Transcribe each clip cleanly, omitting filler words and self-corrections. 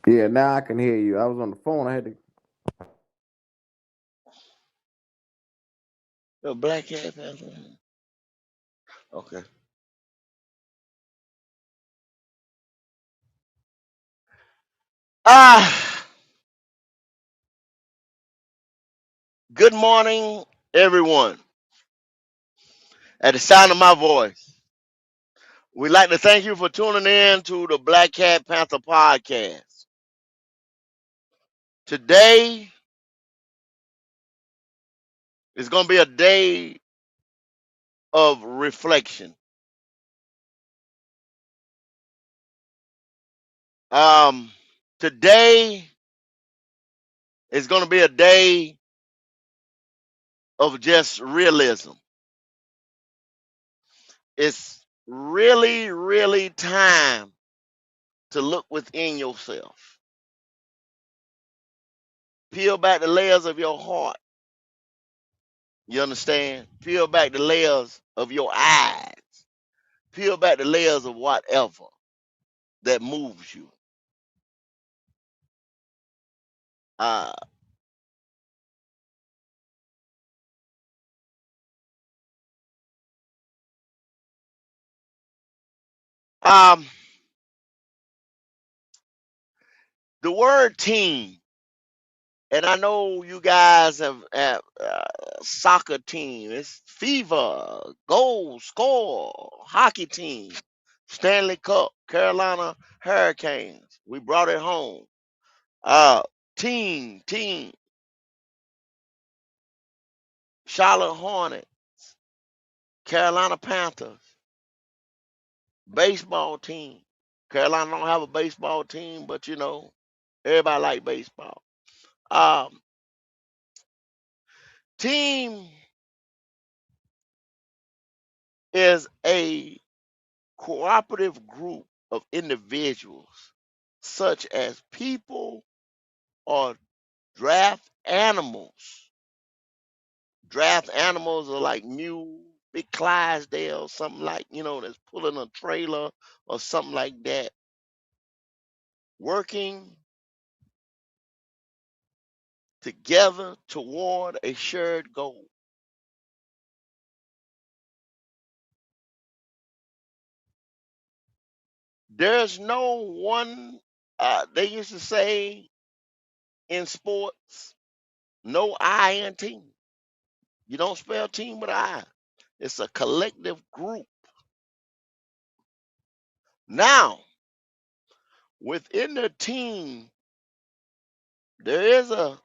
Yeah, now I can hear you. I was on the phone. I had to. The Black Cat Panther. Okay. Ah, good morning, everyone. At the sound of my voice, we'd like to thank you for tuning in to the Black Cat Panther podcast. Today is going to be a day of reflection. Um, Today is going to be a day of just realism. It's really, really time to look within yourself. Peel back the layers of your heart. You understand? Peel back the layers of your eyes. Peel back the layers of whatever that moves you. Uh, um, the word team, and I know you guys have soccer team. It's fever, goal, score, hockey team, Stanley Cup, Carolina Hurricanes. We brought it home. Uh, team, Charlotte Hornets, Carolina Panthers, baseball team. Carolina don't have a baseball team, but you know, everybody like baseball. Um, Team is a cooperative group of individuals, such as people or draft animals. Draft animals are like mule, big Clydesdale, something like, that's pulling a trailer or something like that, working together toward a shared goal. There's no one, they used to say in sports, no I in team. You don't spell team with an I. It's a collective group. Now, within the team, there is a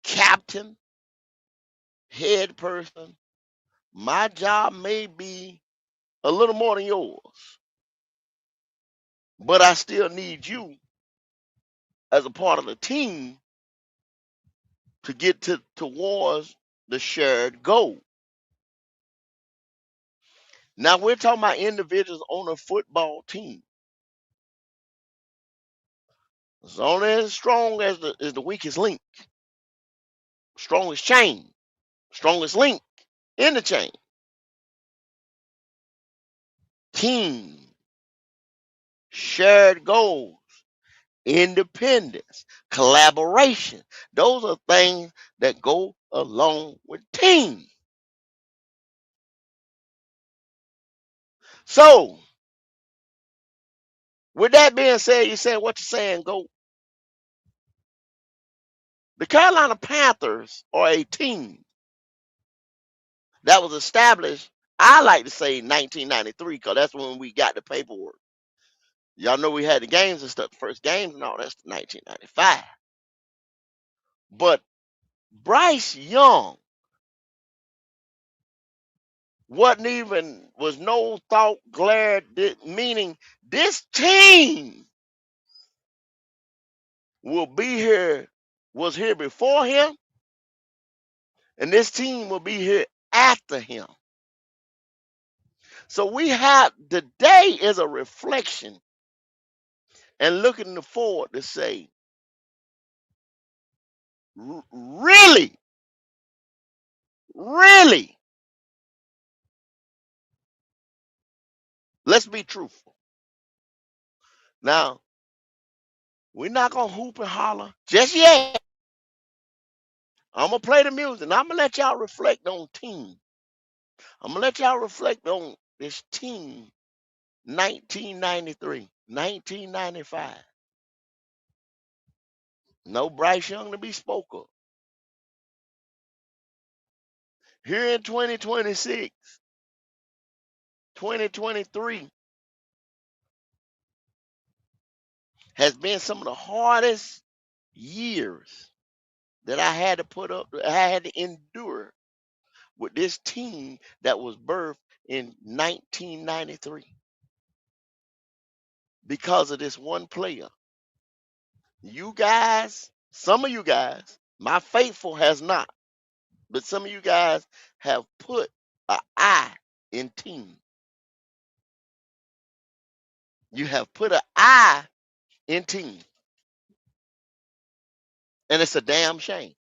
captain, head person. My job may be a little more than yours, but I still need you as a part of the team to get towards the shared goal. Now we're talking about individuals on a football team. It's only as strong as the weakest link, strongest chain, strongest link in the chain. Team, shared goals, independence, collaboration. Those are things that go along with team. So, with that being said, you said what you're saying, go. The Carolina Panthers are a team that was established, I like to say 1993, because that's when we got the paperwork. Y'all know we had the games and stuff, the first games and all that's 1995. But Bryce Young was no thought glared, meaning this team will be here, was here before him, and this team will be here after him. So we have, today is a reflection and looking forward to say, really, really, let's be truthful. Now, We're not gonna hoop and holler just yet. I'm gonna play the music and I'm gonna let y'all reflect on team. I'm gonna let y'all reflect on this team 1993, 1995. No Bryce Young to be spoke of. Here in 2026, 2023 has been some of the hardest years that I had to put up, I had to endure with this team that was birthed in 1993 because of this one player. You guys, some of you guys, my faithful has not, but some of you guys have put an I in team. You have put an I in team. And it's a damn shame.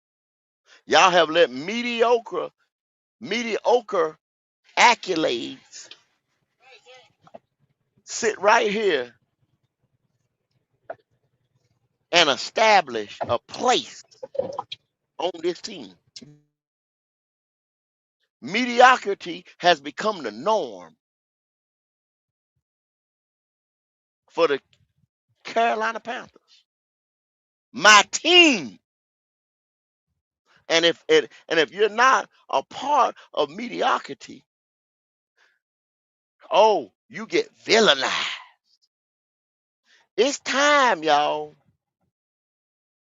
Y'all have let mediocre accolades sit right here and establish a place on this team. Mediocrity has become the norm for the Carolina Panthers. My team. And if you're not a part of mediocrity, oh, you get villainized. It's time, y'all,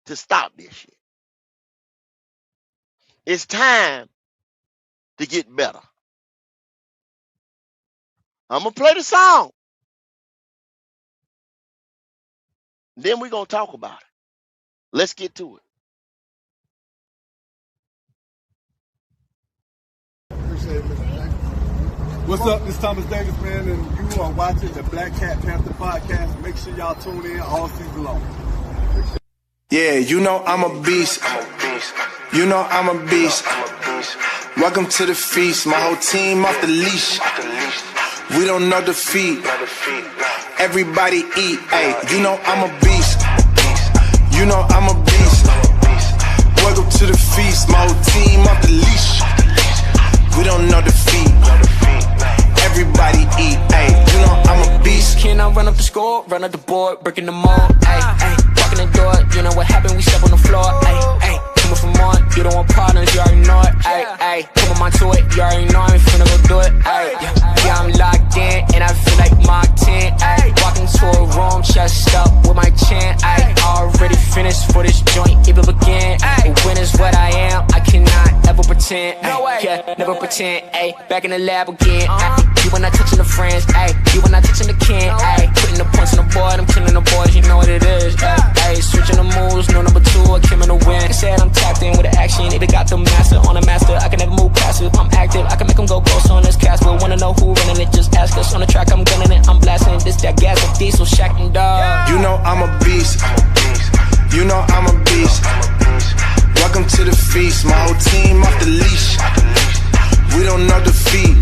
to stop this shit. It's time to get better. I'm gonna play the song. Then we're gonna talk about it. Let's get to it. What's up? This is Thomas Davis, man, and you are watching the Black Cat Panther podcast. Make sure y'all tune in all season long. Yeah, you know I'm a beast. You know I'm a beast. Welcome to the feast. My whole team off the leash. We don't know defeat. Everybody eat. Hey, you know I'm a beast. You know I'm a beast. Welcome to the feast. My whole team off the leash. We don't know defeat. Everybody eat. Hey, you know I'm a beast. Can I run up the score, run up the board, breaking them all? Ay, ay, walking the door, you know what happened? We step on the floor. Ay, ay, coming from on, you don't want partners, you already know it. Ay, ay, come on my to it, you already know I'm finna go do it. Ay, yeah, I'm locked in, and I feel like Mark 10. Ay, walking to a room, chest up with my chin. Ay, already finished for this joint, it will begin. Ay, win is what I am, I cannot ever pretend. Ay, yeah, never pretend. Ay, back in the lab again. Ay, you when I touching the friends, ayy. You when I touching the can, ayy. Putting the points on the board, I'm killing the boys, you know what it is, ayy. Switching the moves, no number two, I came in the win. They said I'm tapped in with the action, either got the master on the master. I can never move passive, I'm active, I can make them go ghost on this cast. But wanna know who running it, just ask us. On the track, I'm gunning it, I'm blasting this, that gas, of diesel, Shaq and Dog. You know I'm a beast. You know I'm a beast. Welcome to the feast. My whole team off the leash. We don't know defeat.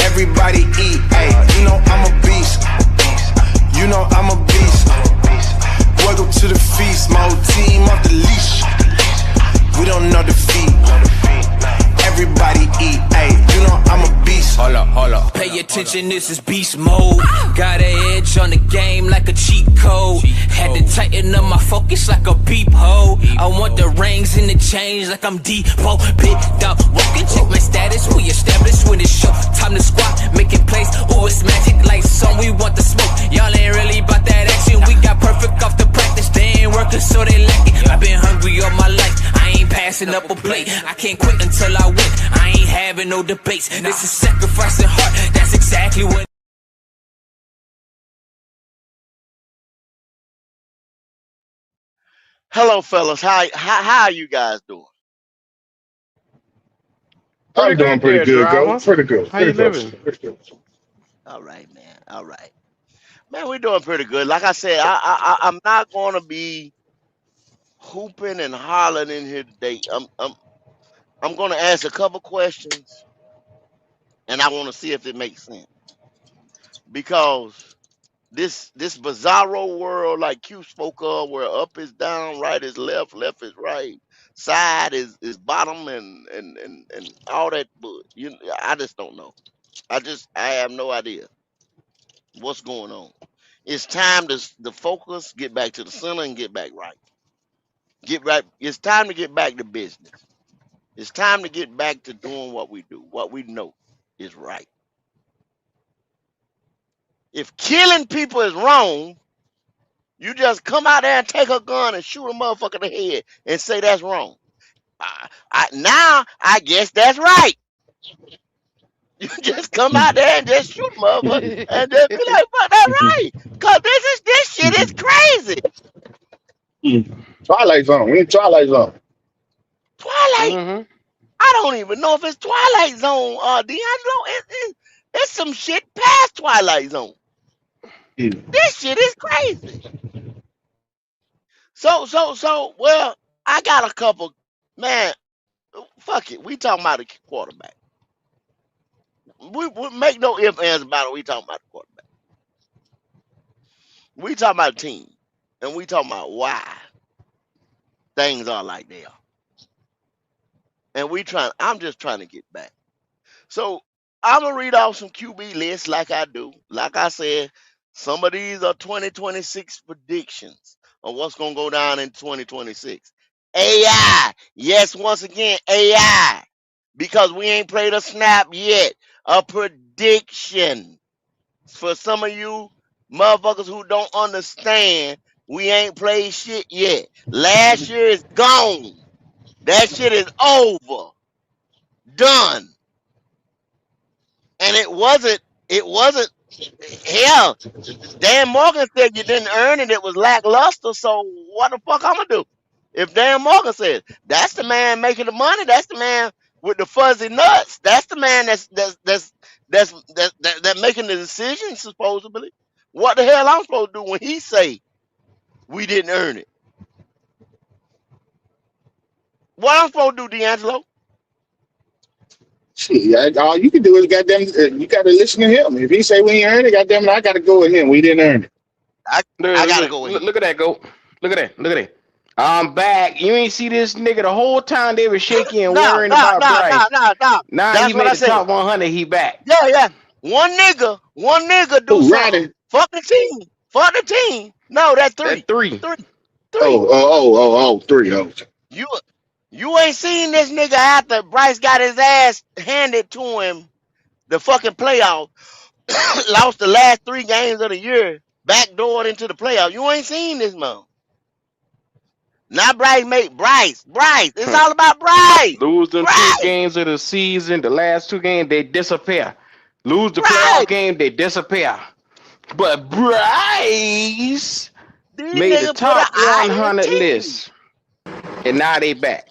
Everybody eat, ayy, you know I'm a beast. You know I'm a beast. Welcome to the feast, my whole team off the leash. We don't know defeat. Everybody eat, ayy, you know I'm a beast. Hold up. Pay attention, this is beast mode. Got an edge on the game like a cheat code. Had to tighten up my focus like a peephole. I want the rings and the change like I'm Depot. Big dog, walking, check my status. We established when it's show. Time to squat, making plays. Ooh, it's magic like some. We want the smoke. Y'all ain't really about that action. We got perfect off the practice. They ain't working, so they lack it. I've been hungry all my life. I ain't passing up a plate. I can't quit until I win. I ain't having no debates. This is sacrifice and heart. That's exactly what. Hello, fellas. How are you guys doing? I'm doing pretty good, Go. Drama. Pretty good. How you Pretty living? good. Pretty good. All right, man. All right, man. We're doing pretty good. Like I said, I'm not gonna be hooping and hollering in here today. I'm gonna ask a couple questions, and I want to see if it makes sense because this bizarro world like Q spoke of, where up is down, right is left, left is right, side is bottom, and all that. But I just don't know. I have no idea what's going on. It's time to focus, get back to the center, and get back right. Get right. It's time to get back to business. It's time to get back to doing what we do, what we know is right. If killing people is wrong, you just come out there and take a gun and shoot a motherfucker in the head and say that's wrong. Now I guess that's right. You just come out there and just shoot a motherfucker and just be like, "Fuck, that's right." Cause this shit is crazy. Twilight Zone. We in Twilight Zone. Twilight. Mm-hmm. I don't even know if it's Twilight Zone, D'Angelo. It's some shit past Twilight Zone. This shit is crazy. So, well, I got a couple, man, fuck it. We talking about a quarterback. We make no ifs, ands about it. We talking about the quarterback. We talking about a team. And we talking about why things are like they are. And I'm just trying to get back. So I'm going to read off some QB lists like I do. Like I said, some of these are 2026 predictions of what's going to go down in 2026. AI. Yes, once again, AI. Because we ain't played a snap yet. A prediction. For some of you motherfuckers who don't understand, we ain't played shit yet. Last year is gone. That shit is over. Done. And it wasn't hell. Dan Morgan said you didn't earn it. It was lackluster. So what the fuck I'm gonna do? If Dan Morgan says that's the man making the money, that's the man with the fuzzy nuts, that's the man that's making the decision supposedly. What the hell I'm supposed to do when he say we didn't earn it? What I'm supposed to do, D'Angelo? Shit, all you can do is goddamn, you got to listen to him. If he say we ain't earned it, goddamn it, I got to go with him. We didn't earn it. I gotta go with him. Look at that, go. Look at that. I'm back. You ain't see this nigga the whole time they were shaking and worrying about Bryce. Now That's he what made I the said. top 100. He back. Yeah. One nigga do Who, something. Roddy? Fuck the team. Fuck the team. No, that's three. That three. Oh, 3. Oh. You ain't seen this nigga after Bryce got his ass handed to him the fucking playoff. Lost the last 3 games of the year. Backdoored into the playoff. You ain't seen this man. Now Bryce. It's all about Bryce. Lose them Bryce. 2 games of the season. The last 2 games, they disappear. Lose the playoff game, they disappear. But Bryce made the top 100 list. And now they back.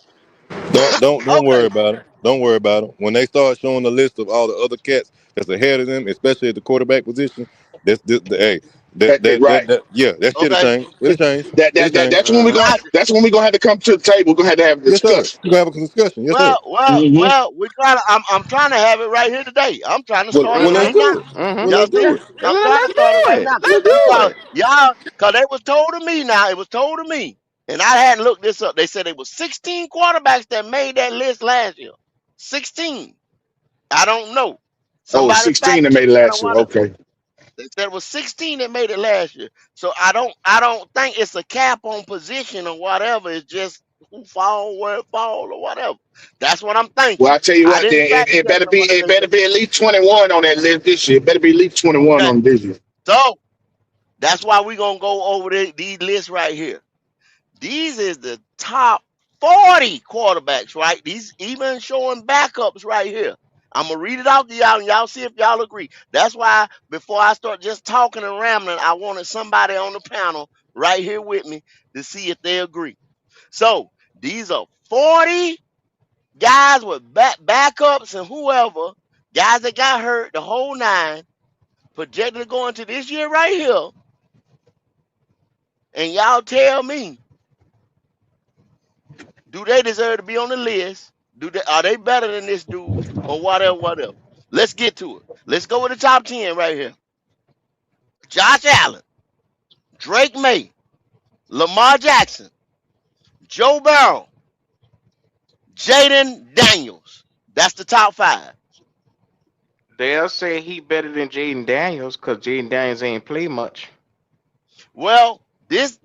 Don't worry about it. Don't worry about it. When they start showing the list of all the other cats that's ahead of them, especially at the quarterback position, that shit will change. It'll change. That's when we gonna. That's when we gonna have to come to the table. We're gonna have a discussion. We're gonna have a discussion. Yes, sir. Well, I'm trying to have it right here today. I'm trying to start it right now. Let's do it. I'm trying to start it right now. Let's do it. Y'all, because it was told to me now. It was told to me. And I hadn't looked this up. They said it was 16 quarterbacks that made that list last year. 16. I don't know. 16 that made it last year. Okay. They said it was 16 that made it last year. So I don't think it's a cap on position or whatever. It's just who fall, where it fall, or whatever. That's what I'm thinking. Well, I tell you what, it better be at least 21 on that list this year. It better be at least 21 on this year. So that's why we're gonna go over these lists right here. These is the top 40 quarterbacks, right? These even showing backups right here. I'm going to read it out to y'all, and y'all see if y'all agree. That's why before I start just talking and rambling, I wanted somebody on the panel right here with me to see if they agree. So these are 40 guys with backups and whoever, guys that got hurt, the whole 9, projected to go into this year right here. And y'all tell me, do they deserve to be on the list? Are they better than this dude or whatever? Let's get to it. Let's go with the top 10 right here. Josh Allen, Drake May, Lamar Jackson, Joe Burrow, Jaden Daniels. That's the top 5. They'll say he better than Jaden Daniels because Jaden Daniels ain't play much. Well, this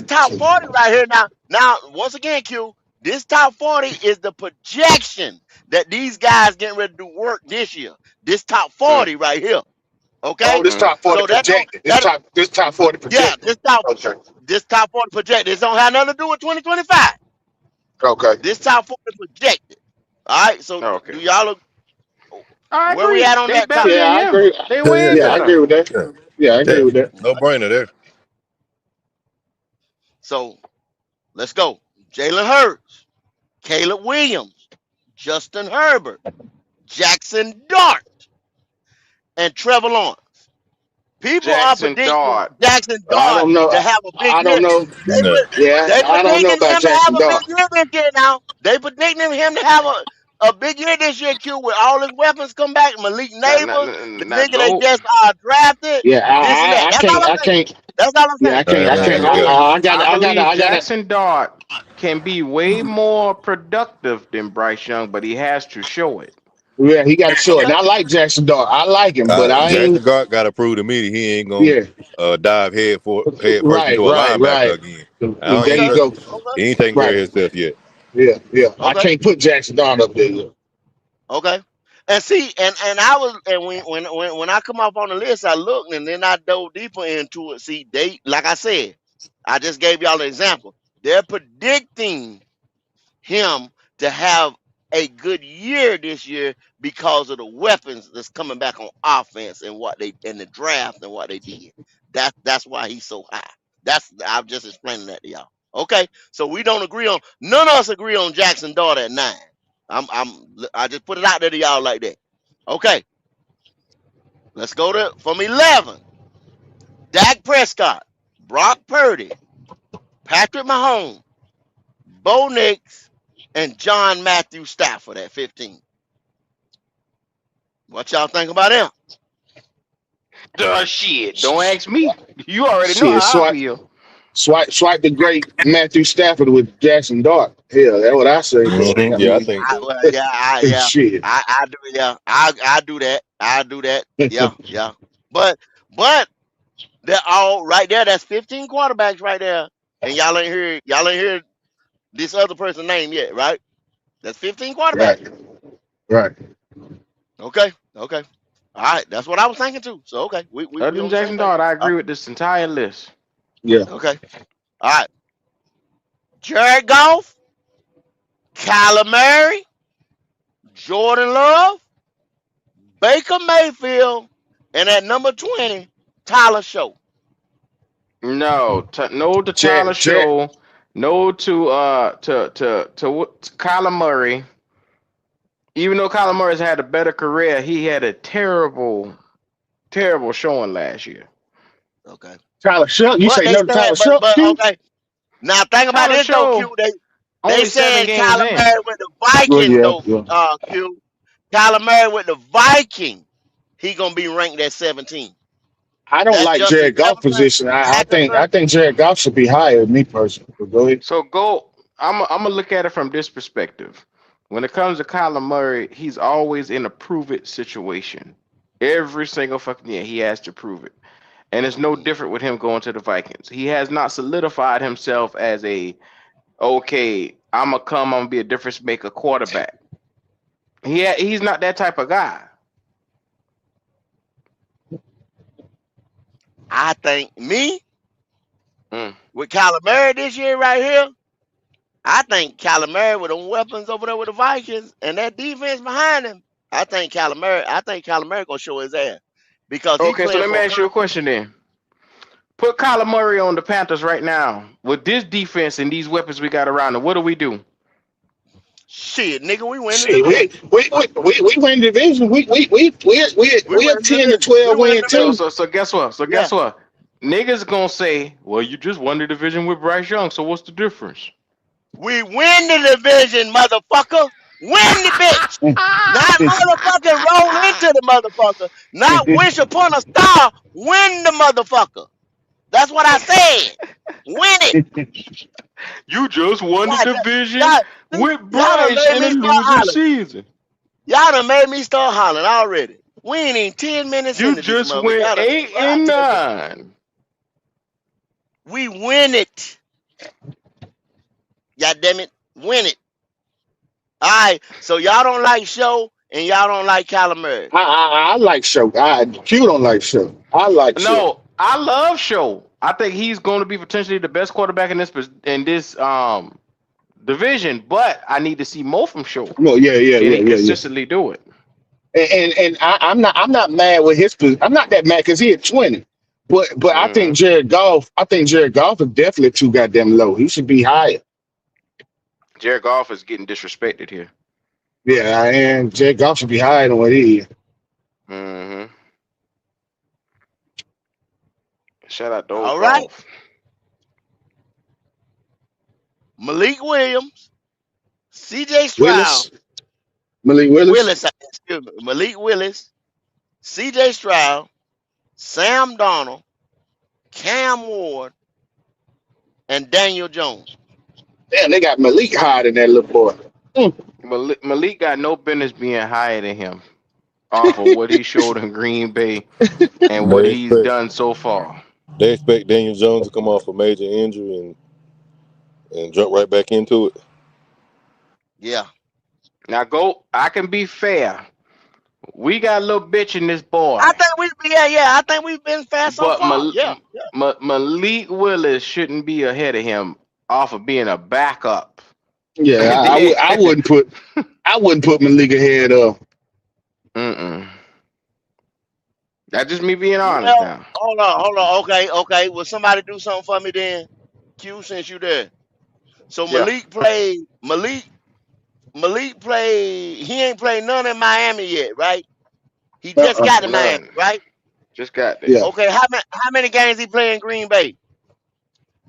top 40 right here now once again, Q, this top 40 is the projection that these guys getting ready to do work this year. This top 40 right here. Okay. Oh, this top 40 So projected. This top 40 projected. Yeah, Okay. this top 40 projected. This don't have nothing to do with 2025. Okay. This top 40 projected. All right. So do y'all look I where agree. we at on They that? better Yeah, I than him. agree. They way Yeah, I better. agree with that. Yeah, I agree with that. No brainer there. So let's go. Jalen Hurts, Caleb Williams, Justin Herbert, Jackson Dart, and Trevor Lawrence. People Jackson are predicting Dart. Jackson I Dart don't know. to have a big I don't year. know. No. Yeah, They I don't know predicting about him to have Jackson a Dart. big year this year now. They predicting him to have a big year this year, Q, with all his weapons come back. Malik Neighbors, the nigga they just drafted. Yeah, This and that. I can't. That's all I'm saying. Yeah, I can't. I got. Jackson Dart can be way more productive than Bryce Young, but he has to show it. Yeah, he got to show it. And I like Jackson Dart. I like him, but I Jackson ain't. Dart got to prove to me that he ain't gonna dive head first into a linebacker again. There you go. He ain't taking care of himself yet. Yeah. Okay. I can't put Jackson Dart up there yet. Okay. And see, and I was, and when I come up on the list, I looked and then I dove deeper into it. See, they, like I said, I just gave y'all an example. They're predicting him to have a good year this year because of the weapons that's coming back on offense and what they in the draft and what they did. That's why he's so high. I'm just explaining that to y'all. Okay, so we don't agree on, none of us agree on Jackson Dart at 9. I just put it out there to y'all like that. Okay, let's go to from 11. Dak Prescott, Brock Purdy, Patrick Mahomes, Bo Nix, and John Matthew Stafford at 15. What y'all think about him? Shit, don't ask me. You already know how I feel. Swipe the great Matthew Stafford with Jackson Dart. Hell, that's what I say. Mm-hmm. Yeah, I think so. Shit. I do. Yeah, I do that. I do that. Yeah. But they're all right there. That's 15 quarterbacks right there, and y'all ain't hear this other person's name yet, right? That's 15 quarterbacks. Right. Okay. All right, that's what I was thinking too. So okay, we Other than Jackson Dart, I agree with this entire list. Yeah. Okay. All right. Jared Goff, Kyler Murray, Jordan Love, Baker Mayfield, and at number 20, Tyler Show. No to Tyler Show. No to Kyler Murray. Even though Kyler Murray's had a better career, he had a terrible showing last year. Okay. Tyler Show. You say no to Tyler Show? Okay. Now think about this though, Q. They said Kyler Murray with the Vikings Q. Kyler Murray with the Vikings, he gonna be ranked at 17. I don't like Jared Goff's position. I think Jared Goff should be higher, me personally. Go ahead. So I'm gonna look at it from this perspective. When it comes to Kyler Murray, he's always in a prove it situation. Every single fucking year, he has to prove it. And it's no different with him going to the Vikings. He has not solidified himself as I'm gonna be a difference maker quarterback. He's not that type of guy. I think with Kyler Murray this year right here, I think Kyler Murray with them weapons over there with the Vikings and that defense behind him, I think Kyler Murray gonna show his ass. Because so let me ask you a question then. Put Kyler Murray on the Panthers right now with this defense and these weapons we got around him. What do we do? Shit, nigga, we win. We win the division. We a 10 to 12 win team. So guess what? Guess what? Niggas gonna say, well, you just won the division with Bryce Young. So what's the difference? We win the division, motherfucker. Win the bitch. Not motherfucking roll into the motherfucker. Not wish upon a star. Win the motherfucker. That's what I said. Win it. You just won the God, division y'all with done Bryce made in me a start losing hollering. season. Y'all done made me start hollering already. We ain't even 10 minutes You into this just mother. went Y'all done, 8 and 9. we win it. God damn it. Win it. All right. So y'all don't like Show and y'all don't like Kyler Murray. I like Show. Q don't like Show. I like Show. No, I love Show. I think he's going to be potentially the best quarterback in this division, but I need to see more from Show. No, yeah. Can he consistently do it? And I'm not mad with his position. I'm not that mad because he at 20. But I think Jared Goff is definitely too goddamn low. He should be higher. Jared Goff is getting disrespected here. Yeah, and Jared Goff should be higher than what he is. Mm-hmm. Shout out to All right. Goff. Malik Williams, CJ Stroud, Malik Willis. Malik Willis, CJ Stroud, Sam Darnold, Cam Ward, and Daniel Jones. Damn, they got Malik higher than that little boy. Malik got no business being higher than him off of what he showed in Green Bay and what he's done so far. They expect Daniel Jones to come off a major injury and jump right back into it. Yeah. Now I can be fair. We got a little bitch in this boy. I think we've been fair so far. Malik Willis shouldn't be ahead of him off of being a backup. Yeah, I wouldn't put Malik ahead of. That's just me being honest now. Hold on. Okay. Will somebody do something for me then? Q, since you there. So Malik played. He ain't played none in Miami yet, right? He just got to Miami, right? Just got there. Yeah. Okay. How many games he play in Green Bay?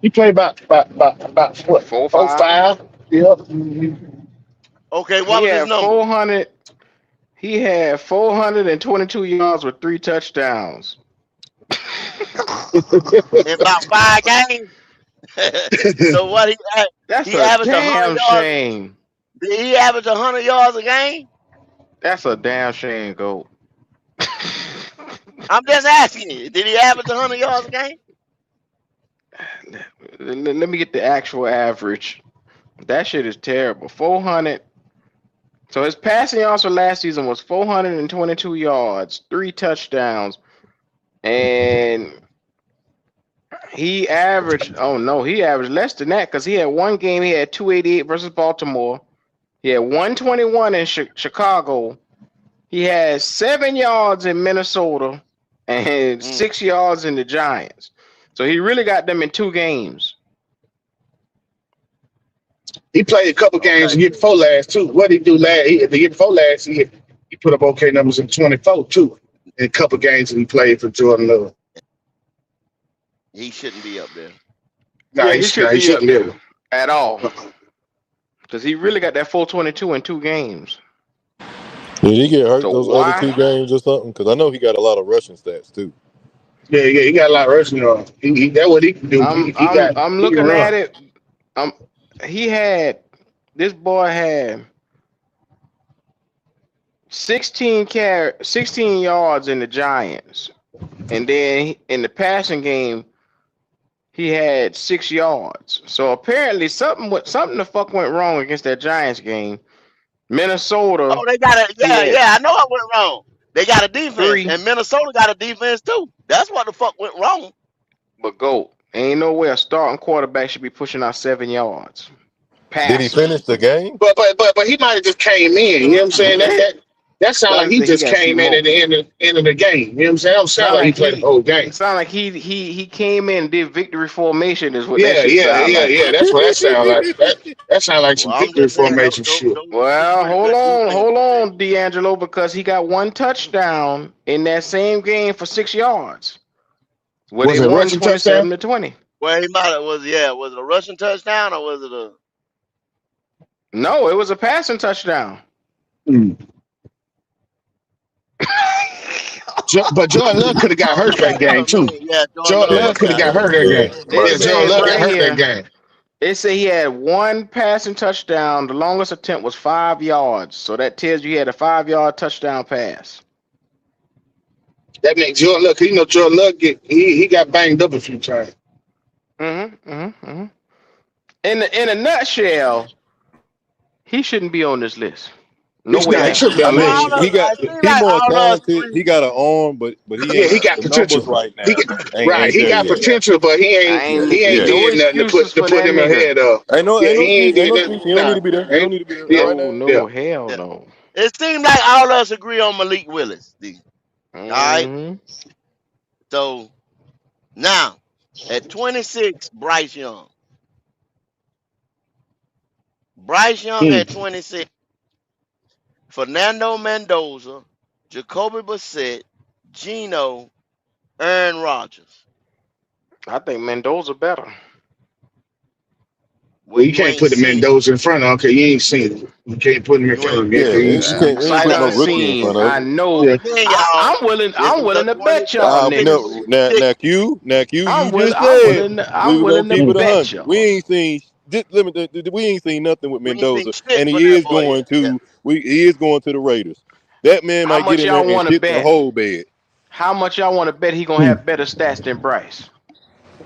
He played about what? 4 or 5. Yep. Okay. What was his number? 400. He had 422 yards with 3 touchdowns. In about 5 games. So what he had? That's he a averaged damn shame. Did he average 100 yards a game? That's a damn shame, Goat. I'm just asking you. Did he average 100 yards a game? Let me get the actual average. That shit is terrible. 400. So his passing yards for last season was 422 yards, 3 touchdowns, and he averaged less than that because he had one game. He had 288 versus Baltimore. He had 121 in Chicago. He had 7 yards in Minnesota and 6 yards in the Giants. So he really got them in 2 games. He played a couple games the year before last too. What did he do the year before last? He put up okay numbers in 24 too. In a couple games that he played for Jordan Love. He shouldn't be up there. No, he shouldn't be up there at all. Because he really got that 422 in 2 games. Did he get hurt those other 2 games or something? Because I know he got a lot of rushing stats too. Yeah, he got a lot of rushing on. That's what he can do. I'm looking at it. This boy had 16 yards in the Giants, and then in the passing game, he had 6 yards. So apparently something the fuck went wrong against that Giants game. Minnesota. Oh, they got I know I went wrong. They got a defense, and Minnesota got a defense too. That's what the fuck went wrong. But ain't no way a starting quarterback should be pushing out 7 yards. Did he finish the game? But he might have just came in. You know what I'm saying? That sounds like he just came in at the end of the game. You know what I'm saying? It don't sound like he played the whole game. It sound like he came in and did victory formation is what yeah. That's what that sounds like. That sounds like some victory formation shit. Well, hold on, D'Angelo, because he got 1 touchdown in that same game for 6 yards. Was it a rushing touchdown? 27-20. Well, he might have was it a rushing touchdown or was it a? No, it was a passing touchdown. Mm. But Jordan Love could have got hurt that game too. Yeah, Jordan Love could have got hurt that game. It Yeah, Jordan says Love got right hurt that here. game. It said he had one passing touchdown. The longest attempt was 5 yards. So that tells you he had a 5-yard touchdown pass. That makes Jordan Love. You know, Jordan Love he got banged up a few times. In a nutshell, he shouldn't be on this list. No He's way. not. He should be I on mean, this. he more talented. He got an arm, but he ain't Yeah, he got the potential. numbers right now. He got potential, but he ain't did nothing to put him ahead of. Ain't no Yeah, he ain't excuse. did He don't need to be there. He don't need to be there. Yeah. Right now. No, hell no. It seems like all of us agree on Malik Willis. All right. So now at 26, Bryce Young. Bryce Young at 26. Fernando Mendoza, Jacoby Brissett, Geno, Aaron Rodgers. I think Mendoza better. Well, you can't put the Mendoza in front of him. Okay, you ain't seen it. You can't put him in front of him. You can't put no rookie in front of him. I know. I'm willing to bet you on this. Now, Q, I'm you just willing said we were to gonna keep it bet 100. We ain't seen. We ain't seen nothing with Mendoza, and he is going to. He is going to the Raiders. That man might get in there and shit the whole bed. How much y'all want to bet he gonna have better stats than Bryce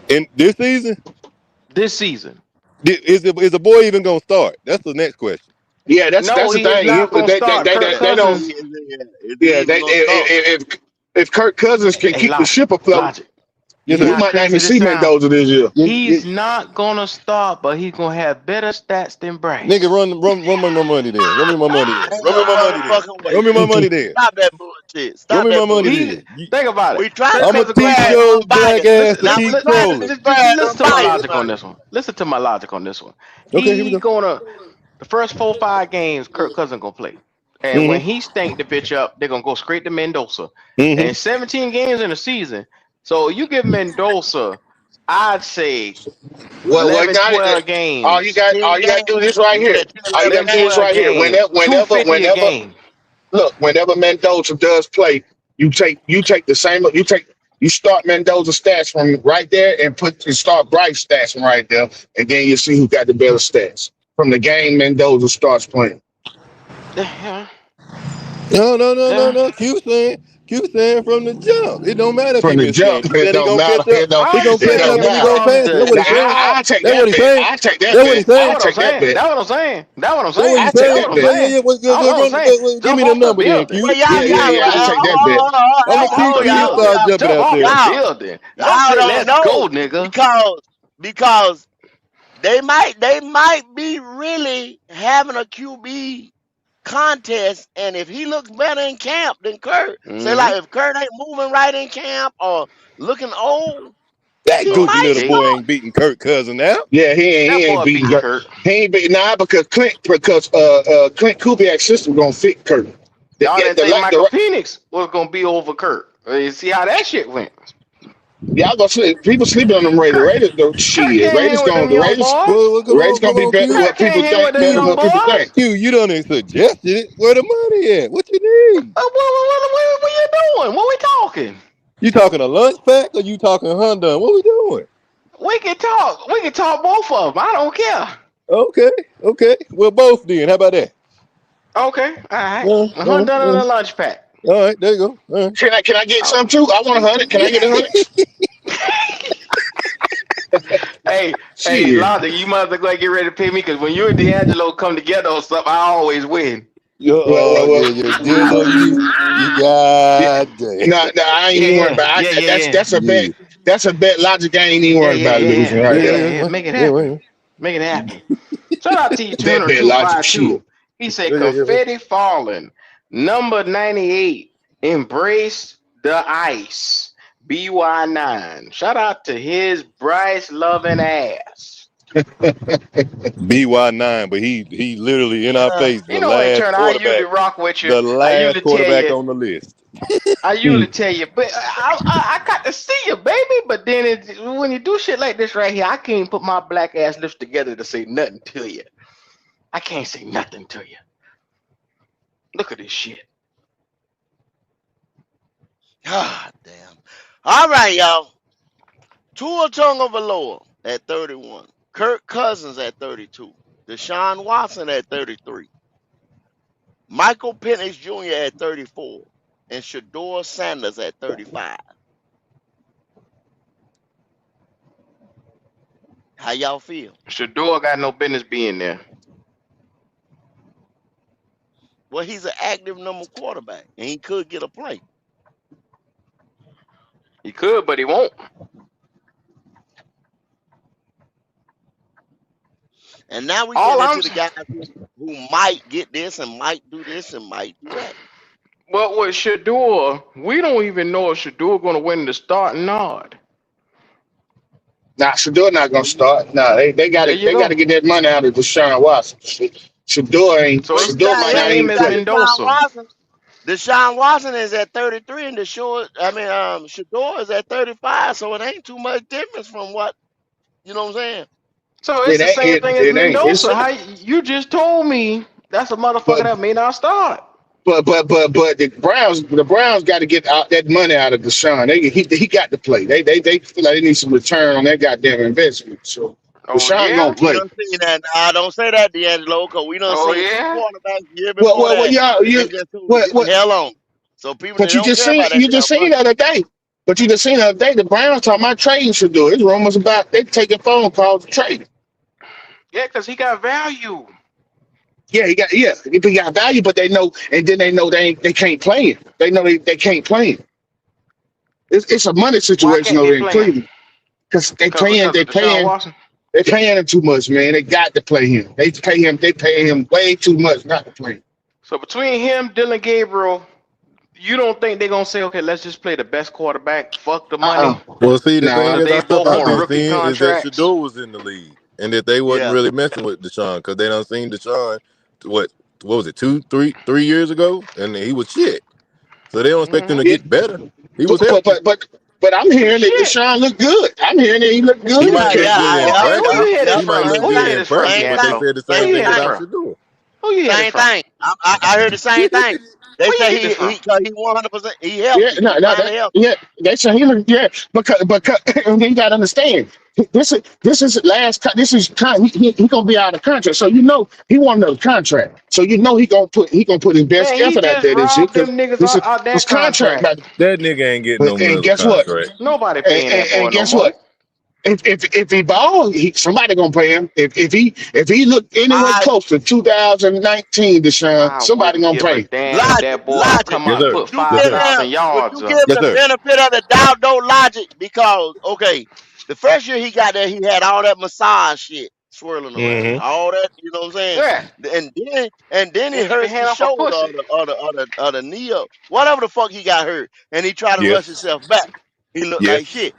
in this season? This season, is the boy even gonna start? That's the next question. Yeah, that's the thing. They don't. Yeah, if Kirk Cousins can keep the ship afloat. We might not even see Mendoza this year. He's not gonna start, but he's gonna have better stats than Bryce. Nigga, run my money then. Run me my money then. Run me my money then. Stop that bullshit. Run me my money then. Think about it. I'm gonna teach your black ass to keep trolling. Listen to my logic on this one. Listen to my logic on this one. Okay, here we He's go. the first 4-5 games Kirk Cousins gonna play. And when he stank the bitch up, they're gonna go straight to Mendoza. And 17 games in a season. So you give Mendoza, I'd say 11, 12 games. All you got to do this right here. All you got to do this right here. Whenever Mendoza does play, you start Mendoza stats from right there and start Bryce stats from right there, and then you see who got the better stats from the game Mendoza starts playing. No. Q saying from the jump. It don't matter from the jump. It don't matter. He gonna catch up and he gonna pass. That's what he's saying. I take that bet. I take that bet. That's what I'm saying. Give me the number then, Q. I take that bet. I'm gonna keep you start jumping out there. Let's go, nigga. Because they might be really having a QB contest, and if he looks better in camp than Kurt, say like if Kurt ain't moving right in camp or looking old, that goofy little boy ain't beating Kirk Cousins now. Yeah, he ain't beating Kurt. He ain't beating because Clint Kubiak's system gonna fit Kurt. Y'all didn't think Michael Penix was gonna be over Kurt. You see how that shit went. Yeah, I was gonna say people sleeping on them Raiders. Raiders gonna be better than what people think. You done suggested it. Where the money at? What you need? What you doing? What we talking? You talking a lunch pack or you talking Honda? What we doing? We can talk. We can talk both of them. I don't care. Okay. Well, both then. How about that? Okay. All right. Honda and a lunch pack. All right, there you go. Right. Can I get some too? I want 100. Can I get 100? Hey, Londa, you must have get ready to pay me because when you and D'Angelo come together on something, I always win. You got that. No, I ain't even worried about it. That's a bet. That's a bet. Logic, I ain't even worried about losing right there. Make it happen. Make it happen. Shout out to you, 252. He said, confetti falling. Number 98, embrace the ice. BY9. Shout out to his Bryce loving ass. BY9, but he literally in our face. You know, in turn, I usually rock with you. The last quarterback on the list. I usually tell you, but I got to see you, baby. But then when you do shit like this right here, I can't put my black ass lips together to say nothing to you. I can't say nothing to you. Look at this shit. God damn. All right, y'all. Tua Tagovailoa at 31. Kirk Cousins at 32. Deshaun Watson at 33. Michael Penix Jr. at 34. And Shedeur Sanders at 35. How y'all feel? Shedeur got no business being there. Well, he's an active number quarterback, and he could get a play. He could, but he won't. And now we get into the guys who might get this and might do this and might do that. Well, with Shedeur, we don't even know if Shedeur going to win the starting nod. Nah, Shedeur not gonna start. Nah, they got to get that money out of Deshaun Watson. Shedeur ain't. So Shedeur might not even play. Mendoza. Deshaun Watson is at 33, and Shedeur is at 35. So it ain't too much difference from what you know what I'm saying. So it's the same thing as Mendoza. How you just told me that's a motherfucker that may not start. But the Browns got to get out that money out of Deshaun. He got to play. They feel like they need some return on that goddamn investment. So Deshaun gonna play. Don't say that, D'Angelo, because we don't see quarterbacks year before hell on. So people. But you just seen the other day. The Browns talking about trading Shedeur. It's rumors about they taking phone calls to trade. Yeah, because he got value. Yeah, he got value, but they know, and then they know they can't play him. They know they can't play him. It's a money situation over in Cleveland because they paying him too much, man. They got to play him. They pay him way too much not to play him. So between him, Dylan Gabriel, you don't think they're gonna say, okay, let's just play the best quarterback, fuck the money? Well, see, the thing they both on rookie is that contracts. Shedeur was in the league, and that they wasn't really messing with Deshaun because they done seen Deshaun. What was it? 3 years ago, and he was shit. So they don't expect him to get better. He was but I'm hearing that Deshaun look good. I'm hearing that he look good. He might look good in practice, but they said the same thing about Shedeur. Same thing. I heard the same thing. They say he 100%. He healthy. They say he look because you got to understand. This is he gonna be out of contract, so you know he want another contract. So you know he gonna put his best effort out there this year. His contract. That nigga ain't getting no money. And guess what? Nobody paying that boy. And guess what? If he ball, somebody gonna pay him. If he look anywhere close to 2019, Deshaun, somebody gonna pay him. That boy come out and put 5,000 yards. You give the benefit of the doubt, no logic, because the first year he got there, he had all that massage shit swirling around, all that, you know what I'm saying? Yeah. And then he hurt his shoulder or the knee up, whatever the fuck he got hurt, and he tried to rush himself back. He looked like shit.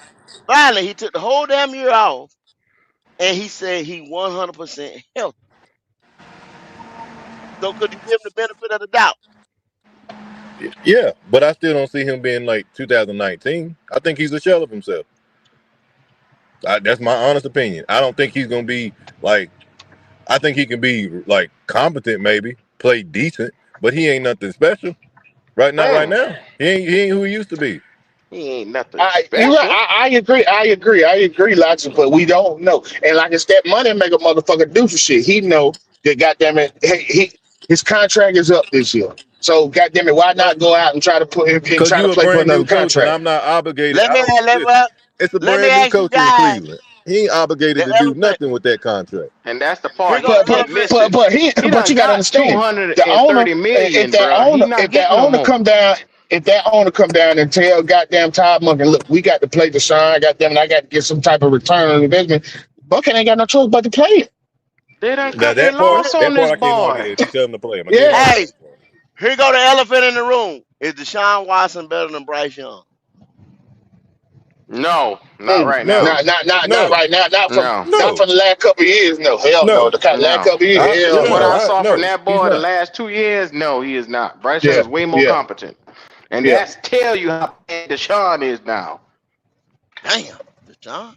Finally, he took the whole damn year off, and he said he 100% healthy. So could you give him the benefit of the doubt? Yeah, but I still don't see him being like 2019. I think he's a shell of himself. That's my honest opinion. I don't think he's gonna be like. I think he can be like competent, maybe play decent, but he ain't nothing special. Right now, he ain't who he used to be. He ain't nothing special. I agree, Logic, but we don't know. And like it's that money make a motherfucker do for shit. He know that goddamn it, his contract is up this year. So goddamn it, why not go out and try to put him in try to play for another contract? I'm not obligated. It's a brand new coach in Cleveland. He ain't obligated to do nothing with that contract. And that's the part. But you gotta understand, the owner, if that owner come down and tell goddamn Todd Monken, look, we got to play Deshaun, goddamn, and I got to get some type of return on investment. Bucket ain't got no choice but to play it. They done cut their loss on this boy. Tell him to play him. Hey, here go the elephant in the room. Is Deshaun Watson better than Bryce Young? No, not right now. Not right now. Not for the last couple of years. No, hell no. The last couple of years. What I saw from that boy the last 2 years, no, he is not. Bryce Young is way more competent. And that's tell you how bad Deshaun is now. Damn, Deshaun.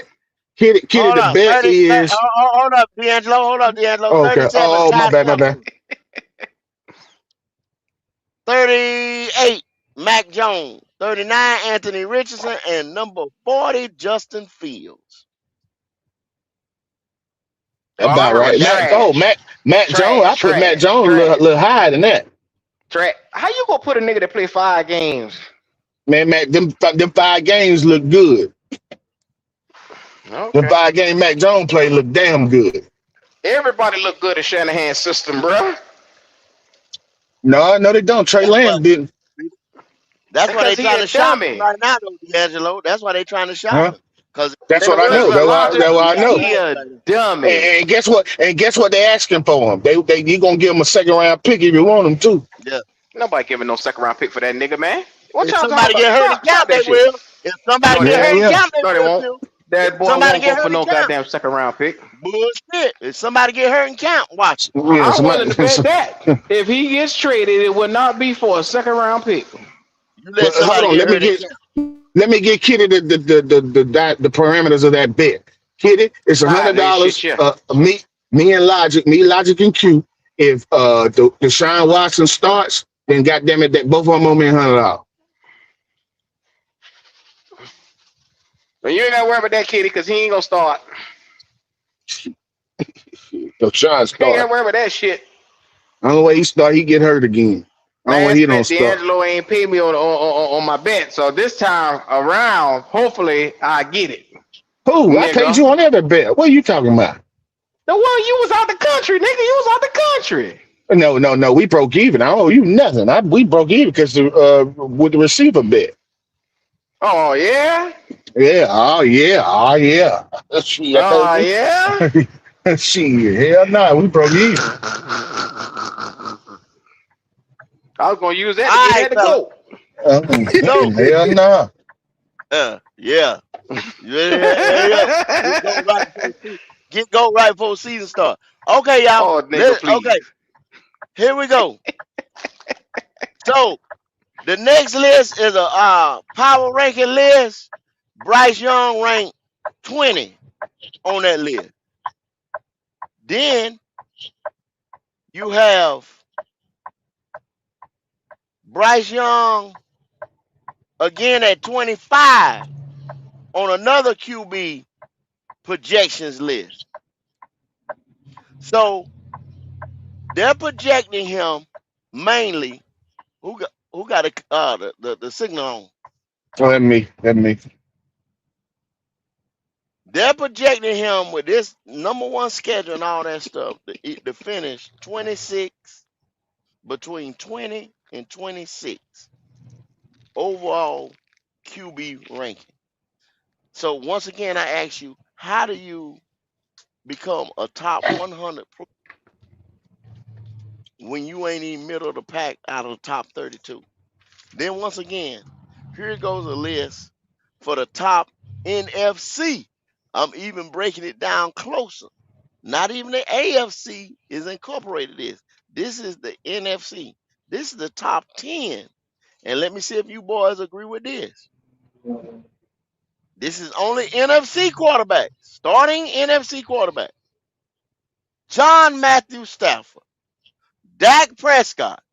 that. Kitty, Hold the up, bet is hold up, D'Angelo. Hold up, D'Angelo. okay. 37, Oh, my Ty bad. Johnson. 38, Mac Jones. 39, Anthony Richardson, and number 40, Justin Fields. About right. Matt Jones. I put Matt Jones a little higher than that. How you gonna put a nigga that play 5 games? Man, them 5 games look good. Okay. The 5 game Mac Jones play look damn good. Everybody look good in Shanahan's system, bro. No, they don't. Trey Lance didn't. That's why they trying to shop him right now, though, D'Angelo. That's why they trying to shop him. Because that's what I know. That's what I know. He a dummy. And guess what? They asking for him. You gonna give him a 2nd round pick if you want him to. Yeah. Nobody giving no 2nd round pick for that nigga, man. What if y'all somebody get hurt in camp, they will. If somebody get hurt in camp, they will. That boy won't go for no goddamn 2nd round pick. Bullshit. If somebody get hurt in camp, watch it. Yeah, I'm willing to bet that. If he gets traded, it would not be for a 2nd round pick. You let somebody get hurt in camp. Let me get Kitty the parameters of that bet. Kitty, it's $100. Me and Logic and Q. If Deshaun Watson starts, then goddamn it, that both of them owe me $100. But you ain't gotta worry about that, Kitty, because he ain't gonna start. Deshaun start. You ain't gotta worry about that shit. Only way he start, he get hurt again. He don't start. D'Angelo ain't paid me on my bet, so this time around, hopefully I get it. Who? I paid you on every bet. What are you talking about? The one you was out the country, nigga. You was out the country. No. We broke even. I don't owe you nothing. We broke even because with the receiver bet. Oh yeah. Yeah. Oh yeah. Oh yeah. Shit, oh yeah. Shit. Hell no. We broke even. I was gonna use that to get that to No. go. Hell no. Yeah. Go right before season start. Okay, y'all. Okay. Here we go. So the next list is a power ranking list. Bryce Young ranked 20 on that list. Then you have Bryce Young again at 25 on another QB projections list. So they're projecting him mainly. Who got the signal on? Oh, let me. They're projecting him with this number 1 schedule and all that stuff to finish 26, between 20 and 26 overall QB ranking. So once again, I ask you, how do you become a top 100 when you ain't even middle of the pack out of the top 32? Then once again, here goes a list for the top NFC. I'm even breaking it down closer. Not even the AFC is incorporated this. This is the NFC. This is the top 10. And let me see if you boys agree with this. This is only NFC quarterback. Starting NFC quarterback. John Matthew Stafford, Dak Prescott,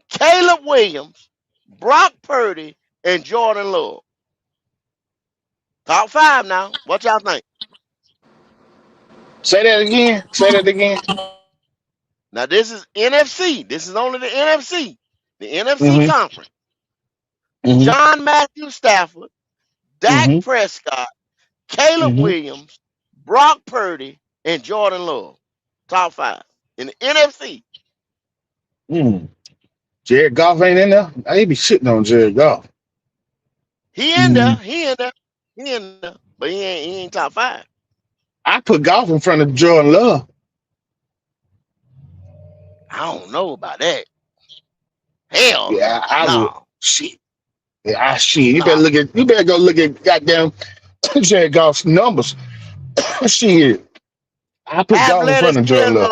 Caleb Williams, Brock Purdy, and Jordan Love. Top 5 now. What y'all think? Say that again. Now this is NFC. This is only the NFC. The NFC conference. John Matthew Stafford, Dak Prescott, Caleb Williams, Brock Purdy, and Jordan Love. Top 5 in the NFC. Jared Goff ain't in there. I ain't be shitting on Jared Goff. He in there. But he ain't top 5. I put Goff in front of Jordan Love. I don't know about that. Hell, yeah, I would. Shit. Yeah, shit. You better go look at goddamn Jared Goff's numbers. Shit. I put Goff in front of Jordan Love.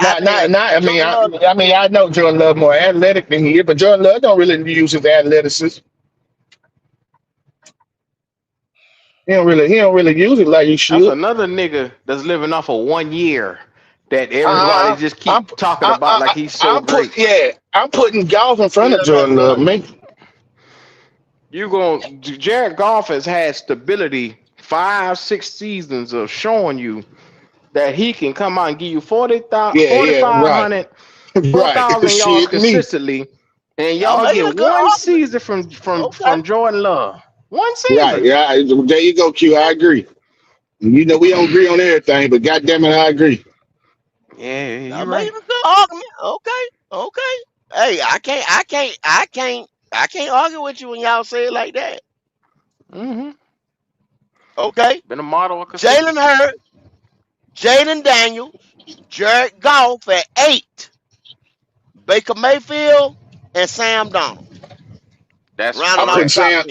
I know Jordan Love more athletic than he is, but Jordan Love don't really use his athleticism. He don't really use it like he That's should. another nigga that's living off of 1 year that everybody I, just I'm keep talking about like he's so great. I'm putting golf in front of Still not Jordan Love. done. Jared Goff has had stability 5-6 seasons of showing you that he can come out and give you 4,500, Right. 4,000 yards Shit, me. consistently, and Y'all y'all making get a good one argument. season from Jordan Love. One season. Right. Yeah. There you go, Q. I agree. You know we don't agree on everything, but goddamn it, I agree. Yeah, Y'all you're making right. a good argument. Okay. Hey, I can't argue with you when y'all say it like that. Mm-hmm. Okay. Been a model of Jalen consistency. Hurts, Jaden Daniels, Jared Goff at 8, Baker Mayfield, and Sam Donald. That's Rounding I'm out putting the correct. top Sam. 10.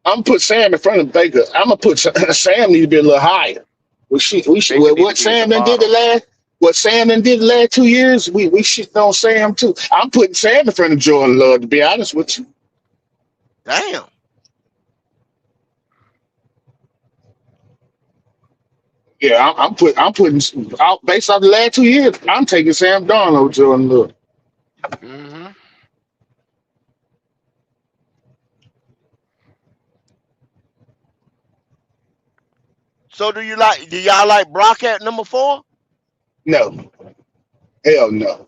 I'm put Sam in front of Baker. I'm gonna put Sam need to be a little higher. We should Baker need to what be at the Sam done did the bottom. last. What Sam done did the last 2 years, we shitting on Sam too. I'm putting Sam in front of Jordan Love, to be honest with you. Damn. Yeah, I'm putting out based off the last 2 years. I'm taking Sam Darnold over Jordan Love. Mm-hmm. So do y'all like Brock at number 4? No, hell no.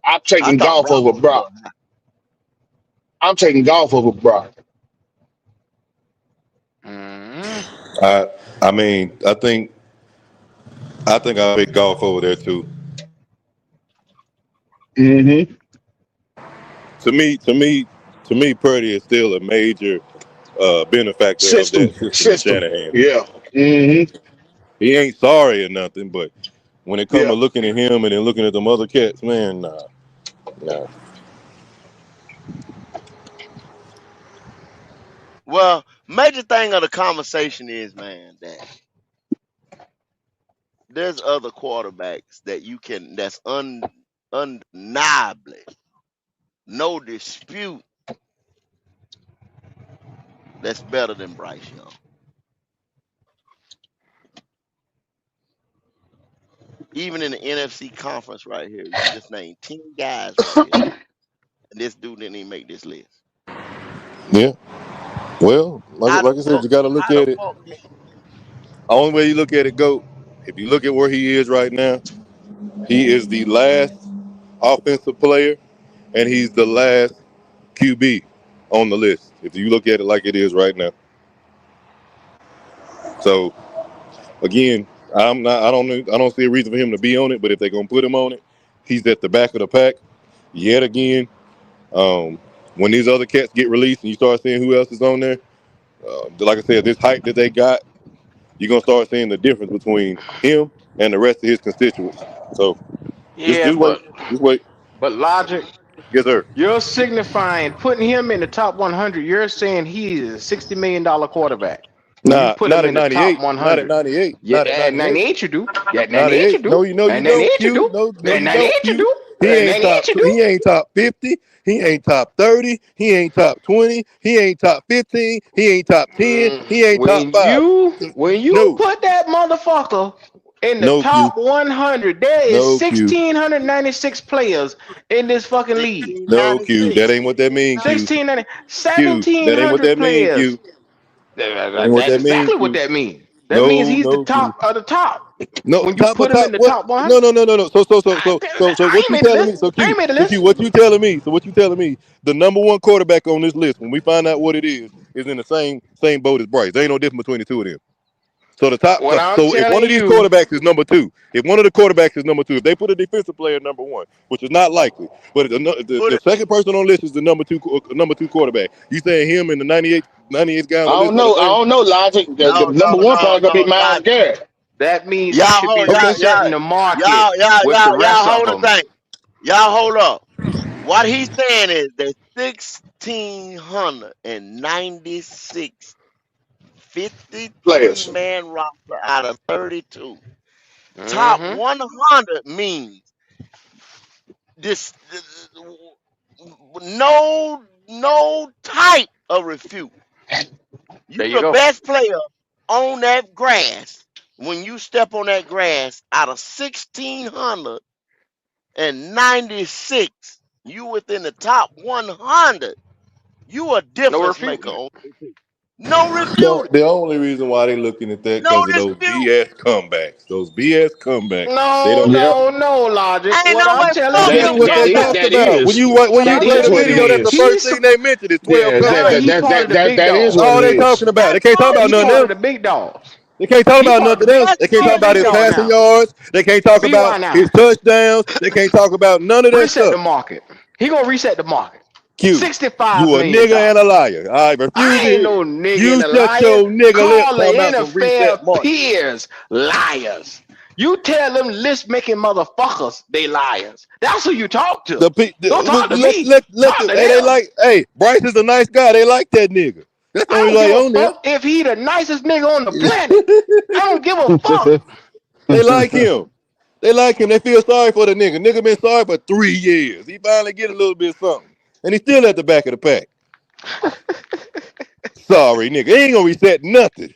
I'm I taking thought golf Brock over was a little Brock. I'm taking golf over Brock. Mm-hmm. I mean, I think I'll pick golf over there too. Mm-hmm. To me, Purdy is still a major benefactor of that system in System. Shanahan. Yeah. Mm-hmm. He ain't sorry or nothing, but when it comes Yeah. to looking at him and then looking at them other cats, man, nah. Well, major thing of the conversation is, man, that there's other quarterbacks that that's undeniably, no dispute, that's better than Bryce Young. Even in the NFC conference right here, you can just name 10 guys right here. And this dude didn't even make this list. Yeah. Well, How like the I said, fuck? you got to look How the at it. fuck? Only way you look at it, go. If you look at where he is right now, he is the last offensive player, and he's the last QB on the list. If you look at it like it is right now. So again, I don't see a reason for him to be on it. But if they're gonna put him on it, he's at the back of the pack yet again. When these other cats get released and you start seeing who else is on there, like I said, this hype that they got, you're gonna start seeing the difference between him and the rest of his constituents. So Yeah, just wait, just wait. but Logic, Yes, sir. you're signifying putting him in the top 100. You're saying he is a $60 million quarterback. When you Nah, put not him at in the top 98. Not at 100. 98. Yeah, Not at at 98. 98 you do. Yeah, at 98 you 98. do. No, you At don't, 98 you Q. do. No, At you 98 don't, you Q. do. He At ain't 98 you do. He ain't top 50. He ain't top 30. He ain't top 20. He ain't top 15. He ain't top 10. He ain't top When 5. you No. put that motherfucker in the No, Q. top 100, there is No, Q. 1,696 players in this fucking league. No, Q. That 1696. ain't what that mean, Q. 1,690, Q. That ain't what 1,700 that mean, players. Q. That ain't what That's that mean, exactly what Q. that means. That means No, he's the no, Q. top of the top. No, When you top of put him in top. the What? top 100, No. So I what ain't you made the telling list. me? So I Q, ain't made the so Q, list. what you telling me? So what you telling me? The number one quarterback on this list, when we find out what it is in the same boat as Bryce. There ain't no difference between the two of them. So the top. What I'm So if one telling of these you, quarterbacks is number two, if one of the quarterbacks is number two, if they put a defensive player number one, which is not likely, but Put the it. second person on the list is the number two quarterback. You saying him and the 98th guy on I the list don't are the know. I same? don't know, Logic. The No, number one probably gonna be Miles Lodge. Garrett. that means Y'all he should be hold Okay. resetting the market with the y'all rest of hold the them. thing. Y'all hold up. What he's saying is that 1,696 53 Players. man roster out of 32. Top Mm-hmm. 100 means this no type of refute. There You you the go. best player on that grass. When you step on that grass out of 1,696, you within the top 100. You a No difference refuting. maker on KP. No refuting. The only reason why they looking at that No because of those dispute. BS comebacks. Those BS comebacks. They No, don't. Yep. no, no, Logic. Ain't What no I'm way. telling Fuck That's them you, what they comebacks. talked that about. is what When you that I'm play is the telling what it you, video, that's the is. first he's thing they mentioned is 12 Yeah, bruh, comebacks. he part of the big that is dogs. what All it they is. talking about. They That's can't talk about He bullshit. nothing part of else. the big dogs. They can't talk He about part of the nothing big. else. That's They can't He talk the about big his bullshit. dog passing now. yards. They can't talk Be why about now. his touchdowns. They can't talk about none of that Reset the stuff. market. He gonna reset the market. Q, $65 you a million. nigga and a liar. I refuse I to ain't hear no you. nigga and You a shut liar. your nigga lips Call the talking about some reset NFL market. peers liars. You tell them list making motherfuckers they liars. That's who you talk to. Don't talk to me. Let Talk them. to Hey, they them. like. Hey, Bryce is a nice guy. They like that nigga. That's the I only don't give like a on there. fuck if he the nicest nigga on the planet. I don't give a fuck. They like him. They like him. They feel sorry for the nigga. Nigga been sorry for 3 years. He finally get a little bit of something, and he's still at the back of the pack. Sorry, nigga. He ain't gonna reset nothing.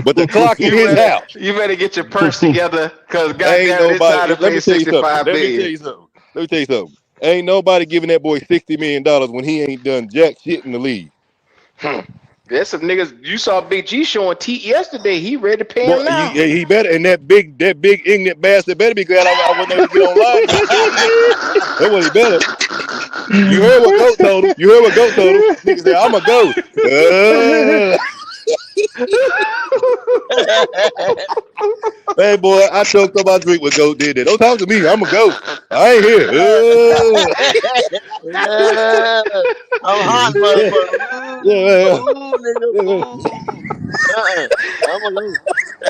But the clock in his house. You better get your purse together, cause Ain't goddamn, it's time nobody. to Let pay me tell you something. $65 billion. Ain't nobody giving that boy $60 million when he ain't done jack shit in the league. There's some niggas. You saw Big G showing T yesterday. He ready to pay Bro, him now. he better, and that big ignorant bastard better be glad I wasn't able to get online to get that shit. That's what he better. You heard what Goat told him. Nigga said, I'm a ghost. Hey, boy, I choked on my drink when Goat did that. Don't talk to me. I'm a ghost. I ain't here. I'm hot, motherfucker. Ooh, nigga, Yeah. I'm a go.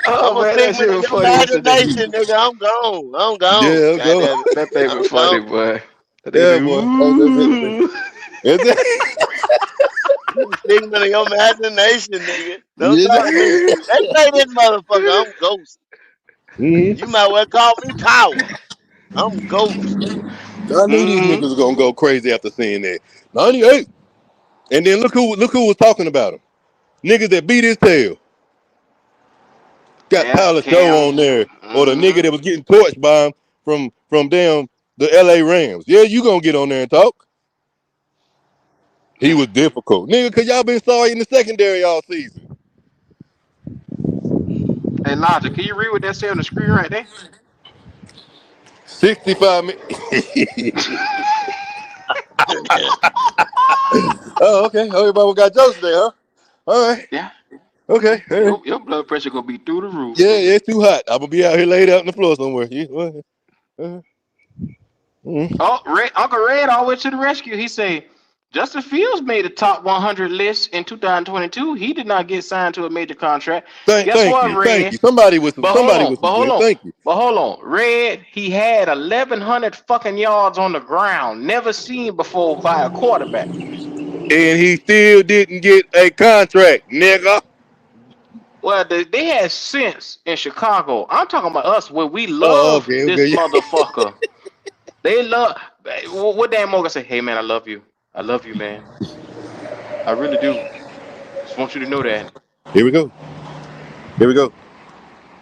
Oh I'm a man, that figment shit of was your funny yesterday. imagination, nigga. I'm gone. I'm gone. Yeah, God go. damn it. That thing I'm was funny, gone. boy. That nigga Yeah, said, boy. That's it. I'm a figment of your imagination, nigga. Don't Yeah. talk to me. Let's say this motherfucker. I'm ghost. Mhm. You might well call me power. I'm ghost. I knew these niggas was gonna go crazy after seeing that. 98. And then look who was talking about him. Niggas that beat his tail. Got Yeah, Tyler Show Cam. on there. Or the nigga that was getting torched by him from damn the LA Rams. Yeah, you gonna get on there and talk. He was difficult. Nigga, cause y'all been sorry in the secondary all season. Hey, Logic, can you read what that say on the screen right there? 65 minutes. Oh, okay. Everybody got jokes today, huh? All right. Yeah. Okay. All right. Your blood pressure gonna be through the roof. Yeah, it's too hot. I'm gonna be out here laid out on the floor somewhere. Yeah. Oh, Uncle Red always to the rescue. He say Justin Fields made the top 100 list in 2022. He did not get signed to a major contract. Guess Thank what, you. Red? Somebody with some But sense. Thank you. hold on. Red, he had 1,100 fucking yards on the ground, never seen before by a quarterback. And he still didn't get a contract, nigga. Well, they had sense in Chicago. I'm talking about us where we love this motherfucker. They love. What Dan Morgan say? Hey man, I love you. I love you, man. I really do. Just want you to know that. Here we go.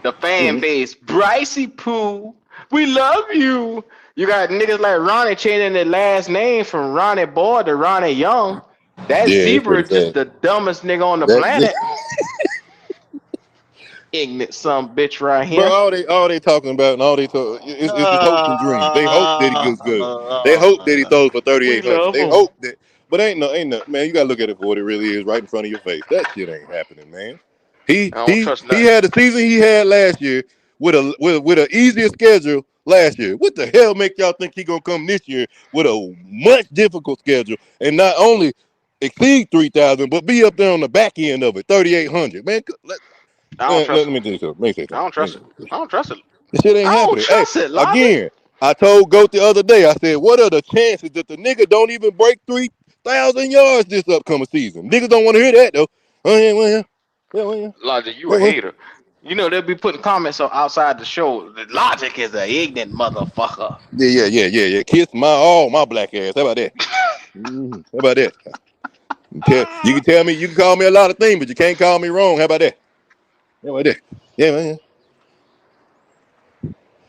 The fan base, Brycey Poo, we love you. You got niggas like Ronnie changing their last name from Ronnie Boy to Ronnie Young. That zebra is just the dumbest nigga on the planet. Ignorant some bitch right here. Bro, all they talking about and all they talk it's just hopes and dreams. They hope that he goes good. They hope that he throws for 3,800. They hope that, but ain't no man. You gotta look at it for what it really is, right in front of your face. That shit ain't happening, man. He had the season he had last year with an easier schedule last year. What the hell make y'all think he gonna come this year with a much difficult schedule and not only exceed 3,000, but be up there on the back end of it, 3,800, man. Let me tell you something. I don't trust it. This shit ain't happening. Hey, again, I told Goat the other day, I said, what are the chances that the nigga don't even break 3,000 yards this upcoming season? Niggas don't want to hear that, though. Logic, you a hater. You know, they'll be putting comments on outside the show. The Logic is an ignorant motherfucker. Yeah. Kiss my black ass. How about that? How about that? You can tell me, you can call me a lot of things, but you can't call me wrong. How about that? How about that? Yeah, man.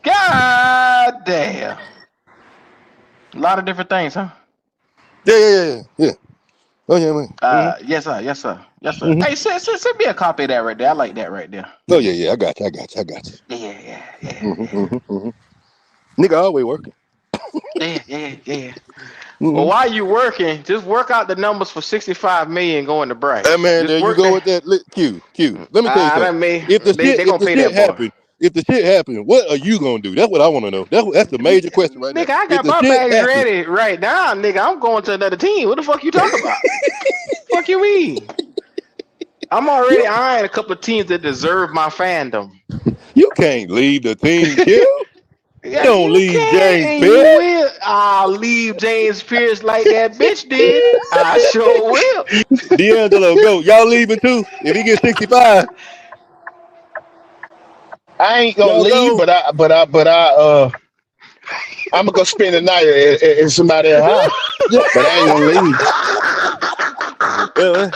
God damn. A lot of different things, huh? Yeah. Oh yeah, man. Yes, sir. Hey, send me a copy of that right there. I like that right there. Oh yeah. I got you. Yeah. Nigga always working. Yeah. Well, while you working, just work out the numbers for 65 million going to Bryce. Hey man, there you go with that. Q. Let me tell you something. If the shit happen, what are you gonna do? That's what I want to know. That's the major question right nigga, now. I got my bags ready right now, nigga. I'm going to another team. What the fuck you talking about? Fuck you mean? I'm already eyeing a couple of teams that deserve my fandom. You can't leave the team, Q. Yeah, don't leave James Pierce. I'll leave James Pierce like that bitch did. I sure will. D'Angelo, go. Y'all leaving too? If he gets 65. I ain't gonna leave, but I'm gonna go spend the night at somebody else's house. But I ain't gonna leave. Yeah.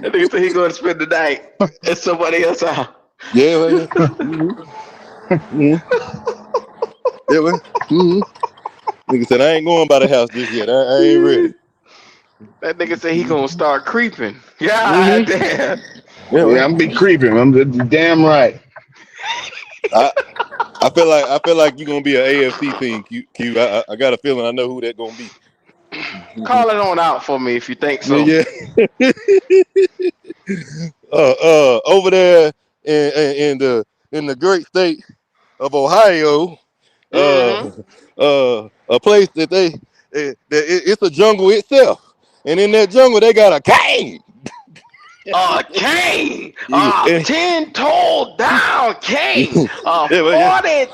That nigga said he gonna spend the night at somebody else's house. Yeah. Nigga said I ain't going by the house just yet. I ain't ready. That nigga said he gonna start creeping. God damn. Yeah, I'm gonna be creeping. I'm damn right. I feel like you're gonna be an AFC team, Q. I got a feeling I know who that gonna be. Call it on out for me if you think so. Yeah. Over there in the great state of Ohio, a place that it's a jungle itself, and in that jungle they got a cane. A cane, 10-toe down cane, 300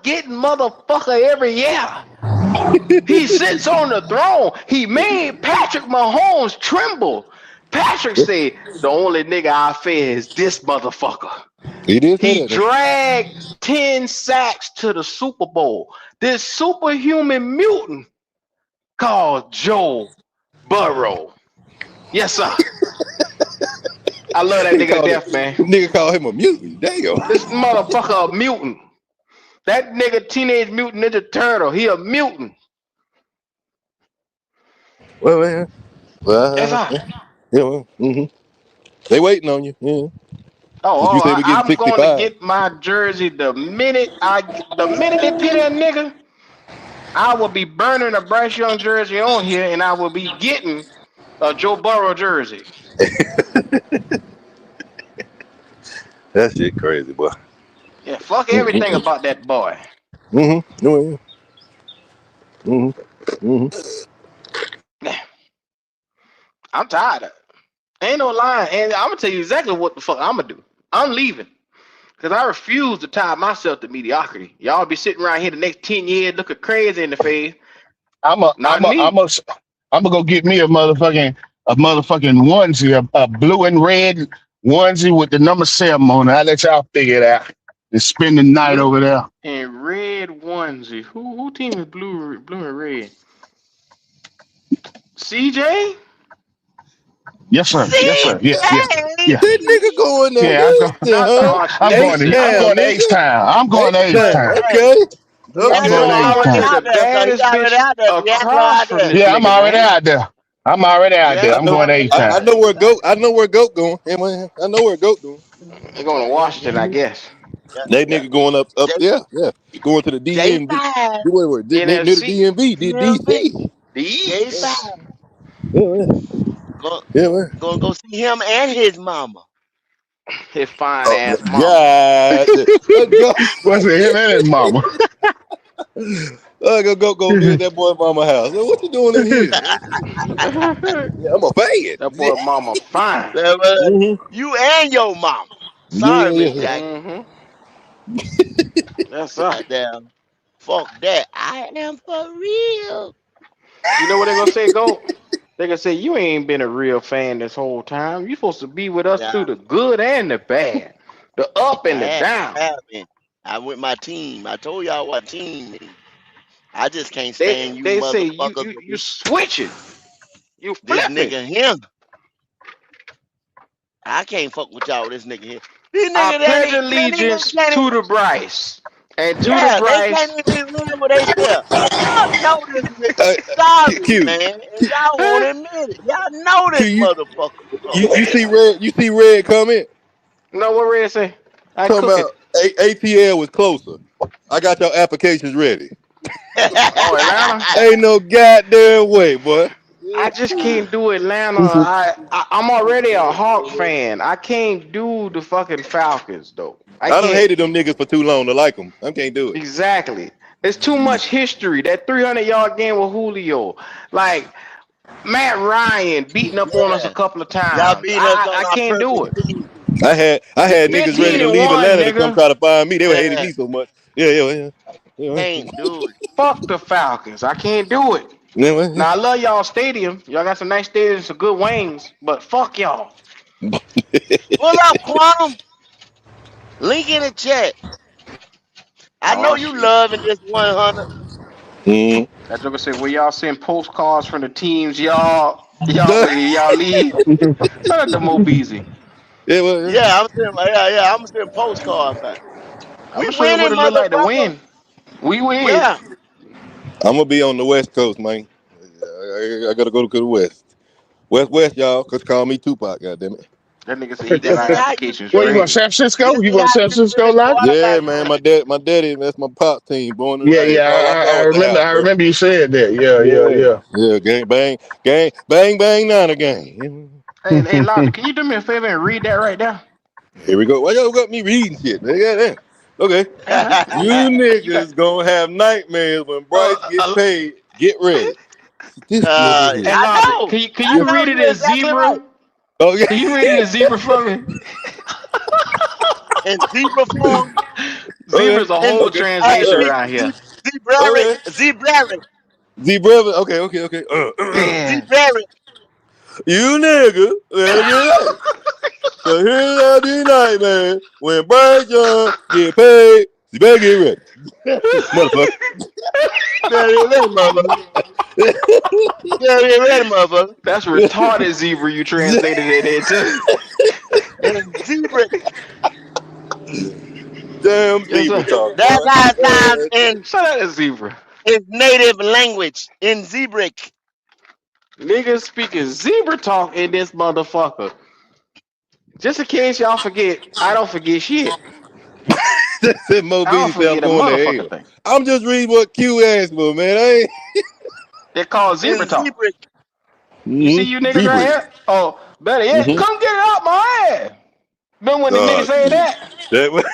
getting motherfucker every year. He sits on the throne. He made Patrick Mahomes tremble. Patrick said, the only nigga I fear is this motherfucker. He dragged 10 sacks to the Super Bowl. This superhuman mutant called Joe Burrow. Yes, sir. I love that nigga to death, man. Nigga call him a mutant. Damn. This motherfucker a mutant. That nigga Teenage Mutant Ninja Turtle. He a mutant. Well, yes, sir. Yeah, they waiting on you. Yeah. I'm going to get my jersey the minute they pin that nigga. I will be burning a Bryce Young jersey on here, and I will be getting a Joe Burrow jersey. That shit crazy, boy. Yeah, fuck everything about that boy. I'm tired of it. Ain't no lying. And I'm going to tell you exactly what the fuck I'm going to do. I'm leaving. Because I refuse to tie myself to mediocrity. Y'all be sitting around here the next 10 years looking crazy in the face. I'm gonna go get me a motherfucking onesie, a blue and red onesie with the number 7 on it. I'll let y'all figure it out and spend the night over there. And red onesie. Who team is blue and red? CJ? Yes, sir. Yeah. That nigga going there. I'm going to H-Town. I'm going to H-Town. Okay. I'm going out there. I'm going to H-Town. I know where Goat going. I know where Goat going. They're going to Washington, I guess. That nigga going up there. Yeah. Going to the DMV. Near the DMV. DC. Gonna go see him and his mama. His fine ass mama. Yeah. What's it, him and his mama? Go be at that boy mama house. What you doing in here? I'm a fan. That boy mama fine. You and your mama. Sorry, Miss Jack. That's right. Damn. Fuck that. I am for real. You know what they're gonna say, Go? They're gonna say you ain't been a real fan this whole time. You supposed to be with us through the good and the bad, the up and the down. I'm with my team. I told y'all what team is. I just can't stand you They say motherfuckers. you switching. You This flipping. nigga here. I can't fuck with y'all. This nigga here. These I niggas pledge can't allegiance to the Bryce. And to the yeah, they Bryce. can't even read what they feel. Y'all know this nigga. Hey, Sorry, Q, man. And y'all won't admit it. Y'all know Q, this motherfucker. you see red? You see red comment? No, what Red say? I Talking cook it. about ATL was closer. I got your applications ready. Oh, Atlanta? Ain't no goddamn way, boy. I just can't do Atlanta. I'm already a Hawk fan. I can't do the fucking Falcons though. I I done can't. hated them niggas for too long to like them. I can't do it. Exactly. There's too much history. That 300-yard game with Julio, like Matt Ryan beating up on us a couple of Y'all times. beat us on I our can't do it. perfect team. I had niggas ready to 15-1, leave Atlanta to come nigga. try to find me. They were hating Yeah, me so much. Yeah. can't do it. Fuck the Falcons. I can't do it. Now I love y'all stadium. Y'all got some nice stadiums, some good wings, but fuck y'all. Pull up, Quantum. Link in the chat. I know Oh you shit. loving this 100. That joker said, "Will y'all send postcards from the teams y'all leave?" Shout out to Mo Beasley. Yeah, I'm gonna send postcard back. I'm We gonna show you what winning, it look like to motherfucker. win. We win. Yeah. I'm gonna be on the West Coast, man. I gotta go to the West. West, y'all. Cause call me Tupac, goddammit. That nigga said he This got is how you applications Where you going, treat. ready. San Francisco? This You is going to how San you Francisco, treat a Lodge? Yeah, quarterback, man. man. My daddy, that's my pop team. Born and Yeah, raised. yeah. That's all I saw I at the remember. house, I bro. remember you said that. Yeah. Yeah, bang, Niner gang. Hey, Logic, can you do me a favor and read that right there? Here we go. Why y'all got me reading shit? Okay. Hey man, You you got niggas gonna have nightmares when Bryce get paid. Get ready. This nigga Hey here. I Logic, know. can I you know read it you're in exactly right. zebra? Oh yeah. Can you read it in zebra for me? In zebra form, Okay. Zebra's a in whole translation around here. Okay. zebraric, Z-Brother. Okay. Yeah. zebraric. You nigga better get ready. So here's how these nightmares when Bryce Young get paid. You better get ready. Motherfucker. Better get ready, motherfucker. Better get ready, motherfucker. That's retarded zebra you translated it into. And zebra. Damn Yes, zebra sir. talk, That's boy. how it sounds in Shout out to zebra. its native language. In zebric. Niggas speaking zebra talk in this motherfucker. Just in case y'all forget, I don't forget shit. Said Mo I don't Beasley said I'm forget a going to motherfucking hell. thing. I'm just reading what Q asked for, man. I ain't. They're called zebra In talk. zebric. You see you niggas right Zebra. here? Oh, better yet, come get it out my ass. Remember when the niggas say Shit. that? That,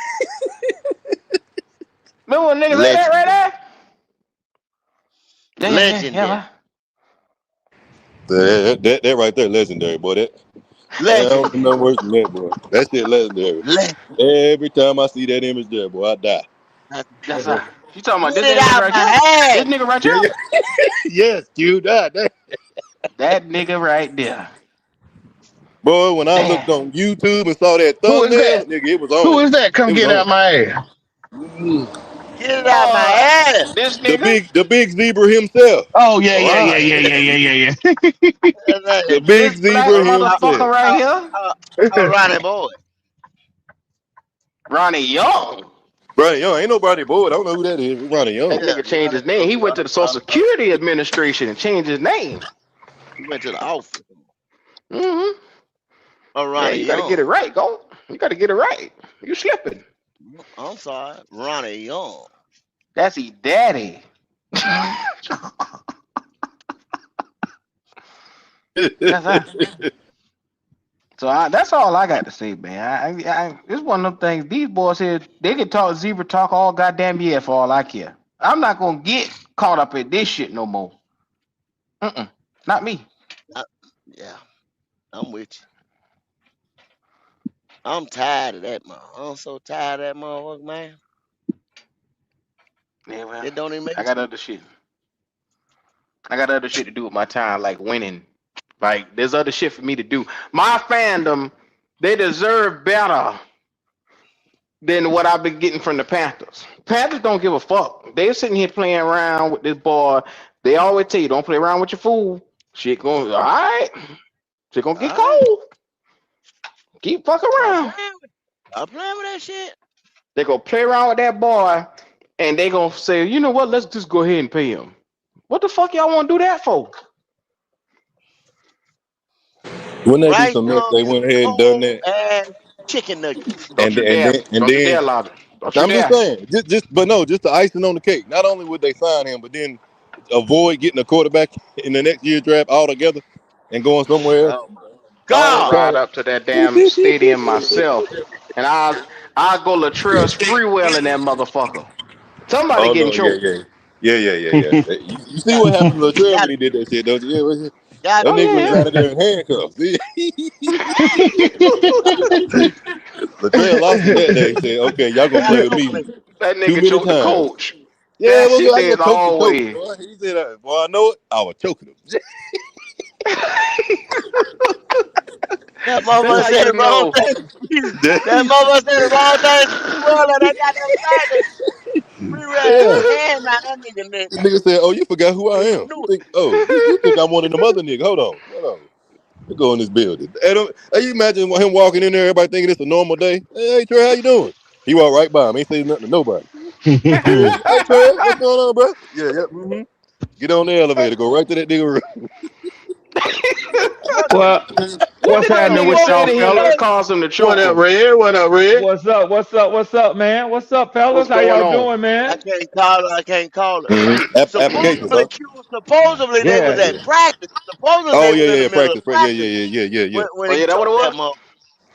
Remember when niggas say that right there? Yeah. Legendary. that right there, legendary, boy. That I don't know Legendary. no worse than that, boy. That shit legendary. Every time I see that image there, boy, I die. That's you talking about Get this it nigga out right my here? ass. This nigga right here? Yes, Q died. That nigga right there. Boy, when I looked Damn. on YouTube and saw that Who is thumbnail, that? nigga, it was Who on. is that? Come It was get out on. my ass. Get it out my ass. This The nigga? big zebra himself. Oh yeah. Ronnie. The big This black zebra motherfucker himself. right here? Ronnie boy. Ronnie Young. Ronnie Young, ain't nobody bored. I don't know who that is. Ronnie That Young. Yeah, nigga changed his name. He went to the Social Ronnie. Security Administration and changed his name. He went to the office. Mm-hmm. Oh, Yeah, Ronnie you gotta get Young. it right, go. You gotta get it right. You slipping. I'm sorry. Ronnie Young. That's his daddy. So that's all I got to say, man. It's one of them things. These boys here, they can talk zebra talk all goddamn year for all I care. I'm not gonna get caught up in this shit no more. Not me. Yeah, I'm with you. I'm tired of that, man. I'm so tired of that motherfucker, man. Yeah, well, It don't even make I got sense. other shit. I got other shit to do with my time, like winning. Like there's other shit for me to do. My fandom, they deserve better than what I've been getting from the Panthers. Panthers don't give a fuck. They're sitting here playing around with this boy. They always tell you, don't play around with your fool. Shit going, all right. Shit gonna get cold. Keep fucking around. I'm playing with that shit. They gonna play around with that boy, and they gonna say, you know what? Let's just go ahead and pay him. What the fuck y'all want to do that for? When they do some nuts, they went ahead and done that. And chicken nuggets. And then I'm just saying, just the icing on the cake. Not only would they sign him, but then avoid getting a quarterback in the next year's draft altogether and going somewhere else. I'll ride up to that damn stadium myself, and I'll go Latrell Sprewell in that motherfucker. Somebody getting choked. Yeah. You see what happened to Latrell when he did that shit, don't you? Yeah, that nigga was out of there in handcuffs. Latrell lost it that day. Said, "Okay, y'all gonna play with me." That nigga choked the coach. Yeah, that shit is always. He said, "Boy, I know it. I was choking him." That motherfucker said the wrong thing. That motherfucker said the wrong thing. Well, they got that that nigga said, "Oh, you forgot who I am. You think I'm one of them other niggas? Hold on. We go in this building. Hey, you imagine him walking in there, everybody thinking it's a normal day. Hey, Trey, how you doing? He walked right by him. Ain't saying nothing to nobody. Hey, Trey, what's going on, bro? Yeah. Mm-hmm. Get on the elevator. Go right to that nigga room. Well, what's happening with y'all, fellas? Calls him the choke. What up, Red? What's up, man? What's up, fellas? How y'all doing, man? I can't call it. Mm-hmm. Supposedly they was at practice. Practice. Yeah. When that what it was?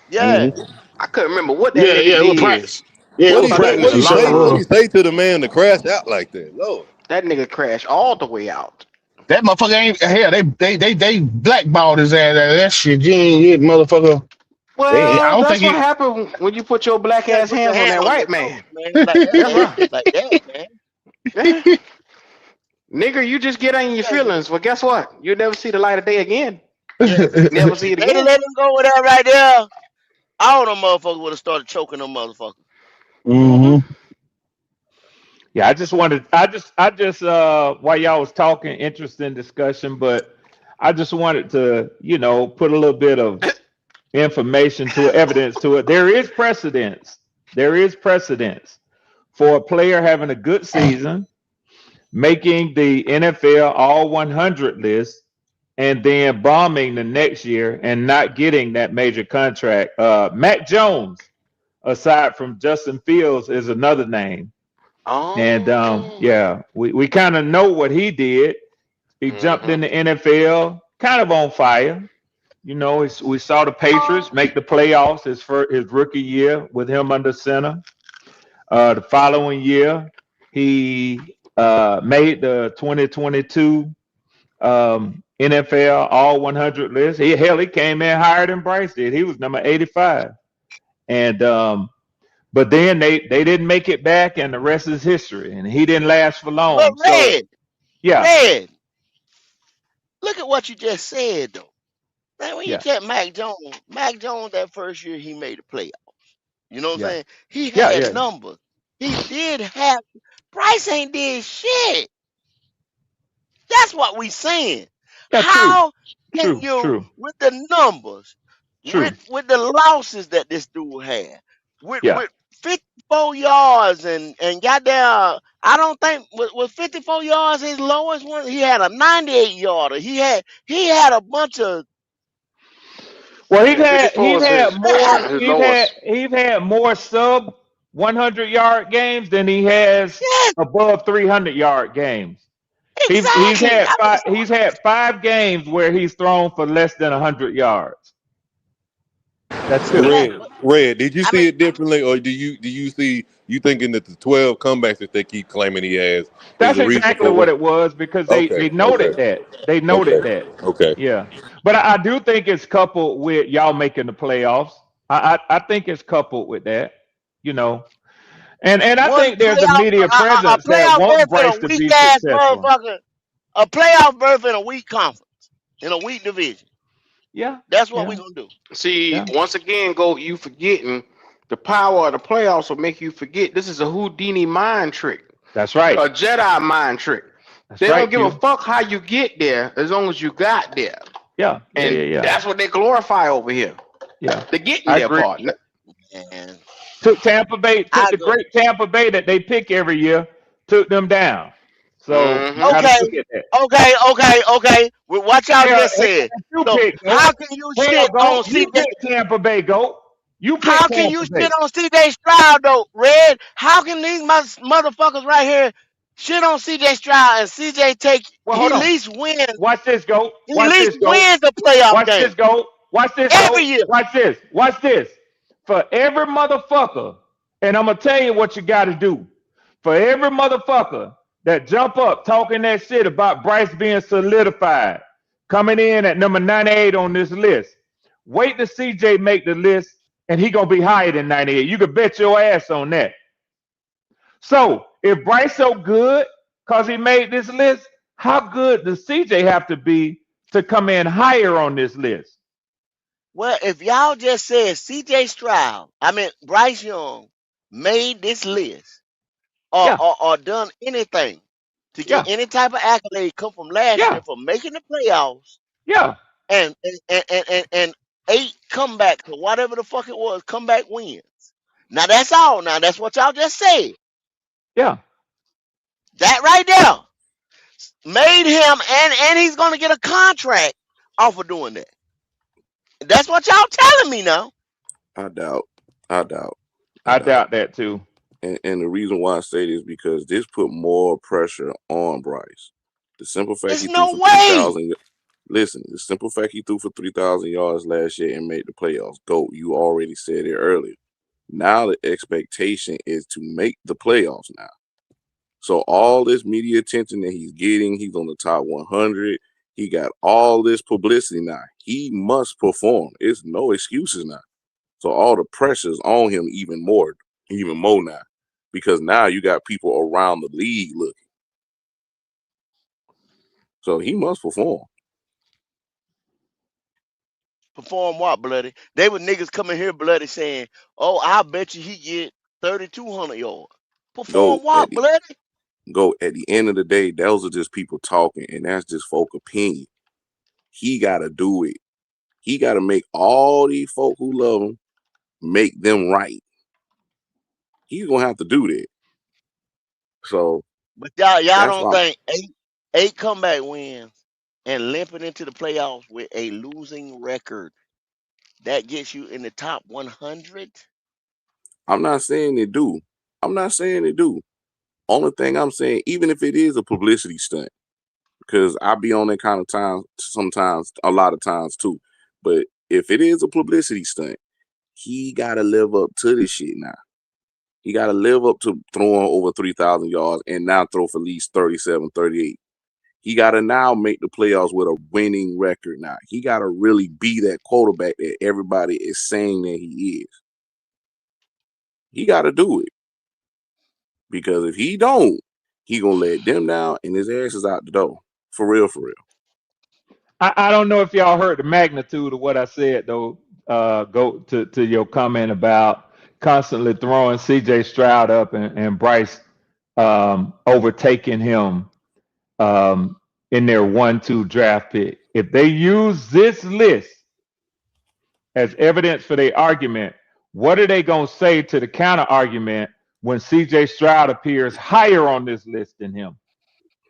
Yeah. Mm-hmm. I couldn't remember what that nigga did. Practice. What he say to the man to crash out like that? Lord. That nigga crashed all the way out. That motherfucker ain't hell. They blackballed his ass out of that shit. You ain't get motherfucker. Well, that's what happened when you put your black ass hands on that white man. Like that, man. Yeah. Nigga, you just get on your feelings. Well, guess what? You'll never see the light of day again. Never see it again. They let him go with that right there. All them motherfuckers would have started choking them motherfuckers. Mm-hmm. Yeah, I just while y'all was talking, interesting discussion, but I just wanted to, put a little bit of information to evidence to it. There is precedence for a player having a good season, making the NFL all 100 list, and then bombing the next year and not getting that major contract. Mac Jones, aside from Justin Fields, is another name. Oh. And we kind of know what he did. He jumped in the NFL, kind of on fire. We saw the Patriots make the playoffs his rookie year with him under center. The following year, he made the 2022 NFL All 100 list. He came in higher than Bryce did. He was number 85, and but then they didn't make it back, and the rest is history. And he didn't last for long. But Red, yeah. Red, look at what you just said, though. Man, when you check Mac Jones that first year he made the playoffs. You know what I'm saying? He had numbers. He did have. Bryce ain't did shit. That's what we saying. That's How can true. you, with the numbers, with the losses that this dude had, with 54 yards and goddamn, I don't think with 54 yards his lowest one. He had a 98 yarder. He had a bunch of. Well, he's had more sub 100-yard games than he has above 300-yard games. Exactly. He's had 5 games where he's thrown for less than 100 yards. That's good. Red, did you see it differently, or do you see you thinking that the 12 comebacks that they keep claiming he has? That's exactly what it was, because they noted that. They noted that. Okay. Yeah, but I do think it's coupled with y'all making the playoffs. I think it's coupled with that. And I think there's a media presence that wants Bryce to be successful. A playoff berth in a weak conference, in a weak division. Yeah, that's what we're gonna do. See, once again, you forgetting The power of the playoffs will make you forget this is a Houdini mind trick. That's right. A Jedi mind trick. That's They right, don't give a Q. fuck how you get there as long as you got there. Yeah. And that's what they glorify over here. Yeah. The getting I there agree. part. And Took Tampa Bay, I took the go, great Tampa Bay that they pick every year, took them down. So Mhm. you gotta okay, look at that. okay. Well, what y'all Hell, just said. you So pick, Goat. how can you Hell, shit Goat, on you CJ? pick Tampa Bay, Goat. You pick How can you Tampa Bay. shit on CJ Stroud though, Red? How can these motherfuckers right here shit on CJ Stroud and CJ take Well, he hold at on. least wins? Watch this, Goat. He at Watch least this, Goat. wins the playoff Watch this, game Goat. Watch this, every Goat. year. Watch this. Watch this. For every motherfucker, and I'm gonna tell you what you gotta do. For every motherfucker that jump up talking that shit about Bryce being solidified, coming in at number 98 on this list, wait to CJ make the list, and he gonna be higher than 98. You can bet your ass on that. So if Bryce so good because he made this list, how good does CJ have to be to come in higher on this list? Well, if y'all just said CJ Stroud, Bryce Young made this list or Yeah, or done anything to yeah, get any type of accolade come from last yeah, year for making the playoffs yeah. and 8 comebacks or whatever the fuck it was, comeback wins. Now that's all. Now that's what y'all just said. Yeah. That right there made him, and he's gonna get a contract off of doing that. That's what y'all telling me now. I doubt. I doubt. I doubt that too. And the reason why I say this is because this put more pressure on Bryce. The simple fact There's he no threw for way. 3,000. Listen, the simple fact he threw for 3,000 yards last year and made the playoffs. Go. You already said it earlier. Now the expectation is to make the playoffs now. So all this media attention that he's getting, he's on the top 100. He got all this publicity now. He must perform. It's no excuses now. So all the pressure's on him even more now. Because now you got people around the league looking. So he must perform. Perform what, bloody? They were niggas coming here, bloody, saying, "Oh, I bet you he get 3,200 yards." Perform what, bloody? At the end of the day, those are just people talking, and that's just folk opinion. He got to do it. He got to make all these folk who love him make them right. He's gonna have to do that. So, but y'all that's don't why think eight comeback wins and limping into the playoffs with a losing record that gets you in the top 100? I'm not saying they do. Only thing I'm saying, even if it is a publicity stunt, because I be on that kind of time sometimes, a lot of times too. But if it is a publicity stunt, he got to live up to this shit now. He got to live up to throwing over 3,000 yards and now throw for at least 37, 38. He got to now make the playoffs with a winning record now. He got to really be that quarterback that everybody is saying that he is. He got to do it. Because if he don't, he going to let them down and his ass is out the door. For real, for real. I don't know if y'all heard the magnitude of what I said, though. Go to your comment about constantly throwing CJ Stroud up and Bryce overtaking him in their 1-2 draft pick. If they use this list as evidence for their argument, what are they going to say to the counter argument when CJ Stroud appears higher on this list than him?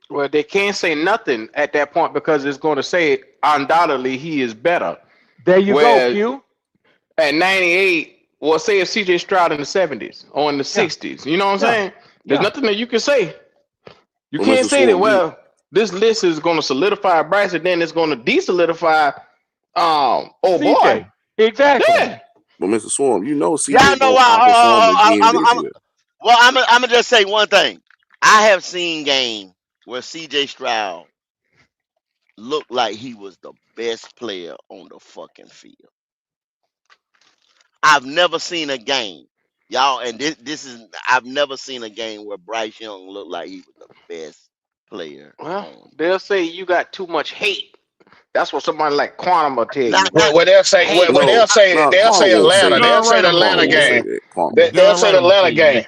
Well, they can't say nothing at that point because it's going to say undoubtedly he is better. There you go, Q. At 98, well, say if CJ Stroud in the 70s or in the 60s, you know what I'm saying? There's nothing that you can say. You can't say that, well, this list is going to solidify Bryce and then it's going to desolidify boy. Exactly. Yeah. But Mr. Swarm, you know CJ Y'all know why I'm gonna just say one thing. I have seen games where CJ Stroud looked like he was the best player on the fucking field. I've never seen a game, y'all, and I've never seen a game where Bryce Young looked like he was the best player. Well, they'll say you got too much hate That's what somebody like Quantum will tell you. Not Well, they'll say, hey, well, they'll say Quantum won't say Atlanta. that. They'll say the Quantum Atlanta won't say game. that. Quantum. They'll say the Atlanta game.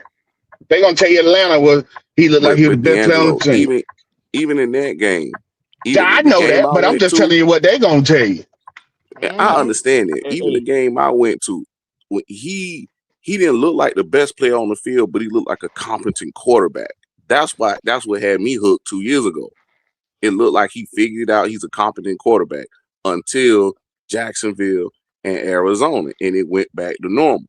They're gonna tell you Atlanta was he looked like he was the best player on D'Angelo, the team. even in that game, I the know game that, I but I'm went just to, telling you what they're gonna tell you. and I understand it. Even the game I went to, when he didn't look like the best player on the field, but he looked like a competent quarterback. That's what had me hooked 2 years ago. It looked like he figured out he's a competent quarterback until Jacksonville and Arizona, and it went back to normal.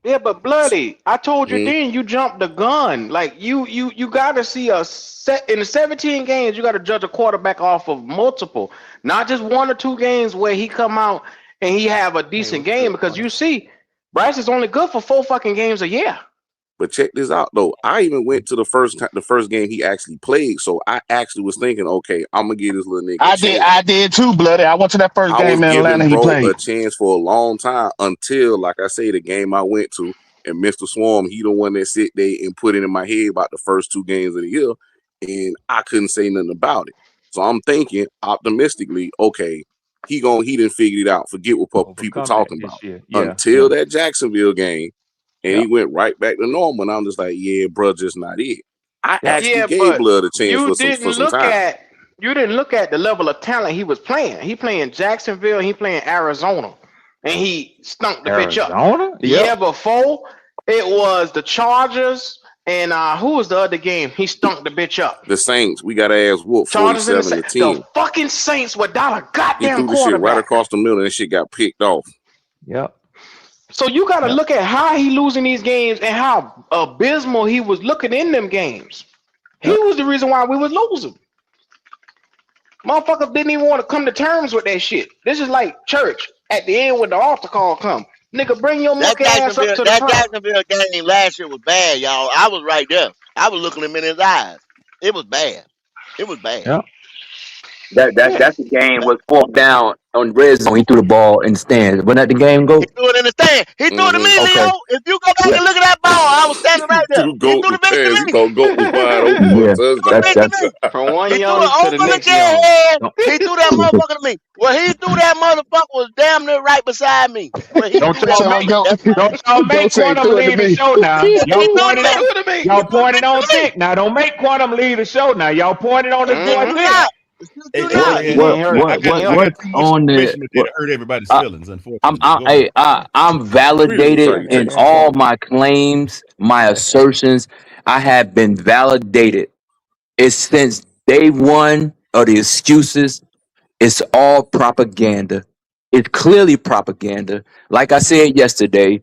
Yeah, but Bloody, I told you then you jumped the gun. Like you got to see a set in the 17 games. You got to judge a quarterback off of multiple, not just 1 or 2 games where he come out and he have a decent game. Because you see, Bryce is only good for 4 fucking games a year. But check this out though. I even went to the first game he actually played, so I actually was thinking, okay, I'm gonna give this little nigga. I did too, Bloody. I went to that first game in Atlanta. He played a chance for a long time until, like I say, the game I went to, and Mr. Swarm, he the one that sit there and put it in my head about the first 2 games of the year, and I couldn't say nothing about it. So I'm thinking optimistically, okay, he didn't figure it out. Forget what people talking about until that Jacksonville game. And he went right back to normal. And I'm just like, yeah, bro, just not it. I actually gave Blood a chance for some time. You didn't look at the level of talent he was playing. He playing Jacksonville, he playing Arizona. And he stunk the bitch up. The year before, it was the Chargers. And who was the other game? He stunk the bitch up. The Saints. We got to ask whoop 47-10. The fucking Saints without a goddamn he threw the shit right across the middle and that shit got picked off. Yep. So you got to look at how he losing these games and how abysmal he was looking in them games. He was the reason why we was losing. Motherfuckers didn't even want to come to terms with that shit. This is like church at the end when the altar call come. Nigga, bring your monkey ass up to the front. That Jacksonville game last year was bad, y'all. I was right there. I was looking him in his eyes. It was bad. It was bad. Yeah. That's the game was 4th down on red zone. He threw the ball in the stands. When that the game go? He threw it in the stand. He threw it to me, Leo. If you go back and look at that ball, I was standing right there. He threw the bitch to me. He threw that motherfucker to me. Well, he threw that motherfucker was damn near right beside me. Don't y'all make Quantum leave the show now. Y'all pointed on Tick. Now don't make Quantum leave the show now. Y'all pointed on this boy Tick. What on the? It hurt everybody's feelings. Unfortunately, I'm validated in all my claims, my assertions. I have been validated. It's since day one of the excuses. It's all propaganda. It's clearly propaganda. Like I said yesterday,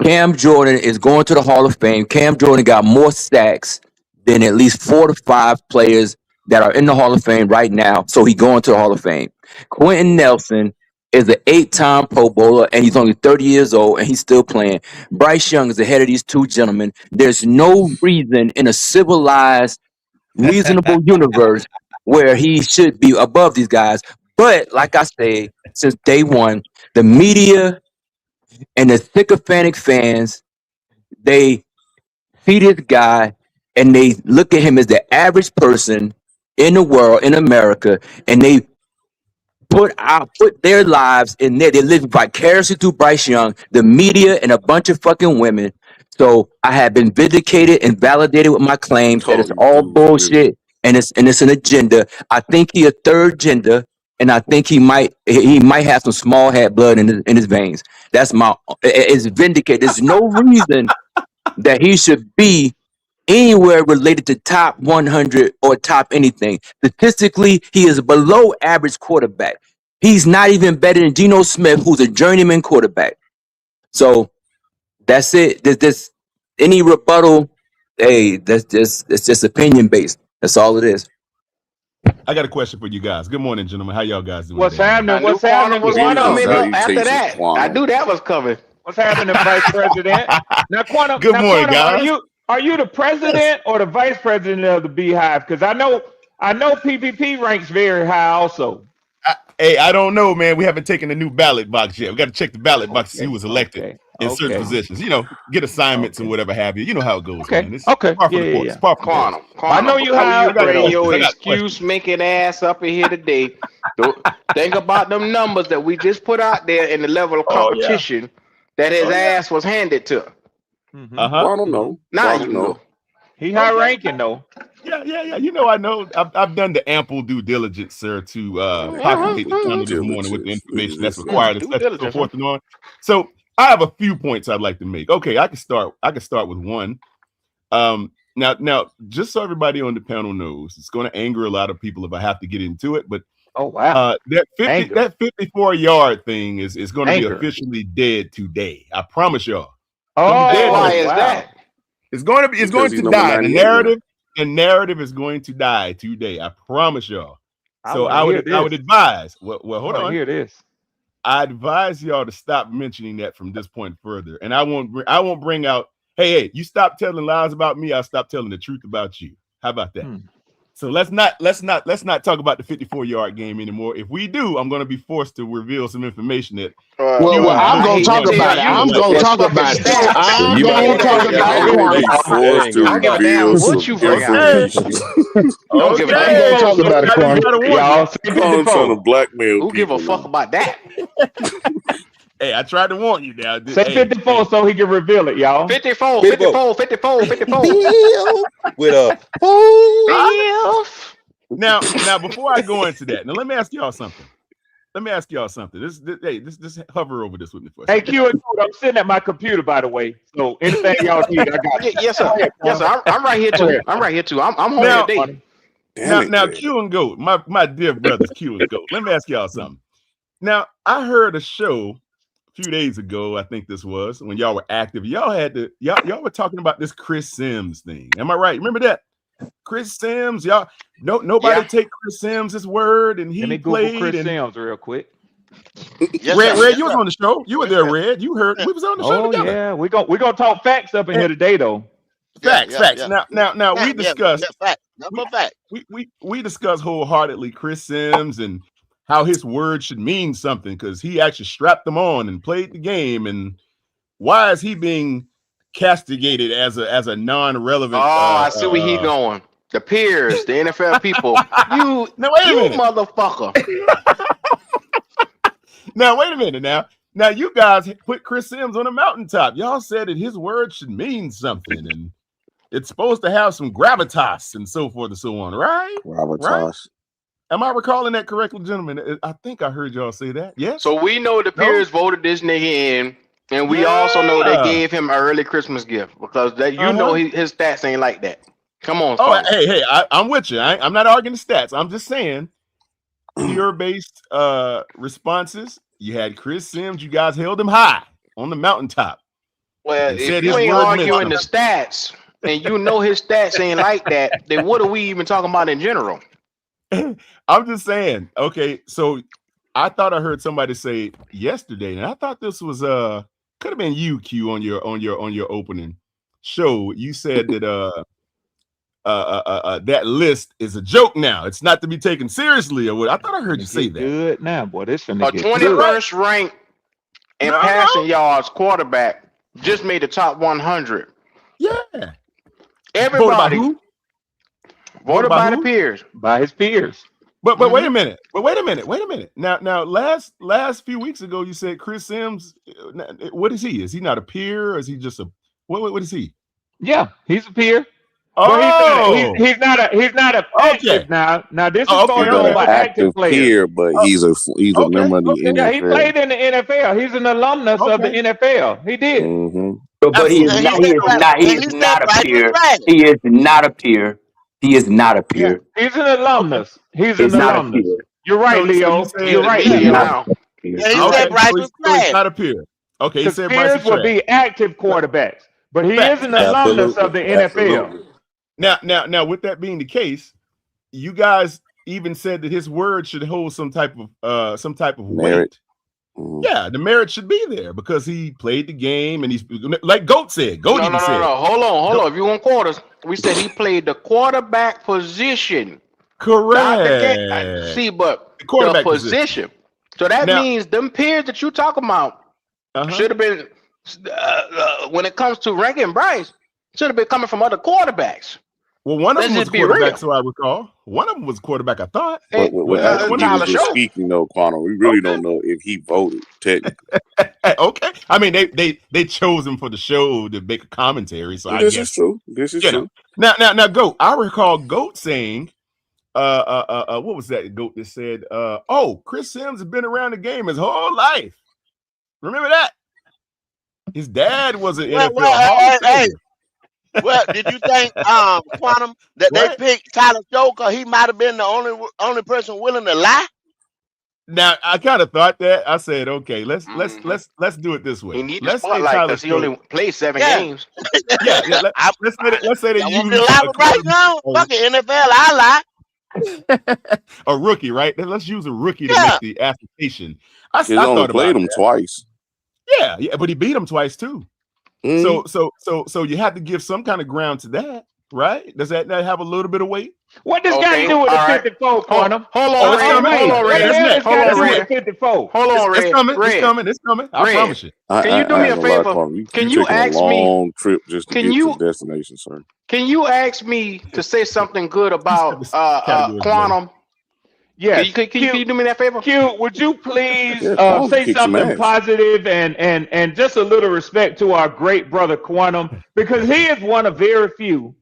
Cam Jordan is going to the Hall of Fame. Cam Jordan got more sacks than at least 4 to 5 players that are in the Hall of Fame right now. So he's going to the Hall of Fame. Quentin Nelson is an 8-time Pro Bowler, and he's only 30 years old, and he's still playing. Bryce Young is ahead of these 2 gentlemen. There's no reason in a civilized, reasonable universe where he should be above these guys. But like I say, since day one, the media and the sycophantic fans, they see this guy and they look at him as the average person in the world, in America, and they put their lives in there. They live vicariously through Bryce Young, the media, and a bunch of fucking women. So I have been vindicated and validated with my claims that it's all bullshit and it's an agenda. I think he a third gender, and I think he might have some small hat blood in his veins. That's it's vindicated. There's no reason that he should be anywhere related to top 100 or top anything. Statistically, he is a below average quarterback. He's not even better than Geno Smith, who's a journeyman quarterback. So that's it. There's any rebuttal. Hey, it's just opinion based. That's all it is. I got a question for you guys. Good morning, gentlemen. How y'all guys doing? What's happening? What's happening? After that, I knew that was coming. What's happening, Vice President? Now, Quantum. Good morning, guys. Are you the president or the vice president of the Beehive? Because I know PPP ranks very high also. Hey, I don't know, man. We haven't taken the new ballot box yet. We got to check the ballot box to see who was elected in certain positions. You know, get assignments and whatever have you. You know how it goes, man. It's par for the course. It's par for the course. I know you have your excuse making ass up in here today. Think about them numbers that we just put out there in the level of competition that his ass was handed to. I don't know. Now you know. He high ranking though. Yeah. You know, I know. I've done the ample due diligence, sir, to populate the channel this morning with the information that's required, and so forth and on. So I have a few points I'd like to make. Okay, I can start with one. Now, just so everybody on the panel knows, it's going to anger a lot of people if I have to get into it. But that 54-yard thing is going to be officially dead today. I promise y'all. Why is that? It's going to die. The narrative is going to die today. I promise y'all. So I would advise. Well, hold on. Hear this. I advise y'all to stop mentioning that from this point further, and I won't bring out. Hey, you stop telling lies about me. I'll stop telling the truth about you. How about that? So let's not talk about the 54-yard game anymore. If we do, I'm going to be forced to reveal some information that. I'm going to talk about it. I'm going to talk about it. I'm going to talk about it. Forced to reveal some information. I'm going to talk about it, Quan. Trying to blackmail. Who give a fuck about that? Hey, I tried to warn you now. Say 54 so he can reveal it, y'all. 54. With a Now, before I go into that, now let me ask y'all something. This hover over this with me for a second. Hey, Q and Code, I'm sitting at my computer, by the way. So anything y'all need, I got it. Yes, sir. Yes, sir. I'm right here too. I'm home today. Now, Q and Goat, my dear brothers, Q and Goat. Let me ask y'all something. Now, I heard a show a few days ago, I think this was, when y'all were active. Y'all were talking about this Chris Sims thing. Am I right? Remember that? Chris Sims, y'all. Nobody take Chris Sims' word, and he Let me played. Google Chris Sims real quick. Red, you was on the show. You were there, Red. You heard we was on the show together. Yeah, we gonna talk facts up in here today, though. Facts. Now we discussed fact. We discussed wholeheartedly Chris Sims and how his word should mean something, because he actually strapped them on and played the game. And why is he being castigated as a non-relevant? I see where he going. The peers, the NFL people. You motherfucker. Now wait a minute. Now you guys put Chris Sims on a mountaintop. Y'all said that his word should mean something, and it's supposed to have some gravitas and so forth and so on, right? Gravitas. Right? Am I recalling that correctly, gentlemen? I think I heard y'all say that. Yes. So we know the peers voted this nigga in, and we also know they gave him an early Christmas gift, because know his stats ain't like that. Come on. Hey, I'm with you. I'm not arguing the stats. I'm just saying, peer-based responses. You had Chris Sims. You guys held him high on the mountaintop. Well, if you ain't arguing the stats, and you know his stats ain't like that, then what are we even talking about in general? I'm just saying. Okay, so I thought I heard somebody say yesterday, and I thought this was could have been you, Q, on your opening show. You said that that list is a joke now. It's not to be taken seriously, or what? I thought I heard you say that. Good now, boy. This a 21st ranked in passing yards quarterback just made the top 100. Yeah. Everybody voted by the peers. By his peers. But wait a minute. Wait a minute. Now last few weeks ago, you said Chris Sims. What is he? Is he not a peer, or is he just a what is he? Yeah, he's a peer. Oh, he's not a active now. Now this is going on by active player. Peer, but he's a member of the NFL. Yeah, he played in the NFL. He's an alumnus of the NFL. He did. Mm-hmm. But he is not a peer. He is not a peer. He is not a peer. He's an alumnus. He's an alumnus. You're right, Leo. You're right, Leo. He said Bryce was trash. Not a peer. Okay, he said Bryce was peers will be active quarterbacks, but he is an alumnus of the NFL. Now, with that being the case, you guys even said that his word should hold some type of weight. Yeah, the merit should be there because he played the game and he's like Goat said. No. Hold on. If you want quarters, we said he played the quarterback position Correct. See, but The quarterback the position. So that Now- means them peers that you talking about should have been, when it comes to ranking Bryce, should have been coming from other quarterbacks. Well, one of Let's them was just be real. quarterback, so I recall. One of them was quarterback, I thought. Hey, After he was Tyler just Show. speaking though, Quantum, we really don't know if he voted technically. Okay. I mean, they chose him for the show to make a commentary, so I This guess is true. This is you true. know. Now, Goat. I recall Goat saying, what was that Goat that said, oh, Chris Sims has been around the game his whole life. Remember that? His dad was an NFL Hall of Famer. Well, did you think, Quantum, that they picked Tyler Show because he might have been the only person willing to lie? Now I kind of thought that. I said, okay, let's do it this way. He needs the Let's say spotlight Tyler because he Show. only played 7 Yeah. games. Let's say they I use won't be liable right now. Fuck it, NFL, I lie. a rookie, right? Let's use a rookie to Yeah. make the application. I He's only thought played about him that. twice. Yeah, but he beat him twice too. So you have to give some kind of ground to that, right? Does that have a little bit of weight? What does got to do with the 54, Quantum? Hold Oh, on, it's Red. coming. Hold on, It's Red. next. Hold on, It's Red. next. 54. Hold on, Red. It's coming. Red. It's coming. It's coming. I Red. promise you. Can you do me a favor? Can you ask me? long trip just to Can get you- to the destination, sir? Can you ask me to say something good about categories, Quantum? Yes. Can you do me that favor? Q, would you please Yeah, Quantum say kicked some something ass. positive and just a little respect to our great brother Quantum, because he is one of very few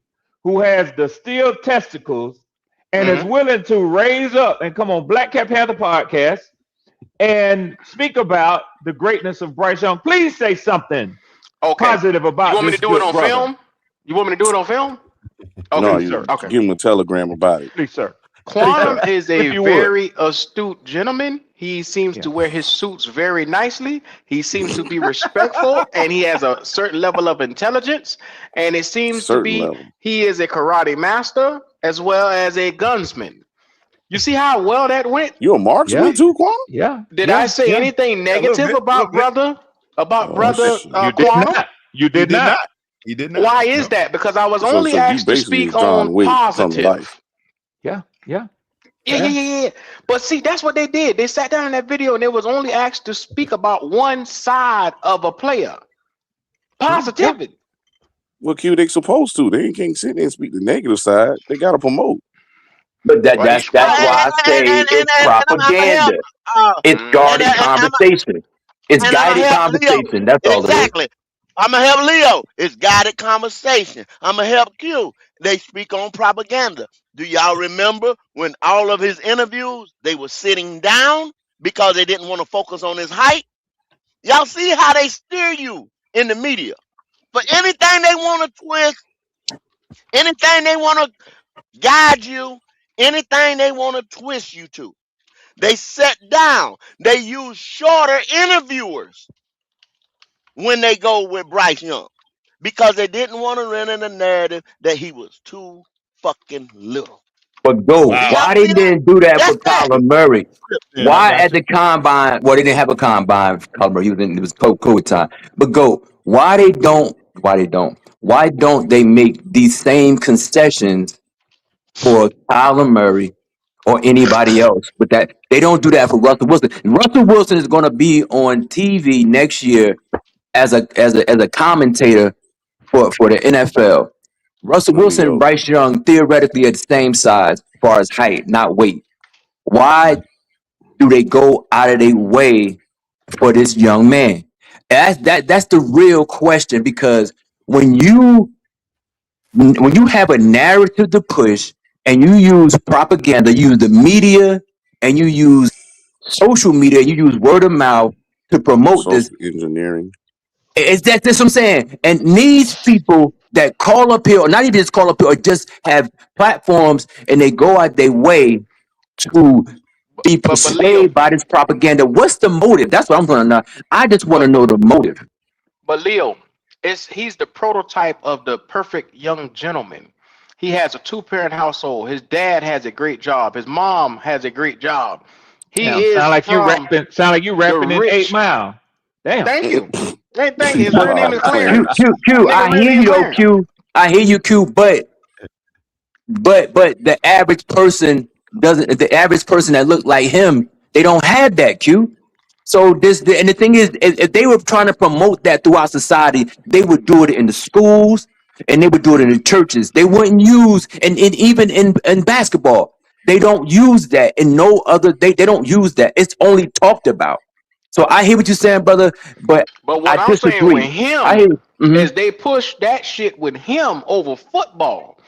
who has the steel testicles and is willing to raise up and come on Black Cat Panther podcast and speak about the greatness of Bryce Young. Please say something positive about You want me this to do it good on brother. film? You want me to do it on film? Okay, No, you sir. Okay. give him a telegram about it. Please, sir. Quantum is a If you would. very astute gentleman. He seems to wear his suits very nicely. He seems to be respectful, and he has a certain level of intelligence. And it seems Certain to be level. he is a karate master as well as a gunsman. You see how well that went? You a marksman Yeah. too, Quantum? Yeah. Did yeah, I say yeah. anything negative bit, about little bit. brother? About Oh, brother shit. You did Quantum? not. You He did not. He did not. Why is that? Because I was So only you asked to basically speak John on Wick come to life. positive. Yeah. Yeah. Yeah. But see, that's what they did. They sat down in that video and they was only asked to speak about one side of a player. Positivity. Well, Q, they supposed to. They can't sit there and speak the negative side. They gotta promote. But that's Right. why I say it's propaganda. It's guarded conversation. It's and I'ma guided help Leo. conversation. That's all it is. Exactly. I'm going to help Leo. It's guided conversation. I'm going to help Q. They speak on propaganda. Do y'all remember when all of his interviews, they were sitting down because they didn't want to focus on his height? Y'all see how they steer you in the media. For anything they want to twist, anything they want to guide you, anything they want to twist you to. They sit down. They use shorter interviewers when they go with Bryce Young because they didn't want to run in the narrative that he was too fucking little. But go, why they didn't do that for Kyler Murray? Yeah, Why I got at the combine? Well, they didn't have a combine for Kyler Murray. It was COVID time. But go, why don't they make these same concessions for Kyler Murray or anybody else? But that they don't do that for Russell Wilson. Russell Wilson is going to be on TV next year as a commentator for the NFL. Russell Wilson and Bryce Young theoretically at the same size as far as height, not weight. Why do they go out of their way for this young man? That's the real question, because when you have a narrative to push and you use propaganda, you use the media and you use social media, you use word of mouth to promote this engineering. That's what I'm saying. And these people that call up here, or not even just call up here, or just have platforms and they go out their way to be persuaded by this propaganda. What's the motive? That's what I'm going to know. I just want to know the motive. But Leo, he's the prototype of the perfect young gentleman. He has a 2-parent household. His dad has a great job. His mom has a great job. He is sound like you rapping in 8 Mile. Damn. Thank you. Hey, thank you. His real name is Clarence. Q, I hear you, though, Q. I hear you, Q, but but the average person doesn't. The average person that look like him, they don't have that, Q. So and the thing is, if they were trying to promote that throughout society, they would do it in the schools and they would do it in the churches. They wouldn't use, and even in basketball, they don't use that. In no other, they don't use that. It's only talked about. So I hear what you're saying, brother, but what I I'm saying with disagree. I hear. him is they push that shit with him over football.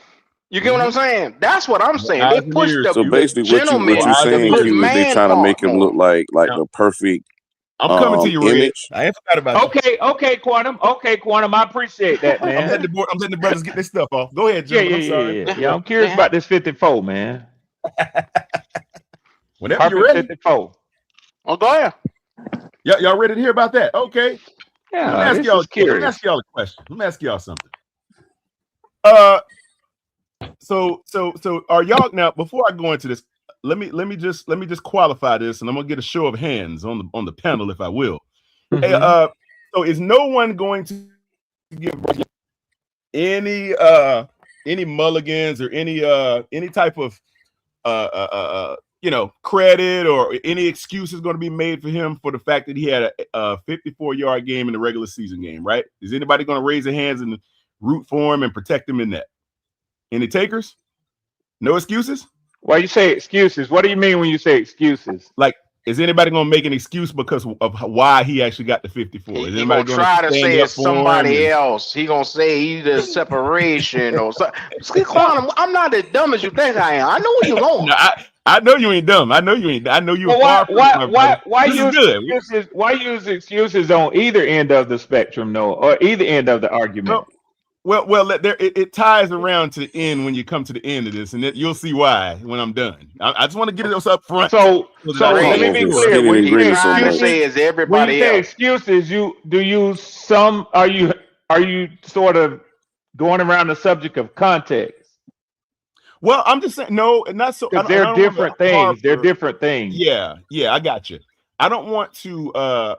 You get what I'm saying? That's what I'm saying. They push So the basically, gentleman, what you saying, the Q, is they man trying to part make him more. look like the perfect I'm coming to you, Red. image. I ain't forgot about you. Okay, Quantum. Okay, Quantum. I appreciate that, man. I'm letting the brothers get their stuff off. Go ahead, gentlemen. I'm sorry. Yeah. I'm curious about this 54, man. Whenever Perfect you're ready. 54. Oh, go ahead. Y'all ready to hear about that? Okay. Yeah, Let me ask y'all a question. Let me ask y'all something. So are y'all now? Before I go into this, let me just qualify this, and I'm gonna get a show of hands on the panel, if I will. Hey, so is no one going to give any mulligans or any type of credit or any excuses going to be made for him for the fact that he had a 54-yard game in the regular season game, right? Is anybody going to raise their hands and root for him and protect him in that? Any takers? No excuses? Why you say excuses? What do you mean when you say excuses? Like, is anybody going to make an excuse because of why he actually got the 54? Is He gonna try to say it's somebody else. He gonna say either separation or something. Quantum, I'm not as dumb as you think I am. I know where you're going. No, I know you ain't dumb. I know you ain't. I know you. Well, why use excuses on either end of the spectrum, though, or either end of the argument? Well, it ties around to the end when you come to the end of this, and you'll see why when I'm done. I just want to get it up front. So let me be clear. When you say excuses, are you sort of going around the subject of context? Well, I'm just saying no, not so. They're different things. They're different things. Yeah, I got you. I don't want to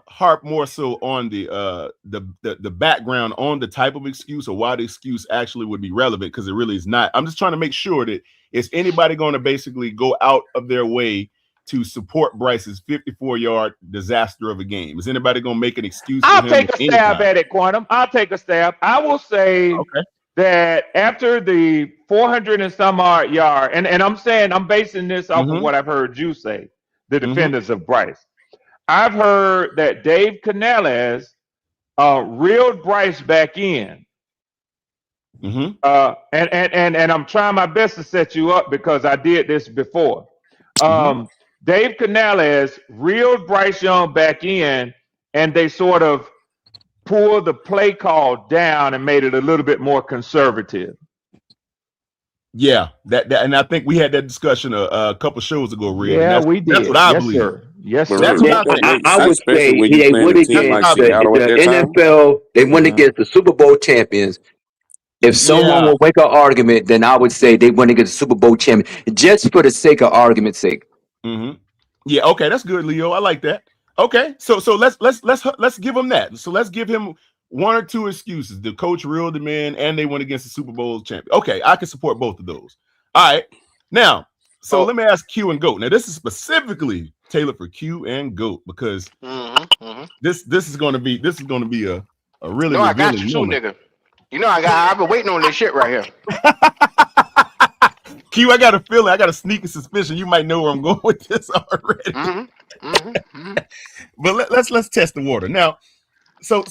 harp more so on the background on the type of excuse or why the excuse actually would be relevant, because it really is not. I'm just trying to make sure that is anybody going to basically go out of their way to support Bryce's 54-yard disaster of a game? Is anybody going to make an excuse? I'll take a stab at it, Quantum. I'll take a stab. I will say that after the 400 and some odd yard, and I'm basing this off of what I've heard you say, the defenders of Bryce. I've heard that Dave Canales reeled Bryce back in. And I'm trying my best to set you up because I did this before. Dave Canales reeled Bryce Young back in, and they sort of pulled the play call down and made it a little bit more conservative. Yeah, that and I think we had that discussion a couple shows ago, Red. Yeah, we did. That's what I believe. Sir. Yes, sir. That's what I would say they would against the NFL. They went against the Super Bowl champions. If someone would make an argument, then I would say they went against the Super Bowl champion, just for the sake of argument's sake. Yeah, okay, that's good, Leo. I like that. Okay, so let's give him that. So let's give him one or two excuses. The coach reeled him in, and they went against the Super Bowl champion. Okay, I can support both of those. All right, now, so let me ask Q and Goat. Now, this is specifically tailored for Q and Goat because this is going to be a really. No, I got you too, nigga. You know I've been waiting on this shit right here. Q, I got a feeling, I got a sneaky suspicion you might know where I'm going with this already. But let's test the water now. So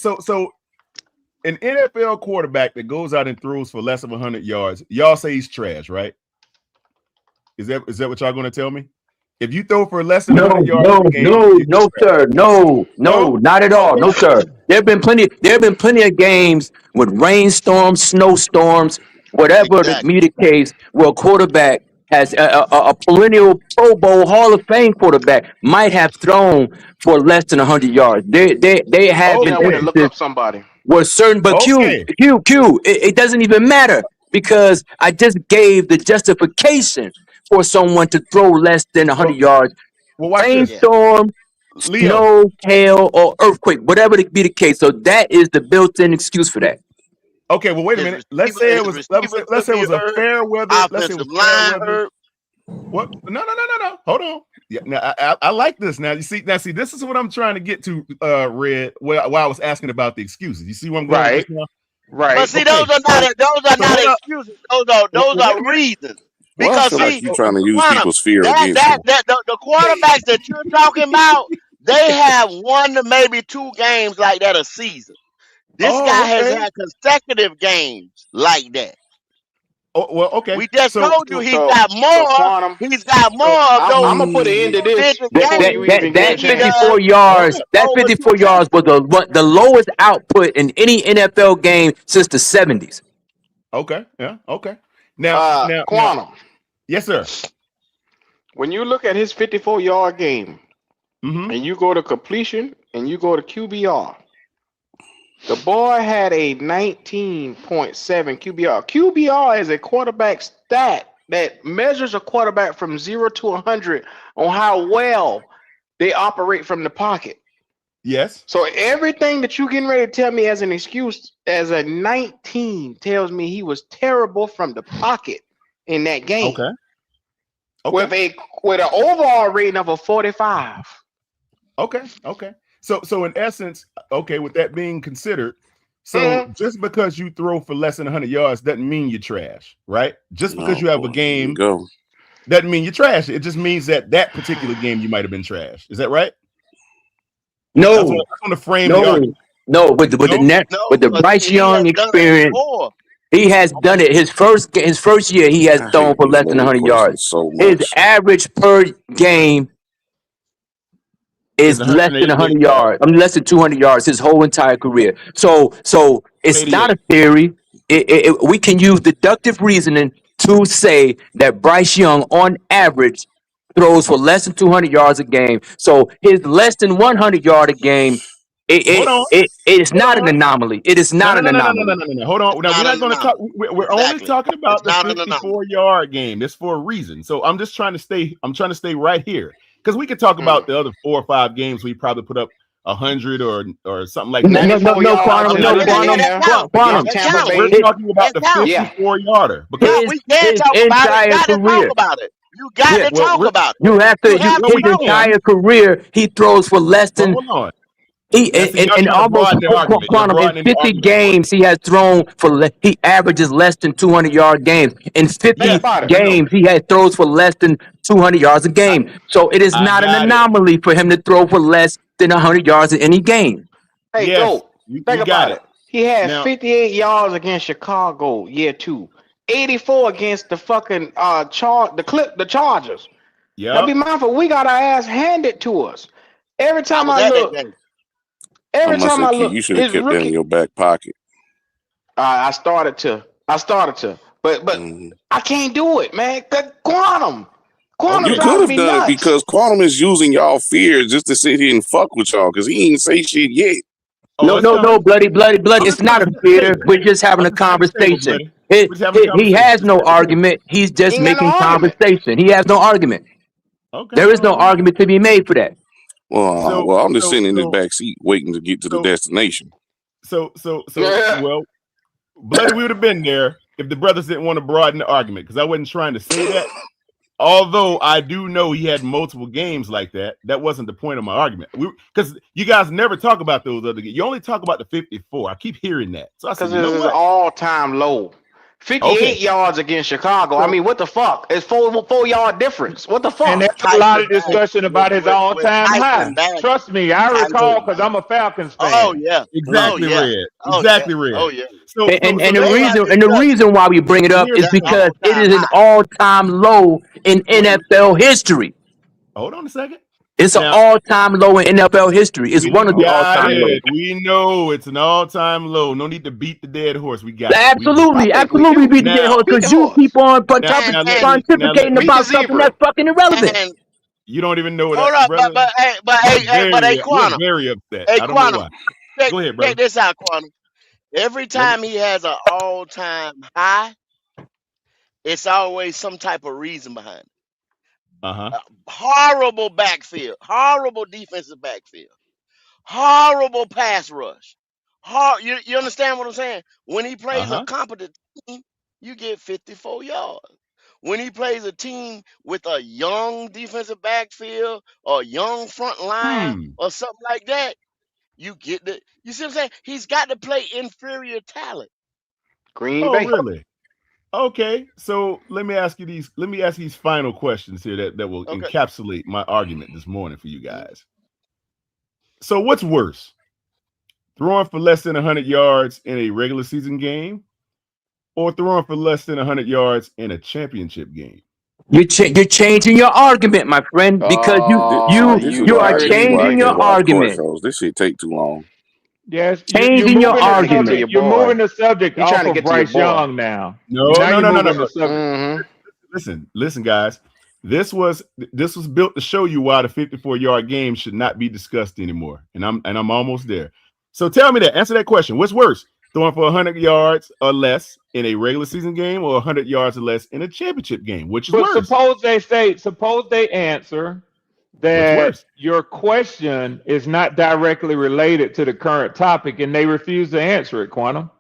an NFL quarterback that goes out and throws for less of 100 yards, y'all say he's trash, right? Is that what y'all going to tell me? If you throw for less than 100 yards, no, sir, no, not at all, no, sir. There have been plenty of games with rainstorms, snowstorms, whatever the case, where a quarterback has a perennial Pro Bowl Hall of Fame quarterback might have thrown for less than 100 yards. They have been look up somebody. Were certain, but Q, it doesn't even matter because I just gave the justification for someone to throw less than 100 yards. Rainstorm, snow, hail, or earthquake, whatever be the case. So that is the built-in excuse for that. Okay, well, wait a minute. Let's say it was a fair weather. Let's say it was fair weather. What? No. Hold on. Yeah, now I like this. Now see, this is what I'm trying to get to, Red. While I was asking about the excuses. You see what I'm going right, with now? right. But see, those are not excuses. Those are reasons. Well, I Because feel like see, you're trying to use Quantum, people's fear against them. the quarterbacks that you're talking about, they have 1 to maybe 2 games like that a season. This guy has had consecutive games like that. Oh, well, okay. We just told you he's so got more. Quantum, He's got more of those. I'm gonna put an end to this before you even That get a chance. 54 yards, that 54 yards was the lowest output in any NFL game since the 70s. Okay. Yeah. Okay. Now, Quantum. Yes, sir. When you look at his 54-yard game, and you go to completion and you go to QBR, the boy had a 19.7 QBR. QBR is a quarterback stat that measures a quarterback from 0 to 100 on how well they operate from the pocket. Yes. So everything that you getting ready to tell me as an excuse, as a 19, tells me he was terrible from the pocket in that game. Okay. With an overall rating of a 45. Okay. So in essence, okay, with that being considered, so just because you throw for less than 100 yards doesn't mean you're trash, right? Just because you have a game doesn't mean you're trash. It just means that particular game you might have been trash. Is that right? No. That's on the frame. No, with the Bryce Young experience, he has done it. His first year, he has thrown for less than 100 yards. His average per game is less than 100 yards. I mean, less than 200 yards his whole entire career. So it's not a theory. We can use deductive reasoning to say that Bryce Young, on average, throws for less than 200 yards a game. So his less than 100 yard a game, it's not an anomaly. It is not an anomaly. No. Hold on. Now, we're not going to talk. We're only talking about the 54-yard game. That's for a reason. So I'm just trying to stay. I'm trying to stay right here. Because we could talk about the other 4 or 5 games we probably put up 100 or something like that. Quantum. We're talking about the 54-yarder. Because we can't talk about it. You got to talk about it. You got to talk about it. You have to. His entire career, he throws for less than. In almost Quantum, in 50 games, he has thrown for. He averages less than 200-yard games. In 50 games, he has throws for less than 200 yards a game. So it is not an anomaly for him to throw for less than 100 yards in any game. Hey, go. Think about it. He had 58 yards against Chicago year 2, 84 against the fucking the Chargers. Yeah. Now be mindful, we got our ass handed to us. Every time I look. Every time I look, you should have kept that in your back pocket. I started to, but I can't do it, man. Quantum you could have done it because Quantum is using y'all fear just to sit here and fuck with y'all because he ain't say shit yet. No, bloody. It's not a fear. We're just having a conversation. He has no argument. He's just making conversation. He has no argument. Okay. There is no argument to be made for that. Well, I'm just sitting in this back seat waiting to get to the destination. Well, Bloody, we would have been there if the brothers didn't want to broaden the argument because I wasn't trying to say that. Although I do know he had multiple games like that. That wasn't the point of my argument. Because you guys never talk about those other games. You only talk about the 54. I keep hearing that. So I said, because it's an all-time low. 58 yards against Chicago. I mean, what the fuck? It's 4-yard difference. What the fuck? And there's a lot of discussion about his all-time high. Trust me, I recall because I'm a Falcons fan. Oh yeah, exactly, Red. Exactly, Red. Oh yeah. And the reason why we bring it up is because it is an all-time low in NFL history. Hold on a second. It's an all-time low in NFL history. It's one of the all-time lows. We know it's an all-time low. No need to beat the dead horse. We got absolutely beat the dead horse because you keep on pontificating about something that's fucking irrelevant. You don't even know what. Hold up, but hey, Quantum. Very upset. Hey, I don't Quantum. know why. Go ahead, brother. Check this out, Quantum. Every time he has an all-time high, it's always some type of reason behind it. Horrible backfield, horrible defensive backfield, horrible pass rush, hard. You understand what I'm saying? When he plays a Uh-huh. competent team, you get 54 yards. When he plays a team with a young defensive backfield or young front line Hmm. or something like that, you get the. You see what I'm saying? He's got to play inferior talent. Green Oh, Bay. really? Okay. So let me ask you these final questions here that will Okay. encapsulate my argument this morning for you guys. So what's worse? Throwing for less than 100 yards in a regular season game or throwing for less than 100 yards in a championship game? You're changing your argument, my friend, because This is you why are I changing your can't watch court argument. shows. This shit take too long. Yes, Changing your argument. You're moving the subject He trying off to of get to your Bryce boy. Young now. No. You're moving the subject. Mm-hmm. Listen, guys. This was built to show you why the 54-yard game should not be discussed anymore. And I'm almost there. So tell me that. Answer that question. What's worse? Throwing for 100 yards or less in a regular season game or 100 yards or less in a championship game? Which is But worse? suppose they answer that worse? your question is not directly related to the current topic and they refuse to answer it, Quantum.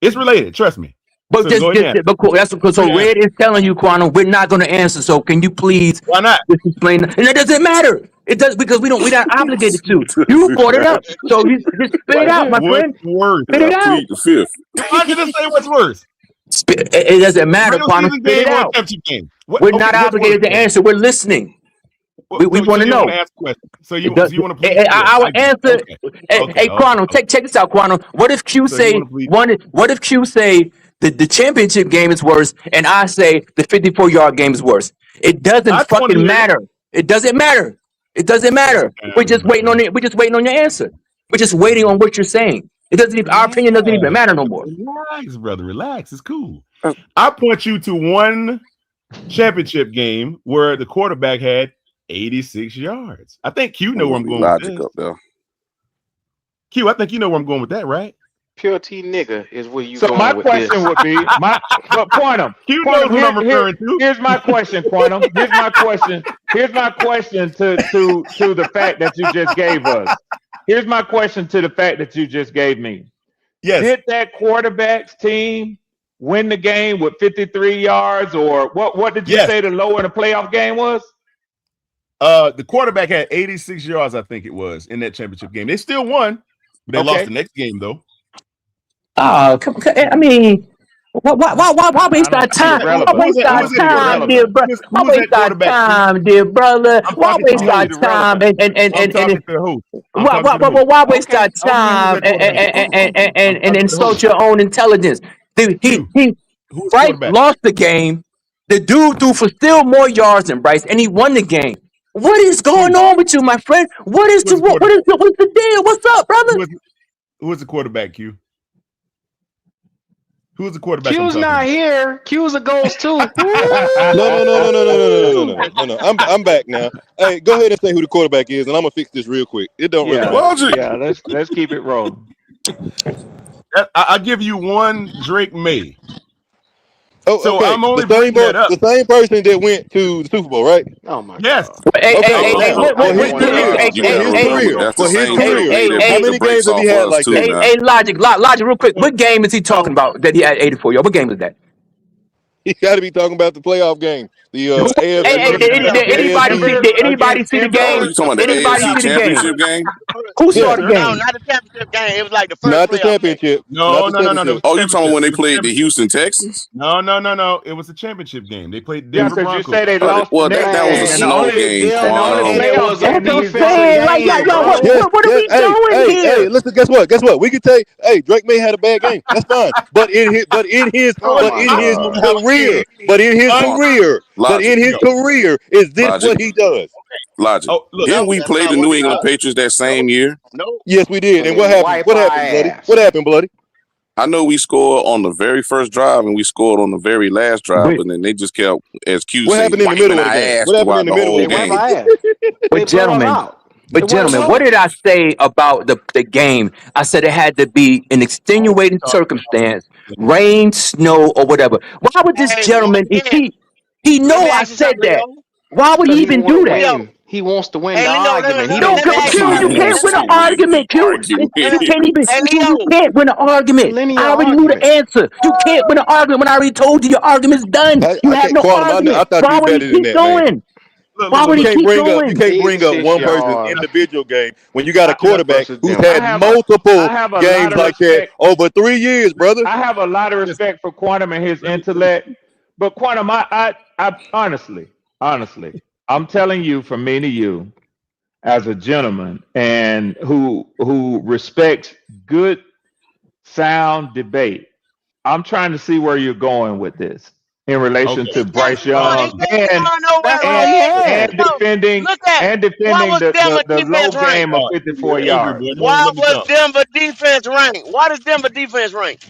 It's related. Trust me. But So go ahead. that's because Red is telling you, Quantum, we're not going to answer. So can you please Why not? just explain? And it doesn't matter. It does because we're not obligated to. You brought it up, so you just spit it out, my friend. What's worse? Spit it out. Plead the fifth. Why did you say what's worse? It doesn't matter, Regular Quantum. season Spit it game or out. championship game? We're not obligated to answer. We're listening. We want to know. Ask questions. So you It want to does- plead? I would answer. Hey, Quantum, check this out, Quantum. What if Q So you say wanna plead? what if Q say the championship game is worse, and I say the 54-yard game is worse? It doesn't I just wanna fucking hear it. matter. It doesn't matter. It doesn't matter. We're just waiting on it. We're just waiting on your answer. We're just waiting on what you're saying. It doesn't even, our opinion doesn't even matter no more. Relax, brother. Relax. It's cool. I point you to one championship game where the quarterback had 86 yards. I think Q know where I'm going with Logic this. up there. Q, I think you know where I'm going with that, right? Pure T nigga is where you So going my with question this. would be, but Quantum, Q knows what I'm referring to. here's my question, Quantum. Here's my question. Here's my question to the fact that you just gave us. Here's my question to the fact that you just gave me. Yes. Did that quarterback's team win the game with 53 yards, or what did you Yes. say the low in the playoff game was? The quarterback had 86 yards, I think it was, in that championship game. They still won, but they Okay. lost the next game though. Oh, I mean, why waste our time? Why irrelevant. waste our Who's time, irrelevant? dear brother? Who's Why that waste our quarterback? time, dear brother? I'm Why talking to waste the our host. time I'm talking to the host. I'm talking to the host. why waste our Okay. time Who's that quarterback? and I'm talking to the insult host. your own intelligence? Dude, Q. he Who's Bryce quarterback? lost the game. The dude threw for still more yards than Bryce, and he won the game. What is going on with you, my friend? What's the deal? What's up, brother? Who is the quarterback, Q? Who is the quarterback? Q's I'm not talking here. Q's a ghost too. No. I'm back now. Hey, go ahead and say who the quarterback is, and I'm gonna fix this real quick. It don't really matter. Logic. Yeah, let's keep it rolling. I'll give you one Drake May. Oh, So okay. I'm only the same bringing that up. the same person that went to the Super Bowl, right? Oh my Yes. god. Hey, Okay. hey, hey, For wait, his career, You gotta remember, that's the for his same career, Drake hey, May hey, how that many beat the games brakes have he off had us like too that? now. hey, Logic, real quick. What game is he talking about that he had 84 yards? What game was that? He got to be talking about the playoff game. The AFC. Hey, did anybody see the game? Oh, you talking about the Anybody AFC see the game? championship game? Who saw Yeah. the No, game? not the championship game. It was like the first Not the playoff game. championship. No. Not the championship. Oh, you talking about when they It was a played the championship. Houston Texans? No. It was a championship game. They played Yeah, Denver because you Broncos. say they lost. Well, the next that was a game, and snow only- game, and the only Quano. playoff It was a game That's what I'm he saying. Like, played, yo, bro. what are we doing here? Hey, listen. Guess what? We can take. Hey, Drake May had a bad game. That's fine. But in his career, is this Logic. what he does? Logic. Oh, look, Didn't we that's play not the what New he England does. Patriots that same year? No. Yes, we did. And what happened? Wipe What our happened, bloody? ass. What happened, bloody? I know we scored on the very first drive and we scored on the very last drive, But- but then they just kept, as Q What said, happened in the wiping middle of our the game? ass What happened throughout in the the middle whole of the They game? wipe game. our ass. But gentlemen, what did I say about the game? I said it had to be an extenuating circumstance, rain, snow, or whatever. Why would this Hey, gentleman? again, He know let me I ask you said something, that. Leo. Why would he He even want to do that? Leo, win. He wants to win Hey, the Leo, argument. He No, don't let me ask Q, you you something. can't win an argument, Q. You can't even, Hey, Q, Leo. you can't win an argument. linear I already knew the argument. answer. You can't win an argument when I already told you your argument's done. You I have can't no Quantum. I argument. thought you Why was would he better than keep that, man. going? Look, Why look, would You he look. can't keep bring up going? 86 one person's yards. individual game when you got a I, quarterback versus who's them. had I multiple have a lot games of like that respect. over 3 years, brother. I have a lot of respect for Quantum and his intellect, but Quantum, I honestly, I'm telling you, from me to you, as a gentleman and who respects good, sound debate, I'm trying to see where you're going with this in relation Okay. to Bryce Young He ain't going nowhere, That's all he Red. had. Look, look at what was Denver the low defense ranked? game of All right. 54 You're angry, yards. boy. Don't even Why let me was talk. Denver defense ranked? Why does Denver defense rank?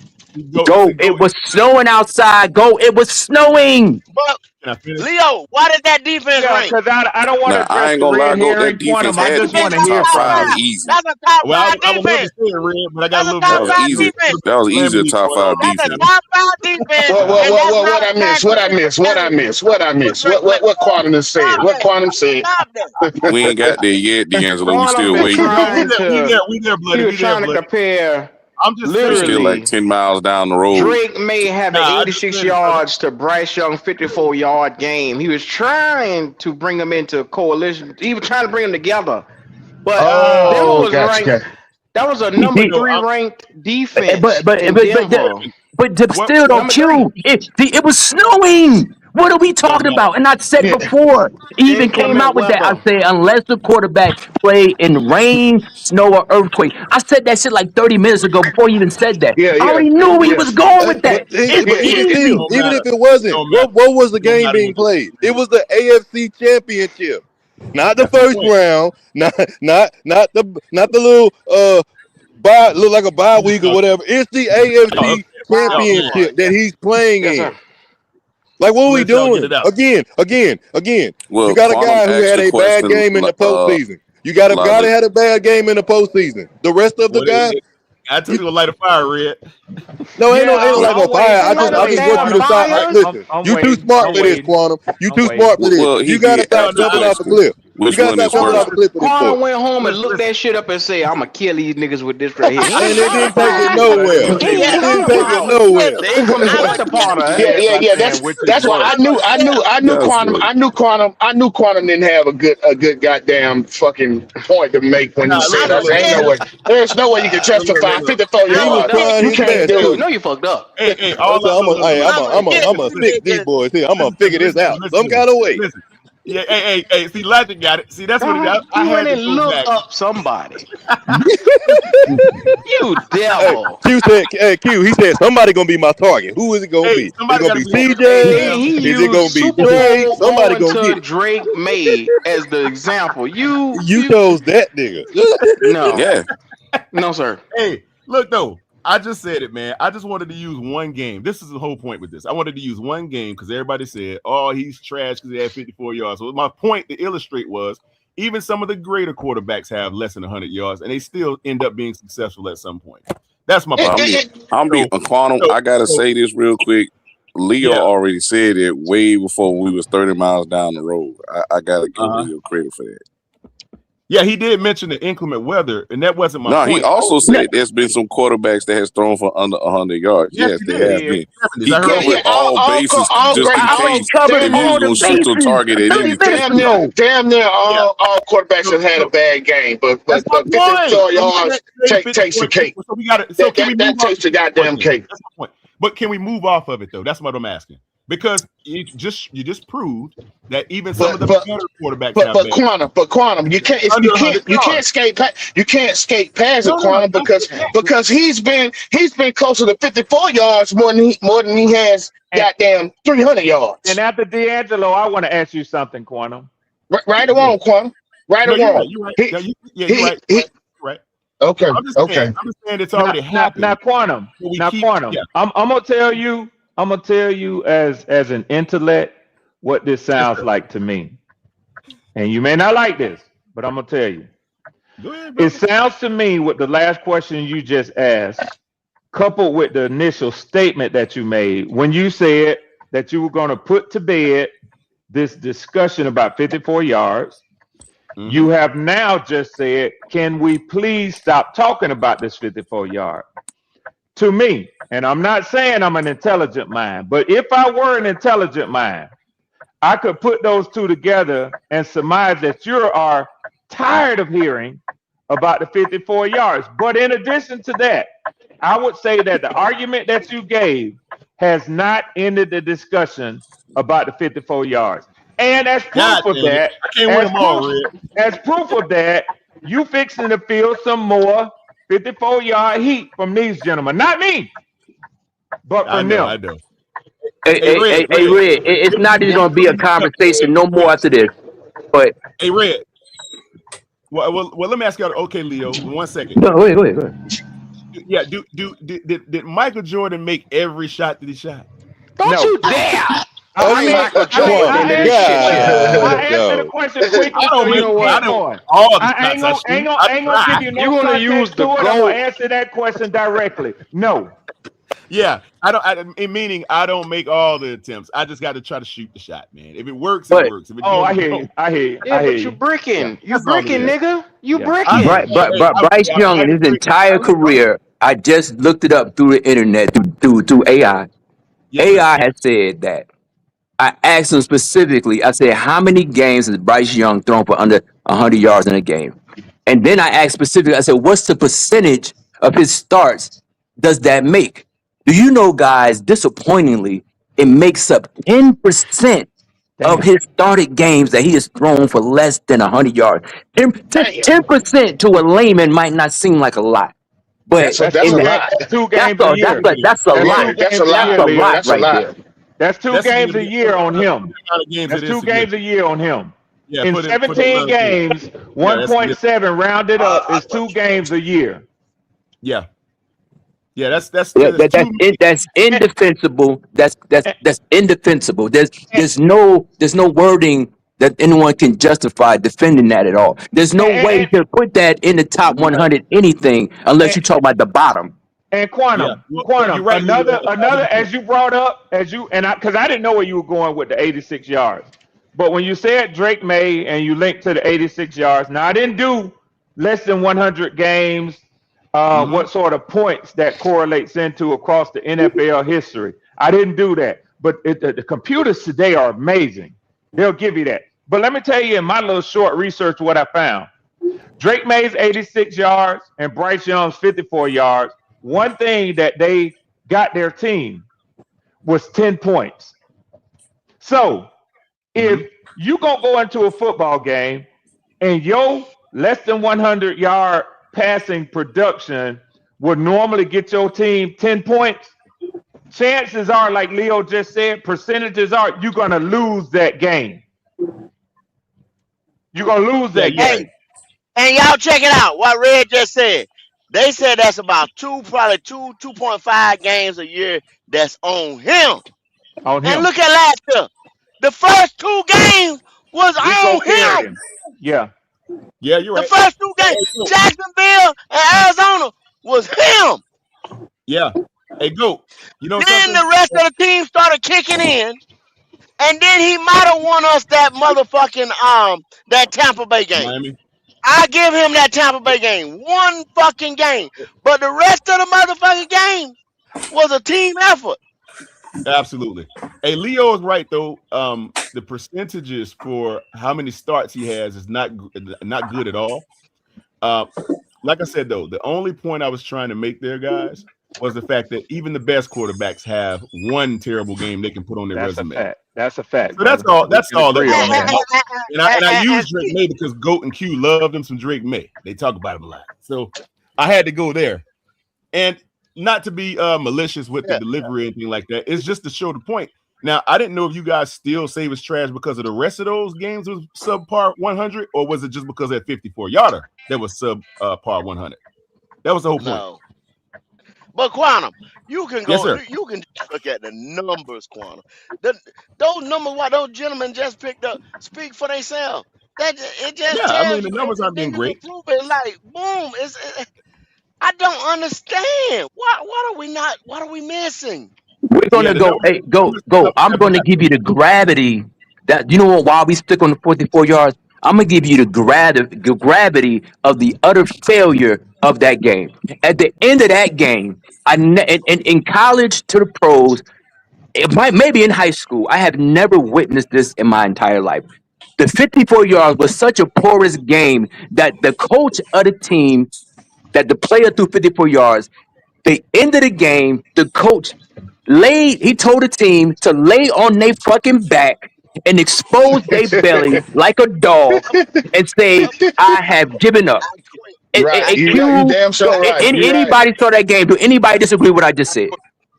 Go. It was snowing outside. Go. It was snowing. But Can I finish? Leo, why does that defense Yeah, rank? because I don't want to Now I address ain't the gonna lie, red go. That herring. defense Quantum, I had to just be want Defense to in the that's hear top top from five you. five. easy. That's a top Well, five I would love to defense. say it, Red, but I got That's a a little That top more was five easy. defense. That was easy a calamity top going on five right That's a now. defense. top five defense, and that's not What a I bad miss? What I defense miss? What I comparatively. miss? What I miss? What Quantum has said? Stop What that. Quantum said? Stop that. We ain't got there yet, D'Angelo. We Quantum still been waiting. No, we trying there, we to. there, we there, He bloody, was we there, trying to bloody. compare. I'm just We saying. still like Literally, 10 miles down the road. Drake may have an Nah, I just 86 said it, brother. yards to Bryce Young 54-yard game. He was trying to bring them into coalition. He was trying to bring them together. But Denver Oh, was gotcha. ranked. That was a number No, 3 I'm, ranked But defense but in but but Denver. what, still don't Number 3. Q. It was snowing. What are we don't talking matter. about? And I said Yeah. before, even came Inclement out with that. I weather. said unless the quarterback play in rain, snow, or earthquake. I said that shit like 30 minutes ago before you even said that. Yeah. I Yeah. already It knew don't where he matter. Yeah. was going with But that. It's Yeah. even It still, easy. don't even matter. if it It wasn't, don't matter. what was the It don't game matter being what you played? It do. was the AFC Championship, not the That's my first point. round, not the little look like a bye week or whatever. It's the Y'all AFC upset. Y'all Wild mad. Championship card. that he's playing Yes, in. sir. Like, what are we Let y'all get doing? it out. Again. You Well, got a Quantum guy who asked had the a bad question. game in the postseason. You got a guy that Logic. had a bad game in the postseason. The rest of the Well, guys, I told you to light a fire, Red. no, ain't Yeah, no like no I'm fire. They I light just a I just want you damn to stop. fire. Listen, I'm you too waiting. smart I'm for this, waiting. Quantum. You I'm too waiting. smart for this. Well, he You gotta did stop ask No, the jumping I, off a question. cliff. You Which gotta one stop is jumping no, off worse? a cliff for this boy. Quantum went home and looked listen. that shit up and said, "I'ma kill these niggas with this right here." He And ain't it talking didn't take it about. Well, nowhere. let me He tell you ain't It something. didn't talking take it about nowhere. the inclement I'm a weather part of Yeah, it. yeah, By yeah. saying That's which is that's why worse. I knew That's Quantum. funny. I knew Quantum didn't have a good goddamn fucking point to make when he Nah, said, I'm "I said, ain't no scared. way. There's no way you can justify look. 54 He I'm was yards. scared. trying You his can't best do You it." too. know you fucked up. Hey, I said, I'm scared. I'm gonna fix these boys here. I'm gonna figure this out some Listen. kind of way. Listen. Yeah, hey. See, Logic got it. See, that's what it is. I You went had to and go look back. up somebody. Listen. You Hey, devil. Q, he said somebody gonna be my target. Who is it gonna Hey, be? Is it somebody gonna got to be be on And the CJ? then damn. he Is it used gonna be Super Drake? Bowl Somebody going gonna to get it. Drake May as the example. You chose that nigga. No, Yeah. no, sir. Hey, look though. I just said it, man. I just wanted to use one game. This is the whole point with this. I wanted to use one game because everybody said, "Oh, he's trash because he had 54 yards." So my point to illustrate was, even some of the greater quarterbacks have less than 100 yards, and they still end up being successful at some point. That's my Well, point. I'm be Quantum. I gotta say this real quick. Leo Yeah. already said it way before we was 30 miles down the road. I gotta give Leo credit for that. Yeah, he did mention the inclement weather, and that wasn't my No, point. he also said there's been some quarterbacks that has thrown for under 100 yards. Yes, Yes, he there did. has been. 70s. He I heard covered all bases All just great, in all case Covered if damn he near, was all the gonna shoot your bases target at 30 anything. minutes damn near, ago. damn near Yeah. all quarterbacks have had a bad game, but That's my 54 point. So yards we said takes the 54. cake. So we got it. So can we move That on? takes the goddamn cake. That's my point. But can we move off of it though? That's what I'm asking. Because you just proved that even some of the better quarterbacks have bad. Quantum, you can't Under 100 yards. skate past it, No. Quantum, because he's been closer to 54 yards more than he has And, goddamn 300 yards. and after D'Angelo, I want to ask you something, Quantum. Right or wrong, Quantum? Right No, or you're wrong? right. You're right. You're right. You're Right. Okay, I'm just saying it's already happened. Now, Quantum. Yeah. I'm gonna tell you. I'm gonna tell you as an intellect what this sounds like to me. And you may not like this, but I'm gonna tell you. Go ahead, bro. It sounds to me with the last question you just asked, coupled with the initial statement that you made when you said that you were going to put to bed this discussion about 54 yards, You have now just said, can we please stop talking about this 54-yard? To me, and I'm not saying I'm an intelligent mind, but if I were an intelligent mind, I could put those two together and surmise that you are tired of hearing about the 54 yards. But in addition to that, I would say that the argument that you gave has not ended the discussion about the 54 yards. And as proof of that, as proof of that, you fixing to feel some more 54-yard heat from these gentlemen. Not me, but from them. I know. Hey, Red, it's not even going to be a conversation no more after this. But hey, Red. Well, let me ask you. Okay, Leo, 1 second. No, wait. Go ahead. Yeah, did Michael Jordan make every shot that he shot? Don't you dare! Michael Jordan. I answered the question quickly. I ain't gonna give you no context to it. I'm gonna answer that question directly. No. Yeah, meaning I don't make all the attempts. I just got to try to shoot the shot, man. If it works, it works. If it I hear you. Yeah, but you bricking. You bricking, nigga. You bricking. Bryce Young in his entire career, I just looked it up through the internet, through AI. AI has said that. I asked him specifically, I said, how many games has Bryce Young thrown for under 100 yards in a game? And then I asked specifically, I said, what's the percentage of his starts does that make? Do you know, guys, disappointingly, it makes up 10% of his started games that he has thrown for less than 100 yards. 10% to a layman might not seem like a lot. But that's a lot. That's a lot. That's a lot. That's a lot right there. That's two games a year on him. That's 2 games a year on him. Yeah, in 17 games, 1.7 rounded up is 2 games a year. Yeah. Yeah, that's indefensible. That's indefensible. There's no wording that anyone can justify defending that at all. There's no way you can put that in the top 100 anything unless you talk about the bottom. And Quantum, right, another as you brought up, because I didn't know where you were going with the 86 yards. But when you said Drake May and you linked to the 86 yards, now I didn't do less than 100 games, what sort of points that correlates into across the NFL history. I didn't do that. But the computers today are amazing. They'll give you that. But let me tell you in my little short research what I found. Drake May's 86 yards and Bryce Young's 54 yards. One thing that they got their team was 10 points. So if you gonna go into a football game and your less than 100-yard passing production would normally get your team 10 points, chances are, like Leo just said, percentages are you're gonna lose that game. You're gonna lose that game. And y'all check it out. What Red just said. They said that's about 2.5 games a year that's on him. And look at last year. The first 2 games was on him. Yeah. Yeah, you're right. The first 2 games, Jacksonville and Arizona, was him. Yeah. Hey, go. You know then the rest of the team started kicking in. And then he might have won us that motherfucking that Tampa Bay game. Miami. I give him that Tampa Bay game. 1 fucking game. But the rest of the motherfucking game was a team effort. Absolutely. Hey, Leo is right though. The percentages for how many starts he has is not good at all. Like I said though, the only point I was trying to make there, guys, was the fact that even the best quarterbacks have 1 terrible game they can put on their resume. That's a fact. So that's all. That's all. And I use Drake May because Goat and Q love them some Drake May. They talk about him a lot. So I had to go there, and not to be malicious with the delivery or anything like that. It's just to show the point. Now I didn't know if you guys still say it was trash because of the rest of those games was subpar 100, or was it just because that 54-yarder that was subpar 100? That was the whole point. No. But Quantum, you can go. Yes, you can just look at the numbers, Quantum. Those numbers, what those gentlemen just picked up, speak for themselves. It just tells the numbers aren't been great. Like boom, I don't understand. What are we missing? We're gonna go. Hey, go. I'm gonna give you the gravity that why we stick on the 44 yards. I'm gonna give you the gravity of the utter failure of that game. At the end of that game, in college to the pros, it might maybe in high school, I have never witnessed this in my entire life. The 54 yards was such a porous game that the coach of the team, that the player threw 54 yards. The end of the game, the coach he told the team to lay on their fucking back and expose their belly like a dog and say, I have given up. Right. You damn sure right. Anybody saw that game? Do anybody disagree with what I just said?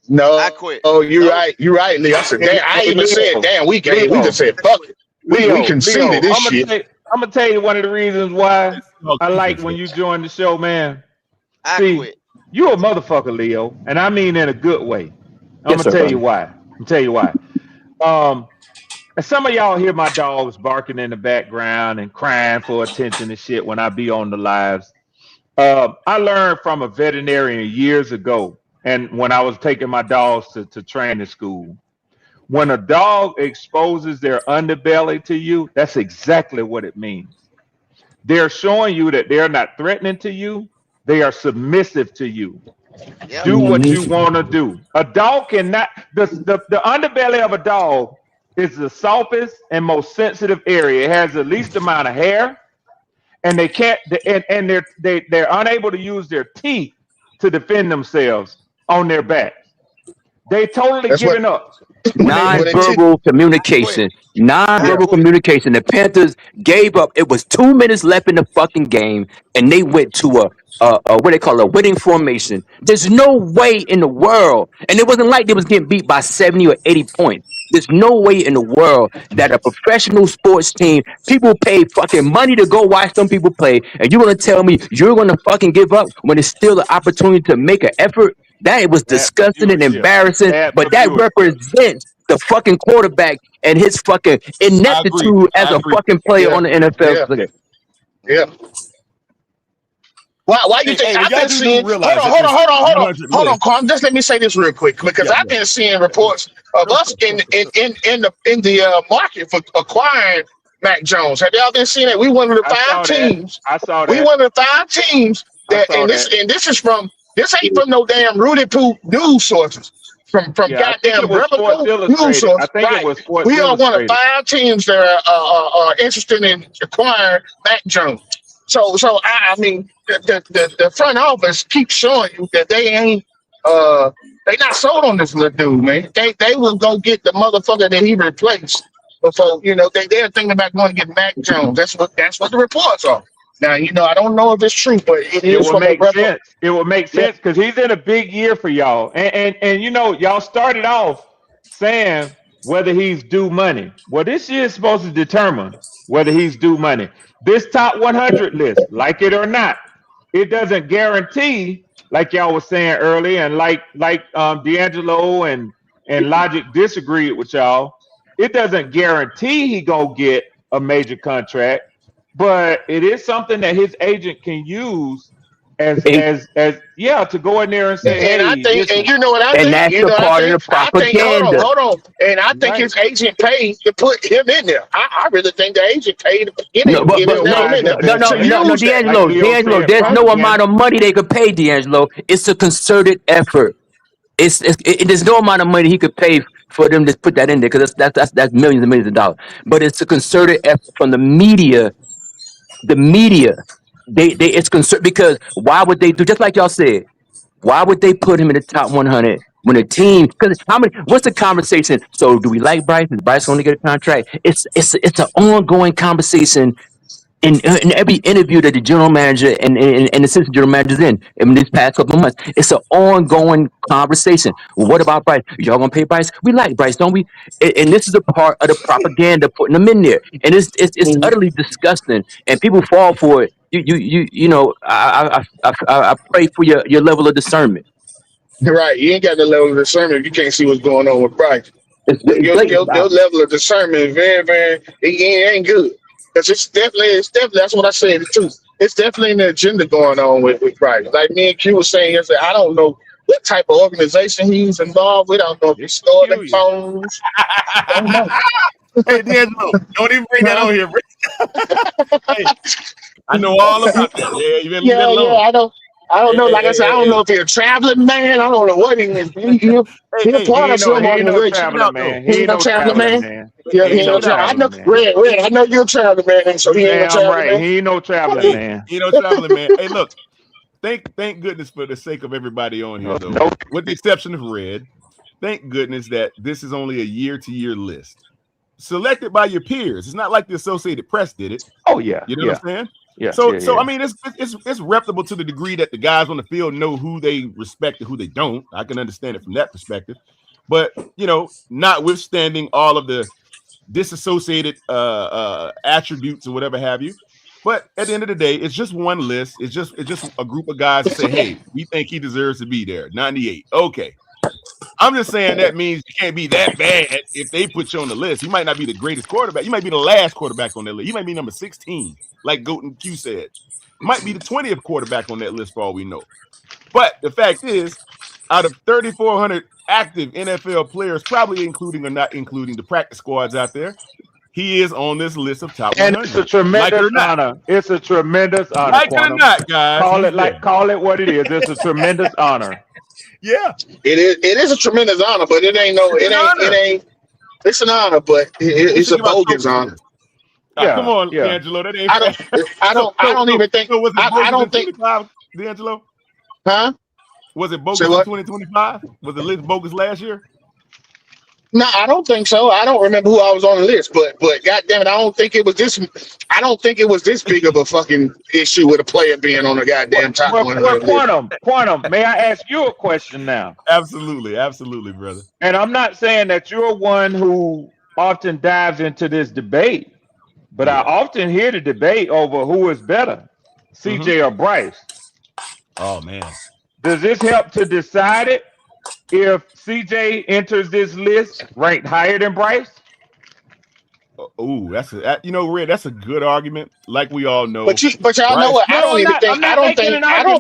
No. I quit. Oh, you're right. You're right, Lee. I said, damn, I even said, damn, we can't. We just said, fuck it. We conceded this shit. I'm gonna tell you one of the reasons why I like when you join the show, man. I quit. You a motherfucker, Leo, and I mean in a good way. I'm gonna tell you why. And some of y'all hear my dogs barking in the background and crying for attention and shit when I be on the lives. I learned from a veterinarian years ago, and when I was taking my dogs to training school. When a dog exposes their underbelly to you, that's exactly what it means. They're showing you that they're not threatening to you. They are submissive to you. Yep. Do what you want to do. A dog cannot, the underbelly of a dog is the softest and most sensitive area. It has the least amount of hair, and they can't, and they're unable to use their teeth to defend themselves on their back. They totally given up. Non-verbal communication. Non-verbal communication. The Panthers gave up. It was 2 minutes left in the fucking game, and they went to a what they call a winning formation. There's no way in the world, and it wasn't like they was getting beat by 70 or 80 points. There's no way in the world that a professional sports team, people pay fucking money to go watch some people play, and you're gonna tell me you're gonna fucking give up when it's still an opportunity to make an effort? That was disgusting and embarrassing, but that represents the fucking quarterback and his fucking ineptitude as a fucking player on the NFL. Yeah. Why you think I've been seeing? Hold on, Carm. Just let me say this real quick, because I've been seeing reports of us in the market for acquiring Mac Jones. Have y'all been seeing that? We one of the 5 teams. I saw that. We one of the 5 teams that, this is from. This ain't from no damn Rudy Poo news sources. From goddamn news sources. I think it was Sports We are one of Illustrated. 5 teams that are interested in acquiring Mac Jones. So I mean, the front office keeps showing you that they ain't they not sold on this little dude, man. They will go get the motherfucker that he replaced before, they're thinking about going to get Mac Jones. That's what the reports are. Now, I don't know if it's true, but it will make sense. It will make sense because he's in a big year for y'all. And y'all started off saying whether he's due money. Well, this year is supposed to determine whether he's due money. This top 100 list, like it or not, it doesn't guarantee, like y'all was saying earlier, and like D'Angelo and Logic disagreed with y'all. It doesn't guarantee he gonna get a major contract. But it is something that his agent can use as to go in there and say, I think, and you know what I think, and that's the part of the propaganda. Hold on, and I think his agent paid to put him in there. I really think the agent paid to get him in there. No, D'Angelo, there's no amount of money they could pay D'Angelo. It's a concerted effort. There's no amount of money he could pay for them to put that in there, because that's millions and millions of dollars. But it's a concerted effort from the media. The media, it's concerned, because why would they do, just like y'all said, why would they put him in the top 100 when a team, because what's the conversation? So do we like Bryce? Is Bryce going to get a contract? It's an ongoing conversation in every interview that the general manager and the assistant general manager's in these past couple of months. It's an ongoing conversation. Well, what about Bryce? Y'all gonna pay Bryce? We like Bryce, don't we? And this is a part of the propaganda putting them in there, and it's utterly disgusting, and people fall for it. I pray for your level of discernment. Right, you ain't got the level of discernment if you can't see what's going on with Bryce. Your level of discernment is very, very, it ain't good. Because it's definitely, that's what I said too. It's definitely an agenda going on with Bryce. Like me and Q was saying yesterday, I don't know what type of organization he's involved with. I don't know if he's storing phones. I don't know. Hey, D'Angelo, don't even bring that on here. Hey, I know all about that. Yeah, you better leave that Yeah, alone. I don't know. Like I said, I don't know if he's a traveling man. I don't know what he is. He'll Hey, part He of some ain't no organization. traveling man. He ain't no traveling man. man. Yeah, He he ain't ain't no no traveling. I know, traveling man. Red. I know you're a traveling man, so he ain't no Damn traveling right. man. He ain't no traveling man. You know, traveling man. Hey, look, thank goodness for the sake of everybody on here, though, Nope. with the exception of Red. Thank goodness that this is only a year-to-year list, selected by your peers. It's not like the Associated Press did it. Oh yeah. You know what I'm saying? Yeah. So I mean, it's reputable to the degree that the guys on the field know who they respect and who they don't. I can understand it from that perspective, but you know, notwithstanding all of the disassociated attributes or whatever have you. But at the end of the day, it's just one list. It's just a group of guys that say, "Hey, we think he deserves to be there." 98. Okay. I'm just saying that means you can't be that bad if they put you on the list. You might not be the greatest quarterback. You might be the last quarterback on that list. You might be number 16, like Goat and Q said. Might be the 20th quarterback on that list for all we know. But the fact is, out of 3,400 active NFL players, probably including or not including the practice squads out there, he is on this list of top 100. And it's a tremendous honor. It's a tremendous honor. Like it or not, guys. Call it what it is. It's a tremendous honor. Yeah, it is a tremendous honor, but it ain't. It's an honor, but it's a bogus honor. Yeah, come on, D'Angelo. That ain't. I don't even think. So was it I don't think. D'Angelo. Huh? Was it bogus in 2025? Was the list bogus last year? No, I don't think so. I don't remember who I was on the list, but goddamn it, I don't think it was this. I don't think it was this big of a fucking issue with a player being on the goddamn top 100. Quantum, may I ask you a question now? Absolutely, brother. And I'm not saying that you're one who often dives into this debate, but I often hear the debate over who is better, CJ or Bryce. Oh man, does this help to decide it? If CJ enters this list ranked higher than Bryce? Oh, Red, that's a good argument. Like we all know. But y'all know what? I don't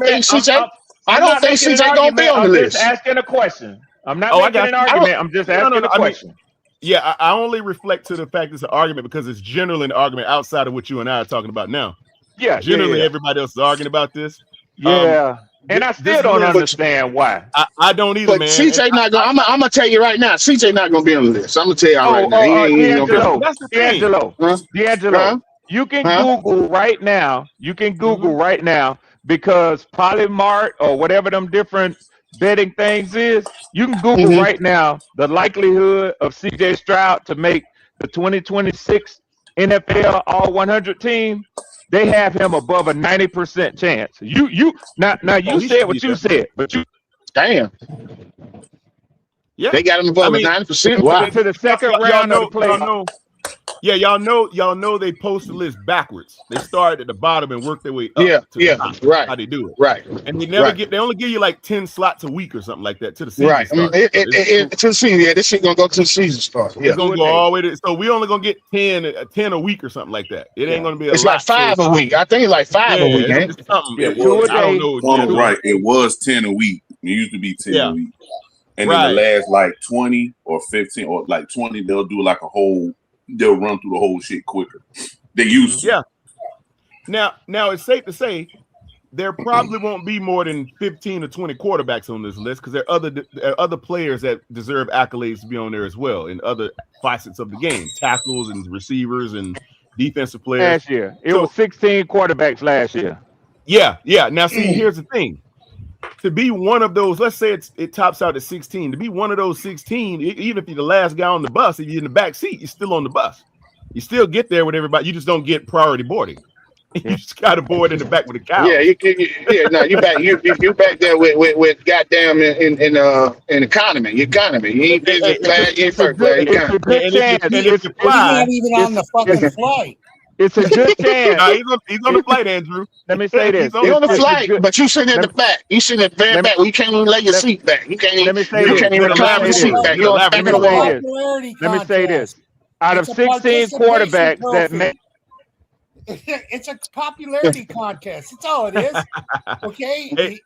think CJ gonna be on the list. I'm just asking a question. I'm not making an argument. I'm just asking a question. Yeah, I only reflect to the fact it's an argument because it's generally an argument outside of what you and I are talking about now. Yeah. Generally, everybody else is arguing about this. Yeah. And I still don't understand why. I don't either, but man. CJ not going. I'm gonna tell you right now. CJ not gonna be on the list. I'm gonna tell y'all right now. D'Angelo, you can Google right now. You can Google right now because Polymart or whatever them different betting things is. You can Google right now the likelihood of CJ Stroud to make the 2026 NFL All 100 team. They have him above a 90% chance. You said what you said, but you damn. Yeah, they got him above 90%. Wow. To the second round of the playoffs. Y'all know they post the list backwards. They start at the bottom and work their way up. The top. Right. How they do it. Right. And they never they only give you like 10 slots a week or something like that to the season. Right. To the season. Yeah, this shit gonna go to the season start. Yeah. It's gonna go all the way to, so we only gonna get 10 a week or something like that. It ain't gonna be it's like 5 a week. I think it's like 5 a week, ain't it? I don't know. Right. It was 10 a week. It used to be 10 a week. And then the last like 20 or 15 or like 20, they'll do like they'll run through the whole shit quicker. They used to. Yeah. Now it's safe to say there probably won't be more than 15 or 20 quarterbacks on this list because there are other players that deserve accolades to be on there as well in other facets of the game, tackles and receivers and defensive players. Last year, it was 16 quarterbacks last year. Yeah. Now see, here's the thing. To be one of those, let's say it tops out at 16. To be one of those 16, even if you're the last guy on the bus, if you're in the back seat, you're still on the bus. You still get there with everybody. You just don't get priority boarding. You just got to board in the back with a cow. Yeah, you back. You back there with goddamn in economy. You ain't business class. You ain't first class. You're not even on the fucking flight. It's a good chance. No, he's on the flight, Andrew. Let me say this. He's on the flight, but you sitting at the back. You sitting at the very back. You can't even lay your seat back. You can't even recline your seat back. You're on the back of the wall. Let me say this. Out of 16 quarterbacks that make it's a popularity contest. That's all it is. Okay.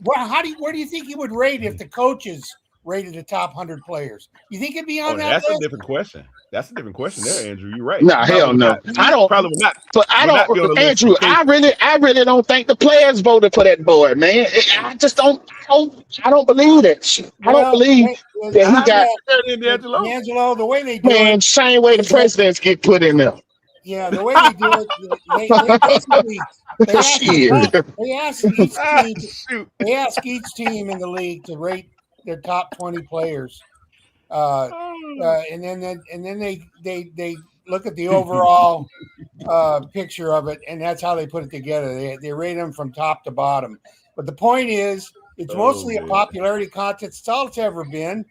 Where do you think he would rate if the coaches rated the top 100 players. You think it'd be on Oh, that that's a list? different question. That's a different question there, Andrew. You're right. Nah, hell Probably no. not. I don't. Probably would not. But I Would not be on don't, the list Andrew. in case. I really don't think the players voted for that boy, man. I just don't. I don't believe that shit. I don't believe that he got. D'Angelo, the way they do Man, it, same way the presidents get put in there. yeah, the way they do it, they basically they ask each team in the league to rate their top 20 players, and then they look at the overall picture of it, and that's how they put it together. They rate them from top to bottom. But the point is, it's mostly a popularity contest. It's all it's ever been.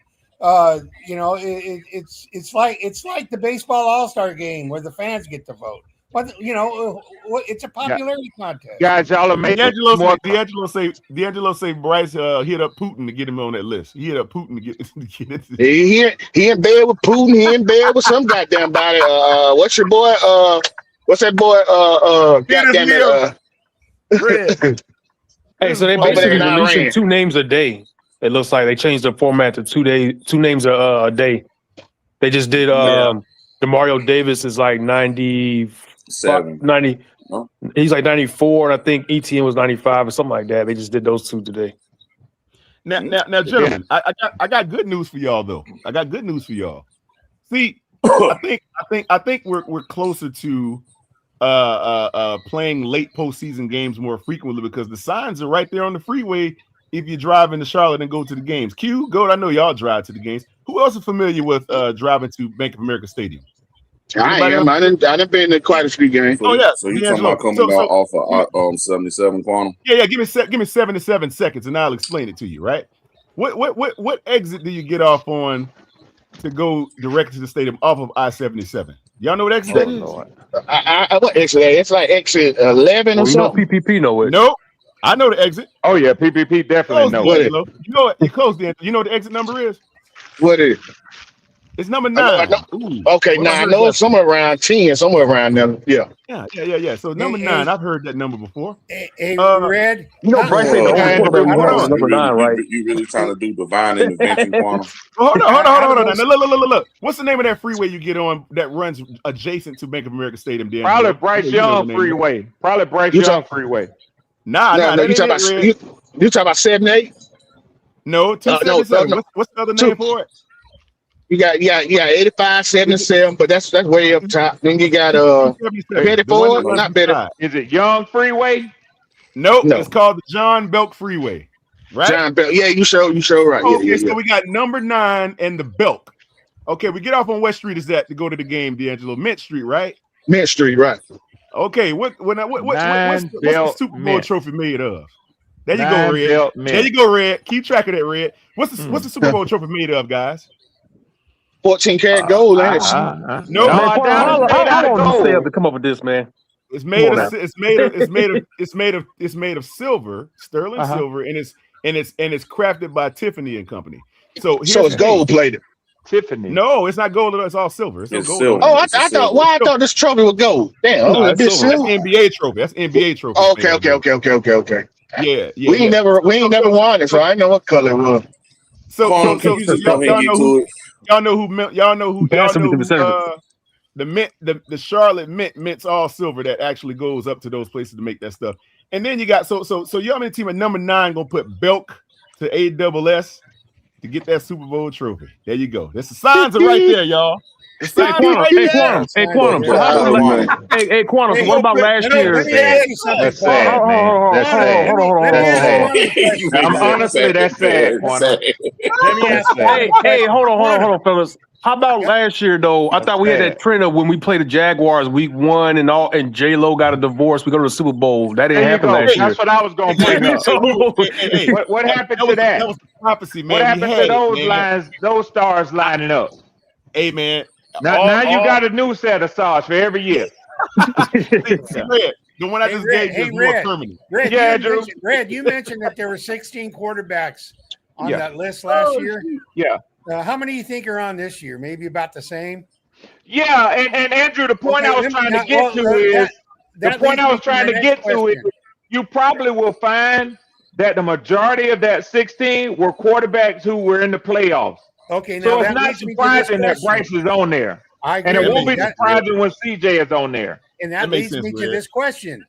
It's like the baseball All-Star game where the fans get to vote. But it's a popularity contest. Guys, y'all are making D'Angelo say Bryce hit up Putin to get him on that list. He hit up Putin to get it. He in bed with Putin. He in bed with some goddamn body. What's your boy? What's that boy? Goddamn it. Hey, so they basically releasing 2 names a day. It looks like they changed the format to 2 names a day. They just did DeMario Davis is like 90. He's like 94, and I think ETN was 95 or something like that. They just did those 2 today. Now, gentlemen, I got good news for y'all though. I got good news for y'all. See, I think we're closer to playing late postseason games more frequently because the signs are right there on the freeway. If you drive into Charlotte and go to the games, Q, Gold, I know y'all drive to the games. Who else is familiar with driving to Bank of America Stadium? I am. I didn't been to quite a few games. Oh yeah. So you talking about coming out off of 77 Quantum? Yeah. Give me 7 to 7 seconds, and I'll explain it to you. Right? What exit do you get off on to go direct to the stadium off of I-77? Y'all know what exit that is? What exit? It's like exit 11 or something. PPP know it. Nope. I know the exit. Oh yeah, PPP definitely know it. You know it. You close the. You know what the exit number is? What is? It's number 9. Okay, now I know it's somewhere around 10, somewhere around there. Yeah. So number 9, I've heard that number before. Hey, Red. You know, Bryce ain't the only quarterback who number 9, right? You really trying to do divine intervention, Quantum? Hold on. Now, look. What's the name of that freeway you get on that runs adjacent to Bank of America Stadium? Probably Bryce Young Freeway. Nah. You talking about 78? No, 277. What's the other name for it? You got 85, 77, but that's way up top. Then you got Betty Ford, not Betty. Is it Young Freeway? Nope, no. It's called the John Belk Freeway. Right? John Belk. Yeah, you show right. Okay, so we got number 9 and the Belk. Okay, we get off on West Street is that to go to the game, D'Angelo. Mint Street, right? Mint Street, right. Okay, what's the Super Bowl trophy made of? There you go, Red. There you go, Red. Keep track of that, Red. What's the Super Bowl trophy made of, guys? 14 karat gold, ain't it? No, how long you stay up to come up with this, man? It's made of silver, sterling silver, and it's crafted by Tiffany and Company. So it's gold plated. Tiffany. No, it's not gold. It's all silver. It's gold. Silver. Oh, I thought this trophy was gold. Damn, that's NBA trophy. That's NBA trophy. Okay. Yeah. We ain't never won it, so I know what color it was. So y'all know who the Charlotte Mint mints all silver that actually goes up to those places to make that stuff. And then you got so y'all in the team at number 9 gonna put Belk to ASS to get that Super Bowl trophy. There you go. The signs are right there, y'all. Hey, Quantum. Hey, Quantum. What about last year? That's sad, man. That's sad. Hold on. Honestly, that's sad, Quantum. Hey, hold on, fellas. How about last year though? I thought we had that trend of when we played the Jaguars week 1 and J-Lo got a divorce. We go to the Super Bowl. That didn't happen last year. That's what I was going to bring up. What happened to that? That was prophecy, man. What happened to those lines? Those stars lining up. Hey, man. Now you got a new set of stars for every year. The one I just gave you is more permanent. Red, you mentioned that there were 16 quarterbacks on that list last year. Yeah. How many do you think are on this year? Maybe about the same? Yeah, and Andrew, the point I was trying to get to is you probably will find that the majority of that 16 were quarterbacks who were in the playoffs. Okay, now So it's that not leads me to this surprising that question. Bryce is on there. I And agree it with won't you. be That, surprising when CJ is on there. and That that makes leads sense, me to Red. this question.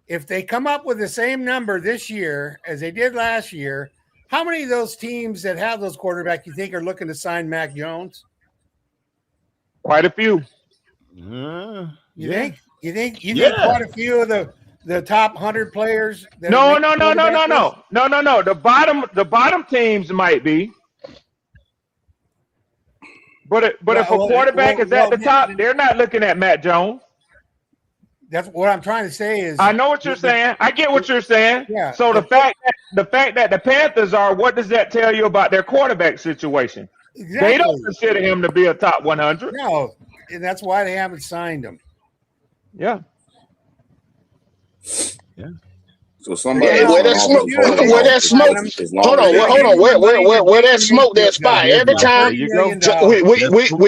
If they come up with the same number this year as they did last year, how many of those teams that have those quarterbacks you think are looking to sign Mac Jones? Quite a few. You Yeah. think? You think Yeah. quite a few of the top 100 players? That No, are no, making no, no, no, quarterback no, no, no, no. The bottom teams might be, but if a quarterback is at the top, they're not looking at Matt Jones. That's what I'm trying to say. Is I know what you're saying. I get what you're saying. Yeah. So the fact that the Panthers are, what does that tell you about their quarterback situation? Exactly. They don't consider him to be a top 100. No, and that's why they haven't signed him. Yeah. So somebody Yeah, where that smoke, where that smoke, hold on, where that smoke, that spot. Every time we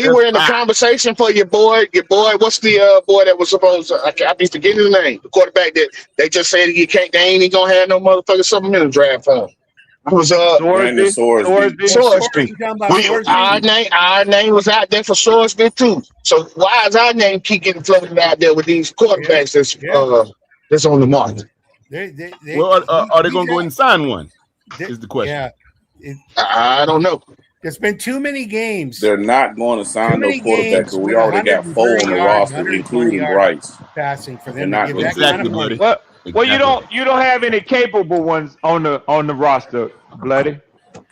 were in the conversation for your boy, what's the boy that was supposed to, I be forgetting his name, the quarterback that they just said they ain't gonna have no motherfucker something in the draft for. It was Sorsby. Our name was out there for Sorsby too. So why is our name keep getting floated out there with these quarterbacks that's on the market? Well, are they going to go ahead and sign one? Is the question. Yeah, I don't know. There's been too many games. They're not going to sign no quarterback because we already got 4 on the roster, including Bryce. Passing for They're them not to going get to that kind of money. Well, you don't have any capable ones on the roster, Bloody.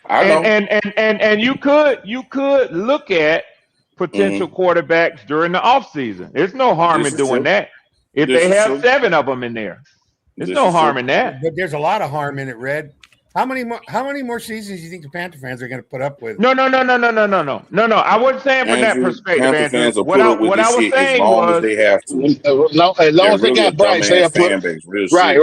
I know. And you could look at potential quarterbacks during the offseason. There's no harm in doing that. If they have 7 of them in there, there's no harm in that. But there's a lot of harm in it, Red. How many more seasons do you think the Panther fans are going to put up with? No. I wasn't saying from that perspective, Panther Andrew. fans will What put up with I this was shit as saying long as was, they have to. As long as they got Bryce, they'll put. Right.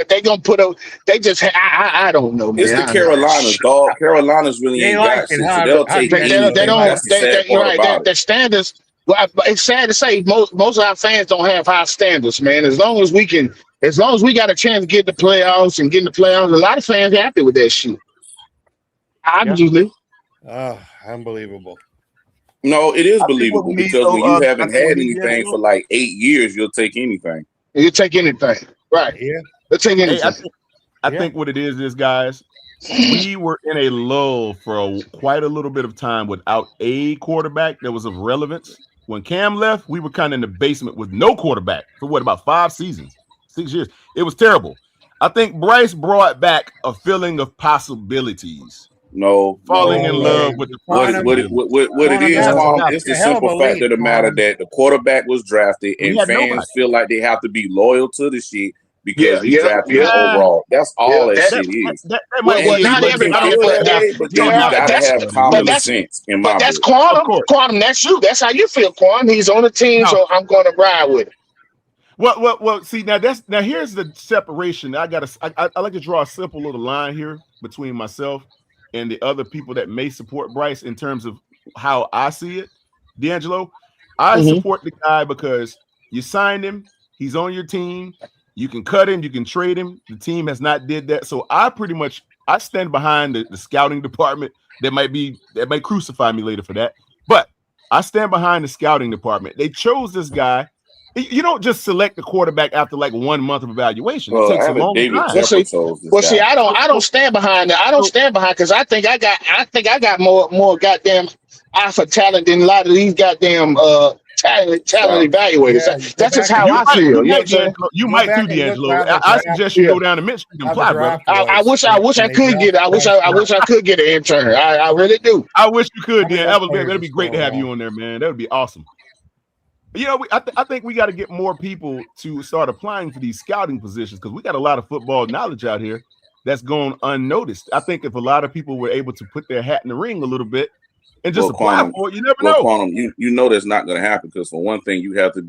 They gonna put up. They just. I don't know, man. It's the Carolinas, dog. Carolinas really ain't got shit, so they'll take anything. That's the sad part about it. The standards. Well, it's sad to say most of our fans don't have high standards, man. As long as we got a chance to get the playoffs and get in the playoffs, a lot of fans are happy with that shit. Obviously. Unbelievable. No, it is believable because when you haven't had anything for like 8 years, you'll take anything. You take anything, right? Yeah, you'll take anything. I think what it is, guys, we were in a lull for quite a little bit of time without a quarterback that was of relevance. When Cam left, we were kind of in the basement with no quarterback for about 5 seasons, 6 years. It was terrible. I think Bryce brought back a feeling of possibilities. Falling in love with the what it is, it's the simple fact of the matter that the quarterback was drafted and fans feel like they have to be loyal to the shit because he drafted overall. That's all that shit is. Not everybody, but you gotta have common sense in my book. That's Quantum. Quantum, that's you. That's how you feel, Quantum. He's on the team, so I'm going to ride with him. Well. See, now here's the separation. I like to draw a simple little line here between myself and the other people that may support Bryce in terms of how I see it. D'Angelo, I support the guy because you signed him. He's on your team. You can cut him. You can trade him. The team has not did that. So I stand behind the scouting department. That might crucify me later for that. But I stand behind the scouting department. They chose this guy. You don't just select the quarterback after like 1 month of evaluation. It takes a long time. Well, see, I don't stand behind that. I don't stand behind because I think I got more goddamn eye for talent than a lot of these goddamn talent evaluators. That's just how I feel. You might do, D'Angelo. I suggest you go down to Michigan and apply, bro. I wish I could get. I wish I could get an intern. I really do. I wish you could, Dan. That'd be great to have you on there, man. That would be awesome. I think we got to get more people to start applying for these scouting positions because we got a lot of football knowledge out here that's going unnoticed. I think if a lot of people were able to put their hat in the ring a little bit and just apply for it, you never know. Quantum, you know that's not going to happen because for one thing, you have to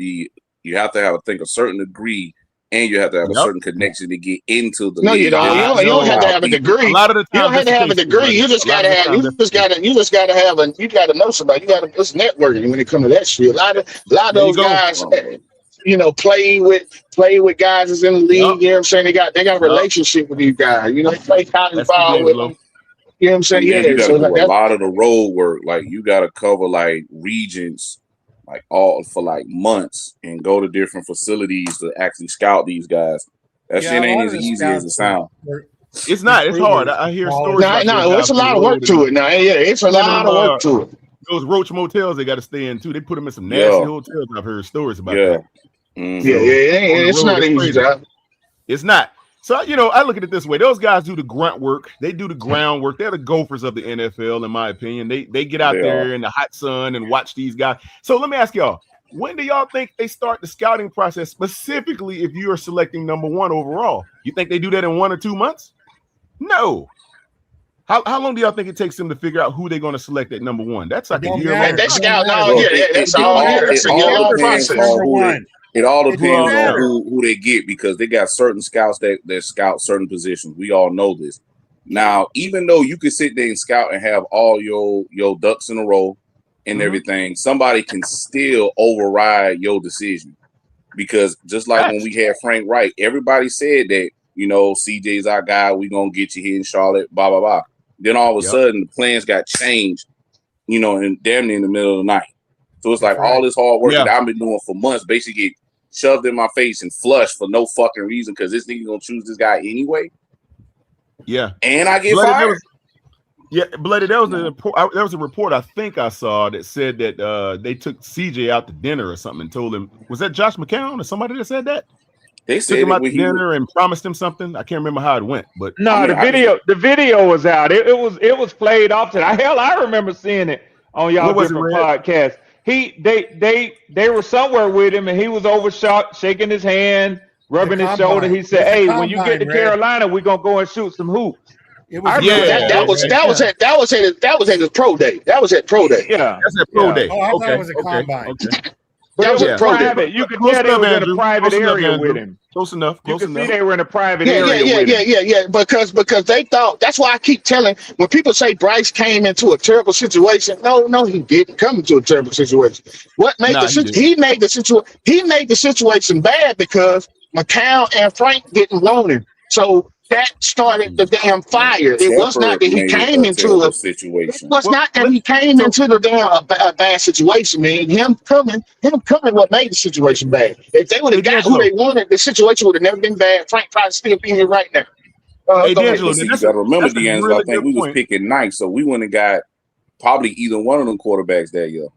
have a certain degree. And you have to have a certain connection to get into the. No, you don't. You don't have to have a degree. A lot of the time, you don't have to have a degree. You just gotta have. You just gotta have. You gotta know somebody. It's networking when it comes to that shit. A lot of those guys. play with guys that's in the league. Yup. You know what I'm saying? They got a Yup. relationship with these guys. They play college That's ball with D'Angelo. them. You know what I'm saying? And then you Yeah. got So to do a that's lot of the road work. Like you got to cover like regions, like all for like months, and go to different facilities to actually scout these guys. That Yeah, shit a ain't lot as of the easy as it scouts sounds. It's not. It's hard. recruiters I hear all stories about no, those it's guys a put lot on of the work road to and it now. Yeah, it's a some of them lot of work to it. those roach motels they got to stay in too. They put them in some nasty Yeah, hotels. I've heard stories about yeah. that. hmm Yeah, So on the it's road, not it's easy, crazy. job. It's not. So, I look at it this way. Those guys do the grunt work. They do the groundwork. They're the Gophers of the NFL, in my opinion. They get out They are. there in the hot sun and watch these guys. So let me ask y'all, when do y'all think they start the scouting process, specifically if you are selecting number one overall? You think they do that in 1 or 2 months? No. How long do y'all think it takes them to figure out who they're going to select at number one? That's It like a don't year matter. long They It process. don't scout now. matter. Well, Yeah, that's It don't all. matter. It's it a all year-long depends process. on Number who they. one. It all It don't depends on matter. who they get because they got certain scouts that scout certain positions. We all know this. Now, even though you could sit there and scout and have all your ducks in a row and Mhm. everything, somebody can still override your decision. Because just like when Facts. we had Frank Wright, everybody said that, CJ's our guy, we gonna get you here in Charlotte, blah, blah, blah. Then all of a Yep. sudden the plans got changed, and damn near in the middle of the night. So it's That's like all right. this hard work Yeah. that I've been doing for months basically get shoved in my face and flushed for no fucking reason because this nigga gonna choose this guy anyway, Yeah. and I get Bloody, fired. there was a report I think I saw that said that they took CJ out to dinner or something and told him, was that Josh McCown or somebody that said that? They Took said him it out to when he was. dinner and promised him something. I can't remember how it went, but I No, mean, the video was out. It was played off to hell. I remember seeing it on y'all what was it, different Red? podcasts. They were somewhere with him and he was overshot, shaking his hand, The rubbing his shoulder. combine. He It said, was the "Hey, when you get to combine, Red. Carolina, we're gonna go and shoot some hoops." It was I the remember That Yeah, that. was okay. that was Yeah. at his pro day. Yeah, That's at pro yeah. day. Oh, I thought Okay, it was a okay, combine. okay. But That it was was at Yeah. pro day. private. You could Close tell they enough, was in a Andrew. private Close enough, area with Andrew. him. Close enough. You Close could see enough. they were in a private Yeah, area with him. because they thought that's why I keep telling when people say Bryce came into a terrible situation. No, he didn't come into a terrible situation. What made Nah, he did. he made the situation bad because McCown and Frank didn't want him. So that started the damn fire. It was not Tepper that he made came a into terrible it situation. was Well, not that he came into the damn a bad situation, man. Him coming, what made the situation bad. If they would Hey, have got who D'Angelo. they wanted, the situation would have never been bad. Frank probably still be here right now. Hey, Go ahead. D'Angelo. But see, you That's got to remember, a D'Angelo, I really think good we was point. picking ninth, so we wouldn't have got probably either one of them quarterbacks that year.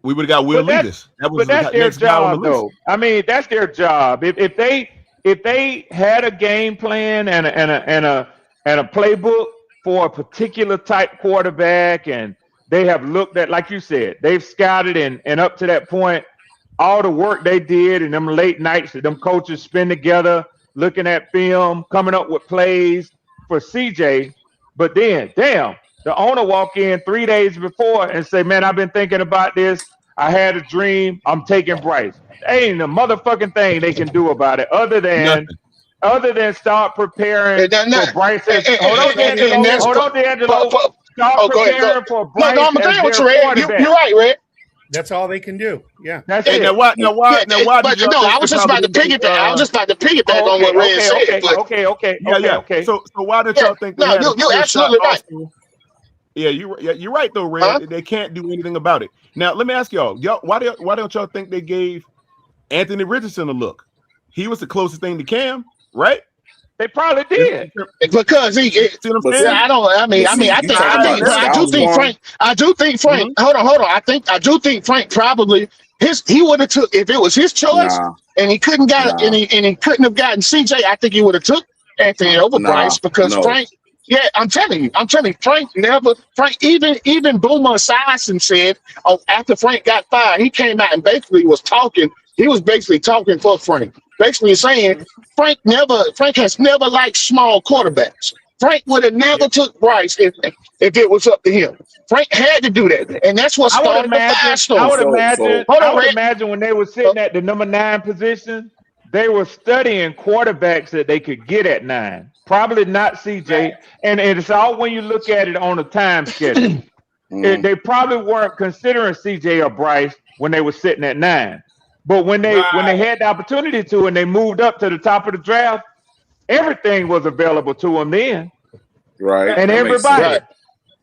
We would have got Will But that's Levis. That was but that's the their next guy on the job, list. though. I mean, that's their job. If they had a game plan and a playbook for a particular type quarterback, and they have looked at, like you said, they've scouted and up to that point, all the work they did and them late nights that them coaches spend together, looking at film, coming up with plays for CJ. But then, damn, the owner walk in 3 days before and say, "Man, I've been thinking about this. I had a dream. I'm taking Bryce." Ain't a motherfucking thing they can do about it Nothing. other than start preparing It does for not. Bryce. And that's Hold on, D'Angelo. Start oh, go ahead. preparing for No, Bryce I'm as agreeing with their you, Red. quarterback. You're right, Red. That's all they can do. Yeah. That's Hey, it. now why Yeah, did y'all think I was they just probably about to didn't take piggyback. I was just about to piggyback on what Red said. But yeah. So why did y'all think they no, had a you're clear shot absolutely right. also? Yeah, you're right though, Red. Huh? They can't do anything about it. Now let me ask y'all, why don't y'all think they gave Anthony Richardson a look? He was the closest thing to Cam, right? They probably did. Because he, See what I'm But saying? I do think Frank. Mhm. Hold on. I do think Frank probably he would have took if it was his choice Nah, and he couldn't got nah, and he couldn't have gotten CJ. I think he would have took Anthony over nah, Bryce because no. Frank. Yeah, I'm telling you, Frank even Boomer Esiason said, after Frank got fired, he came out and basically was talking. He was basically talking for Frank, basically saying Frank has never liked small quarterbacks. Frank would have never took Bryce if it was up to him. Frank had to do that, and that's what I would started the firestorm. I would imagine when they were sitting at the number 9 position, they were studying quarterbacks that they could get at 9. Probably not CJ, and it's all when you look at it on a time schedule. They probably weren't considering CJ or Bryce when they were sitting at 9. But when they had the opportunity to, and they moved up to the top of the draft, everything was available to them then. Right. And That makes sense. everybody.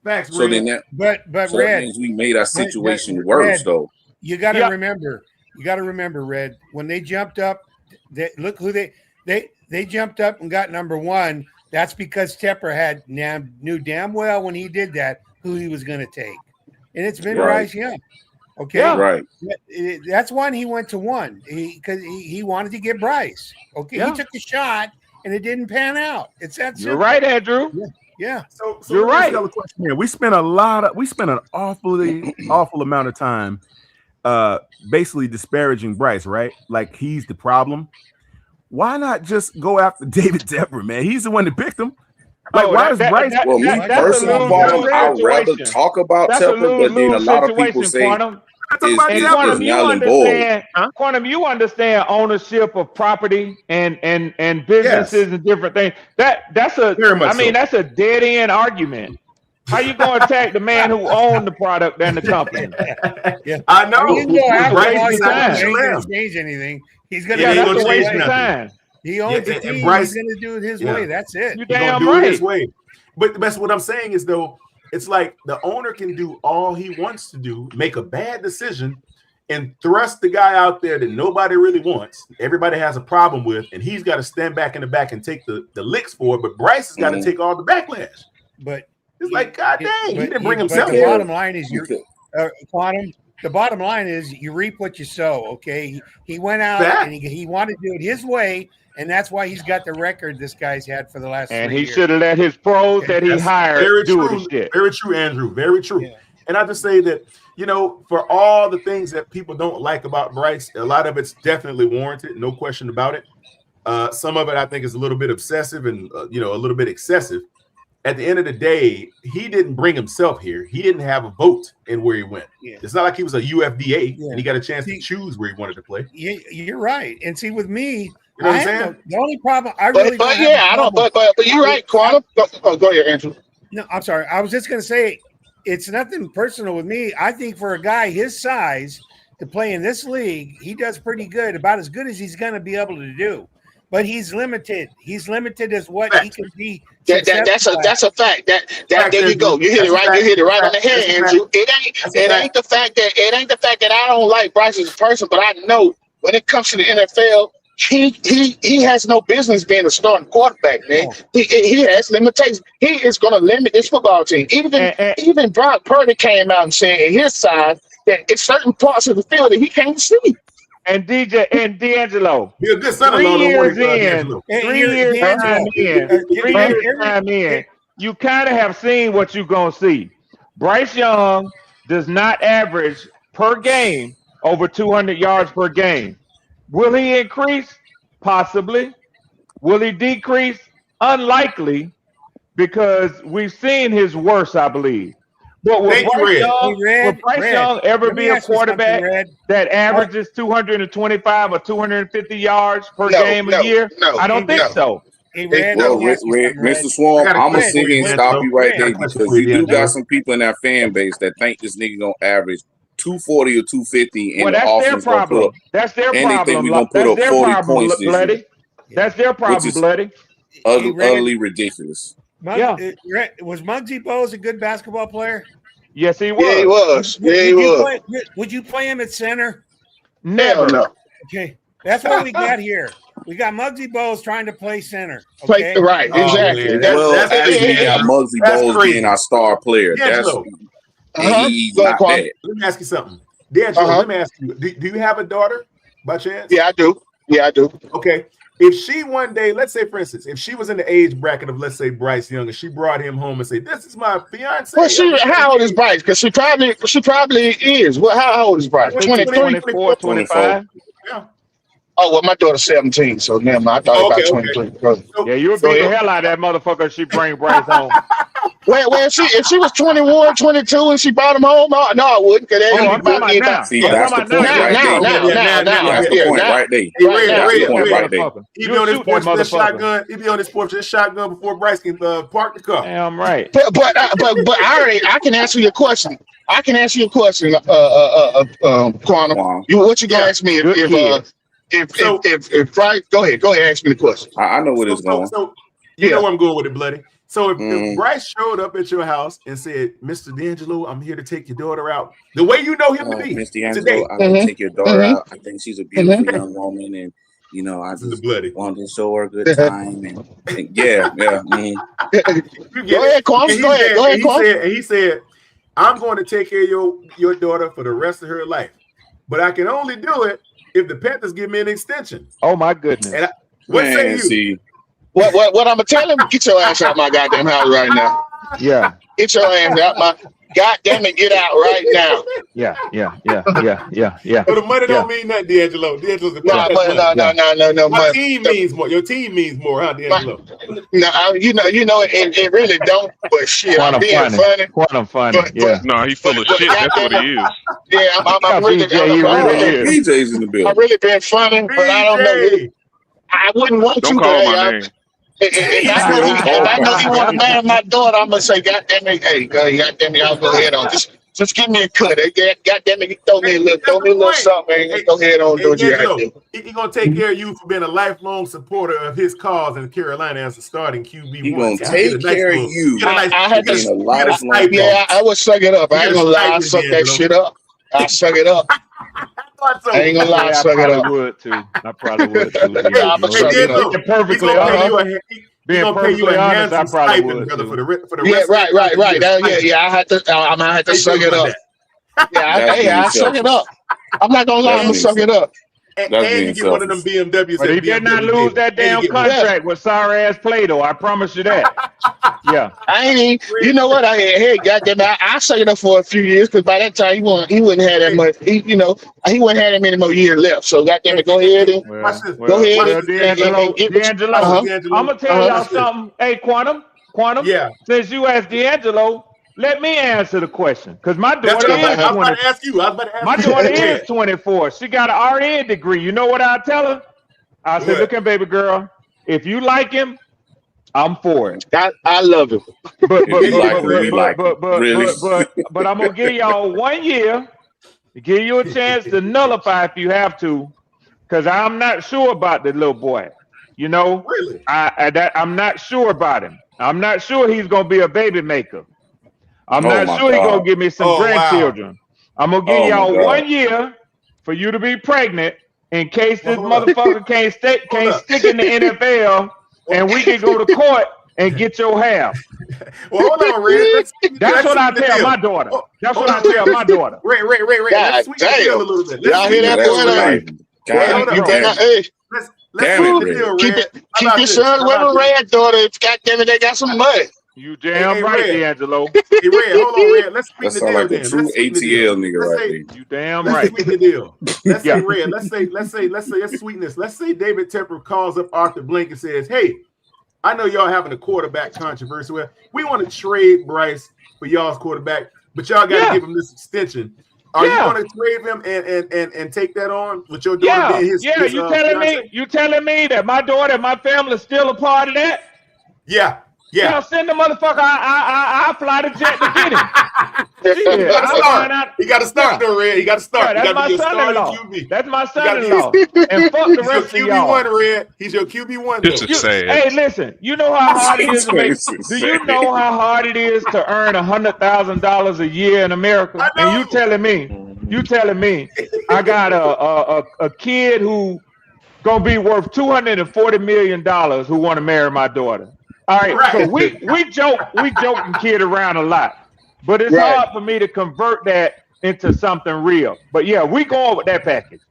Facts, So then that but so that Red, means we made our Red, situation worse Red, though. you got to Yeah. remember. You got to remember, Red. When they jumped up, look who they jumped up and got number one. That's because Tepper knew damn well when he did that who he was going to take, and it's been Right. Bryce Young. Okay, Yeah. Right. That's when he went to one because he wanted to get Bryce. Okay, Yeah. he took the shot and it didn't pan out. It's that simple. You're right, Andrew. Yeah. So You're let me ask right. y'all a question here. We spent an awful amount of time basically disparaging Bryce, right? Like he's the problem. Why not just go after David Tepper, man? He's the one that picked him. Like, why does Bryce? Well, me that's a personally, lose-lose Quantum, I'd rather situation. talk about That's a Tepper, but then a lose-lose lot of people situation, say Quantum. it's And Quantum, you null and void. understand. Quantum, you understand ownership of property and businesses and different things. That's a. Very much I mean, so. that's a dead end argument. How you going to attack the man who owned the product and the company? I know. He can go after Bryce Bryce. is He time. ain't going to change anything. He's going to. Yeah, Yeah, he that's ain't a gonna waste change of nothing. time. He owns Yeah, the and team. Bryce- He's going to do it his Yeah. way. That's it. You He's gonna damn do it his right. way. But that's what I'm saying is though, it's like the owner can do all he wants to do, make a bad decision, and thrust the guy out there that nobody really wants, everybody has a problem with, and he's got to stand back in the back and take the licks for it. But Bryce has got to take all the backlash. But It's like, God dang, he didn't bring but himself the here. bottom line is Quantum. The bottom line is you reap what you sow. Okay, he went out Fact. and he wanted to do it his way, and that's why he's got the record this guy's had for the last. And 3 he years. should have let his pros that he That's hired very do true. the shit. Very true, Andrew. Very true. Yeah. And I just say that, you know, for all the things that people don't like about Bryce, a lot of it's definitely warranted, no question about it. Some of it I think is a little bit obsessive and a little bit excessive. At the end of the day, he didn't bring himself here. He didn't have a vote in where he went. Yeah. It's not like he was a UFDA Yeah. and he got a chance to choose where he wanted to play. You're right. And see, with me, You know what I'm I have saying? the only problem. I really But don't have yeah, a I don't. problem. But you're right, Quantum. Go ahead, Andrew. No, I'm sorry. I was just going to say it's nothing personal with me. I think for a guy his size to play in this league, he does pretty good, about as good as he's going to be able to do. But he's limited. He's limited as what he can be. That's a fact. That there you go. You hit it right. You hit it right on the head, Andrew. It ain't the fact that I don't like Bryce as a person, but I know when it comes to the NFL, he has no business being a starting quarterback, man. He has limitations. He is going to limit this football team. Even Brock Purdy came out and said in his side that it's certain parts of the field that he can't see. And D'Angelo, Be a good son 3 years in, D'Angelo. 3 years time in, you kind of have seen what you're going to see. Bryce Young does not average per game over 200 yards per game. Will he increase? Possibly. Will he decrease? Unlikely, because we've seen his worst, I believe. But will Bryce Young ever be a quarterback that averages 225 or 250 yards per game a year? I don't think so. Mr. Swarm, I'm gonna sit here and stop you right there because you do got some people in that fan base that think this nigga gonna average 240 or 250 and Well, the that's their offense gonna put problem. up. That's their And they think problem. we gonna put That's up their 40 problem, points this Bloody. year. That's their problem, is Bloody. Utterly ridiculous. Was Muggsy Bogues a good basketball player? Yes, he was. Yeah, he was. Yeah, he was. Would you play him at center? Never. No. Okay, that's what we got here. We got Muggsy Bogues trying to play center. Play, Okay? right, exactly. Well, actually, we got Muggsy Bogues being our star player. D'Angelo. He's not bad. Let me ask you something. D'Angelo, let me ask you, do you have a daughter by chance? Yeah, I do. Okay. If she one day, let's say for instance, if she was in the age bracket of, let's say, Bryce Young, and she brought him home and said, "This is my fiance." Well, how old is Bryce? Because she probably is. Well, how old is Bryce? 23? 24, 25. Yeah. Oh well, my daughter's 17, so never mind. I thought Okay, about okay. 23. Go ahead. Yeah, you'll So beat the it- hell out of that motherfucker if she bring Bryce home. Well, if she was 21, 22, and she brought him home, no, I wouldn't. Cause Oh, I'm talking about now. See, I'm that's the talking point about right there. now. That's the Yeah, point now. right there. Hey, Red, That's the Red, point Red. right there. Motherfucker. He be You'll on his shoot porch that with that motherfucker. shotgun. He be on his porch with a shotgun before Bryce can park the car. Damn right. But I can answer your question. I can answer your question, Quantum. Wow. What you gonna ask me Good kid. if Bryce? Go ahead, ask me the question. I know where it's going. So you Yeah. know where I'm going with it, bloody. So if Mm. Bryce showed up at your house and said, "Mr. D'Angelo, I'm here to take your daughter out," the way you know him to be Miss today, D'Angelo, I can take your daughter out. I think she's a beautiful young woman, and you know, I this is the just bloody. want to show her a good time. And yeah. You get Go it? ahead, Quantum. And he Go ahead, said- go ahead, and Quantum. he said, "I'm going to take care of your daughter for the rest of her life, but I can only do it if the Panthers give me an extension." Oh my goodness. And what say Man, you? see, What I'm gonna tell him? Get your ass out my goddamn house right now. Yeah. Get your ass out my goddamn it. Get out right now. Yeah. So the money don't mean nothing, D'Angelo. D'Angelo's a No, no. My But team means more. Your team means more, huh, D'Angelo? no, you know, it really don't. But shit, I'm Quantum being funny. funny. Quantum funny. But- Yeah. No, he's full of But shit. That's what he is. Yeah, I'm really, BJ, he really is. BJ's in the I building. really been funny, but I don't know. BJ. I wouldn't want Don't to. call But, my name. if I know he want to marry my daughter, I'm gonna say, goddamn it, hey, goddamn it, y'all go ahead on. Just give me a cut. Goddamn it, throw me a little something, and just go ahead on do what you got to do. He gonna take care of you for being a lifelong supporter of his cause in Carolina as a starting QB. He gonna take care of you. I had to. Being a lifelong Yeah, I would suck it up. I ain't gonna lie, I suck that shit up. I suck it up. I ain't gonna lie, I suck it up. Would too. I probably would too. Yeah, I'm gonna suck it up. Being perfectly honest. Being perfectly honest, I probably would. brother, for the Yeah, rest right. Yeah, I'm gonna have to suck it up. Yeah, I suck it up. I'm not gonna lie, I'm gonna suck it up. And That's you being get one of them BMWs. But he did not lose that damn contract with sorry ass Plato. I promise you that. Yeah. I ain't even, you know what? Hey, goddamn it, I suck it up for a few years because by that time he wouldn't have that much. He wouldn't have that many more years left. So goddamn it, go ahead and go ahead. D'Angelo, I'm gonna tell y'all something. Hey, Quantum. Yeah. Since you asked D'Angelo, let me answer the question because my daughter is I was about 20. to ask you. My daughter is 24. She got an RN degree. You know what I tell her? I said, look at baby girl. If you like him, I'm for it. I love him. But I'm gonna give y'all 1 year to give you a chance to nullify if you have to, because I'm not sure about the little boy. You know, Really? I'm not sure about him. I'm not sure he's gonna be a baby maker. I'm Oh not my sure he's God. gonna give me some Oh, wow. grandchildren. I'm gonna give Oh, my y'all God. 1 year for you to be pregnant in case this Hold up. motherfucker can't up. stick in the NFL and we can go to court and get your half. Well, hold on, Red. That's what I tell my daughter. That's what I tell my daughter. Ray. Let's sweeten the deal a little bit. Y'all hear that, That's boy? right. Hold God on. damn. Hey, Let's Damn it, sweeten the Red. deal, keep Red. your son with a red daughter. It's goddamn it, they got some money. You damn Hey, right, Red. D'Angelo. Hey, Red, hold on, Red. Let's sweeten That the sound deal like a then. true Let's sweeten the ATL deal. nigga Let's right say- there. You damn Let's right. sweeten the deal. Let's Yeah. say, Red. Let's sweeten this. Let's say David Tepper calls up Arthur Blank and says, "Hey, I know y'all having a quarterback controversy. Well, we want to trade Bryce for y'all's quarterback, but y'all got to give him this extension. Are you going to trade him and take that on with your daughter being his? You telling me that my daughter and my family is still a part of that? Yeah. Y'all send the motherfucker. I fly the jet to get him. He got to start though, Red. He got to start. Yeah, He that's got to my be a starting son-in-law. QB. That's my He gotta be son-in-law. And fuck the He's your rest of QB y'all. one, Red. He's your QB one. This is sad. Hey, listen. You know how hard it is to make. Do you know how hard it is to earn $100,000 a year in America? And you telling me, I got a kid who gonna be worth $240 million who want to marry my daughter. All right. So we joke and kid around a lot, but it's hard for me to convert that into something real. But yeah, we going with that package.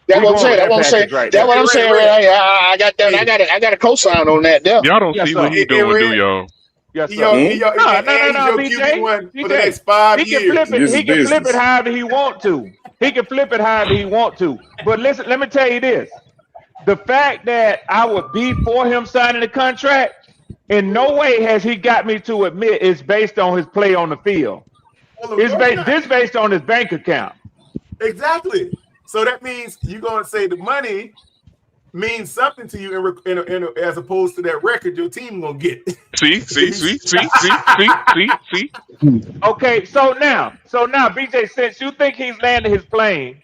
That's what I'm saying. That's what I'm saying. That's what I'm saying. Ray. I got that. I got a cosign on that. There. Y'all don't see what he doing, do y'all? Yes, sir. No, BJ. for the next 5 He years. can flip it. He can flip it however he want to. He can flip it however he want to. But listen, let me tell you this. the fact that I would be for him signing the contract, in no way has he got me to admit it's based on his play on the field. Well, This based on his bank account. Exactly. So that means you're going to say the money means something to you as opposed to that record your team going to get. See. Okay, so now, BJ, since you think he's landed his plane,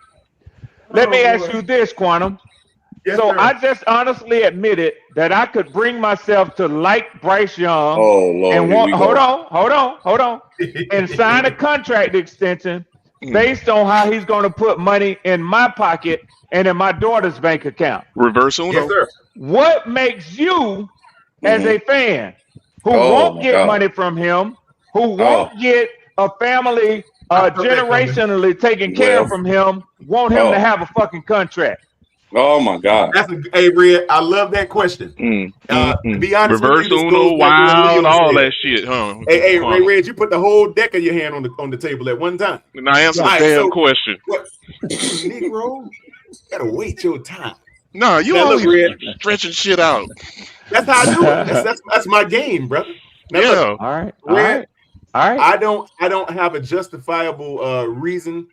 let me ask you this, Quantum. Yes, so sir. I just honestly admitted that I could bring myself to like Bryce Young and hold on, and sign a contract extension based on how he's going to put money in my pocket and in my daughter's bank account. Reverse Uno. Yes, sir. What makes you, as a fan, who won't get money from him, who won't get a family generationally taken care of from him, want him to have a fucking contract? Oh my God! Hey, Red, I love that question. To be honest, Reverse Uno, wild, all that shit, huh? Hey, Red, you put the whole deck of your hand on the table at one time. Now answer the damn question. Negro, you gotta wait your time. No, you always stretching shit out. That's how I do it. That's my game, brother. Now, yeah. Look, All right. Red, I don't have a justifiable reason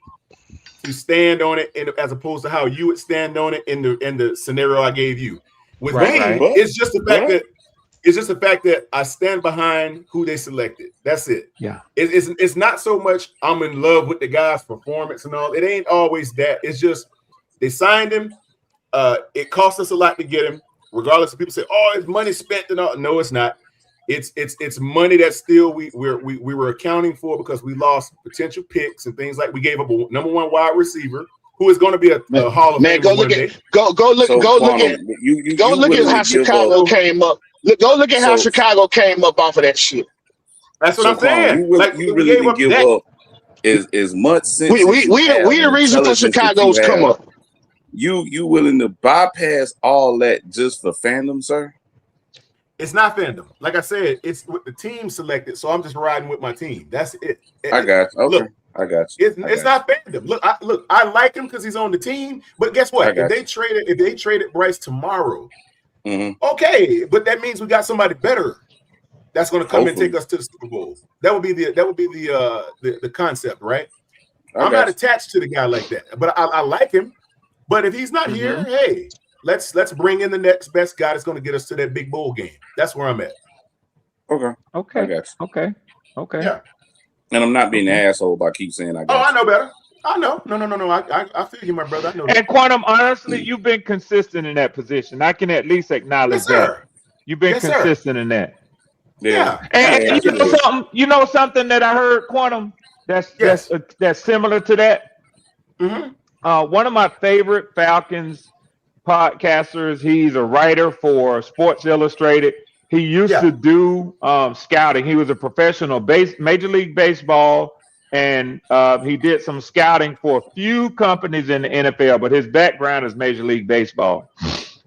to stand on it, as opposed to how you would stand on it in the scenario I gave you. With me, it's just the fact that I stand behind who they selected. That's it. Yeah. It's not so much I'm in love with the guy's performance and all. It ain't always that. It's just they signed him. It cost us a lot to get him. Regardless of people say, "Oh, it's money spent," and all. No, it's not. It's money that still we were accounting for because we lost potential picks and things like we gave up a number one wide receiver who is going to be a Hall of Fame one day. Go look at how Chicago came up. Go look at how Chicago came up off of that shit. That's what I'm saying. You really didn't give up as much since we the reason for Chicago's come up. You willing to bypass all that just for fandom, sir? It's not fandom. Like I said, it's what the team selected, so I'm just riding with my team. That's it. I got you. Okay. Look, I got you. It's not fandom. Look, I like him because he's on the team. But guess what? If they traded Bryce tomorrow, okay, but that means we got somebody better that's going to come and take us to the Super Bowl. That would be the concept, right? I'm not attached to the guy like that, but I like him. But if he's not here, hey. Let's bring in the next best guy that's going to get us to that big bowl game. That's where I'm at. Okay. Okay. I got you. Okay. Yeah. And I'm not being an asshole by keep saying I got I know better. I know. No. I feel you, my brother. I know. And Quantum, honestly, you've been consistent in that position. I can at least acknowledge that. You've been consistent in that. Yeah. And you know something that I heard, Quantum, that's similar to that. One of my favorite Falcons podcasters, he's a writer for Sports Illustrated. He used to do scouting. He was a professional Major League Baseball, and he did some scouting for a few companies in the NFL, but his background is Major League Baseball.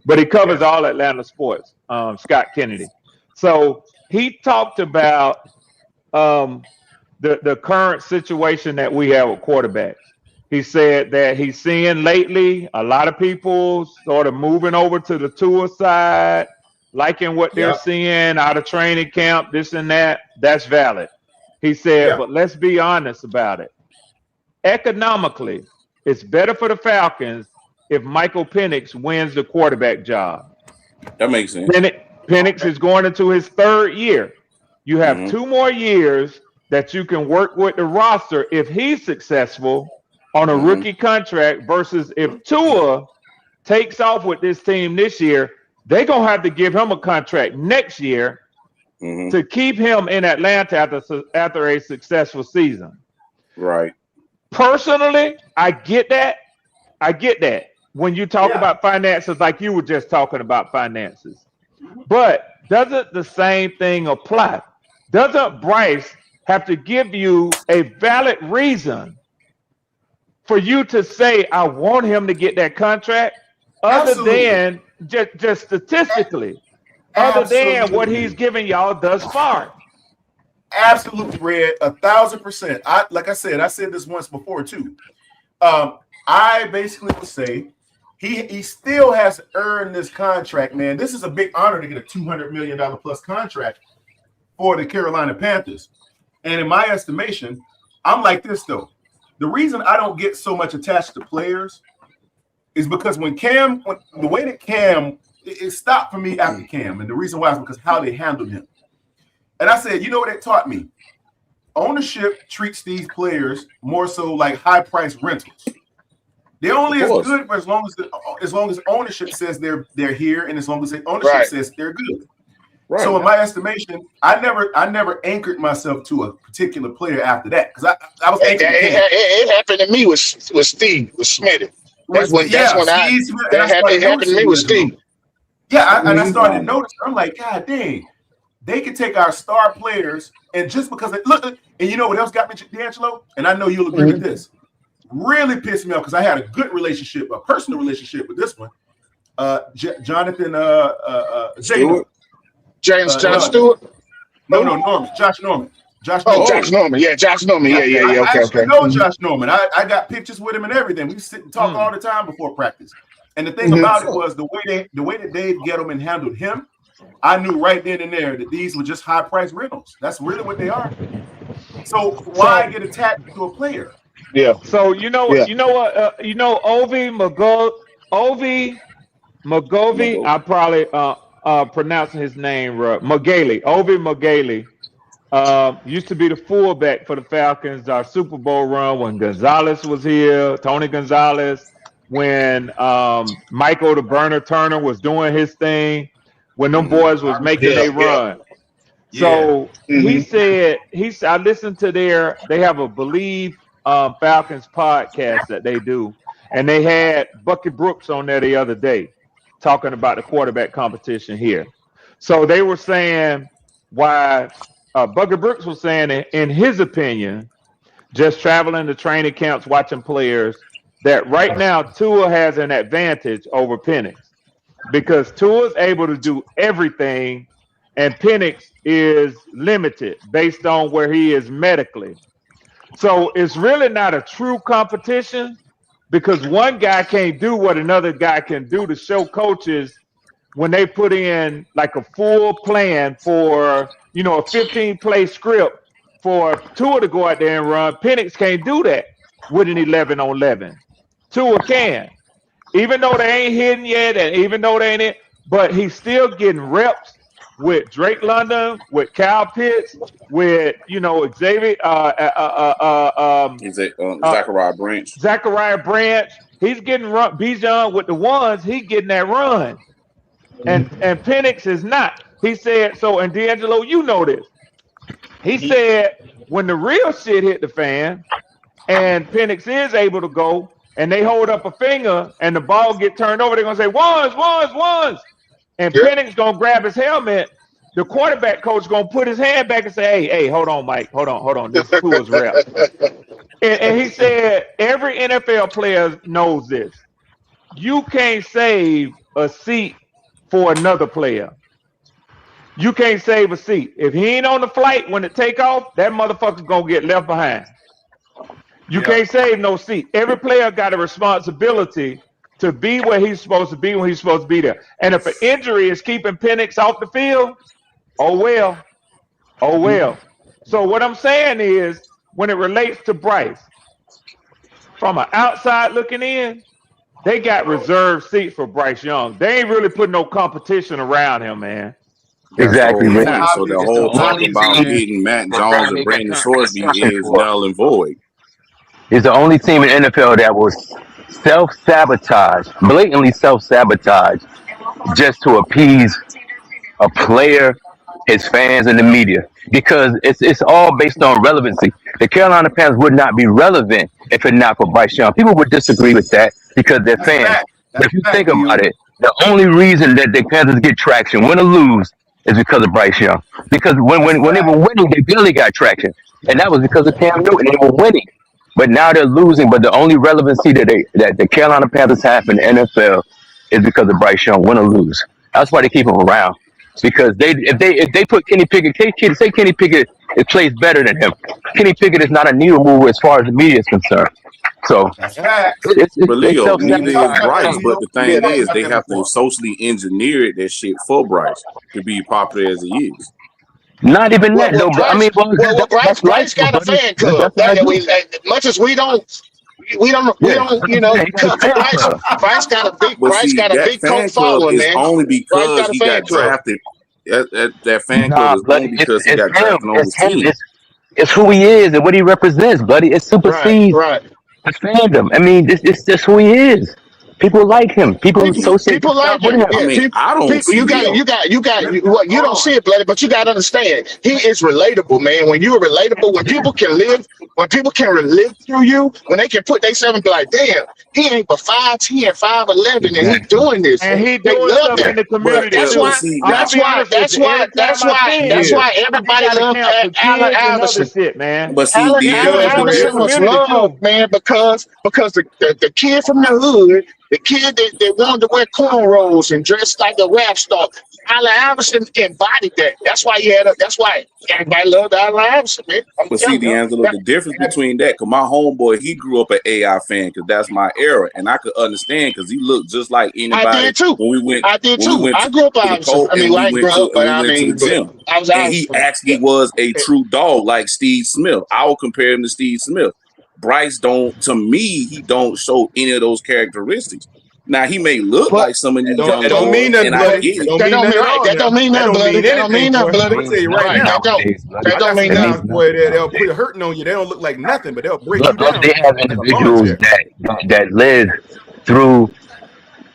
But he covers all Atlanta sports, Scott Kennedy. So he talked about the current situation that we have with quarterbacks. He said that he's seeing lately a lot of people sort of moving over to the Tua side, liking what they're seeing out of training camp, this and that. That's valid. He said, but let's be honest about it. Economically, it's better for the Falcons if Michael Penix wins the quarterback job. That makes sense. Penix is going into his third year. You have 2 more years that you can work with the roster if he's successful on a rookie contract versus if Tua takes off with this team this year, they're going to have to give him a contract next year to keep him in Atlanta after a successful season. Right. Personally, I get that. When you talk about finances, like you were just talking about finances. But doesn't the same thing apply? Doesn't Bryce have to give you a valid reason for you to say, I want him to get that contract, other than just statistically, other than what he's giving y'all thus far? Absolutely, Red, 1,000%. Like I said this once before too. I basically would say he still has earned this contract, man. This is a big honor to get a $200 million plus contract for the Carolina Panthers. And in my estimation, I'm like this though. The reason I don't get so much attached to players is because the way that Cam, it stopped for me after Cam. And the reason why is because how they handled him. And I said, you know what it taught me? Ownership treats these players more so like high-priced rentals. They're only as good for as long as ownership says they're here, and as long as the ownership says they're good. Right. So in my estimation, I never anchored myself to a particular player after that because I was anchored. It happened to me with Steve, with Smitty. It happened to me with Steve. Yeah, and I started to notice. I'm like, God dang, they can take our star players, and just because and you know what else got me, D'Angelo? And I know you'll agree with this. Really pissed me off because I had a good relationship, a personal relationship with this one. Jonathan Stewart. James Stewart? No, Norman. Josh Norman. Josh Norman. Yeah, Josh Norman. Yeah. Okay. I know Josh Norman. I got pictures with him and everything. We sit and talk all the time before practice. And the thing about it was the way that Dave Gettleman handled him, I knew right then and there that these were just high price rentals. That's really what they are. So why get attached to a player? Yeah. So you know what? Ovi Magovi. I probably pronouncing his name right. Ovi Magali. Used to be the fullback for the Falcons. Our Super Bowl run when Gonzalez was here, Tony Gonzalez. When Michael the Burner Turner was doing his thing. When them boys was making their run. So he said, I listened to they have a Believe Falcons podcast that they do, and they had Bucky Brooks on there the other day talking about the quarterback competition here. So they were saying why Bucky Brooks was saying, in his opinion, just traveling to training camps, watching players, that right now Tua has an advantage over Penix because Tua is able to do everything and Penix is limited based on where he is medically. So it's really not a true competition because one guy can't do what another guy can do to show coaches when they put in like a full plan for, a 15-play script for Tua to go out there and run. Penix can't do that with an 11-on-11. Tua can. Even though they ain't hitting yet and even though they ain't it, but he's still getting reps with Drake London, with Kyle Pitts, with Xavier, Zachariah Branch. Zachariah Branch. He's getting run. Bijan with the ones. He's getting that run, and Penix is not. He said so. And D'Angelo, you know this. He said when the real shit hit the fan, and Penix is able to go, and they hold up a finger, and the ball get turned over, they're gonna say ones. And Penix gonna grab his helmet. The quarterback coach gonna put his hand back and say, "Hey, hold on, Mike. Hold on. This is Tua's rep." and he said every NFL player knows this. You can't save a seat for another player. You can't save a seat. If he ain't on the flight when it take off, that motherfucker gonna get left behind. You can't save no seat. Every player got a responsibility to be where he's supposed to be when he's supposed to be there. And if an injury is keeping Penix off the field, oh well. So what I'm saying is, when it relates to Bryce, from an outside looking in, they got reserved seats for Bryce Young. They ain't really putting no competition around him, man. Exactly. So the whole talk about getting Matt Jones and Brandon Sorsby is null and void. Is the only team in NFL that was blatantly self-sabotage, just to appease a player, his fans, and the media. Because it's all based on relevancy. The Carolina Panthers would not be relevant if it not for Bryce Young. People would disagree with that because they're fans. But if you think about it, the only reason that the Panthers get traction, win or lose, is because of Bryce Young. Because when they were winning, they barely got traction. And that was because of Cam Newton. They were winning. But now they're losing. But the only relevancy that the Carolina Panthers have in the NFL is because of Bryce Young, win or lose. That's why they keep him around. because if they put Kenny Pickett, say Kenny Pickett plays better than him. Kenny Pickett is not a needle mover as far as the media is concerned. So But Leo, neither is Bryce. But the thing Yeah, is, they have to socially engineer that shit for Bryce to be popular as he is. Not even that, though. But I mean, Bryce got a fan club. Much as we don't, Bryce got a big, cult following, man. Only because he got drafted. That fan club is only because he got drafted on the team. It's who he is and what he represents, buddy. It supersedes the fandom. I mean, it's just who he is. People like him. People associate like him. I mean, I don't. You don't see it, bloody, but you got to understand. He is relatable, man. When you're relatable, when people can live through you, when they can put themselves and be like, damn, he ain't but 5'10", 5'11", and he doing this, and he doing stuff in the community. That's why everybody loves Allen Iverson. Shit, man. But see, Allen Iverson was loved, man, because the kid from the hood. The kid that wanted to wear cornrows and dress like a rap star, Allen Iverson embodied that. That's why everybody loved Allen Iverson, man. But see, D'Angelo, the difference between that, because my homeboy, he grew up an AI fan, because that's my era, and I could understand because he looked just like anybody. I did too. I grew up Iverson. I mean, like, bro, but I mean, I was and he actually was a true dog like Steve Smith. I would compare him to Steve Smith. Bryce to me, he don't show any of those characteristics. Now he may look like some of these young don't mean nothing, bloody. That don't mean nothing, bloody. That don't mean nothing, bloody. I'm tell you right now. That don't mean nothing. Boy, they'll put a hurting on you. They don't look like nothing, but they'll break you down. They have individuals that live through.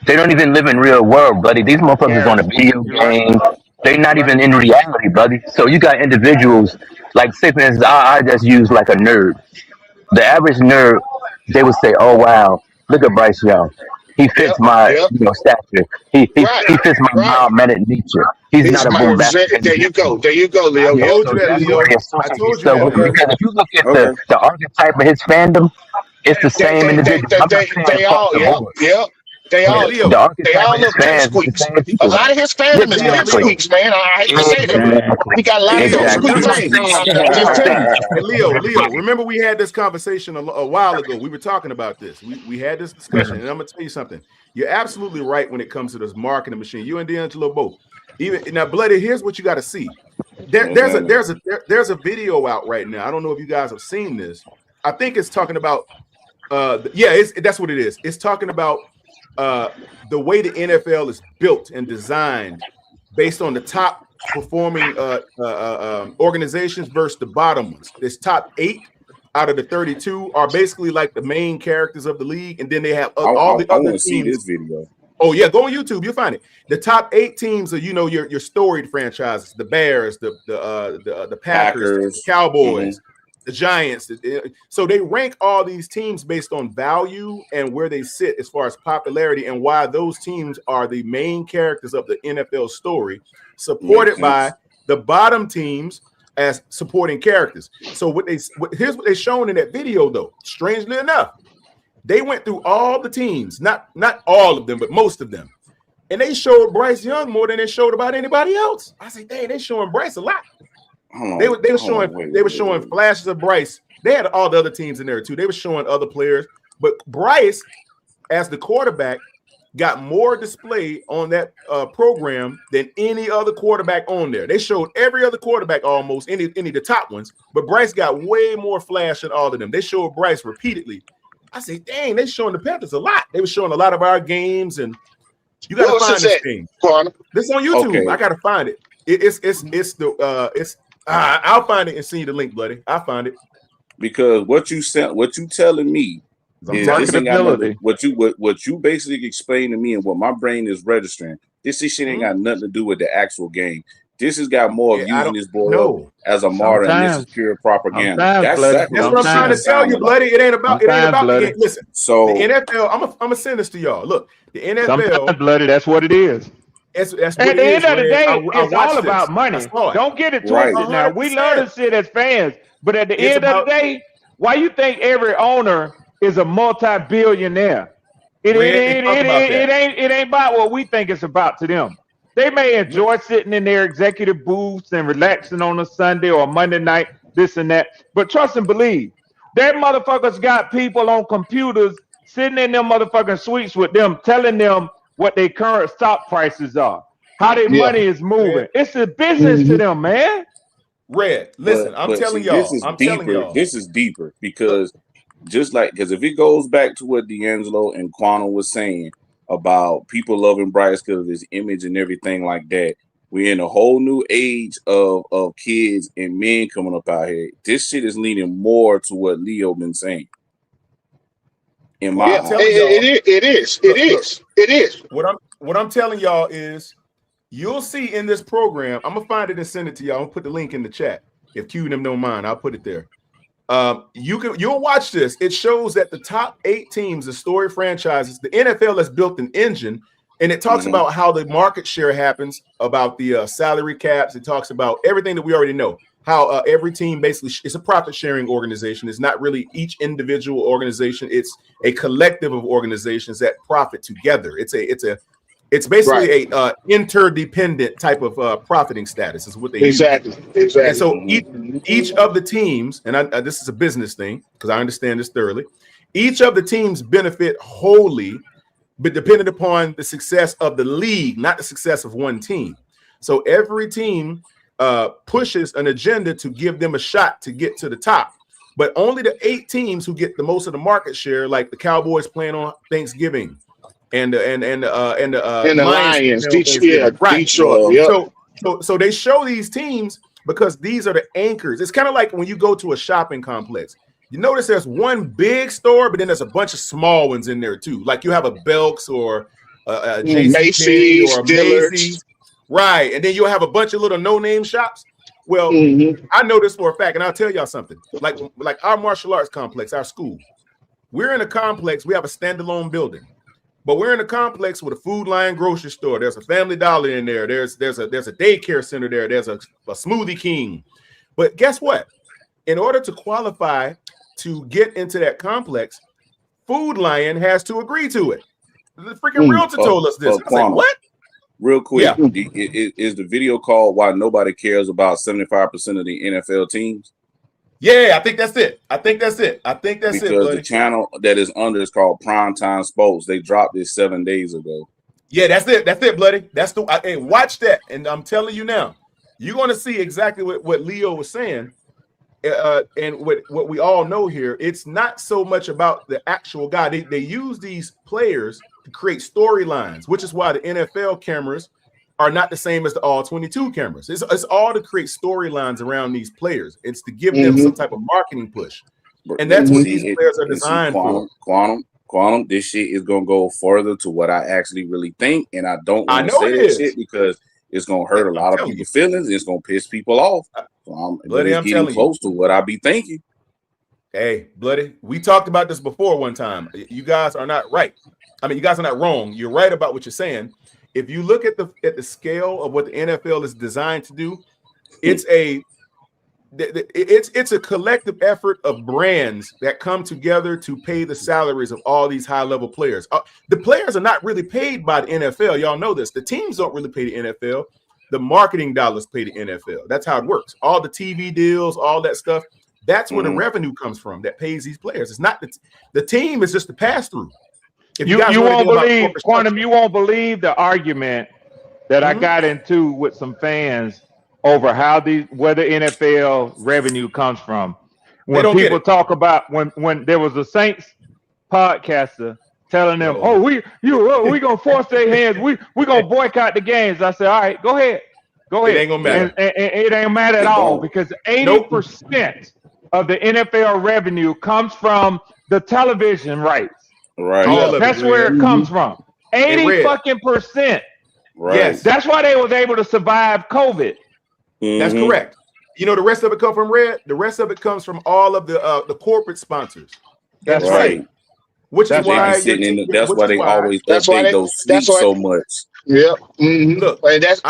They don't even live in real world, buddy. These motherfuckers on a video game. They're not even in reality, buddy. So you got individuals like, say for instance, I just use like a nerd. The average nerd, they would say, "Oh wow, look at Bryce Young. He fits my stature. He fits my mild-mannered nature. He's not a boom bap." There you go, Leo. I told you that, Leo. Because if you look at the archetype of his fandom, it's the same individual. They all look squeaks. A lot of his fandom is squeaks, man. I hate to say that. He got a lot of squeaks. Leo, remember we had this conversation a while ago. We were talking about this. We had this discussion, and I'm gonna tell you something. You're absolutely right when it comes to this marketing machine. You and D'Angelo both. Even now, bloody. Here's what you got to see. There's a video out right now. I don't know if you guys have seen this. I think it's talking about. That's what it is. It's talking about. The way the NFL is built and designed based on the top performing organizations versus the bottom ones. This top 8 out of the 32 are basically like the main characters of the league, and then they have all the other teams. See this video. Oh yeah, go on YouTube, you'll find it. The top 8 teams are your storied franchises: the Bears, the Packers, the Cowboys. The Giants. So they rank all these teams based on value and where they sit as far as popularity and why those teams are the main characters of the NFL story, supported by the bottom teams as supporting characters. So here's what they shown in that video, though. Strangely enough, they went through all the teams, not all of them, but most of them, and they showed Bryce Young more than they showed about anybody else. I say, dang, they showing Bryce a lot. They were showing flashes of Bryce. They had all the other teams in there too. They were showing other players, but Bryce, as the quarterback, got more display on that program than any other quarterback on there. They showed every other quarterback almost, any of the top ones, but Bryce got way more flash than all of them. They showed Bryce repeatedly. I say, dang, they showing the Panthers a lot. They were showing a lot of our games, and you got to find this thing. This on YouTube. Okay. I got to find it. I'll find it and send you the link, bloody. I'll find it. Because what you telling me is what you basically explained to me and what my brain is registering. This shit ain't got nothing to do with the actual game. This has got more of using this boy as a martyr, and this is pure propaganda. That's what I'm trying to tell you, bloody. It ain't about it. Listen, so the NFL, I'm gonna send this to y'all. Look, the NFL, bloody. That's what it is. That's at the end of the day, it's all about money. Don't get it twisted. Right. Now we love to sit as fans, but at the end of the day, why you think every owner is a multi-billionaire? It ain't about what we think it's about to them. They may enjoy sitting in their executive booths and relaxing on a Sunday or Monday night, this and that. But trust and believe, that motherfuckers got people on computers sitting in them motherfucking suites with them, telling them what their current stock prices are, how their money is moving. It's a business to them, man. Red, listen, I'm telling y'all. This is deeper because because if it goes back to what D'Angelo and Quantum was saying about people loving Bryce because of his image and everything like that, we're in a whole new age of kids and men coming up out here. This shit is leaning more to what Leo been saying. In my it is. What I'm telling y'all is, you'll see in this program. I'm gonna find it and send it to y'all. I'm gonna put the link in the chat. If Q and them don't mind, I'll put it there. You'll watch this. It shows that the top 8 teams, the story franchises, the NFL has built an engine, and it talks about how the market share happens, about the salary caps. It talks about everything that we already know. How every team basically it's a profit sharing organization. It's not really each individual organization. It's a collective of organizations that profit together. It's basically a interdependent type of profiting status is what they exactly. And so each of the teams, and this is a business thing because I understand this thoroughly. Each of the teams benefit wholly, but dependent upon the success of the league, not the success of one team. So every team pushes an agenda to give them a shot to get to the top. But only the 8 teams who get the most of the market share, like the Cowboys playing on Thanksgiving, and the Lions, Detroit. Yep. So they show these teams because these are the anchors. It's kind of like when you go to a shopping complex. You notice there's one big store, but then there's a bunch of small ones in there too. Like you have a Belk's or a Macy's or a Macy's, right? And then you'll have a bunch of little no-name shops. Well, I know this for a fact, and I'll tell y'all something. Like our martial arts complex, our school, we're in a complex. We have a standalone building, but we're in a complex with a Food Lion grocery store. There's a Family Dollar in there. There's a daycare center there. There's a Smoothie King. But guess what? In order to qualify to get into that complex, Food Lion has to agree to it. The freaking realtor told us this. I said, what? Real quick, is the video called "Why Nobody Cares About 75% of the NFL Teams"? Yeah, I think that's it. Because the channel that is under is called Primetime Sports. They dropped this 7 days ago. Yeah, that's it, bloody. Hey, watch that. And I'm telling you now, you're going to see exactly what Leo was saying. And what we all know here, it's not so much about the actual guy. They use these players to create storylines, which is why the NFL cameras are not the same as the all 22 cameras. It's all to create storylines around these players. It's to give them some type of marketing push. And that's what these players are designed for. Quantum, this shit is going to go further to what I actually really think. And I don't want to say that shit because it's going to hurt a lot of people's feelings. It's going to piss people off. So I'm getting close to what I be thinking. Hey, bloody, we talked about this before one time. You guys are not right. I mean, you guys are not wrong. You're right about what you're saying. If you look at the scale of what the NFL is designed to do, it's a collective effort of brands that come together to pay the salaries of all these high-level players. The players are not really paid by the NFL. Y'all know this. The teams don't really pay the NFL. The marketing dollars pay the NFL. That's how it works. All the TV deals, all that stuff, that's where the revenue comes from that pays these players. It's not the team is just the pass-through. You won't believe, Quantum, you won't believe the argument that I got into with some fans over where the NFL revenue comes from. When people talk about when there was a Saints podcaster telling them, we gonna force their hands, we gonna boycott the games. I said, all right, go ahead. It ain't gonna matter. And it ain't matter at all because 80% of the NFL revenue comes from the television rights. Right. That's where it comes from. 80% Right. Yes. That's why they was able to survive COVID. That's correct. You know, the rest of it comes from Red. The rest of it comes from all of the corporate sponsors. That's right. Which is why that's why they always update those suites so much. Yeah. Look, and that's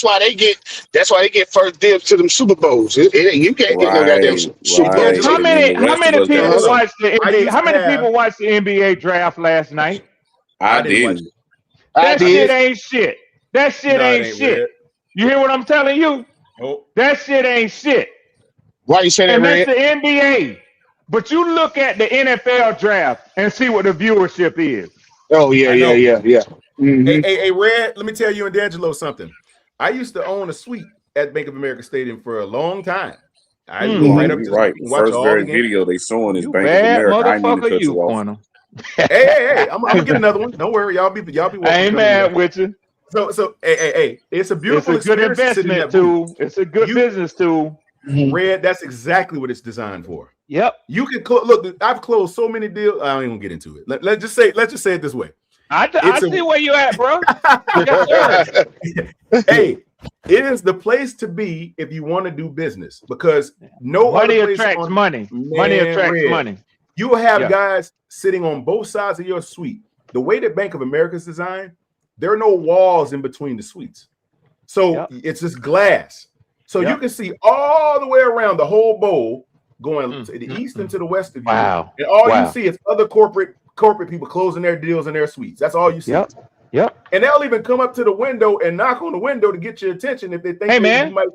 why they get first dibs to them Super Bowls. You can't get no goddamn Super Bowls. How many people watched the NBA? How many people watched the NBA draft last night? I didn't. That shit ain't shit. That shit Nah, it ain't ain't shit. red. You hear what I'm telling you? Oh, That shit ain't shit. Why you say that, And that's Red? the NBA. But you look at the NFL draft and see what the viewership is. Oh yeah, I yeah, know. yeah, yeah. Mm-hmm. Hey, Red, let me tell you and D'Angelo something. I used to own a suite at Bank of America Stadium for a long time. I used to go right up to You're the right. suite and The watch first all very the games. video they showing is You Bank of bad America. I didn't mean to motherfucker, cut you you off. corner. Hey, I'm gonna get another one. Don't worry, y'all be welcome. I ain't coming mad here. with you. So, hey, it's a It's beautiful a good experience to sit in investment that booth. tool. It's a good business tool. Red, that's exactly what it's designed for. Yep. You can look. I've closed so many deals. I don't even get into it. Let's just say it this way. I see where you at, bro. Yes, sir. Hey, it is the place to be if you want to do business because no Money other place attracts money. Money Man, attracts Red, money. You will have Yeah. guys sitting on both sides of your suite. The way that Bank of America is designed, there are no walls in between the suites. So it's just glass. So you can see all the way around the whole bowl going to the east and to the west of you. Wow. And all Wow. you see is other corporate people closing their deals in their suites. That's all you see. Yep. And they'll even come up to the window and knock on the window to get your attention if they think Hey, that man. you might.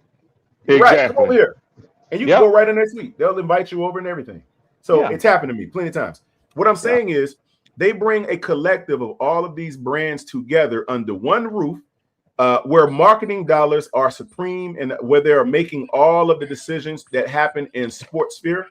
Exactly. Right, come over here. And you Yep. can go right in their suite. They'll invite you over and everything. So Yeah. it's happened to me plenty of times. What I'm saying is they bring a collective of all of these brands together under one roof, where marketing dollars are supreme and where they're making all of the decisions that happen in sports sphere.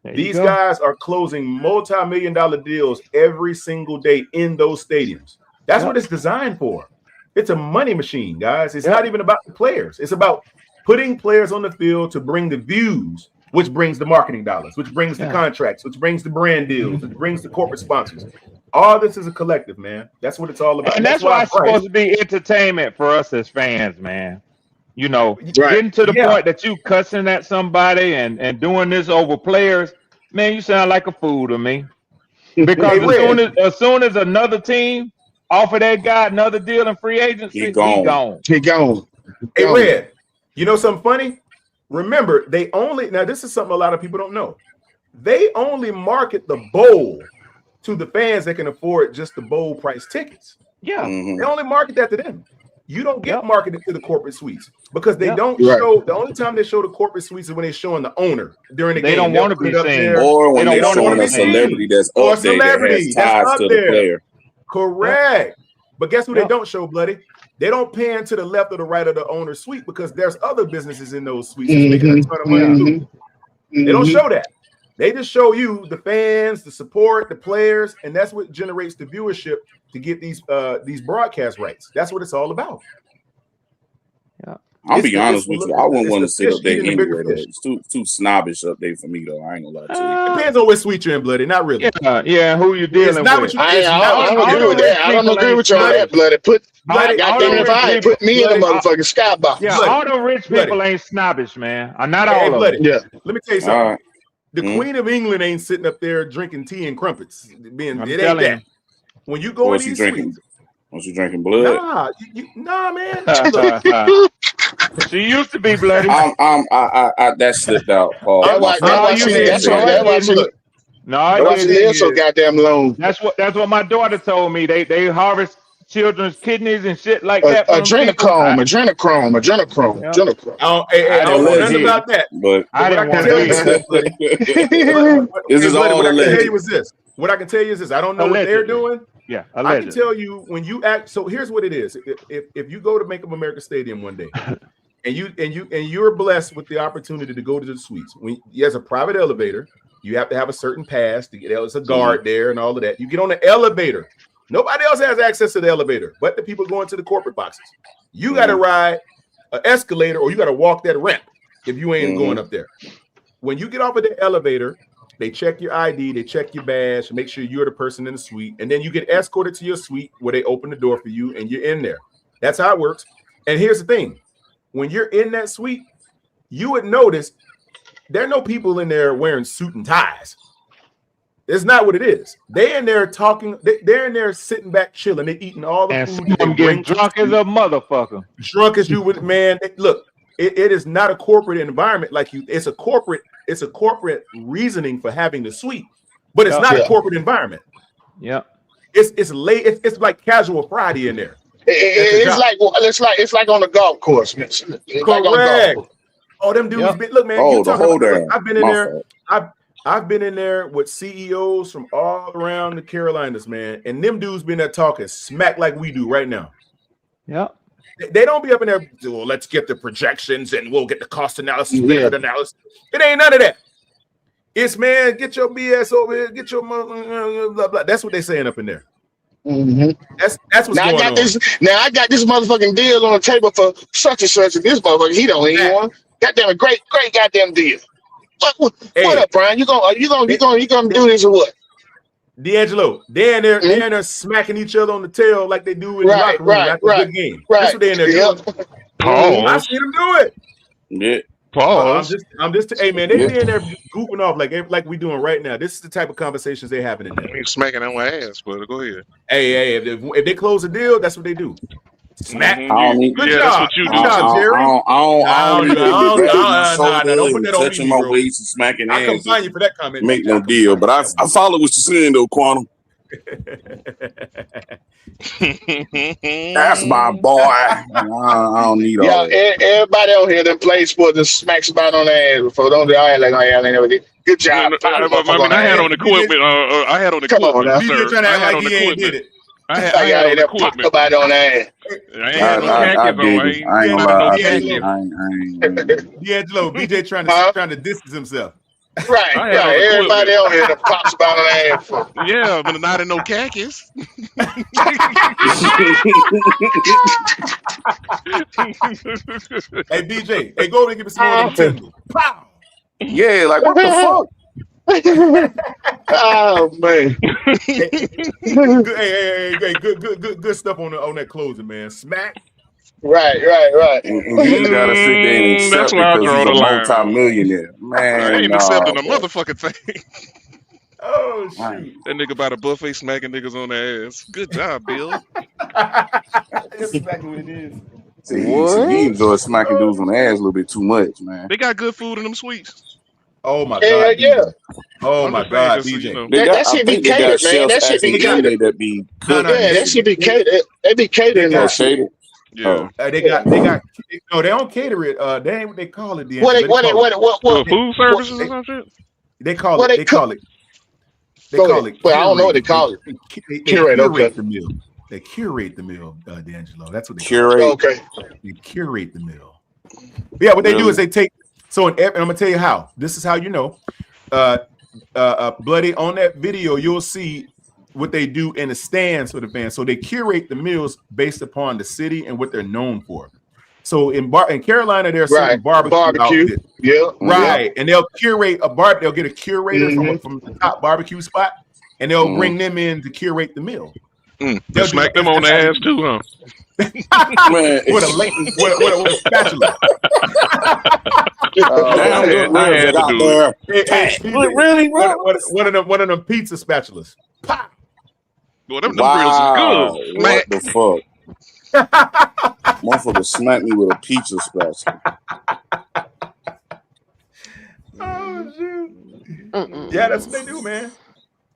These guys are closing multi-million-dollar deals every single day in those stadiums. That's what it's designed for. It's a money machine, guys. It's not even about the players. It's about putting players on the field to bring the views, which brings the marketing dollars, which brings the contracts, which brings the brand deals, which brings the corporate sponsors. All this is a collective, man. That's what it's all about. And that's why it's supposed to be entertainment for us as fans, man. You know, getting to the point that you cussing at somebody and doing this over players, man, you sound like a fool to me. Because as soon as another team offer that guy another deal in free agency, he gone. He gone. Hey, Red, you know something funny? Remember, now this is something a lot of people don't know. They only market the bowl to the fans that can afford just the bowl price tickets. Yeah. They only market that to them. You don't get marketed to the corporate suites because they don't show. The only time they show the corporate suites is when they're showing the owner during the game. They don't want to be seen. Or when they're showing a celebrity that's up there that has ties to the player. Correct. But guess who they don't show, Bloody? They don't pan to the left or the right of the owner's suite because there's other businesses in those suites that's making a ton of money too. They don't show that. They just show you the fans, the support, the players, and that's what generates the viewership to get these broadcast rights. That's what it's all about. I'll be honest with you. I wouldn't want to sit up there anywhere. It's too snobbish up there for me, though. I ain't gonna lie to you. Depends on what suite you're in, Bloody. Not really. Yeah, who you dealing not with? what I don't agree with that. I don't agree with you on that, Bloody. Put me in the motherfucking skybox. Yeah, all the rich people ain't snobbish, man. Not Hey, all of Bloody, them. let me tell you something. The Queen of England ain't sitting up there drinking tea and crumpets. It ain't that. When you go in these suites, was you drinking blood? Nah, man. She used to be bloody. That slipped out. That's why she lives so goddamn long. That's what my daughter told me. They harvest children's kidneys and shit like that. Adrenochrome. I don't know nothing about that. But I didn't want to. This is all what I can tell alleged. you is this. What I can tell you is this. I don't know what they're doing. Yeah, I can tell you when you act. So here's what it is. If you go to Bank of America Stadium one day, and you're blessed with the opportunity to go to the suites, when there's a private elevator, you have to have a certain pass to get. There's a guard there and all of that. You get on the elevator. Nobody else has access to the elevator, but the people going to the corporate boxes. You got to ride an escalator, or you got to walk that ramp if you ain't going up there. When you get off of the elevator, they check your ID, they check your badge, make sure you're the person in the suite, and then you get escorted to your suite where they open the door for you and you're in there. That's how it works. And here's the thing. When you're in that suite, you would notice there are no people in there wearing suit and ties. It's not what it is. They in there talking, they're in there sitting back chilling, they eating all the food. I'm getting drunk as a motherfucker. Drunk as you would, man. Look, it is not a corporate environment like you. It's a corporate reasoning for having the suite, but it's not a corporate environment. Yeah, it's late. It's like casual Friday in there. It's like on the golf course. It's like on the golf Correct. course. Oh, them dudes. Yep. Look, man. Oh, You the talking hold about? down. I've been in My there. fault. I've been in there with CEOs from all around the Carolinas, man, and them dudes been there talking smack like we do right now. Yep. They don't be up in there. Well, let's get the projections and we'll get the cost analysis, Yeah. benefit analysis. It ain't none of that. It's man, get your BS over here, get your blah blah. That's what they saying up in there. Mm-hmm. That's what's Now going on. I got this motherfucking deal on the table for such and such, and this motherfucker he don't even want. Goddamn it, great goddamn deal. What up, Brian? You gonna do this or what? D'Angelo, they're in there smacking each other on the tail like they do in the locker room after a good game. That's what they're in there doing. I see them do it. Yeah. Pause. I'm just hey man, they be in there goofing off like we doing right now. This is the type of conversations they having in there. He's smacking on my ass, but go ahead. Hey, if they close a deal, that's what they do. Smack. I don't need- Good Yeah, job. that's what you Good do. job, Jerry. I don't Don't put that on touching me, my bro. waist and smacking I come ass. find you for that comment. Make no deal, but I follow what you're saying though, Quantum. That's my boy. I don't need all Yeah, that. everybody on here that plays sports and smacks somebody on the ass before. Don't do all that like I never did. Good job. I had on equipment. I had on Come on now. equipment, sir. trying to I act had like on he ain't did equipment. it. I had on equipment. Somebody on the ass. I ain't had no khakis on. I ain't gonna got no lie. khakis. D'Angelo, BJ trying to distance himself. Right. I had on Everybody equipment. on here that pops about on the ass. For. Yeah, but not in no khakis. Hey BJ, hey, go over and give me some more of them Timberlands. Pow! Yeah, like what the fuck? Oh man. Good stuff on that closing, man. Smack. Right. And he gotta sit there and accept That's where I because draw he's the a line. multi-millionaire. Man, I ain't accepting a motherfucking thing. Oh shoot. That nigga by the buffet smacking niggas on the ass. Good job, Bill. That's exactly what it is. See, he enjoys smacking dudes on the ass a little bit too much, man. They got good food in them suites. Oh my Yeah, god. yeah. DJ. Oh I'm my just saying, god, just so DJ. you know. That shit be catered, man. That shit be catered. That be No, no, Yeah, that shit be catered. They be catering They that got- shit. shaded. Yeah. They got no, they don't cater it. They ain't what they call it. What Food services or some shit? They call What it. they They call it. They Go call ahead. it. Well, I don't know what they curate. call it. They Curate, okay. curate the meal. They curate the meal, D'Angelo. That's what they Curate. Okay. They curate the meal. Yeah, what they do is they take. So, and I'm gonna tell you how. This is how you know. Bloody, on that video, you'll see what they do in the stands for the fans. So they curate the meals based upon the city and what they're known for. So in Carolina, there's certain barbecue outfits. Yeah. Right. And they'll curate they'll get a curator from the top barbecue spot, and they'll bring them in to curate the meal. They smack them on the ass too, huh? Man, with a spatula. Damn good I had ribs to out do there. Really? One of them pizza spatulas. Pop. Boy, them Wow. grills is good. What the fuck? Motherfucker smacked me with a pizza spatula. Oh shoot. Yeah, that's what they do, man.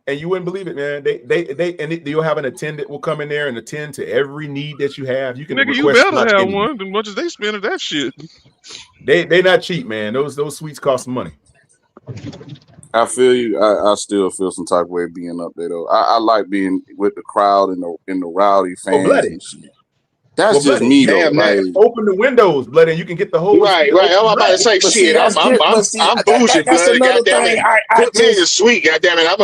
And you wouldn't believe it, man. You'll have an attendant will come in there and attend to every need that you have. You can Nigga, you request better have any. one. As much as they spend of that shit. They not cheap, man. Those suites cost some money. I feel you. I still feel some type of way being up there though. I like being with the crowd and the rowdy fans and shit. That's just me though. Like, open the windows, blood, and you can get the whole Right. I'm about to say shit. I'm bougie, blood. Goddamn it. Put me in the suite. Goddamn it. I'm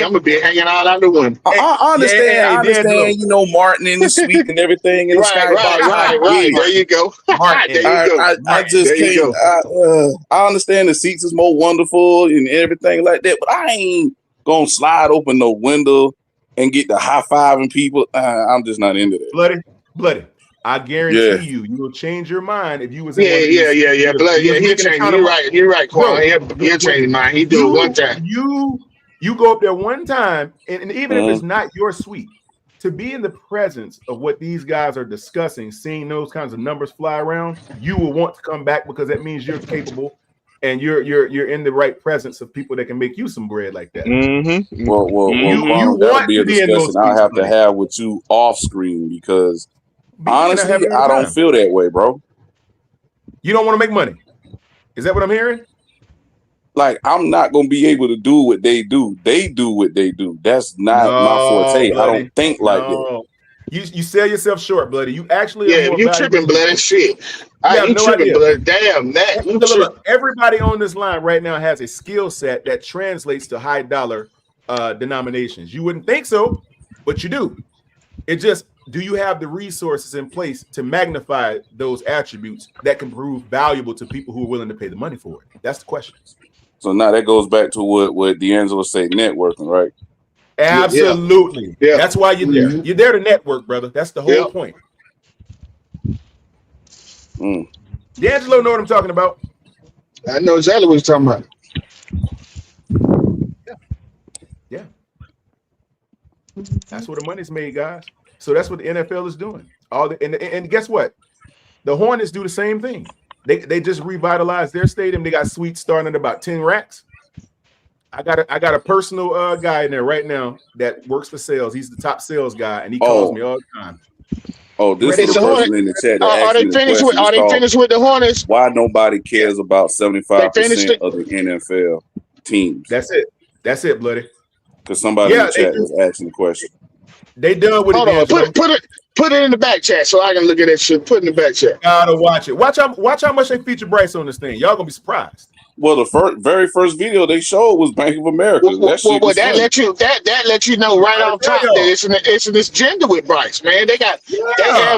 gonna be hanging out under one. I understand. You know, Martin in the suite and everything. In the Right. There you go. I just can't. I understand the seats is more wonderful and everything like that, but I ain't gonna slide open no window and get the high fiving people. I'm just not into that. Bloody. I guarantee you'll change your mind if you was in Yeah. Bloody. Yeah, he'll change. You're right, Quan. He'll change his mind. He do it one time. You go up there one time, and even if it's not your suite, to be in the presence of what these guys are discussing, seeing those kinds of numbers fly around, you will want to come back because that means you're capable and you're in the right presence of people that can make you some bread like that. Well, you that'll want be a to be in those discussion I'll have to have with you off screen because Honestly, I don't feel that way, bro. You don't want to make money. Is that what I'm hearing? Like, I'm not gonna be able to do what they do. They do what they do. That's not my forte. Bloody. I don't think like that. You sell yourself short, bloody. You actually you tripping, bloody. Shit. You tripping, bloody. Damn, that. Look, everybody on this line right now has a skill set that translates to high dollar denominations. You wouldn't think so, but you do. It just, do you have the resources in place to magnify those attributes that can prove valuable to people who are willing to pay the money for it? That's the question. So now that goes back to what D'Angelo said, networking, right? Absolutely. Yeah. That's why you're there. You're there to network, brother. That's the whole point. D'Angelo know what I'm talking about. I know exactly what you're talking about. Yeah. That's where the money's made, guys. So that's what the NFL is doing. And guess what? The Hornets do the same thing. They just revitalized their stadium. They got suites starting at about 10 racks. I got a personal guy in there right now that works for sales. He's the top sales guy, and he calls me all the time. Oh, this is the person in the chat. Are they finished with the Hornets? Why nobody cares about 75% of the NFL teams? That's it, bloody. Because somebody in the chat was asking the question. They done with it. Put it in the back chat so I can look at that shit. Put it in the back chat. Gotta watch it. Watch how much they feature Bryce on this thing. Y'all gonna be surprised. Well, the very first video they showed was Bank of America. That let you know right off top that it's an agenda with Bryce, man. They have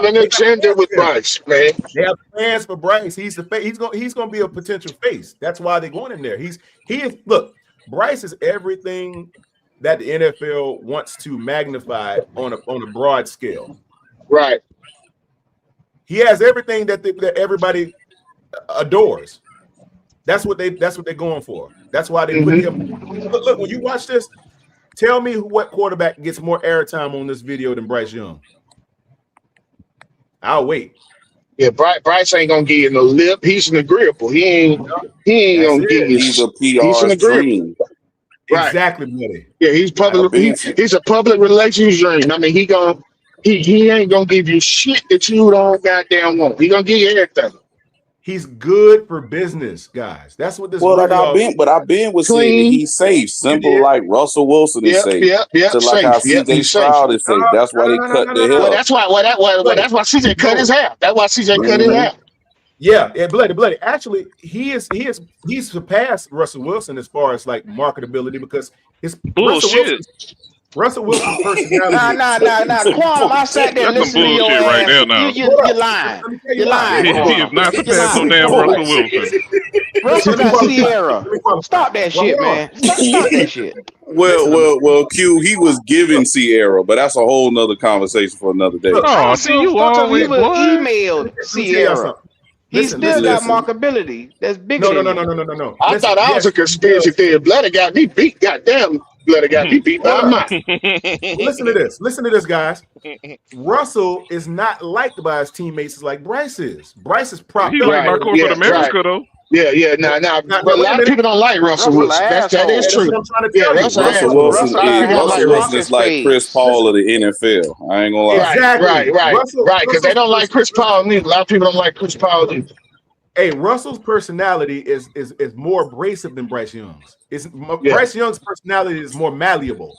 an agenda with Bryce, man. They have plans for Bryce. He's the face. He's gonna be a potential face. That's why they're going in there. Look, Bryce is everything that the NFL wants to magnify on a broad scale. Right. He has everything that everybody adores. That's what they're going for. That's why they put him. Look, when you watch this, tell me what quarterback gets more airtime on this video than Bryce Young. I'll wait. Yeah, Bryce ain't gonna give you no lip. He's an agreeable. He ain't gonna give you. He's a PR dream. Right. Exactly, buddy. Yeah, he's public. He's a public relations dream. I mean, he ain't gonna give you shit that you don't goddamn want. He gonna give you everything. He's good for business, guys. That's what this. Well, I've been with saying that he's safe, simple like Russell Wilson is safe. So like how CJ Stroud is safe. That's why they cut the hair. That's why CJ cut his hair. That's why CJ cut his hair. Yeah, bloody. Actually, he's surpassed Russell Wilson as far as like marketability because his bullshit. Russell Wilson's personality. Nah. Quantum, I sat there listening to your ass. Right now. You're lying. You're lying. He is not surpassed no damn Russell Wilson. Russell got Sierra. Stop that shit, man. Stop that shit. Well, Q, he was giving Sierra, but that's a whole nother conversation for another day. Oh, see, you always emailed Sierra. He still got marketability. That's big. No. I thought I was a conspiracy theory. Bloody got me beat. Goddamn. Bloody got me beat by mine. Listen to this, guys. Russell is not liked by his teammates like Bryce is. Bryce is propped up. He liked by corporate America, though. Yeah. Nah. But a lot of people don't like Russell Wilson. That is true. Russell Wilson is like Chris Paul of the NFL. I ain't gonna lie. Right. Because they don't like Chris Paul neither. A lot of people don't like Chris Paul neither. Hey, Russell's personality is more abrasive than Bryce Young's. Bryce Young's personality is more malleable.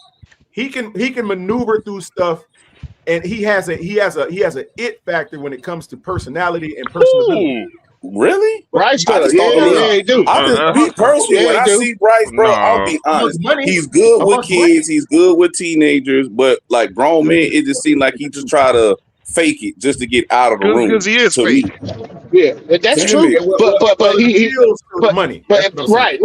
He can maneuver through stuff, and he has a it factor when it comes to personality and personality. Really? Bryce does. Yeah, do. I just be personally when I see Bryce, bro. I'll be honest. He's good with kids. He's good with teenagers, but like grown men, it just seems like he just try to fake it just to get out of the room. Because he is fake. Yeah, that's true. But he money. But right.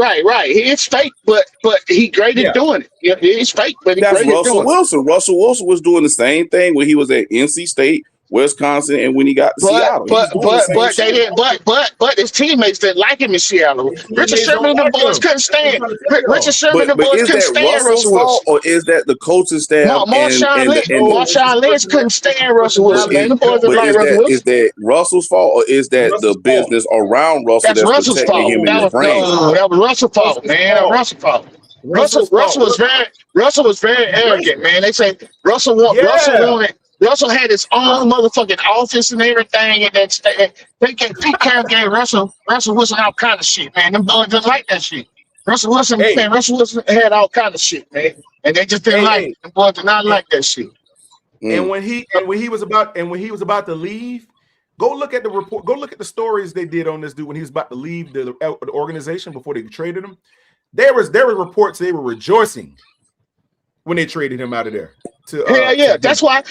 He is fake, but he great at doing it. Yeah, he's fake, but he's great at doing it. Russell Wilson was doing the same thing when he was at NC State, Wisconsin, and when he got to Seattle. But his teammates didn't like him in Seattle. Richard Sherman and the boys couldn't stand. Richard Sherman and the boys couldn't stand Russell Wilson. Or is that the coaching staff? No, Marshawn Lynch couldn't stand Russell Wilson. The boys didn't like Russell Wilson. Is that Russell's fault, or is that the business around Russell that's protecting him in his brand? That was Russell's fault, man. That was Russell's fault. Russell was very arrogant, man. They say Russell wanted Russell had his own motherfucking office and everything, and Pete Carroll gave Russell Wilson all kind of shit, man. Them boys didn't like that shit. Russell Wilson had all kind of shit, man, and they just didn't like it. Them boys did not like that shit. And when he was about to leave, go look at the report. Go look at the stories they did on this dude when he was about to leave the organization before they traded him. There were reports they were rejoicing when they traded him out of there. That's why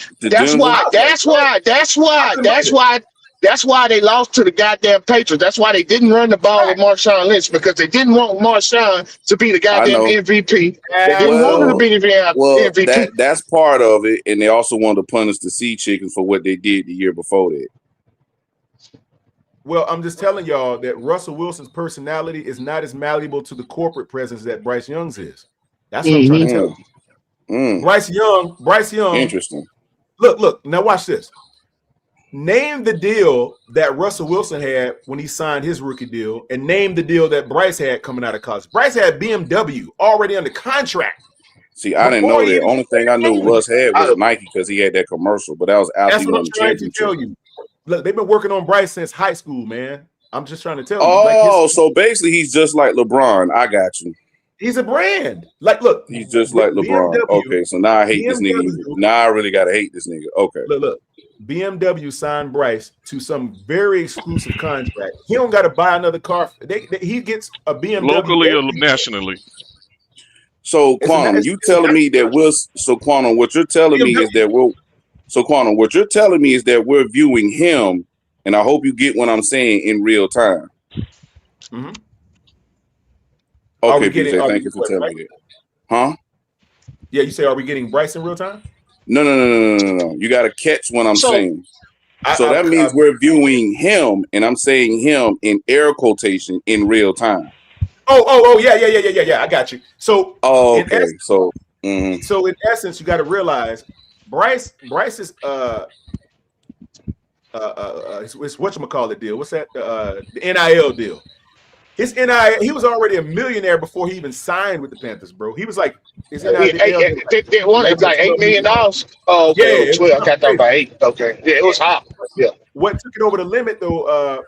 they lost to the goddamn Patriots. That's why they didn't run the ball with Marshawn Lynch, because they didn't want Marshawn to be the goddamn MVP. They didn't want him to be the MVP. That's part of it, and they also wanted to punish the Sea Chickens for what they did the year before that. Well, I'm just telling y'all that Russell Wilson's personality is not as malleable to the corporate presence that Bryce Young's is. That's what I'm trying to tell you. Bryce Young. Interesting. Look. Now watch this. Name the deal that Russell Wilson had when he signed his rookie deal, and name the deal that Bryce had coming out of college. Bryce had BMW already under contract. See, I didn't know that. Only thing I knew Russ had was Nike because he had that commercial, but that was after That's he what won I'm the trying to championship. tell you. Look, they've been working on Bryce since high school, man. I'm just trying to tell you. Oh, so basically he's just like LeBron. I got you. He's a brand. Like, look, he's just like LeBron. Okay, so now I hate this nigga. Now I really gotta hate this nigga. Okay. Look. BMW signed Bryce to some very exclusive contract. He don't got to buy another car. He gets a BMW locally or nationally. So Quantum, you telling me that we're Quantum? What you're telling me is that we're viewing him, and I hope you get what I'm saying in real time. Mm-hmm. Okay, PJ, thank you for telling me that. Huh? Yeah, you say, are we getting Bryce in real time? No. You got to catch what I'm saying. So that means we're viewing him, and I'm saying him in air quotation in real time. Oh, yeah. I got you. So, okay. So in essence, you got to realize Bryce is it's whatchamacallit deal. What's that? The NIL deal. His NIL, he was already a millionaire before he even signed with the Panthers, bro. He was like, his NIL they wanted like $8 million. Oh, okay, yeah, 12. I got that by 8. Okay, yeah, it was hot. Yeah. What took it over the limit though,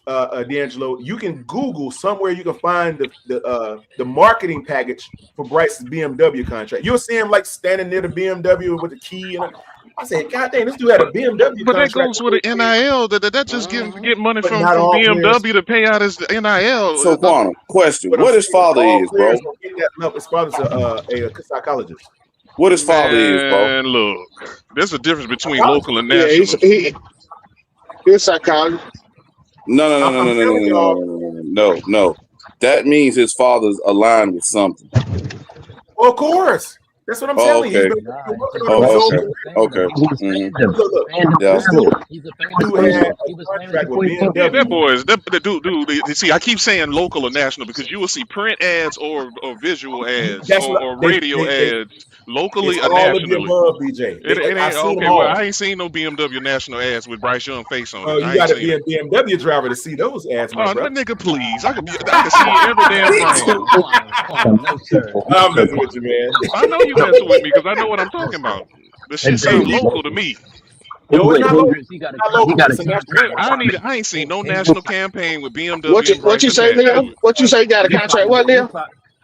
D'Angelo? You can Google somewhere. You can find the marketing package for Bryce's BMW contract. You'll see him like standing near the BMW with the key. And I said, God dang, this dude had a BMW but contract. That goes with the NIL. That just get money from BMW to pay out his NIL. So, Quantum, question: what his father is, bro? His father's a psychologist. What his father is, bro? And look, there's a difference between local and national. He's a psychologist. No. That means his father's aligned with something. Well, of course. That's what I'm telling you. Okay. That boys. That dude. See, I keep saying local or national because you will see print ads or visual ads or radio ads locally or nationally. It ain't okay. Well, I ain't seen no BMW national ads with Bryce Young face on it. Oh, you got to be a BMW driver to see those ads, my brother. Nigga, please. I can see every damn thing. I'm messing with you, man. I know you messing with me because I know what I'm talking about. This shit sounds local to me. No, it's not local. I ain't seen no national campaign with BMW. What you say, Leo? What you say? Got a contract? What, Leo?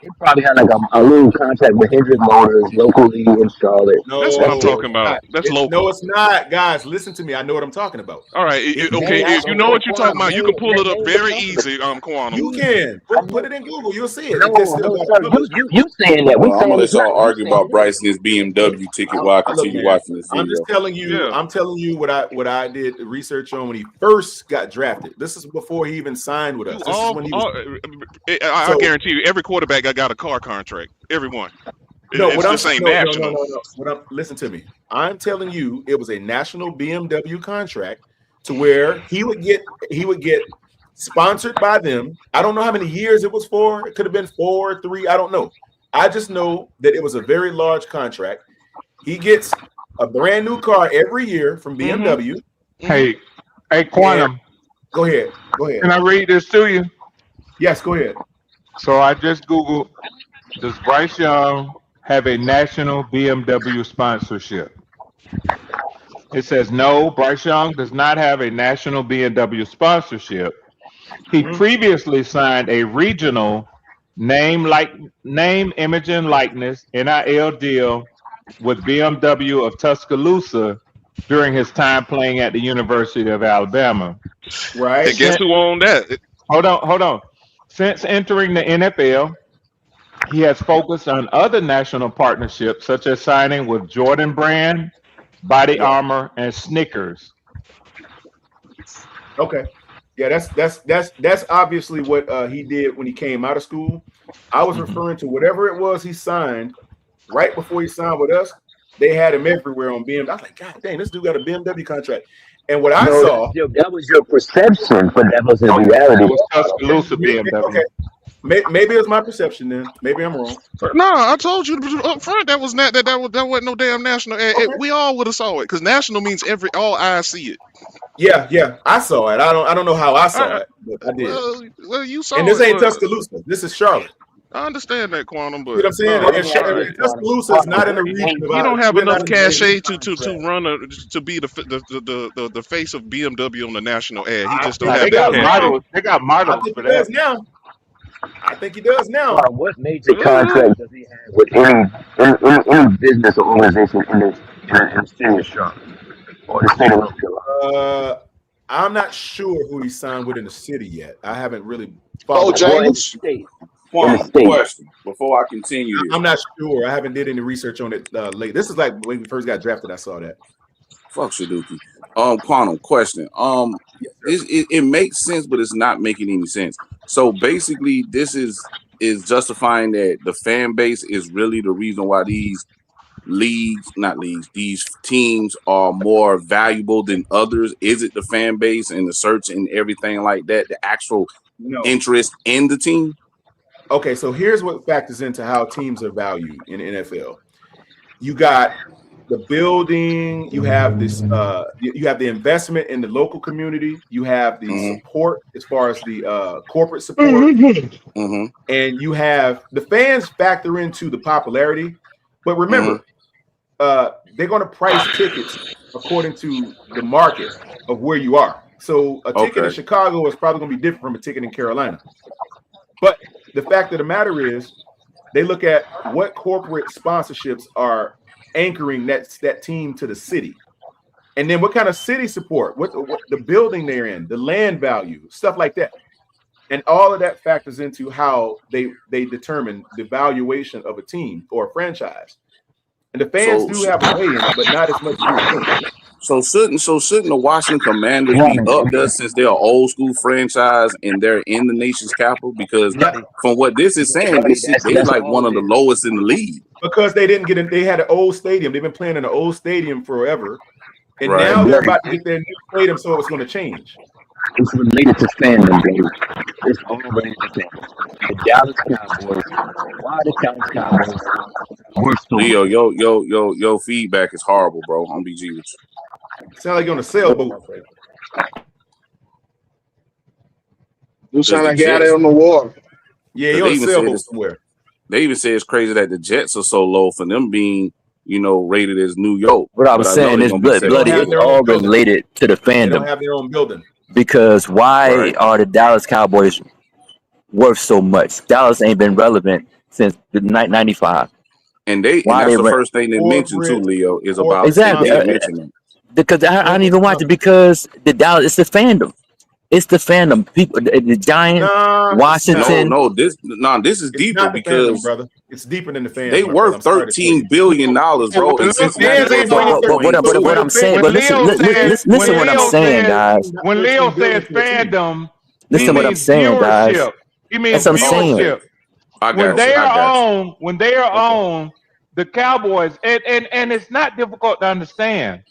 He probably had like a little contract with Hendrick Motors locally in Charlotte. No, that's what I'm talking about. That's local. No, it's not, guys. Listen to me. I know what I'm talking about. All right, okay. If you know what you're talking about, you can pull it up very easy. Quantum. You can put it in Google. You'll see it. You saying that? I'm gonna let y'all argue about Bryce and his BMW ticket while I continue watching this video. I'm just telling you. Yeah. I'm telling you what I did research on when he first got drafted. This is before he even signed with us. This is when he was, I guarantee you, every quarterback got a car contract. Everyone. Listen to me. I'm telling you, it was a national BMW contract to where he would get sponsored by them. I don't know how many years it was for. It could have been 4 or 3. I don't know. I just know that it was a very large contract. He gets a brand new car every year from BMW. Hey, Quantum. Go ahead. Can I read this to you? Yes, go ahead. So I just Googled, does Bryce Young have a national BMW sponsorship? It says no. Bryce Young does not have a national BMW sponsorship. He previously signed a regional name, image, and likeness (NIL) deal with BMW of Tuscaloosa during his time playing at the University of Alabama. Right. And guess who owned that? Hold on. Since entering the NFL, he has focused on other national partnerships, such as signing with Jordan Brand, Body Armor, and Snickers. Okay. Yeah, that's obviously what he did when he came out of school. I was referring to whatever it was he signed right before he signed with us. They had him everywhere on BMW. I was like, God dang, this dude got a BMW contract. And what I saw, that was your perception, but that wasn't reality. It was Tuscaloosa BMW. Okay. Maybe it was my perception then. Maybe I'm wrong. No, I told you up front that was not that wasn't no damn national ad. Okay. We all would have saw it because national means all eyes see it. Yeah, I saw it. I don't know how I saw it, but I did. Well, you saw and this it, ain't but Tuscaloosa. This is Charlotte. I understand that, Quantum, but You know what I'm saying? And Tuscaloosa is not in the region. you don't have enough cachet to run to be the face of BMW on the national ad. He just don't have They that got cachet. models. They got I models think for he does that. now. I think he does now. What major contract does he have with any business or organization in the state of Charlotte or the state of North Carolina? I'm not sure who he signed with in the city yet. I haven't really Oh, followed. James. Question before I continue this. I'm not sure. I haven't did any research on it late. This is like when we first got drafted. I saw that. Fuck Shaduki. Quantum question. It makes sense, but it's not making any sense. So basically, this is justifying that the fan base is really the reason why these these teams are more valuable than others. Is it the fan base and the search and everything like that? The actual interest in the team? Okay, so here's what factors into how teams are valued in the NFL. You got the building, you have this, you have the investment in the local community, you have the support as far as the corporate support, and you have the fans factor into the popularity. But remember, they're going to price tickets according to the market of where you are. So a ticket in Chicago is probably going to be different from a ticket in Carolina. But the fact of the matter is, they look at what corporate sponsorships are anchoring that team to the city, and then what kind of city support, what the building they're in, the land value, stuff like that, and all of that factors into how they determine the valuation of a team or a franchise. And the fans do have a way in it, but not as much as you think. So shouldn't the Washington Commanders be up there since they're an old school franchise and they're in the nation's capital? Because from what this is saying, they're like one of the lowest in the league. Because they didn't get in, they had an old stadium. They've been playing in an old stadium forever, and now they're about to get their new stadium, so it's going to change. It's related to fandom, baby. It's all related to fandom. The Dallas Cowboys. Why the Dallas Cowboys? Leo, yo, feedback is horrible, bro. On BG with you. Sound like you're on a sailboat. You sound like you're out there on the water. Yeah, you're on a sailboat somewhere. They even say it's crazy that the Jets are so low for them being, rated as New York. What I was saying is bloody. It's all related to the fandom. They don't have their own building. Because why are the Dallas Cowboys worth so much? Dallas ain't been relevant since the 95. And that's the first thing they mentioned too, Leo, is about because I don't even watch it because the Dallas, it's the fandom. It's the fandom. People, the Giants, Washington. This is deeper because fandom, brother. It's deeper than the fandom. They worth $13 billion, bro. But what I'm saying, but listen what I'm saying, guys. When Leo says fandom, listen what I'm saying, guys. He means that's what I'm saying. When they are on the Cowboys, and it's not difficult to understand.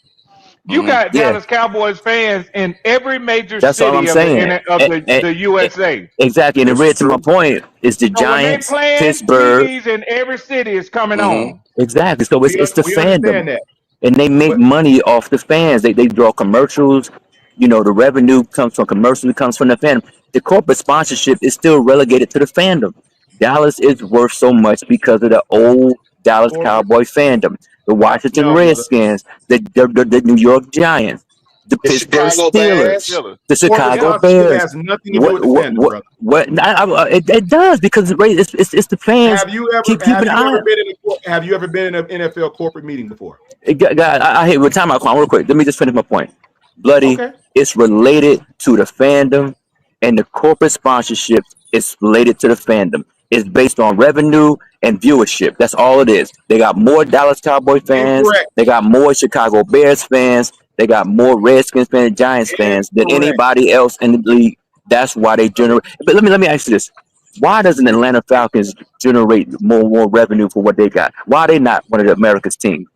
You got Dallas Cowboys fans in every major city of the USA. Exactly, and it read to my point. It's the Giants, Pittsburgh. TVs in every city is coming on. Exactly, so it's the fandom, and they make money off the fans. They draw commercials. The revenue comes from commercials. It comes from the fandom. The corporate sponsorship is still relegated to the fandom. Dallas is worth so much because of the old Dallas Cowboy fandom. the Washington No, brother. Redskins, the New York Giants, the Pittsburgh Chicago Steelers, Bears. the Chicago Corporate sponsorship Bears. has nothing to do with the fandom, brother. It does because it's the fans. Have you ever Keep have an you eye. ever been in a have you ever been in an NFL corporate meeting before? I hate with time out real quick. Let me just finish my point. Bloody, Okay. it's related to the fandom, and the corporate sponsorship is related to the fandom. It's based on revenue and viewership. That's all it is. They got more Dallas Cowboy fans. Incorrect. They got more Chicago Bears fans. They got more Redskins fans, Giants fans than Incorrect. anybody else in the league. That's why they generate. But let me ask you this: why doesn't Atlanta Falcons generate more revenue for what they got? Why are they not one of the America's teams?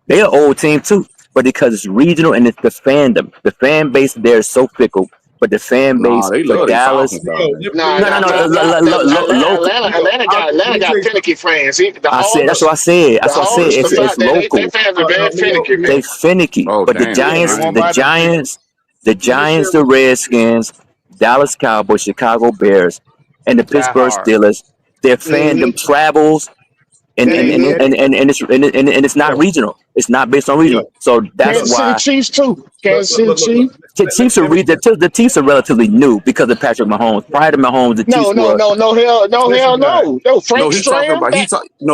They're an old team too, but because it's regional and it's the fandom. The fan base there is so fickle, but the fan base They for love Dallas. Atlanta got finicky fans. That's what I said. That's what I said. It's local. They fans are very finicky, man. They finicky, Oh, but the damn. Giants, They won't the buy the Giants, the Giants, the Redskins, Dallas Cowboys, Chicago Bears, and the Pittsburgh hard. Steelers. Their fandom travels, and it's not regional. It's not based on regional. So that's Kansas why City Chiefs too. Kansas City Chiefs. the Chiefs are the Chiefs are relatively new because of Patrick Mahomes. Prior to Mahomes, the Chiefs No, were. hell no. No, Frank No, he's talking Stram. about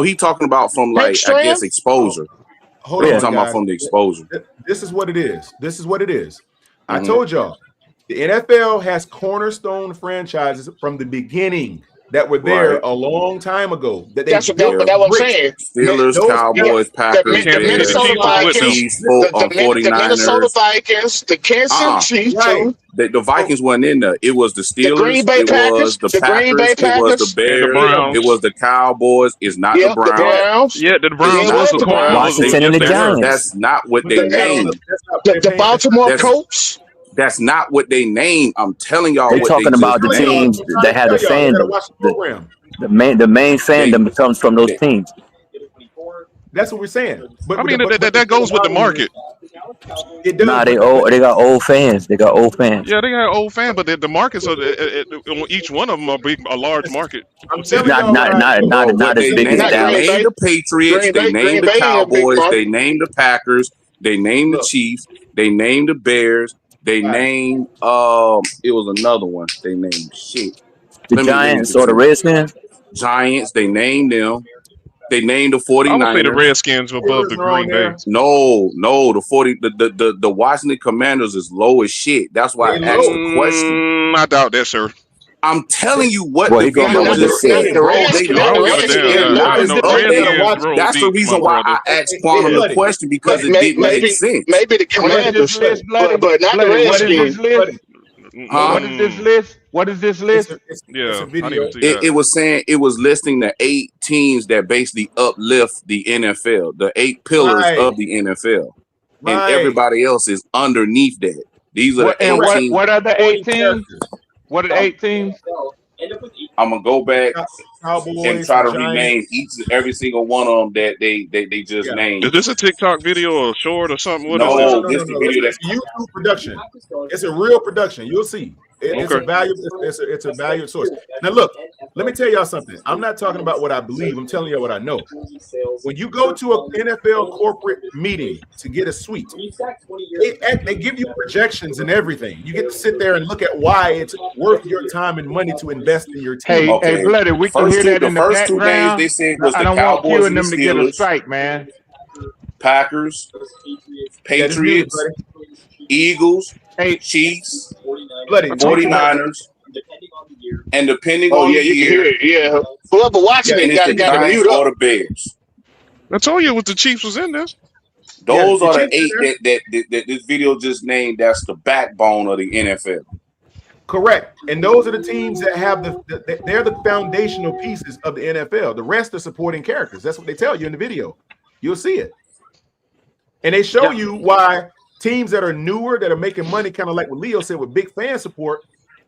he talking about from Frank like I Stram? guess exposure. Hold He's on, talking about guys. from the exposure. This is what it is. This is what it is. I Mhm. told y'all, the NFL has cornerstone franchises from the beginning that were there Right. a long time ago. That they That's what built but that was bricks. saying. Steelers, Those- Cowboys, Packers, The Bears, Minnesota Vikings, Chiefs, the 49ers. Minnesota Vikings, the Kansas City Chiefs Right. too. The Vikings wasn't in there. It was the Steelers. Green Bay it Packers, was the the Packers. Green Bay It was Packers, the and the Bears. Browns. It was the Cowboys. It's not Yeah, the Browns. Browns. Yeah, the Browns Yeah, was the the Browns. Washington and the Giants. That's not what they But that's named. not- that's not- The Baltimore That's- Colts. That's not what they named. I'm telling y'all They're what talking they about just the named. teams that have the Tell y'all, you gotta fandom. watch the program. The main fandom comes from those teams. That's what we're saying. But I mean, but that goes with the market. It does. Nah, they got old fans. They got old fans. Yeah, they got old fan, but the markets are each one of them are big, a large market. I'm telling Not y'all, right? not as They big as named, Dallas. they named the Patriots. Green They Bay- named Green the Bay ain't a big Cowboys. market. They named the Packers. They named the Chiefs. They named the Bears. They named it was another one. They named shit. The Let me Giants get or the you. Redskins. Giants. They named them. They named the I would say the 49ers. Redskins above the Steelers are on Green Bay. there. No, the Washington Commanders is low as shit. That's why I They asked low. the question. I doubt that, sir. I'm telling you what Boy, the he gonna video go with just the said, Redskins. bro. They Redskins- low I don't as give a shit. damn. They're not No, as the updated. Redskins roll That's the deep, reason my why brother. I asked Quantum the Buddy, question because it didn't make sense. Maybe the Commanders, list, Bloody? but not the Bloody, what is Redskins. this list? Huh? What is this list? What is this list? It's Yeah, a I didn't video. even see that. It was saying it was listing the 8 teams that basically uplift the NFL, the 8 pillars Right. of the NFL, and Right. everybody else is underneath that. These are the 8 teams. What are the 40 18? characters. What are the 18? I'm gonna go back Cowboys, and try to Giants. rename every single one of them that they just Yeah. named. Is this a TikTok video or short or something? What is No, this? this the video It's a YouTube production. It's a real production. You'll see. It's a Okay. value. It's a valued source. Now look, let me tell y'all something. I'm not talking about what I believe. I'm telling you what I know. When you go to an NFL corporate meeting to get a suite, they give you projections and everything. You get to sit there and look at why it's worth your time and money to invest in your team. Hey, Bloody, we can hear that in the first 2 games background. they said was I the don't want Cowboys Q and and the them to get a Steelers, strike, man. Packers, Patriots, Eagles, Chiefs, Bloody, 49ers, and depending Oh on yeah, the you can hear year, it. Yeah, whoever watching and it it's the got to Giants mute or up. the Bears. I told you what the Chiefs was in there. Those Yeah, are the the 8 that this video just named. That's the backbone of the NFL. Correct. And those are the teams that have they're the foundational pieces of the NFL. The rest are supporting characters. That's what they tell you in the video. You'll see it. And they show you why teams that are newer, that are making money, kind of like what Leo said, with big fan support,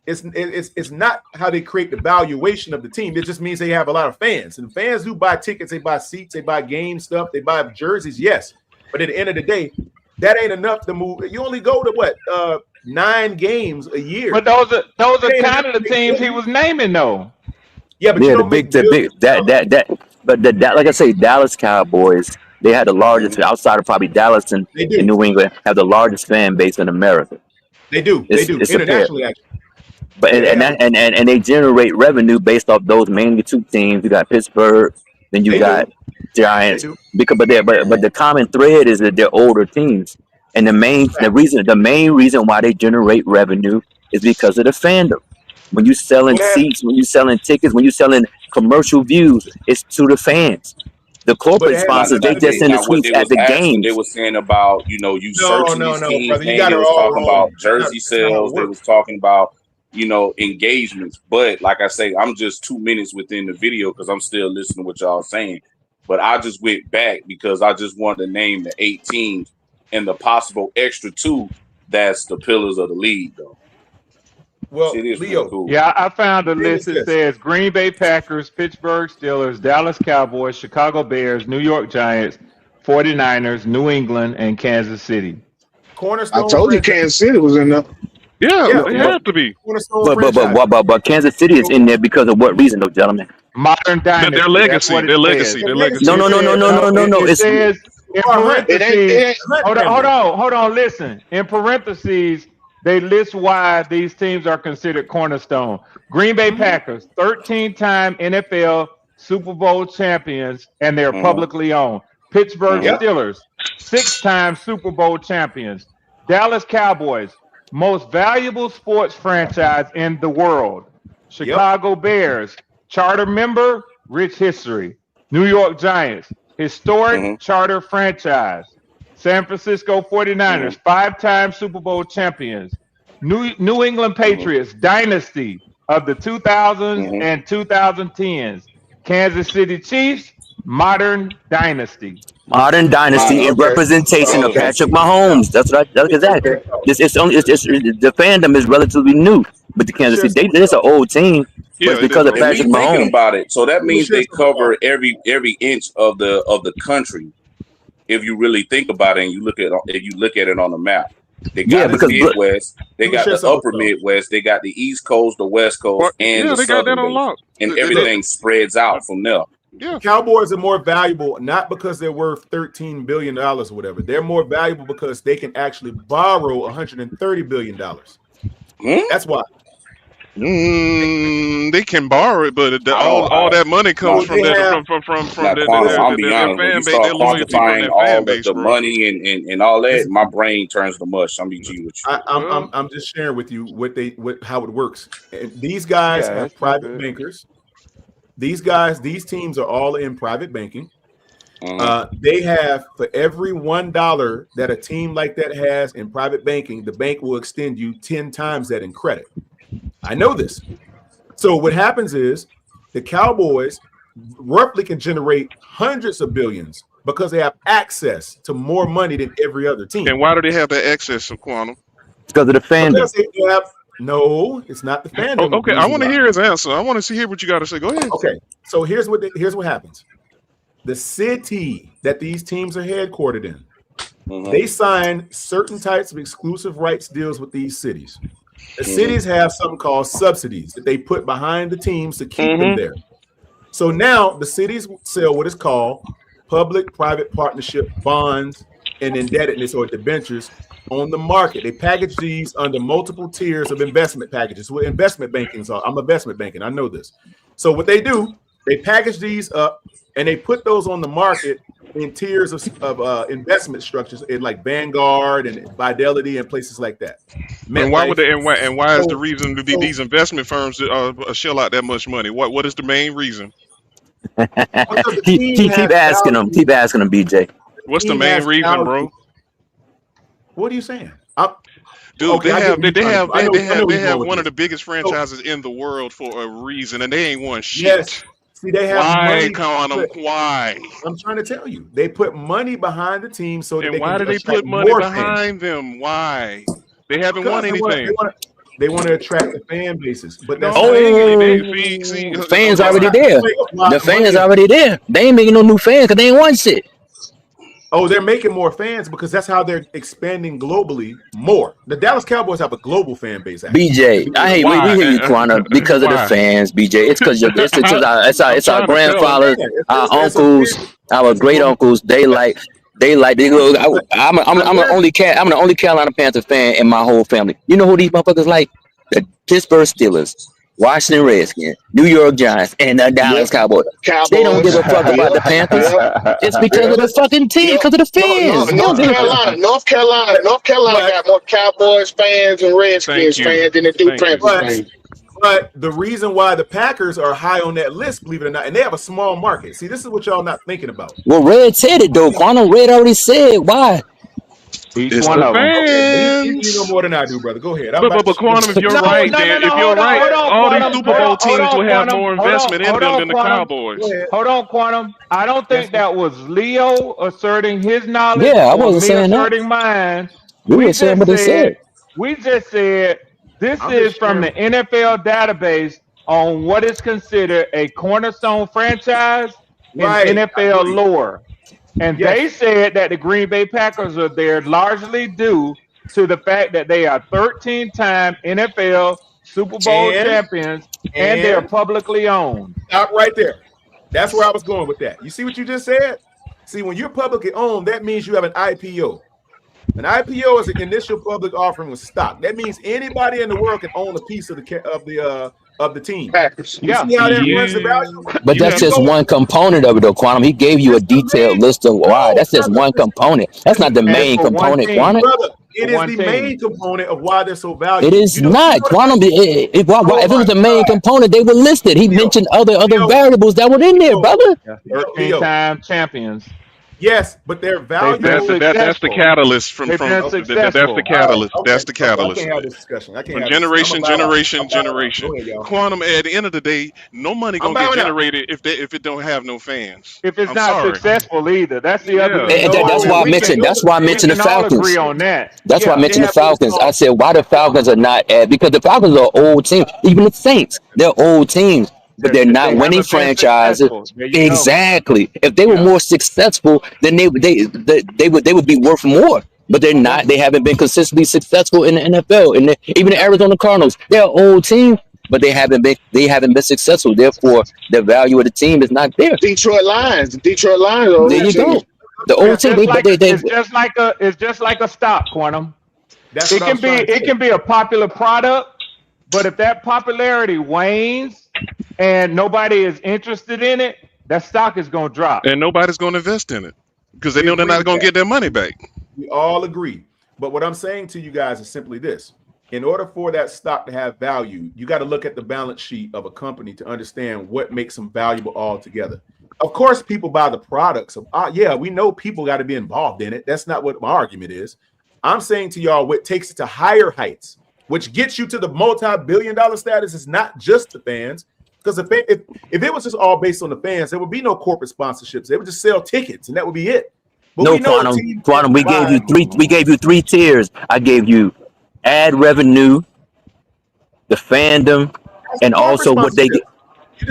it's not how they create the valuation of the team. It just means they have a lot of fans. And fans do buy tickets, they buy seats, they buy game stuff, they buy jerseys, yes. But at the end of the day, that ain't enough to move. You only go to what? 9 games a year. But those are kind of the teams he was naming, though. Yeah, but Yeah, you the don't big, make but like I say, Dallas Cowboys, They had the largest, outside of probably Dallas and New England, have the largest fan base in America. They do. It's Internationally, actually. But and they generate revenue based off those mainly two teams. You got Pittsburgh, then you got Giants. Because but the common thread is that they're older teams. And the main reason why they generate revenue is because of the fandom. When you're selling seats, when you're selling tickets, when you're selling commercial views, it's to the fans. The corporate sponsors, they just send the tweets at the games. They were saying about, you searching these teams. Brother, They was talking about jersey sales. They was talking about, engagements. But like I say, I'm just 2 minutes within the video because I'm still listening to what y'all saying. But I just went back because I just wanted to name the 8 teams and the possible extra 2 that's the pillars of the league, though. Well, Leo, cool. Yeah, I found a list that says Green Bay Packers, Pittsburgh Steelers, Dallas Cowboys, Chicago Bears, New York Giants, 49ers, New England, and Kansas City. Cornerstone. I told you Kansas City was in there. Yeah, they have to be. But Kansas City is in there because of what reason, though, gentlemen? Modern dynasty. Their legacy. Their legacy. No. It says in parentheses. Hold on. Listen. In parentheses, they list why these teams are considered cornerstone. Green Bay Packers, 13-time NFL Super Bowl champions, and they're publicly owned. Pittsburgh Steelers, 6-time Super Bowl champions. Dallas Cowboys, most valuable sports franchise in the world. Chicago Bears, charter member, rich history. New York Giants, historic charter franchise. San Francisco 49ers, 5-time Super Bowl champions. New England Patriots, dynasty of the 2000s and 2010s. Kansas City Chiefs, modern dynasty. Modern dynasty in representation of Patrick Mahomes. That's exactly. The fandom is relatively new, but the Kansas City, they're an old team. But because of Patrick Mahomes. Thinking about it, so that means they cover every inch of the country. If you really think about it, and you look at it on the map, they got the Midwest, they got the Upper Midwest, they got the East Coast, the West Coast, and the Southern Base, and everything spreads out from there. Yeah, Cowboys are more valuable not because they're worth $13 billion or whatever. They're more valuable because they can actually borrow $130 billion. That's why. They can borrow it, but all that money comes from their fan base. They're loyalty from their fan base. The money and all that, my brain turns to mush. I'm with you. I'm just sharing with you how it works. And these guys have private bankers. These teams are all in private banking. They have, for every $1 that a team like that has in private banking, the bank will extend you 10 times that in credit. I know this. So what happens is the Cowboys roughly can generate hundreds of billions because they have access to more money than every other team. And why do they have that access, Quantum? Because of the fandom. No, it's not the fandom. Okay, I want to hear his answer. I want to hear what you got to say. Go ahead. Okay, so here's what happens. The city that these teams are headquartered in, they sign certain types of exclusive rights deals with these cities. The cities have something called subsidies that they put behind the teams to keep them there. So now the cities sell what is called public-private partnership bonds and indebtedness or debentures on the market. They package these under multiple tiers of investment packages. What investment banking are. I'm investment banking. I know this. So what they do, they package these up and they put those on the market in tiers of investment structures in like Vanguard and Fidelity and places like that. And why would they? And why is the reason to be these investment firms shell out that much money? What is the main reason? Keep asking them. Keep asking them, BJ. What's the main reason, bro? What are you saying? Dude, they have one of the biggest franchises in the world for a reason, and they ain't won shit. Yes. See, they have why? I'm trying to tell you. They put money behind the team so that why do they put money behind them? Why? They haven't won anything. They want to attract the fan bases, but that's fans already there. The fans already there. They ain't making no new fans because they ain't won shit. Oh, they're making more fans because that's how they're expanding globally more. The Dallas Cowboys have a global fan base. Actually. BJ, I hate we hear you, Quanah, because of the fans. BJ, it's because it's our grandfathers, our uncles, our great uncles. They go. I'm the only Carolina Panther fan in my whole family. You know who these motherfuckers like? The Pittsburgh Steelers, Washington Redskins, New York Giants, and the Dallas Cowboys. They don't give a fuck about the Panthers. It's because of the fucking team, because of the fans. North Carolina got more Cowboys fans and Redskins fans than they do Panthers fans. But the reason why the Packers are high on that list, believe it or not, and they have a small market. See, this is what y'all not thinking about. Well, Red said it though. Quanah Red already said why. It's one the of fans. Okay, you know more than I do, brother. Go ahead. But Quantum, if you're right, all these Super Bowl teams will have more investment in them than the Cowboys. Hold on, Quantum. I don't think that was Leo asserting his knowledge. Yeah, I wasn't saying that. Asserting mine. We were saying what they said. We just said this is from the NFL database on what is considered a cornerstone franchise in NFL lore. And they said that the Green Bay Packers are there largely due to the fact that they are 13-time NFL Super Bowl champions and they're publicly owned. Stop right there. That's where I was going with that. You see what you just said? See, when you're publicly owned, that means you have an IPO. An IPO is an initial public offering with stock. That means anybody in the world can own a piece of the team. Packers. You see how that runs the value? But that's just one component of it, though, Quantum. He gave you a detailed list of why. That's just one component. That's not the main component, Quantum. Brother, it is the main component of why they're so valuable. It is not, Quantum. If it was the main component, they would list it. He mentioned other variables that were in there, brother. 13-time champions. Yes, but they're valuable. That's the catalyst from that's the catalyst. Okay. That's the catalyst. I can't have this discussion. From generation. Quantum, at the end of the day, no money gonna get generated if it don't have no fans. If it's not successful either. That's the other thing. That's why I mentioned the Falcons. Agree on that. That's why I mentioned the Falcons. I said why the Falcons are not because the Falcons are an old team. Even the Saints, they're old teams. But they're not winning franchises. Exactly. If they were more successful, then they would be worth more. But they're not. They haven't been consistently successful in the NFL. And even the Arizona Cardinals, they're an old team, but they haven't been successful. Therefore, the value of the team is not there. Detroit Lions. There you go. The old team. It's just like a stock, Quantum. It can be a popular product, but if that popularity wanes and nobody is interested in it, that stock is going to drop. And nobody's going to invest in it because they know they're not going to get their money back. We all agree. But what I'm saying to you guys is simply this. In order for that stock to have value, you got to look at the balance sheet of a company to understand what makes them valuable altogether. Of course, people buy the products. We know people got to be involved in it. That's not what my argument is. I'm saying to y'all what takes it to higher heights, which gets you to the multi-billion-dollar status is not just the fans. Because if it was just all based on the fans, there would be no corporate sponsorships. They would just sell tickets, and that would be it. But no, Quantum. We gave you three. We gave you 3 tiers. I gave you ad revenue, the fandom, and also what they get.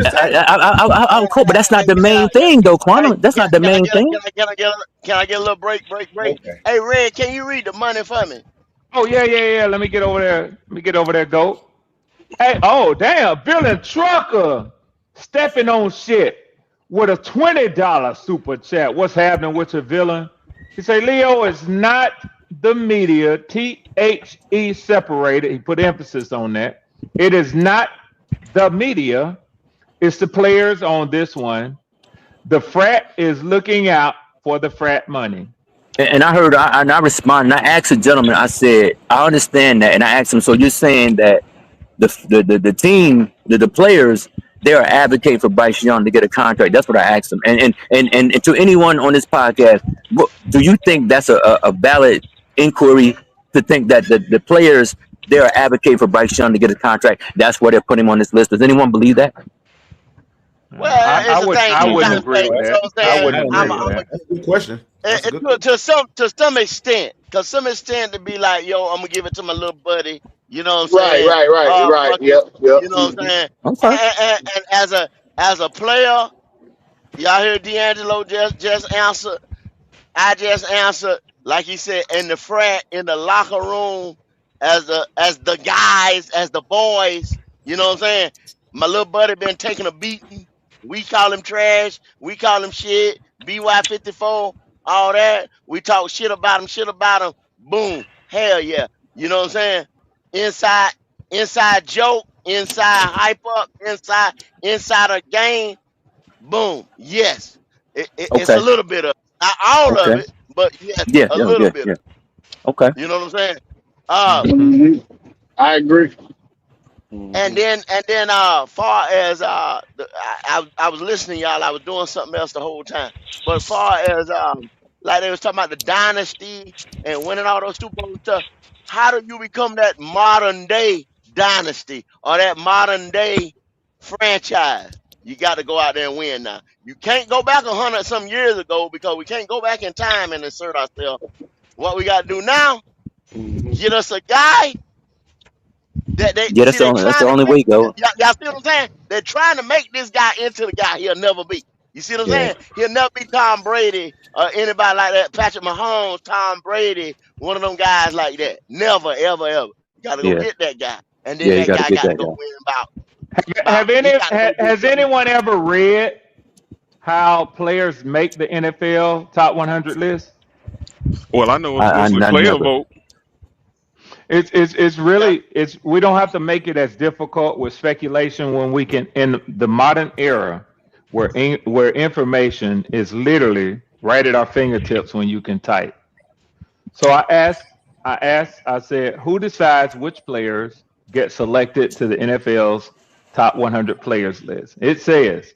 I'm cool, but that's not the main thing, though, Quantum. That's not the main thing. Can I get a little break? Okay. Hey, Red, can you read the money for me? Oh yeah. Let me get over there. Go. Hey, oh damn, Villain Trucker stepping on shit with a $20 super chat. What's happening with your villain? He say Leo is not the media, THE separated. He put emphasis on that. It is not the media, it's the players on this one. The frat is looking out for the frat money. And I heard, and I responded, and I asked the gentleman, I said, I understand that. And I asked him, so you're saying that the team, the players, they are advocating for Bryce Young to get a contract. That's what I asked him. And to anyone on this podcast, do you think that's a valid inquiry to think that the players, they are advocating for Bryce Young to get a contract? That's why they're putting him on this list. Does anyone believe that? Well, I wouldn't agree with that. That's a good question. To some extent, because some extent to be like, yo, I'm gonna give it to my little buddy. You know what I'm saying? Right. Yep. You know what I'm saying? And as a player, y'all hear D'Angelo just answer. I just answered like he said in the frat, in the locker room, as the guys, as the boys. You know what I'm saying? My little buddy been taking a beating. We call him trash. We call him shit. BY54, all that. We talk shit about him. Boom. Hell yeah. You know what I'm saying? Inside joke, inside hype up, inside a game. Boom. Yes. It's a Okay. little bit of, not all of Okay. it, but yes, Yeah. a Yeah. little Yeah. bit. Yeah. Okay. You know what I'm saying? Mhm. I agree. And then far as I was listening, y'all. I was doing something else the whole time. But far as like they was talking about the dynasty and winning all those Super Bowl stuff, how do you become that modern day dynasty or that modern day franchise? You got to go out there and win now. You can't go back 100 some years ago because we can't go back in time and insert ourselves. What we got to do now? Get us a guy that they Yeah. see they That's the trying to only make. way, go. Y'all see what I'm saying? They're trying to make this guy into the guy he'll never be. You see what I'm Yeah. saying? He'll never be Tom Brady or anybody like that. Patrick Mahomes, Tom Brady, one of them guys like that. Never, ever, ever. You got to go Yeah. get that guy, and then Yeah. You that got to guy get got to that go guy. win Has anyone ever read how players make the NFL top 100 list? Well, I know it's I mostly player never. vote. It's really we don't have to make it as difficult with speculation when we can in the modern era where information is literally right at our fingertips when you can type. So I said, who decides which players get selected to the NFL's top 100 players list? It says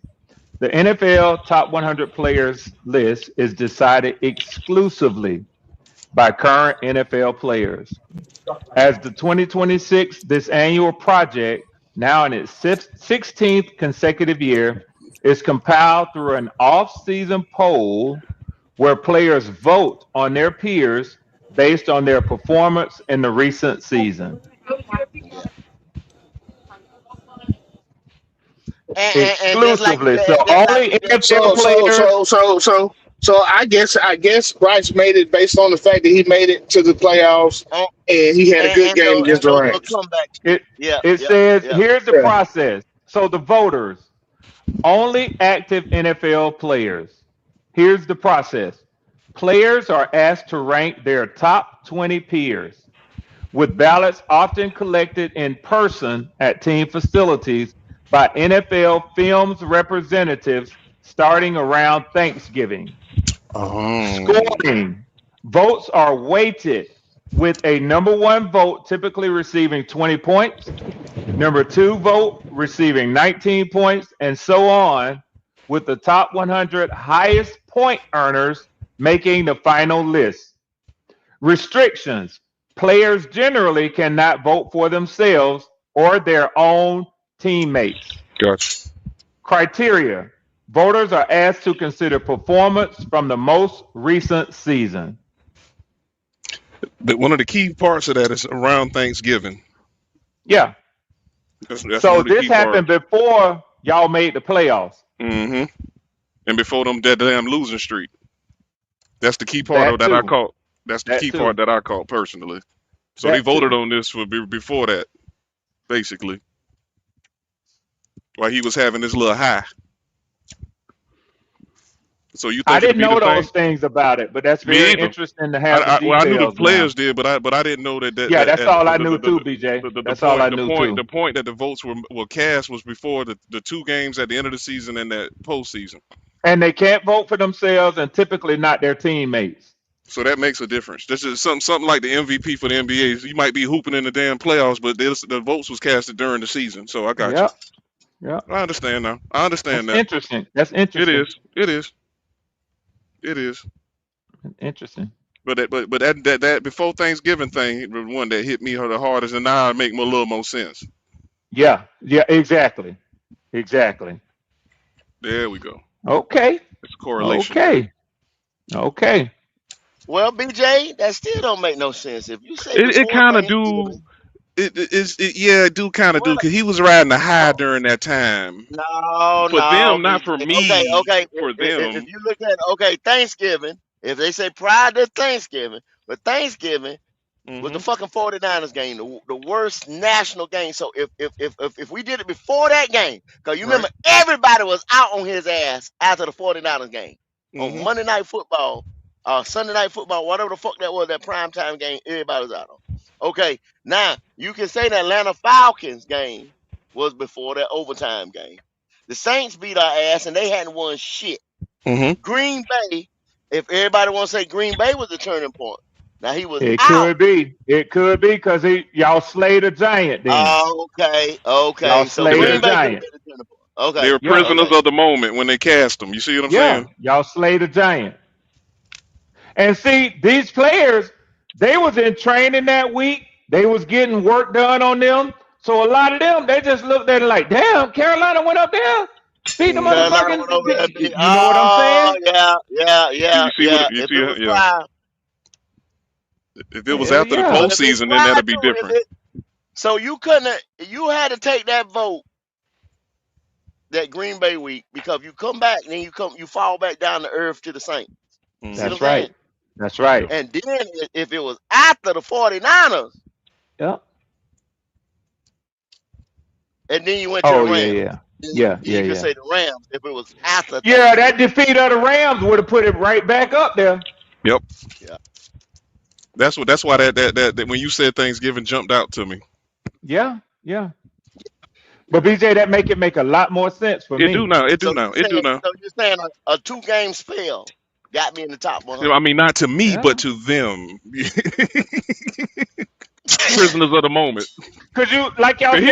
the NFL top 100 players list is decided exclusively by current NFL players. As the 2026, this annual project, now in its 16th consecutive year, is compiled through an off-season poll where players vote on their peers based on their performance in the recent season. Exclusively. So only NFL players. So I guess Bryce made it based on the fact that he made it to the playoffs and he had a good game against the Rams. It says here's the process. So the voters, only active NFL players. Here's the process. Players are asked to rank their top 20 peers, with ballots often collected in person at team facilities by NFL Films representatives starting around Thanksgiving. Scoring. Votes are weighted, with a number one vote typically receiving 20 points, number two vote receiving 19 points, and so on, with the top 100 highest point earners making the final list. Restrictions. Players generally cannot vote for themselves or their own teammates. Gotcha. Criteria. Voters are asked to consider performance from the most recent season. But one of the key parts of that is around Thanksgiving. Yeah. That's So one of the this key happened parts. before y'all made the playoffs. Mm-hmm. And before them that damn losing streak. That's the key part of that I too. caught. That's the That key too. part that I caught personally. So That they voted too. on this before that, basically. While he was having this little high. So you think I it'd didn't be know the those thing? things about it, but that's Me very either. interesting to have the Well, I knew the details now. players did, but I didn't know that. Yeah, that's all I knew too, BJ. That's all I knew too. The point that the votes were cast was before the two games at the end of the season and that postseason. And they can't vote for themselves and typically not their teammates. So that makes a difference. This is something like the MVP for the NBA. You might be hooping in the damn playoffs, but the votes was casted during the season. So I got Yep. Yep. you. I understand now. I understand That's that. interesting. That's interesting. It is. Interesting. But that before Thanksgiving thing, the one that hit me the hardest, and now it make a little more sense. Yeah. Yeah. Exactly. There we go. Okay. It's a correlation. Okay. Well, BJ, that still don't make no sense. If you say It kind of do. It do kind of do because he was riding a high during that time. No, For no, them, not for BJ. me. Okay. For them. If you look at Thanksgiving, If they say prior to Thanksgiving, but Thanksgiving was the fucking 49ers game, the worst national game. So if we did it before that game, because you remember everybody was out on his ass after the 49ers game on Monday Night Football, Sunday Night Football, whatever the fuck that was, that primetime game, everybody was out on. Okay, now you can say the Atlanta Falcons game was before that overtime game. The Saints beat our ass and they hadn't won shit. Green Bay, if everybody wants to say Green Bay was the turning point. Now he was It out. could be. It could be because y'all slayed a giant then. Okay. Y'all So slayed Green a Bay giant. could have been the turning point. Okay. They were prisoners of the moment when they cast them. You see what I'm saying? Y'all slayed a giant. And see, these players, they was in training that week. They was getting work done on them. So a lot of them, they just looked at it like, damn, Carolina went up there, beat the motherfucking. You know what I'm saying? Yeah. You see what? You If see? it was Yeah. prior, If it was after the postseason, then that'd be different. So you couldn't. You had to take that vote that Green Bay week because you come back and then you fall back down to earth to the Saints. That's right. That's right. And then if it was after the 49ers, and then you went to the Rams. Yeah. You could say the Rams if it was after. Yeah, that defeat of the Rams would have put it right back up there. Yep. Yeah. That's why that when you said Thanksgiving jumped out to me. Yeah. But BJ, that make a lot more sense for me. It do now. So you're saying a 2-game spell got me in the top 100. I mean, not to me, but to them. Prisoners of the moment. Because you, like y'all said,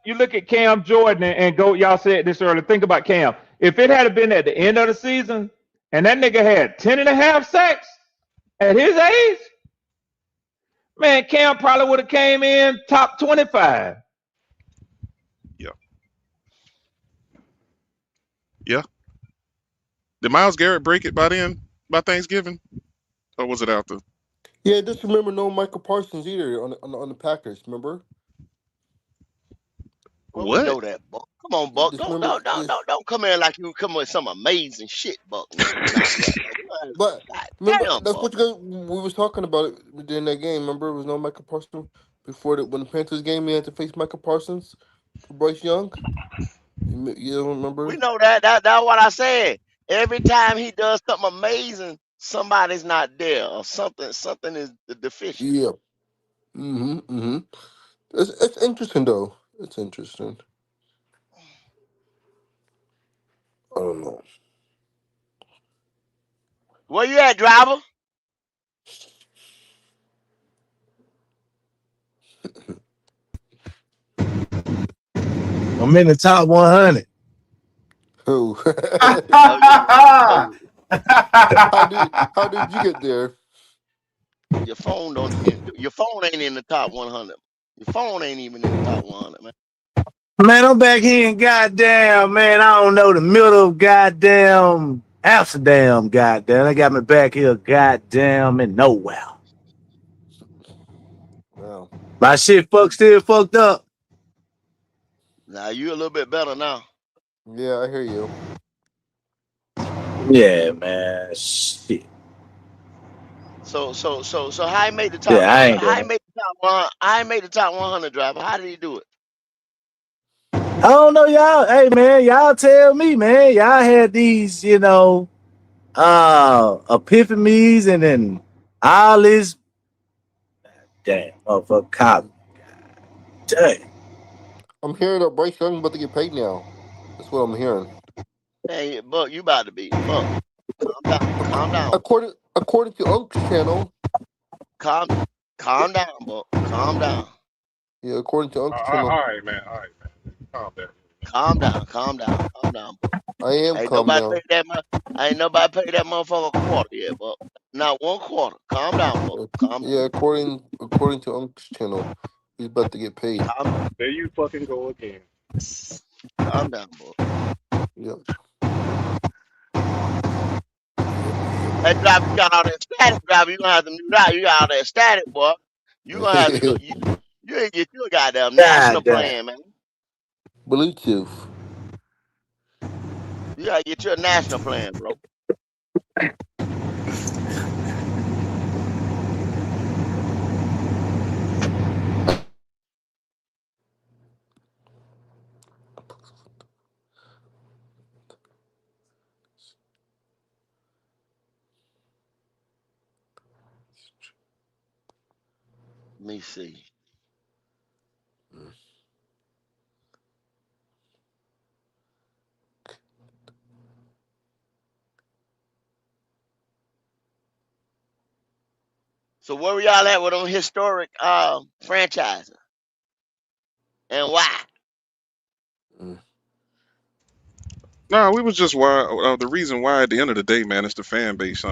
you look at Cam Jordan and go. Y'all said this earlier. Think about Cam. If it had been at the end of the season, and that nigga had 10.5 sacks at his age, man, Cam probably would have came in top 25. Yeah. Did Myles Garrett break it by Thanksgiving, or was it after? Yeah, just remember no Michael Parsons either on the Packers. Remember? Well, we know that, Buck. Come on, Buck. Don't come in like you come with some amazing shit, Buck. But remember, that's what we was talking about it during that game. Remember, it was no Michael Parsons before when the Panthers game. We had to face Michael Parsons for Bryce Young. You don't remember? We know that. That's what I said. Every time he does something amazing, somebody's not there or something is deficient. Yeah. It's interesting though. It's interesting. I don't know. Where you at, driver? I'm in the top 100. Who? How did you get there? Your phone ain't in the top 100. Your phone ain't even in the top 100, man. Man, I'm back here in goddamn, man, I don't know, the middle of goddamn Amsterdam, goddamn. They got me back here goddamn in nowhere. Wow. My shit still fucked up. Now you a little bit better now. Yeah, I hear you. Yeah, man. Shit. So how he made the top? Yeah, I made the top 100, driver. How did he do it? I don't know, y'all. Hey, man, y'all tell me, man. Y'all had these, epiphanies and then all this. Damn, motherfucker, cop. Dang. I'm hearing that Bryce Young about to get paid now. That's what I'm hearing. Hey, Buck, you about to be Buck. Calm down. According to Unc's channel. Calm down, Buck. Calm down. Yeah, according to Unc's channel. All right, man. Calm down. Calm down. I am calm down. Ain't nobody paid that motherfucker a quarter yet, Buck. Not one quarter. Calm down, Buck. Calm down. Yeah, according to Unc's channel, he's about to get paid. There you fucking go again. Calm down, Buck. Yep. Hey, driver, you got all that static, driver. You gonna have to mute out. You got all that static, boy. You gonna have to go. You ain't get your goddamn national plan, man. Bluetooth. You gotta get your national plan, bro. me see. So where were y'all at with them historic franchises, and why? No, we was just why the reason why at the end of the day, man, it's the fan base.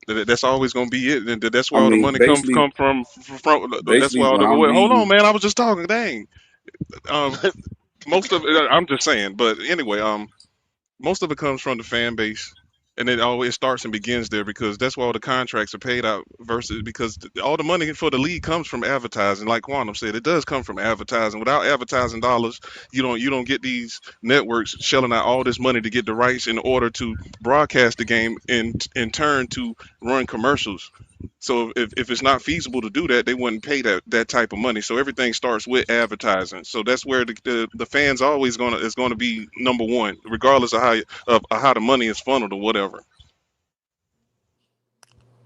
That's always gonna be it. And that's I where all the mean, money come from. That's where all the. when I'm Hold on, reading, man. I was just talking. Dang. Most of it, I'm just saying. But anyway, most of it comes from the fan base, and it always starts and begins there because that's where all the contracts are paid out. Versus because all the money for the league comes from advertising. Like Quantum said, it does come from advertising. Without advertising dollars, you don't get these networks shelling out all this money to get the rights in order to broadcast the game and in turn to run commercials. So if it's not feasible to do that, they wouldn't pay that type of money. So everything starts with advertising. So that's where the fans always gonna be number one, regardless of how the money is funneled or whatever.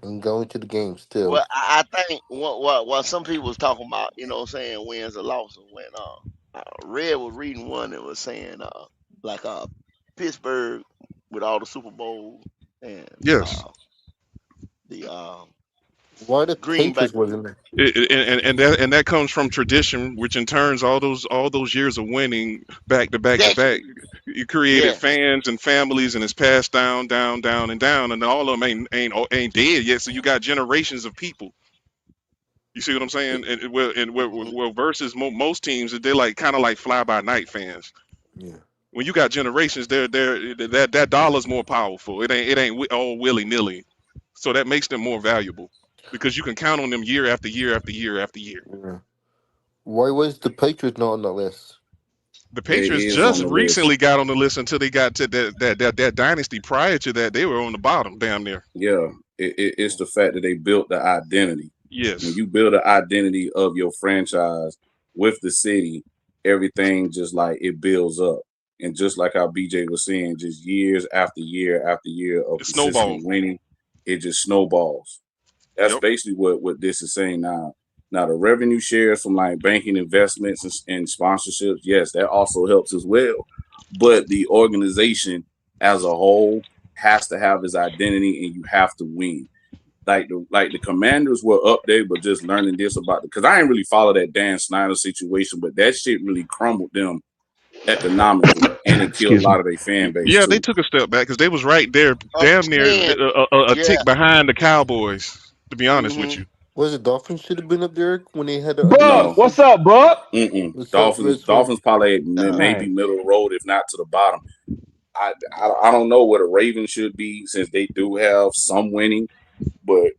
And going to the game still. Well, I think what some people was talking about, saying wins or losses. When Red was reading one that was saying like Pittsburgh with all the Super Bowls and Yes. the Why the Green Bay. Patriots wasn't there? And that comes from tradition, which in turns all those years of winning back to back to back, you created fans and families, and it's passed down, and all of them ain't dead yet. So you got generations of people. You see what I'm saying? And versus most teams, they're like kind of like fly by night fans. Yeah. When you got generations, that dollar's more powerful. It ain't all willy nilly, so that makes them more valuable. Because you can count on them year after year after year after year. Yeah. Why was the Patriots not on the list? The Patriots just recently got on the list until they got to that dynasty. Prior to that, they were on the bottom, damn near. Yeah, it's the fact that they built the identity. Yes. When you build an identity of your franchise with the city, everything just like it builds up. And just like how BJ was saying, just years after year after year of consistent winning, it just snowballs. That's basically what this is saying now. Now, the revenue shares from like banking investments and sponsorships, yes, that also helps as well. But the organization as a whole has to have its identity, and you have to win. Like the Commanders were up there, but just learning this about because I didn't really follow that Dan Snyder situation, but that shit really crumbled them economically, and it killed a lot of their fan base. Yeah, too. they took a step back because they was right there, damn near a tick behind the Cowboys. To be honest with you, was it Dolphins should have been up there when they had? Buck, what's up, Buck? Dolphins probably maybe middle road, if not to the bottom. I don't know what a Ravens should be since they do have some winning, but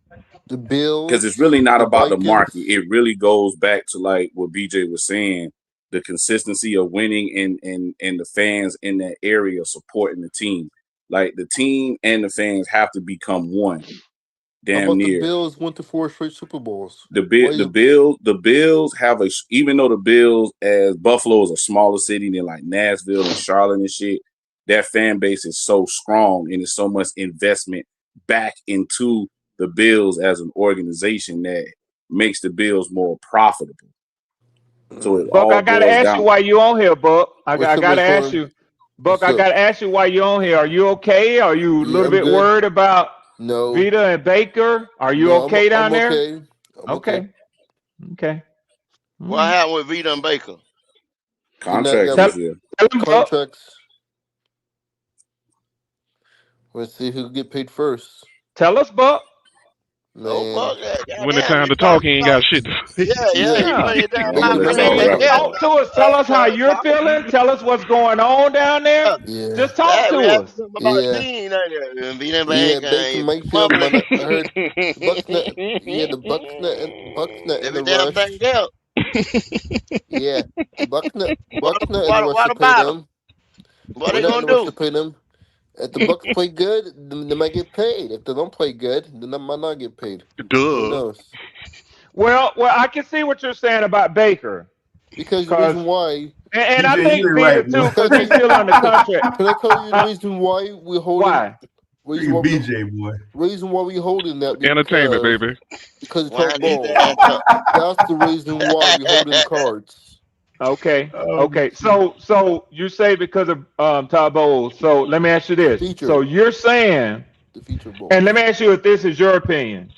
the Bills, because it's really not about the market. It really goes back to like what BJ was saying. The consistency of winning and the fans in that area supporting the team. Like the team and the fans have to become one. Damn near. The Bills went to 4 straight Super Bowls. The Bills have even though the Bills, as Buffalo is a smaller city than like Nashville and Charlotte and shit, that fan base is so strong and there's so much investment back into the Bills as an organization that makes the Bills more profitable. So Buck, I gotta ask you why you on here, Buck. I gotta ask you, Buck. I gotta ask you why you on here. Are you okay? Are you a little bit worried about Vita and Baker? Are you okay down there? Okay. Okay. What happened with Vita and Baker? Contracts. Let's see who get paid first. Tell us, Buck. When the time to talk, he ain't got shit to say. Talk to us. Tell us how you're feeling. Tell us what's going on down there. Yeah. Just talk to us. Baker Mayfield. I heard Bucksnut. Yeah, the Bucksnut in the rush. Yeah, Bucksnut in the rush to pay them. What are they gonna do? To pay them. If the Bucks play good, then they might get paid. If they don't play good, then they might not get paid. Who knows? Well, I can see what you're saying about Baker. Because the reason why, and I think Vita too, because he's still on the contract. Can I tell you the reason why we're Reason why BJ boy. Reason why we holding that Entertainment, baby. because it's top ball. That's the reason why we holding cards. Okay. Okay. So you say because of Todd Bowles. So let me ask you this. So you're saying, the feature bowl. And let me ask you if this is your opinion.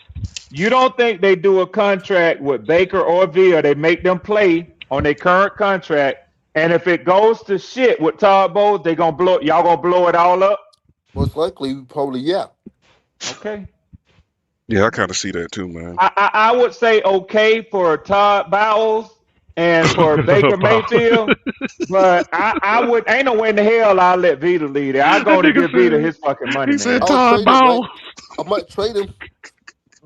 You don't think they do a contract with Baker or Villa? They make them play on their current contract, and if it goes to shit with Todd Bowles, they gonna blow. Y'all gonna blow it all up? Most likely, probably, yeah. Okay. Yeah, I kind of see that too, man. I would say okay for Todd Bowles and for Baker Mayfield, but I would ain't no way in the hell I'll let Vita lead it. I'm going to give Vita his fucking money, man. Todd Bowles. I might trade him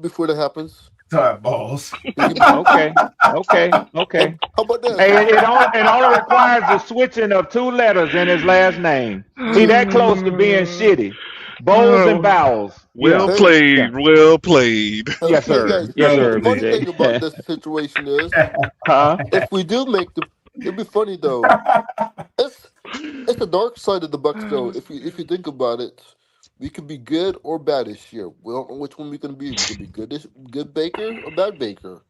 before that happens. Todd Bowles. Okay. How about that? Hey, it only requires the switching of 2 letters in his last name. He that close to being shitty. Bowles and Bowles. Well played. Well played. Yes, sir. Yes, sir. The funny thing about this situation is, if we do make it'd be funny though. It's the dark side of the Bucks though. If you think about it, we could be good or bad this year. We don't know which one we're gonna be. We could be good Baker or bad Baker.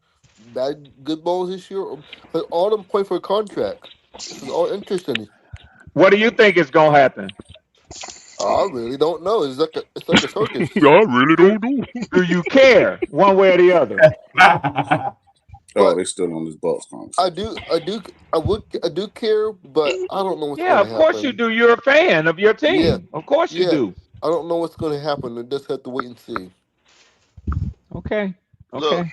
Good Bowles this year. But all of them play for a contract. It's all interesting. What do you think is gonna happen? I really don't know. It's like a circus. I really don't know. Do you care one way or the other? Oh, they're still on this Bucks contract. I do care, but I don't know what's Yeah, going of to course happen. you do. You're a fan of your team. Yeah. Of course you do. I don't know what's going to happen. I just have to wait and see. Okay. Look,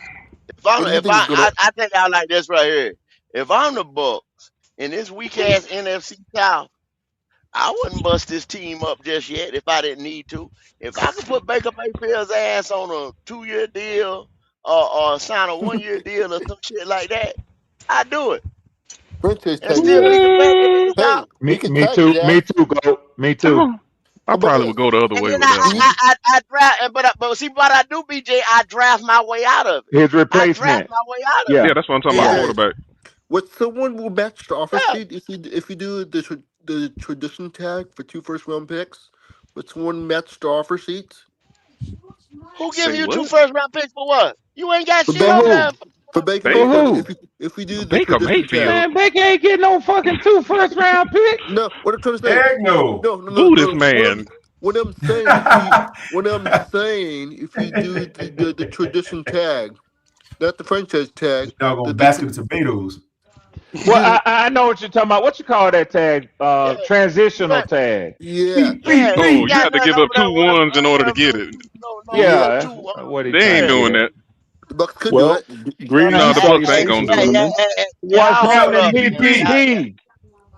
I think I like this right here. If I'm the Bucks in this weak ass NFC South, I wouldn't bust this team up just yet if I didn't need to. If I could put Baker Mayfield's ass on a 2-year deal or sign a 1-year deal or some shit like that, I'd do it. And still be the best in the South. Me too. Me too. Go. Me too. I probably would go the other way with that. I draft, but see what I do, BJ. I draft my way out of it. His replacement. I draft my way out of it. Yeah, that's what I'm talking about. Quarterback. What someone will match the offer sheet if you do the tradition tag for 2 first-round picks? Would someone match the offer sheet? Who give you 2 first-round picks for what? You ain't got shit on there. For Baker Mayfield. If we do the Baker tradition Mayfield. tag. Man, Baker ain't getting no fucking 2 first-round picks. No, what I'm trying to say. Heck no. Who this man? What I'm saying, if we do the tradition tag, not the franchise tag. Doggone basket of tomatoes. Well, I know what you're talking about. What you call that tag? Transitional tag. Yeah. Oh, you have to give up 2 ones in order to get it. Yeah. What They ain't doing that. The Bucks could Well, do it. Green No, the Bucks ain't gonna do it. What's happening, PPP?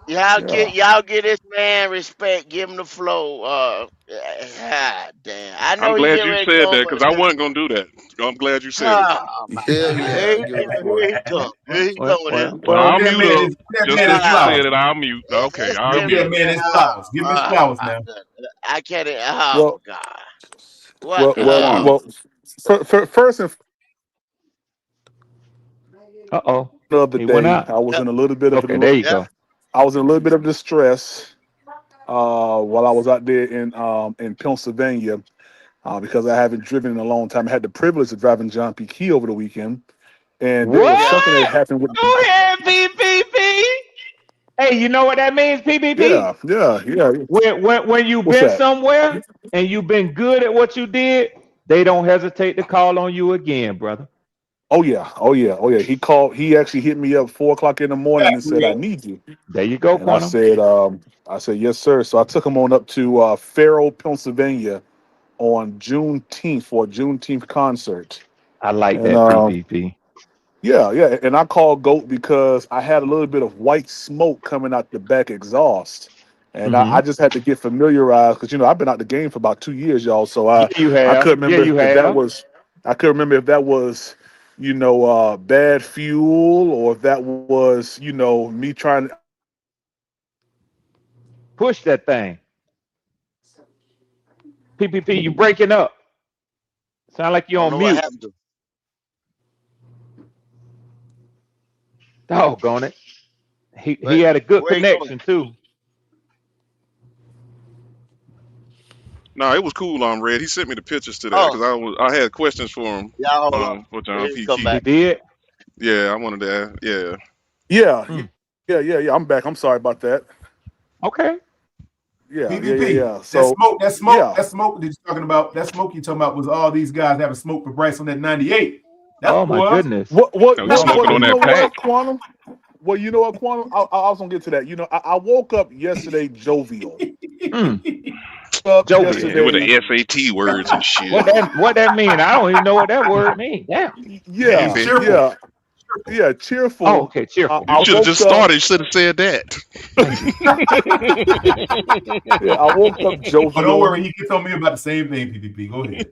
Y'all get this man respect. Give him the flow. Damn. I know I'm glad you ready said to that because I wasn't gonna do that. I'm glad you said it. Here he come. Here he come with it. I'll mute up. Just as you said it, I'll mute. Okay, I'll Give mute. that man his flowers. Give him his flowers now. I can't. Oh Well, God. well. First and the other He went day, out. I was in a little bit of Okay, there you go. I was in a little bit of distress while I was out there in Pennsylvania because I haven't driven in a long time. I had the privilege of driving John P. Key over the weekend, and there was something that happened with. Go ahead, PPP. Hey, you know what that means, PPP? Yeah. When you've What's been that? somewhere and you've been good at what you did, they don't hesitate to call on you again, brother. Oh yeah. He called. He actually hit me up 4:00 in the morning and said, "I need you." There you go, And I said, "Yes, sir." So I took him on up to Farrell, Pennsylvania, on Juneteenth for a Juneteenth concert. I like that, PPP. Yeah. And I called GOAT because I had a little bit of white smoke coming out the back exhaust. And I just had to get familiarized because, I've been out the game for about 2 years, y'all. So I couldn't remember if that was, bad fuel or if that was, me trying to push that thing. PPP, you breaking up. Sound like you're on mute. Doggone it. He had a good connection too. No, it was cool on Red. He sent me the pictures to that Oh, because I had questions for him. yeah, hold on. For John He'll come P. back. did. Yeah, I wanted to ask. Yeah. Yeah. I'm back. I'm sorry about that. Okay. Yeah. PvP. So that smoke that you're talking about, that smoke you're talking about was all these guys having smoke for Bryce on that 98. That's Oh my goodness. What smoking on that pack. Quantum? Well, you know what, Quantum? I was gonna get to that. You know, I woke up yesterday jovial. Jovial with the SAT words and shit. What that mean? I don't even know what that word means. Yeah. Cheerful. Oh, okay, cheerful. You should have just started. You should have said that. I woke up jovial. But don't worry, he can tell me about the same thing, PvP. Go ahead.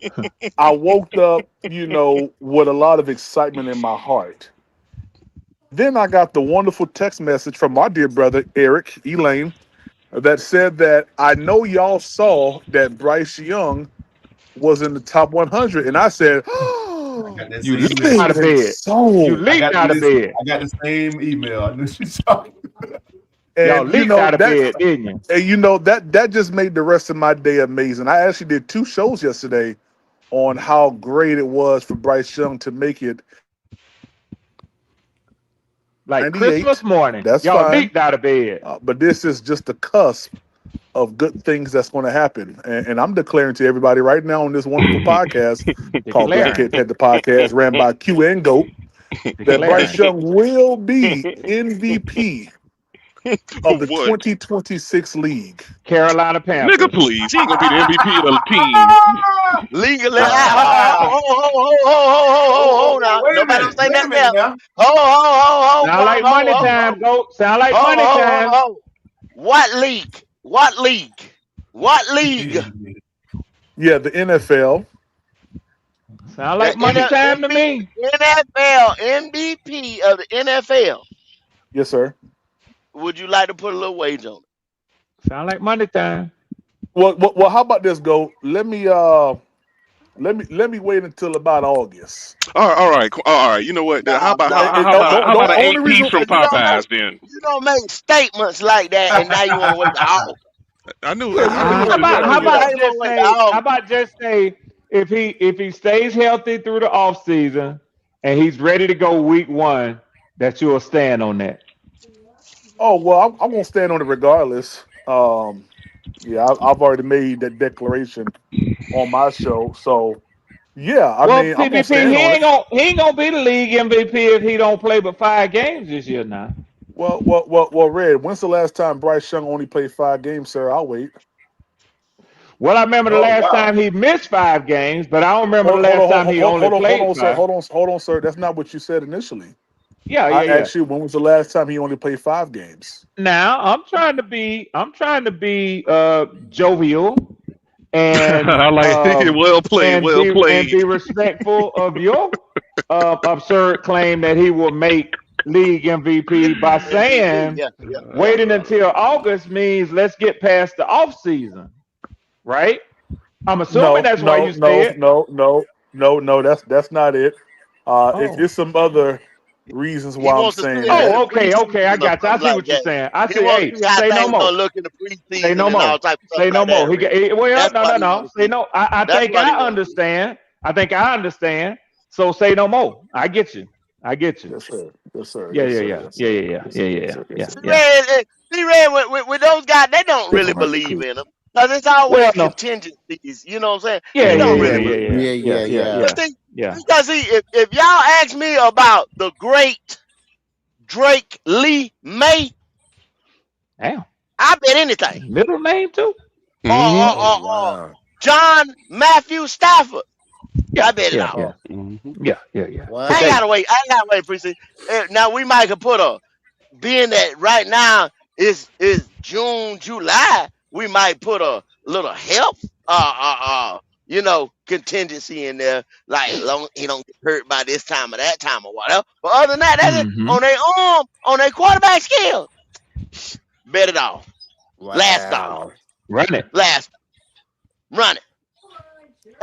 I woke up, with a lot of excitement in my heart. Then I got the wonderful text message from my dear brother, Eric Elaine, that said that I know y'all saw that Bryce Young was in the top 100. And I said, You leaped out of bed. You leaped out of bed. I got the same email. I knew she talking. Y'all leaped out of bed, didn't you? And that just made the rest of my day amazing. I actually did 2 shows yesterday on how great it was for Bryce Young to make it. Like 98. Christmas morning. That's Y'all fine. leaped out of bed. But this is just the cusp of good things that's going to happen. And I'm declaring to everybody right now on this wonderful podcast called Educate Pet the Podcast, ran by Q and Goat, that Bryce Young will be MVP of the 2026 league. Carolina Panthers. Nigga, please. He ain't going to be the MVP of the team. Legally. Hold on. Nobody say that now. Hold. Sound like money time, Goat. Sound like money time. What league? Yeah, the NFL. Sound like money time to me. NFL MVP of the NFL. Yes, sir. Would you like to put a little wage on it? Sound like money time. Well, how about this, Goat? Let me wait until about August. All right. You know what? How about an 8 piece from Popeyes then? You don't make statements like that, and now you want to wait out. I knew. How about just say if he stays healthy through the off season and he's ready to go week 1, that you'll stand on that. Oh well, I'm gonna stand on it regardless. Yeah, I've already made that declaration on my show. So yeah, I mean, I'm gonna stand he ain't gonna be the league MVP if he don't play but 5 games this year now. Well, Red, when's the last time Bryce Young only played 5 games, sir? I'll wait. Well, I remember the last time he missed 5 games, but I don't remember the last time he only played 5. Hold on, sir. That's not what you said initially. Yeah. Actually, when was the last time he only played 5 games? Now I'm trying to be jovial and I like well played, and be respectful of your absurd claim that he will make league MVP by saying waiting until August means let's get past the off season, right? I'm assuming that's why you said No, that's not it. It's some other reasons why I'm saying. Oh, okay, I got you. I see what you're saying. I say, hey, say no more. Say no more. Say no more. No. Say no. I think I understand. So say no more. I get you. Yes, sir. Yeah. See, with those guys, they don't really believe in them. Because it's always contingencies. You know what I'm saying? Yeah. Because if y'all ask me about the great Drake Lee May, damn, I bet anything. Middle name too. John Matthew Stafford. I bet it all. Yeah. I ain't gotta wait, Precinct. Now we might could put being that right now is June, July, we might put a little help contingency in there, like long he don't get hurt by this time or that time or whatever. But other than that, that's it. On their arm, on their quarterback skill, bet it all. Wow. Last dollar. Run it.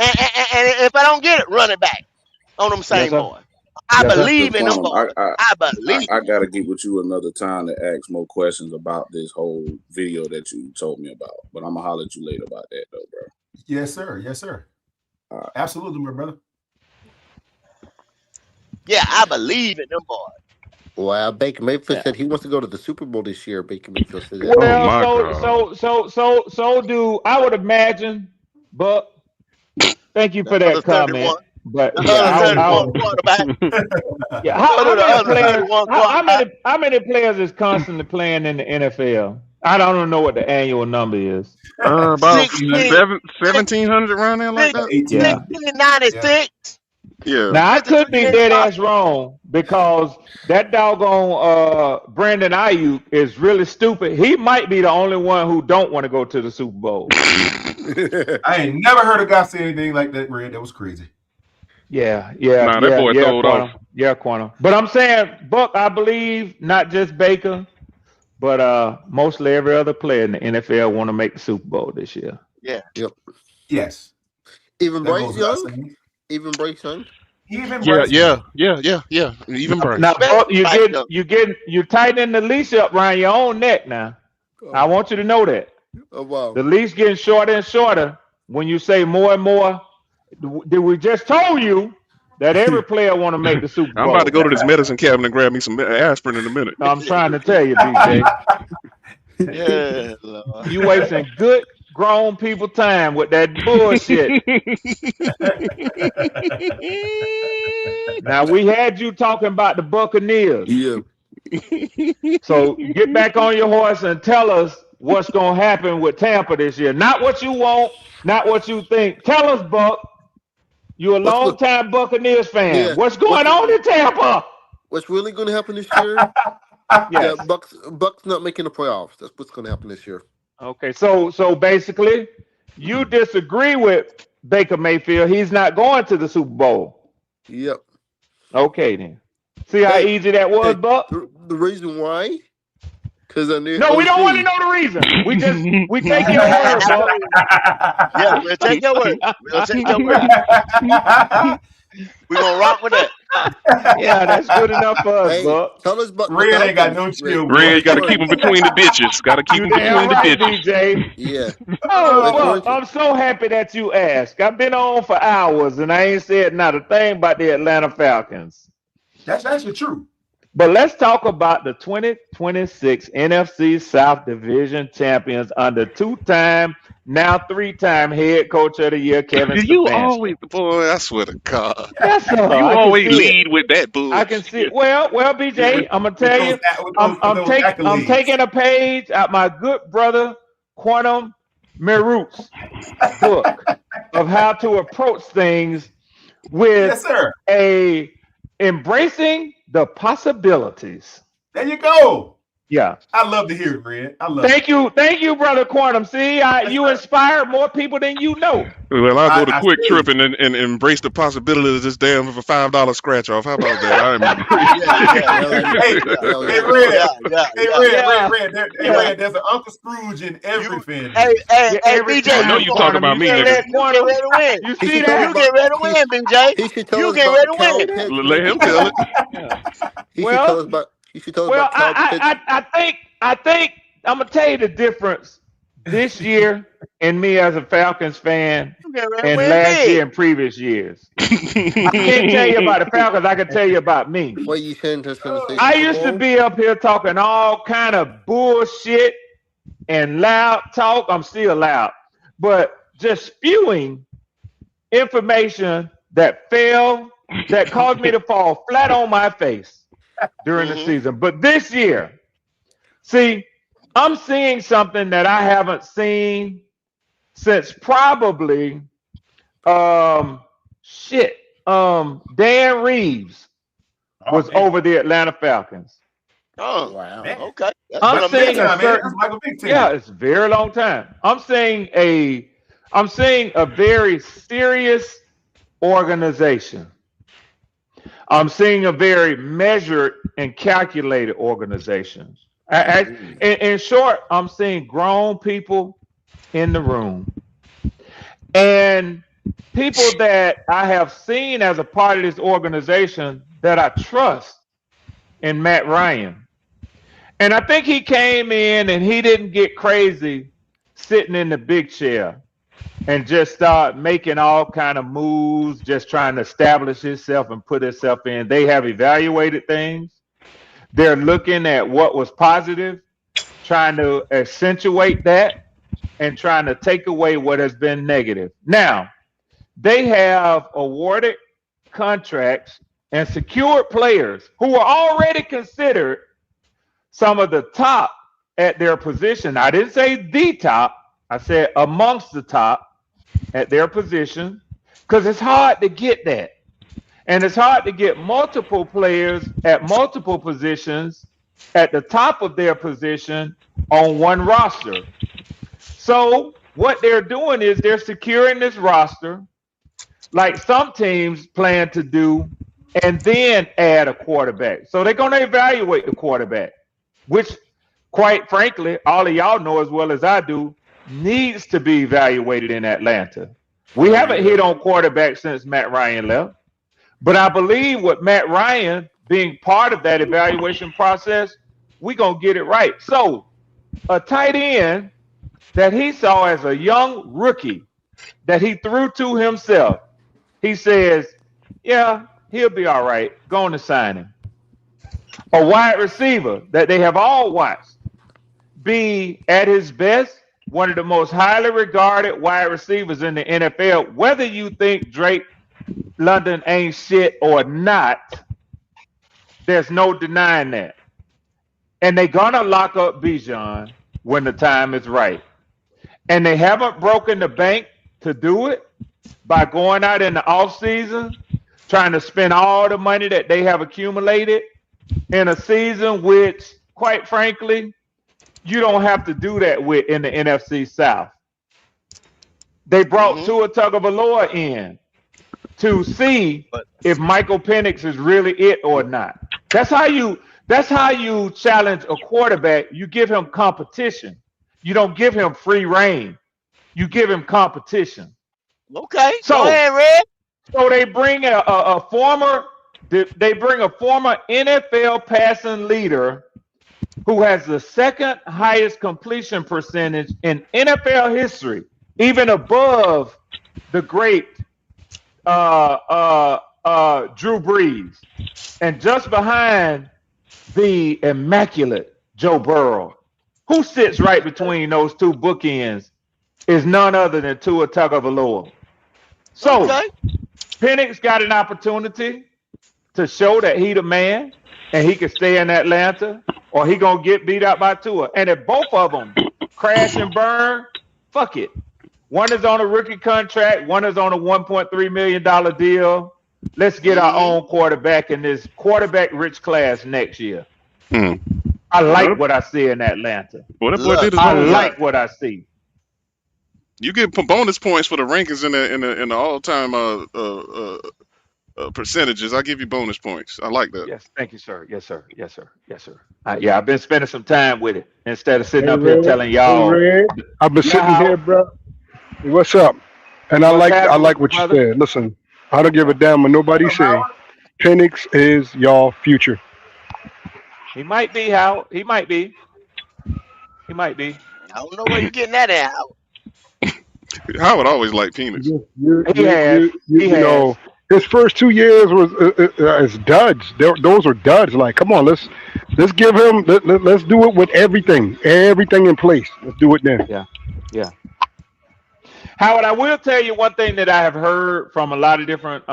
And if I don't get it, run it back on them same boys. I Yes, sir. believe in them Quantum, boys. I believe. I gotta get with you another time to ask more questions about this whole video that you told me about. But I'm gonna holler at you later about that, though, bro. Yes, sir. Yes, sir. Absolutely, my brother. Yeah, I believe in them boys. Well, Baker Mayfield said he wants to go to the Super Bowl this year. Baker Mayfield said that. Well, so do I would imagine, but thank you for that comment. But yeah, how many players is constantly playing in the NFL? I don't know what the annual number is. About 1,700 around there like that. 1696. Yeah. Now I could be dead ass wrong because that doggone Brandon Ayuk is really stupid. He might be the only one who don't want to go to the Super Bowl. I ain't never heard a guy say anything like that, Red. That was crazy. Yeah. Nah, that boy throwed off. Yeah, Quantum. But I'm saying, Buck, I believe not just Baker, but mostly every other player in the NFL want to make the Super Bowl this year. Yeah. Yep. Yes. Even Bryce Young. Even Bryce Young. Yeah. Even Bryce. Now, Buck, you're tightening the leash up around your own neck now. I want you to know that. Oh wow. The leash getting shorter and shorter when you say more and more. We just told you that every player want to make the Super Bowl. I'm about to go to this medicine cabinet and grab me some aspirin in a minute. I'm trying to tell you, BJ. Yeah, Lord. You wasting good grown people time with that bullshit. Now we had you talking about the Buccaneers. Yeah. So get back on your horse and tell us what's gonna happen with Tampa this year. Not what you want, not what you think. Tell us, Buck. You're a long-time Buccaneers fan. Yeah. What's going on in Tampa? What's really going to happen this year? Yes. Yeah, Bucks not making the playoffs. That's what's going to happen this year. Okay, so basically, you disagree with Baker Mayfield. He's not going to the Super Bowl. Yep. Okay, then. See how easy that was, Buck? The reason why? Because I knew. No, we don't want to know the reason. We take your word, Buck. Yeah, we'll take your word. We'll take your word. We're gonna rock with that. Yeah, that's good enough for us, Buck. Tell us, Buck. Red ain't got no chill. Red got to keep him between the ditches. Got to keep him between the ditches. DJ. Yeah. Oh, Buck, I'm so happy that you asked. I've been on for hours and I ain't said not a thing about the Atlanta Falcons. That's actually true. But let's talk about the 2026 NFC South Division champions under two-time, now three-time head coach of the year, Kevin Stefanski. You always, boy, I swear to God. Yes, sir. You always lead with that bullshit. I can see it. Well, BJ, I'm gonna tell you, I'm taking a page out my good brother Quantum Merut's book of how to approach things with embracing the possibilities. There you go. Yeah. I love to hear it, Red. I love Thank you, brother Quantum. See, you inspired more people than you know. Well, I'll go to Quick Trip and embrace the possibility of this damn of a $5 scratch off. How about that? Red. There's an Uncle Scrooge in every fan. Hey, BJ. I know you talking about me, nigga. You get ready to win. You see that? You get ready to win, BJ. You get ready to win. Let him tell it. He should tell us about. You should tell us about. I think I'm gonna tell you the difference this year and me as a Falcons fan and last year and previous years. I can't tell you about the Falcons. I can tell you about me. What you saying? I used to be up here talking all kind of bullshit and loud talk. I'm still loud, but just spewing information that caused me to fall flat on my face during the season. But this year, see, I'm seeing something that I haven't seen since probably Dan Reeves was over the Atlanta Falcons. Oh wow. Okay. I'm saying it's a very long time. I'm saying a very serious organization. I'm seeing a very measured and calculated organization. In short, I'm seeing grown people in the room. And people that I have seen as a part of this organization that I trust in Matt Ryan. And I think he came in and he didn't get crazy sitting in the big chair and just start making all kind of moves, just trying to establish himself and put himself in. They have evaluated things. They're looking at what was positive, trying to accentuate that, and trying to take away what has been negative. Now, they have awarded contracts and secured players who are already considered some of the top at their position. I didn't say the top. I said amongst the top at their position, because it's hard to get that. And it's hard to get multiple players at multiple positions at the top of their position on one roster. So what they're doing is they're securing this roster like some teams plan to do, and then add a quarterback. So they're going to evaluate the quarterback, which, quite frankly, all of y'all know as well as I do, needs to be evaluated in Atlanta. We haven't hit on quarterback since Matt Ryan left, but I believe with Matt Ryan being part of that evaluation process, we're going to get it right. So a tight end that he saw as a young rookie that he threw to himself, he says, yeah, he'll be all right. Go on and sign him. A wide receiver that they have all watched be at his best, one of the most highly regarded wide receivers in the NFL, whether you think Drake London ain't shit or not, there's no denying that. And they're going to lock up Bijan when the time is right. And they haven't broken the bank to do it by going out in the offseason, trying to spend all the money that they have accumulated in a season which, quite frankly, you don't have to do that with in the NFC South. They brought Tua Tagovailoa in to see if Michael Penix is really it or not. That's how you challenge a quarterback. You give him competition. You don't give him free reign. You give him competition. Okay, so, go ahead, Red. So they bring a former NFL passing leader who has the second highest completion percentage in NFL history, even above the great Drew Brees, and just behind the immaculate Joe Burrow. Who sits right between those two bookends is none other than Tua Tagovailoa. So Penix got an opportunity to show that he the man and he can stay in Atlanta, or he gonna get beat out by Tua. And if both of them crash and burn, fuck it. One is on a rookie contract, one is on a $1.3 million deal. Let's get our own quarterback in this quarterback-rich class next year. I like what I see in Atlanta. Well, that boy did his I own like work. what I see. You get bonus points for the rankings in the all-time percentages. I give you bonus points. I like that. Yes, thank you, sir. Yes, sir. Yes, sir. Yes, sir. Yeah, I've been spending some time with it instead of sitting up here telling y'all. Red, I've been sitting here, bro. Hey, what's up? And I like what you said. Listen, I don't give a damn what nobody say. Penix is y'all future. He might be, Howard. He might be. He might be. I don't know where you're getting that at, Howard. Howard always liked Penix. You know, his first 2 years was as duds. Those are duds. Like, come on, let's give him. Let's do it with everything in place. Let's do it then. Yeah. Howard, I will tell you one thing that I have heard from a lot of different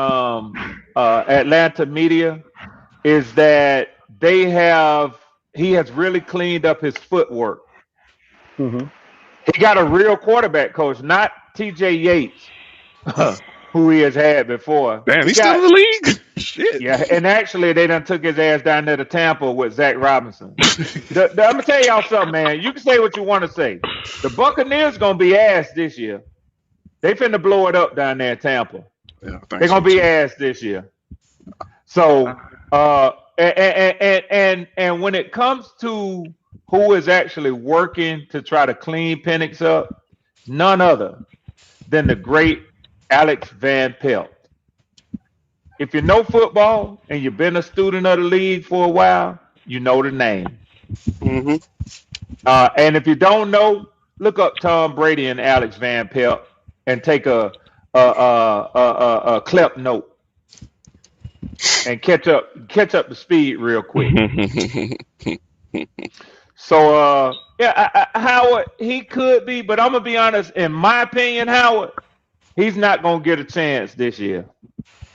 Atlanta media is that he has really cleaned up his footwork. Mm-hmm. He got a real quarterback coach, not T.J. Yates, who he has had before. Damn, he's still in the league? Shit. Yeah, and actually they done took his ass down there to Tampa with Zach Robinson. I'm going to tell y'all something, man. You can say what you want to say. The Buccaneers going to be ass this year. They finna blow it up down there in Tampa. Yeah, they're going to be ass this year. So, and when it comes to who is actually working to try to clean Penix up, none other than the great Alex Van Pelt. if you know football and you've been a student of the league for a while, you know the name. Mm-hmm. And if you don't know, look up Tom Brady and Alex Van Pelt and take a clip note and catch up the speed real quick. So Howard, he could be, but I'm gonna be honest. In my opinion, Howard, he's not gonna get a chance this year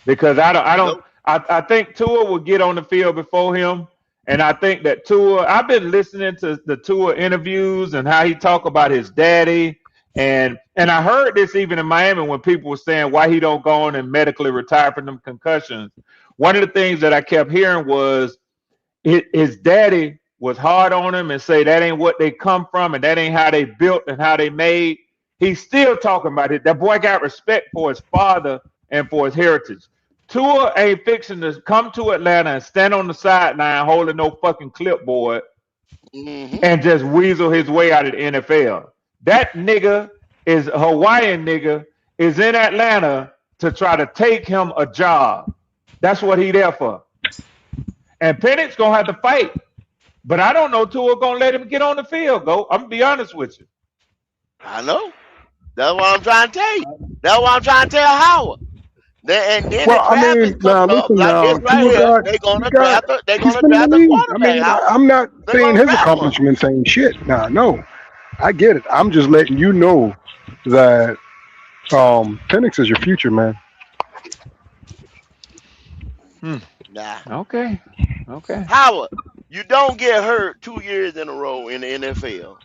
because I think Tua will get on the field before him. And I think that Tua, I've been listening to the Tua interviews and how he talk about his daddy. And I heard this even in Miami when people were saying why he don't go on and medically retire from them concussions. One of the things that I kept hearing was his daddy was hard on him and say that ain't what they come from and that ain't how they built and how they made. He's still talking about it. That boy got respect for his father and for his heritage. Tua ain't fixing to come to Atlanta and stand on the sideline holding no fucking clipboard and just weasel his way out of the NFL. That nigga is a Hawaiian nigga is in Atlanta to try to take him a job. That's what he there for. And Penix gonna have to fight. But I don't know Tua gonna let him get on the field, go. I'm gonna be honest with you. I know. That's what I'm trying to tell you. That's what I'm trying to tell Howard. Then well, I mean, now listen, now they're gonna draft the quarterback. I'm not saying his accomplishments ain't shit. Nah, no, I get it. I'm just letting you know that Penix is your future, man. Nah. Okay. Howard, you don't get hurt 2 years in a row in the NFL,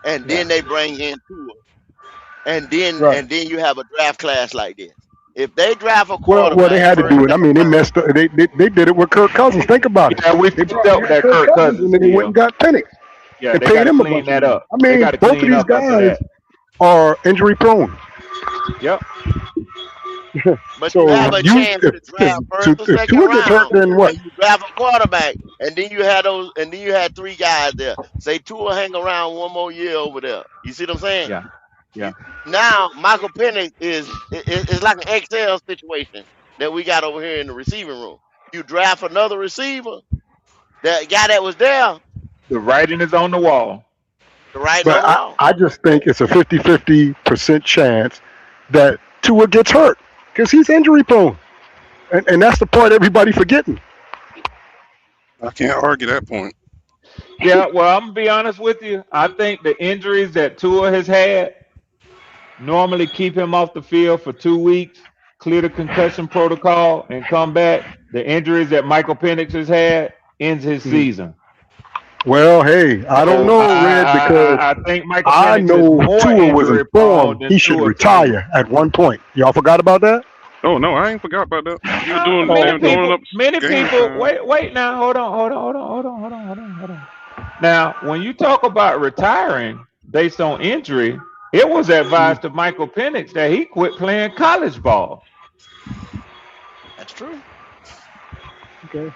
and then they bring in Tua, and then you have a draft class like this. If they draft a quarterback, well, they had to do it. I mean, they messed up. They did it with Kirk Cousins. Think about it. Yeah, we dealt with that Kirk Cousins, and then they went and got Penix. Yeah, they they paid got him to a clean bunch. that up. I mean, both of these guys are injury prone. Yep. But so you have a chance to draft first or second Tua gets hurt, round. then what? And you draft a quarterback, and then you had three guys there. Say Tua hang around one more year over there. You see what I'm saying? Yeah. Now Michael Penix is like an XL situation that we got over here in the receiving room. You draft another receiver, that guy that was there. The writing is on the wall. But I just think it's a 50% chance that Tua gets hurt because he's injury prone, and that's the part everybody forgetting. I can't argue that point. Yeah, well, I'm gonna be honest with you. I think the injuries that Tua has had normally keep him off the field for 2 weeks, clear the concussion protocol, and come back. The injuries that Michael Penix has had ends his season. Well, hey, I don't know, Red, because I think Michael I Penix know is more Tua was injury prone informed than he should Tua retire at one point. Y'all forgot about that? Oh no, I ain't forgot about that. You were doing many people. Wait now. Hold on. Now, when you talk about retiring based on injury, it was advised to Michael Penix that he quit playing college ball. That's true. Okay.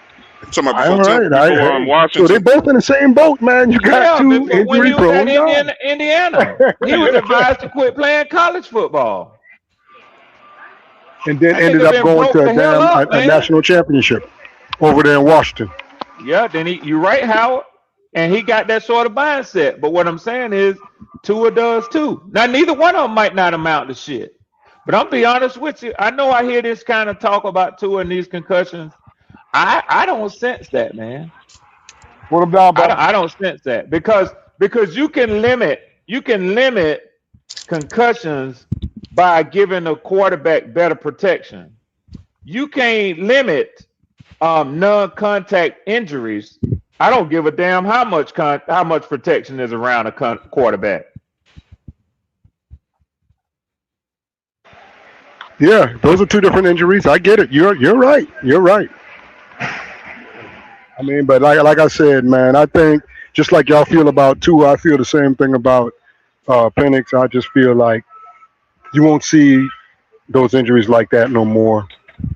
All right. Washington. So they both in the same boat, man. You got two injury prone guys. Indiana, he was advised to quit playing college football. And then ended up going to a national championship over there in Washington. Yeah, then you're right, Howard. And he got that sort of mindset. But what I'm saying is, Tua does too. Now, neither one of them might not amount to shit. But I'm be honest with you. I know I hear this kind of talk about Tua and these concussions. I don't sense that, man. What about? I don't sense that because you can limit concussions by giving a quarterback better protection. You can't limit non-contact injuries. I don't give a damn how much protection is around a quarterback. Yeah, those are two different injuries. I get it. You're right. You're right. I mean, but like I said, man, I think just like y'all feel about Tua, I feel the same thing about Penix. I just feel like you won't see those injuries like that no more.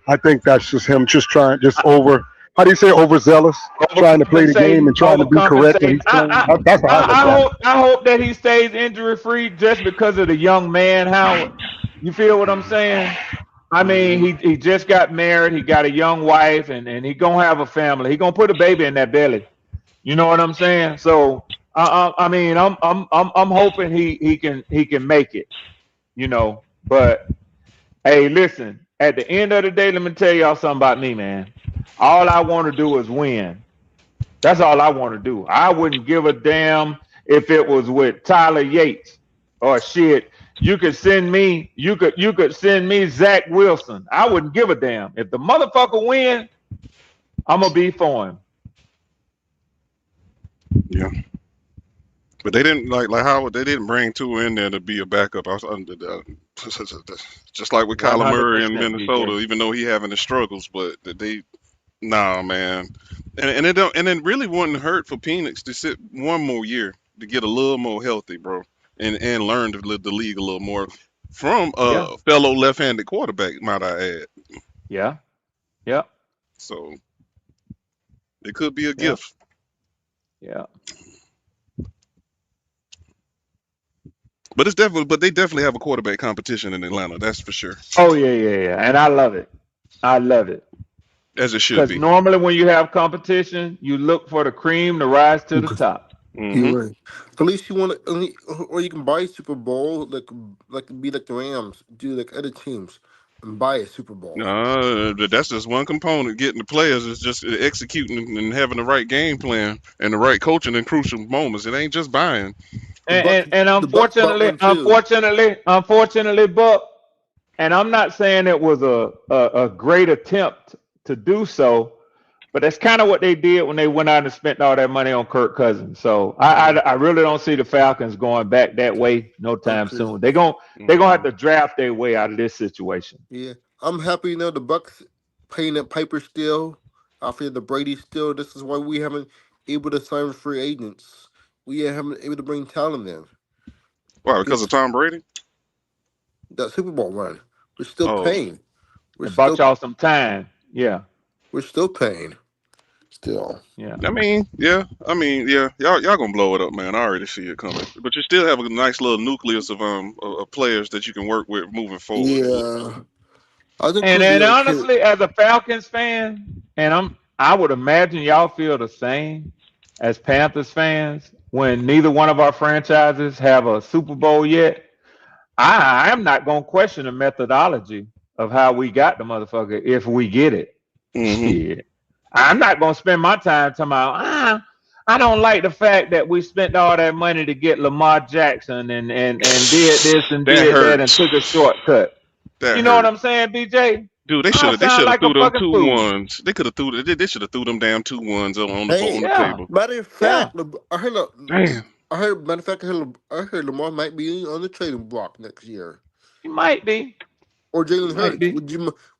I think that's just him how do you say overzealous? Trying to play the game and trying to be correct. That's how I hope that he stays injury free just because of the young man, Howard. You feel what I'm saying? I mean, he just got married. He got a young wife, and he gonna have a family. He gonna put a baby in that belly. You know what I'm saying? So I mean, I'm hoping he can make it. You know, but hey, listen. At the end of the day, let me tell y'all something about me, man. All I want to do is win. That's all I want to do. I wouldn't give a damn if it was with Tyler Yates or shit. You could send me Zach Wilson. I wouldn't give a damn. If the motherfucker win, I'm gonna be for him. Yeah. But they didn't like Howard. They didn't bring Tua in there to be a backup. Just like with Kyler Murray in Minnesota, BJ. Even though he having the struggles, but nah, man. And it really wouldn't hurt for Penix to sit one more year to get a little more healthy, bro, and learn the league a little more from a fellow left-handed quarterback, might I add. Yeah. So it could be a gift. Yeah. But they definitely have a quarterback competition in Atlanta. That's for sure. Oh yeah, and I love it. As it should be. Because normally when you have competition, you look for the cream to rise to the top. You're right. At least you want to, or you can buy a Super Bowl, like be like the Rams, do like other teams, and buy a Super Bowl. That's just one component. Getting the players is just executing and having the right game plan and the right coaching in crucial moments. It ain't just buying. And unfortunately, Buck, and I'm not saying it was a great attempt to do so, but that's kind of what they did when they went out and spent all that money on Kirk Cousins. So I really don't see the Falcons going back that way no time soon. They're gonna have to draft their way out of this situation. Yeah, I'm happy. The Bucks paying that Piper still, after the Brady still. This is why we haven't able to sign free agents. We haven't able to bring talent in. Why? Because of Tom Brady? That Super Bowl run. We're still paying. It bought y'all some time. Yeah. We're still paying. Still. Yeah. I mean, yeah. Y'all gonna blow it up, man. I already see it coming. But you still have a nice little nucleus of players that you can work with moving forward. Yeah. And honestly, as a Falcons fan, and I would imagine y'all feel the same as Panthers fans when neither one of our franchises have a Super Bowl yet. I'm not gonna question the methodology of how we got the motherfucker if we get it. Shit. I'm not gonna spend my time talking about I don't like the fact that we spent all that money to get Lamar Jackson and did this and did that and took a shortcut. You know what I'm saying, BJ? Dude, they should have threw them 2-1s. They could have they should have threw them damn 2-1s on the table. Matter of fact, I heard Lamar might be on the trading block next year. He might be. Or Jalen Hurts.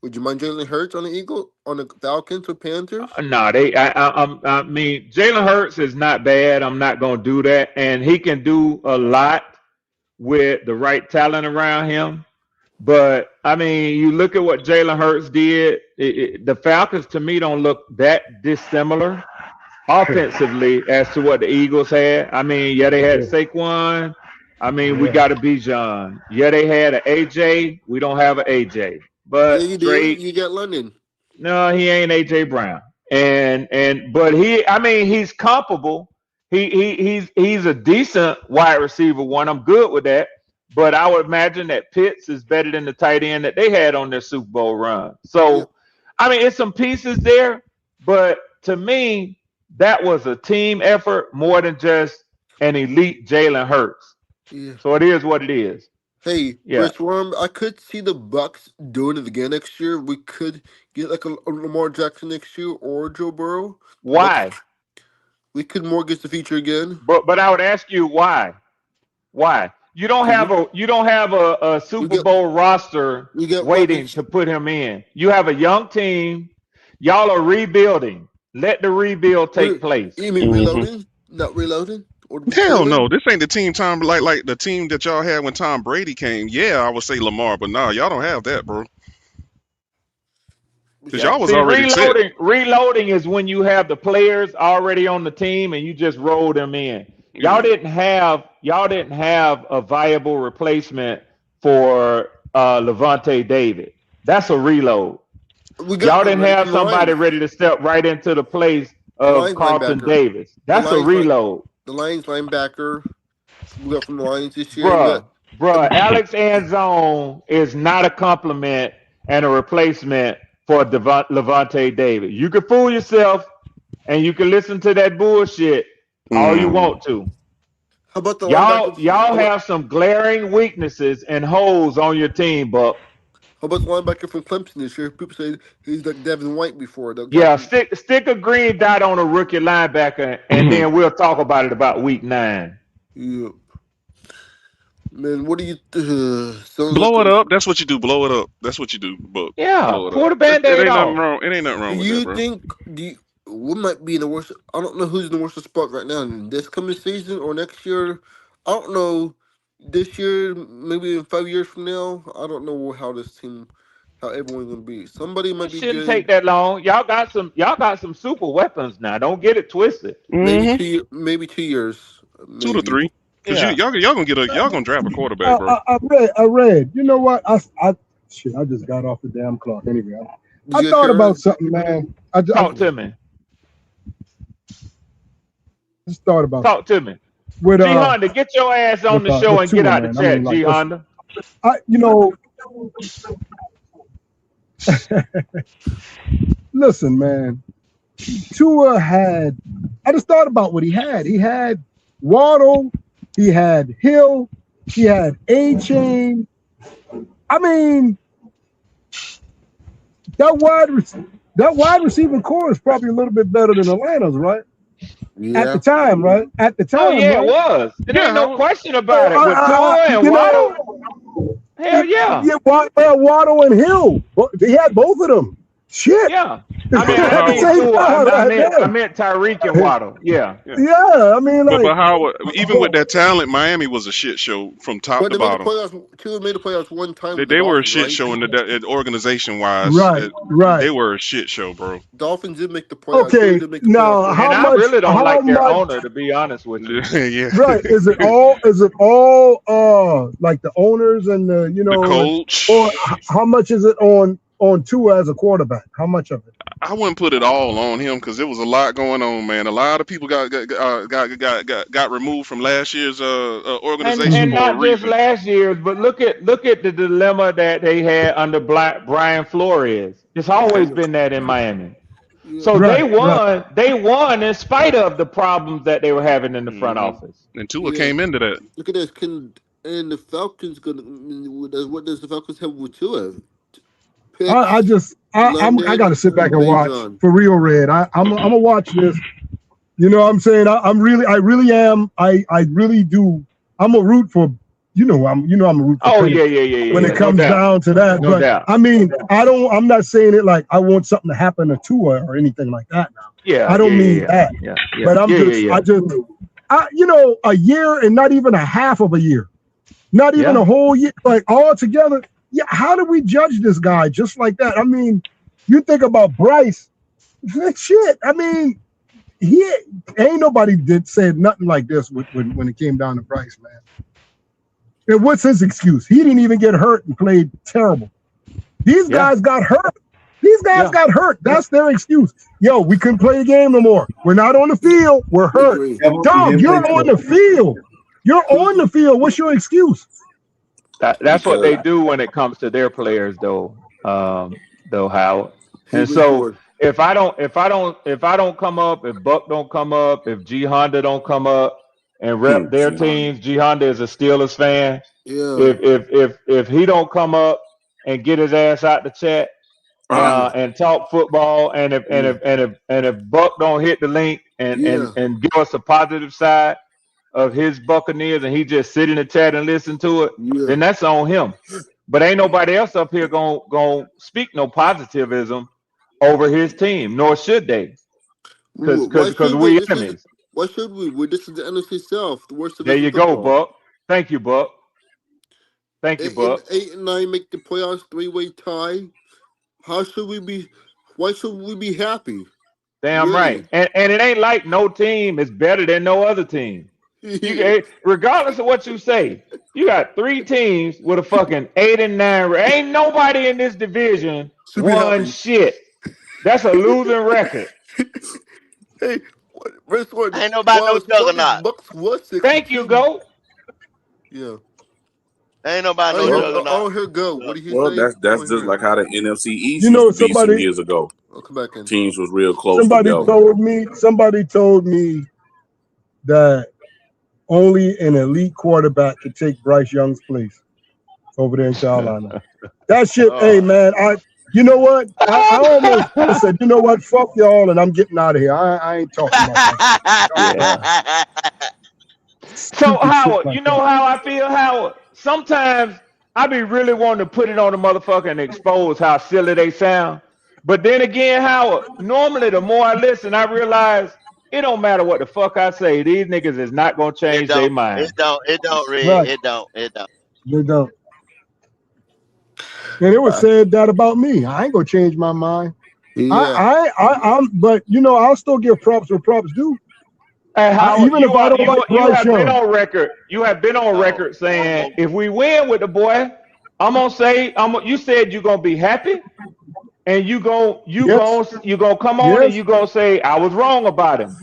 Would you mind Jalen Hurts on the Falcons or Panthers? No, I mean Jalen Hurts is not bad. I'm not gonna do that, and he can do a lot with the right talent around him. But I mean, you look at what Jalen Hurts did. The Falcons, to me, don't look that dissimilar offensively as to what the Eagles had. I mean, they had Saquon. I mean, we got a Bijan. They had an AJ. We don't have an AJ. But you got London. No, he ain't AJ Brown. But he's comparable. He's a decent wide receiver one. I'm good with that. But I would imagine that Pitts is better than the tight end that they had on their Super Bowl run. So, I mean, it's some pieces there. But to me, that was a team effort more than just an elite Jalen Hurts. Yeah. So it is what it is. Hey, Rich Worm, I could see the Bucks doing it again next year. We could get like a Lamar Jackson next year or Joe Burrow. Why? We could mortgage the future again. But I would ask you why? Why? You don't have a Super Bowl roster waiting to put him in. You have a young team. Y'all are rebuilding. Let the rebuild take place. You mean reloading? Not reloading? Hell no, this ain't the team Tom like the team that y'all had when Tom Brady came. Yeah, I would say Lamar, but nah, y'all don't have that, bro. Because y'all was already set. Reloading is when you have the players already on the team and you just roll them in. Y'all didn't have a viable replacement for Levante David. That's a reload. Y'all didn't have somebody ready to step right into the place of Carlton Davis. That's a reload. The Lions linebacker we got from the Lions this year. Bruh, Alex Anzone is not a compliment and a replacement for Levante David. You can fool yourself and you can listen to that bullshit all you want to. How about the y'all have some glaring weaknesses and holes on your team, Buck. How about the linebacker from Clemson this year? People say he's like Devin White before. Yeah, stick a green dot on a rookie linebacker, and then we'll talk about it about week 9. Yeah. Man, what do you blow it up? That's what you do. Blow it up. That's what you do. But yeah, pour the Band-Aid off. It ain't nothing wrong with that, bro. We might be in the worst? I don't know who's in the worst spot right now. This coming season or next year? I don't know. This year, maybe in 5 years from now, I don't know how this team, how everyone's gonna be. Somebody might be. Shouldn't take that long. Y'all got some super weapons now. Don't get it twisted. Maybe 2 years. 2 to 3. Cause y'all gonna draft a quarterback, bro. I read. You know what? I just got off the damn clock anyway. I thought about something, man. Talk to me. Just thought about. Talk to me. G Honda, get your ass on the show and get out the chat, G Honda. Listen, man. Tua had. I just thought about what he had. He had Waddle. He had Hill. He had A-Chain. I mean, that wide receiving core is probably a little bit better than Atlanta's, right? Yeah. At the time, right? At the time. Oh, yeah, right? It was. There ain't no question about it. With Tua and Waddle. Hell yeah. Yeah, Waddle and Hill. He had both of them. Shit. Yeah. I meant Tyreek and Waddle. Yeah. Yeah. I mean, like, but how? Even with that talent, Miami was a shit show from top to bottom. Tua made the playoffs one time. They were a shit show in the organization wise. Right. They were a shit show, bro. Dolphins did make the playoffs. Okay. Now, I really don't like their owner, to be honest with you. Yeah. Right. Is it all like the owners and the the coach, or how much is it on Tua as a quarterback? How much of it? I wouldn't put it all on him because there was a lot going on, man. A lot of people got removed from last year's organization. And not just last year's, but look at the dilemma that they had under Brian Flores. It's always been that in Miami. So they won in spite of the problems that they were having in the front office. And Tua came into that. Look at this. And the Falcons what does the Falcons have with Tua? I got to sit back and watch for real, Red. I'm gonna watch this. You know what I'm saying? I really am. I really do. I'm a root for. I'm a root for. Oh yeah. When it comes down to that, no doubt. I mean, I'm not saying it like I want something to happen to Tua or anything like that. Now. Yeah. I don't mean that. Yeah. But I'm a year and not even a half of a year, not even a whole year, like all together. Yeah, how do we judge this guy just like that? I mean, you think about Bryce, shit. I mean, he ain't nobody said nothing like this when it came down to Bryce, man. And what's his excuse? He didn't even get hurt and played terrible. These guys got hurt. These guys got hurt. That's their excuse. Yo, we couldn't play the game no more. We're not on the field. We're hurt. Dog, you're on the field. You're on the field. What's your excuse? That's what they do when it comes to their players, though, Howard. And so if I don't come up, if Buck don't come up, if G Honda don't come up and rep their teams, G Honda is a Steelers fan. Yeah. If he don't come up and get his ass out the chat and talk football, and if Buck don't hit the link and give us a positive side of his Buccaneers and he just sit in the chat and listen to it, then that's on him. But ain't nobody else up here gonna speak no positivism over his team, nor should they. Because we enemies. Why should we? This is the NFC South, the worst of there you go, Buck. Thank you, Buck. Thank you, Buck. 8 and 9 make the playoffs, 3-way tie. How should we be? Why should we be happy? Damn right. And it ain't like no team is better than no other team. Regardless of what you say, you got 3 teams with a fucking 8 and 9. Ain't nobody in this division won shit. That's a losing record. Hey, Ain't nobody no juggernaut. Bucks was 6. Thank you, Go. Yeah. Ain't nobody no juggernaut. Oh, here go. What do you Well, say? that's just like how the NFC East You know, used to be some somebody- years ago. I'll come back in. Teams was real close Somebody together. told me that only an elite quarterback could take Bryce Young's place over there in Carolina. That shit, hey man, you know what? I almost said, you know what? Fuck y'all, and I'm getting out of here. I ain't talking about that. So Howard, you know how I feel, Howard? Sometimes I be really wanting to put it on the motherfucker and expose how silly they sound. But then again, Howard, normally the more I listen, I realize it don't matter what the fuck I say. These niggas is not gonna change their mind. It don't, Red. Right. It don't. They don't. And it was said that about me. I ain't gonna change my mind. Yeah. I'm but you know, I'll still give props where props due. Hey, Howard, Even if I don't like you Bryce have been Young. on record. You have been on record saying if we win with the boy, I'm gonna say you said you're gonna be happy, and you gonna come on and you gonna say I was wrong about him.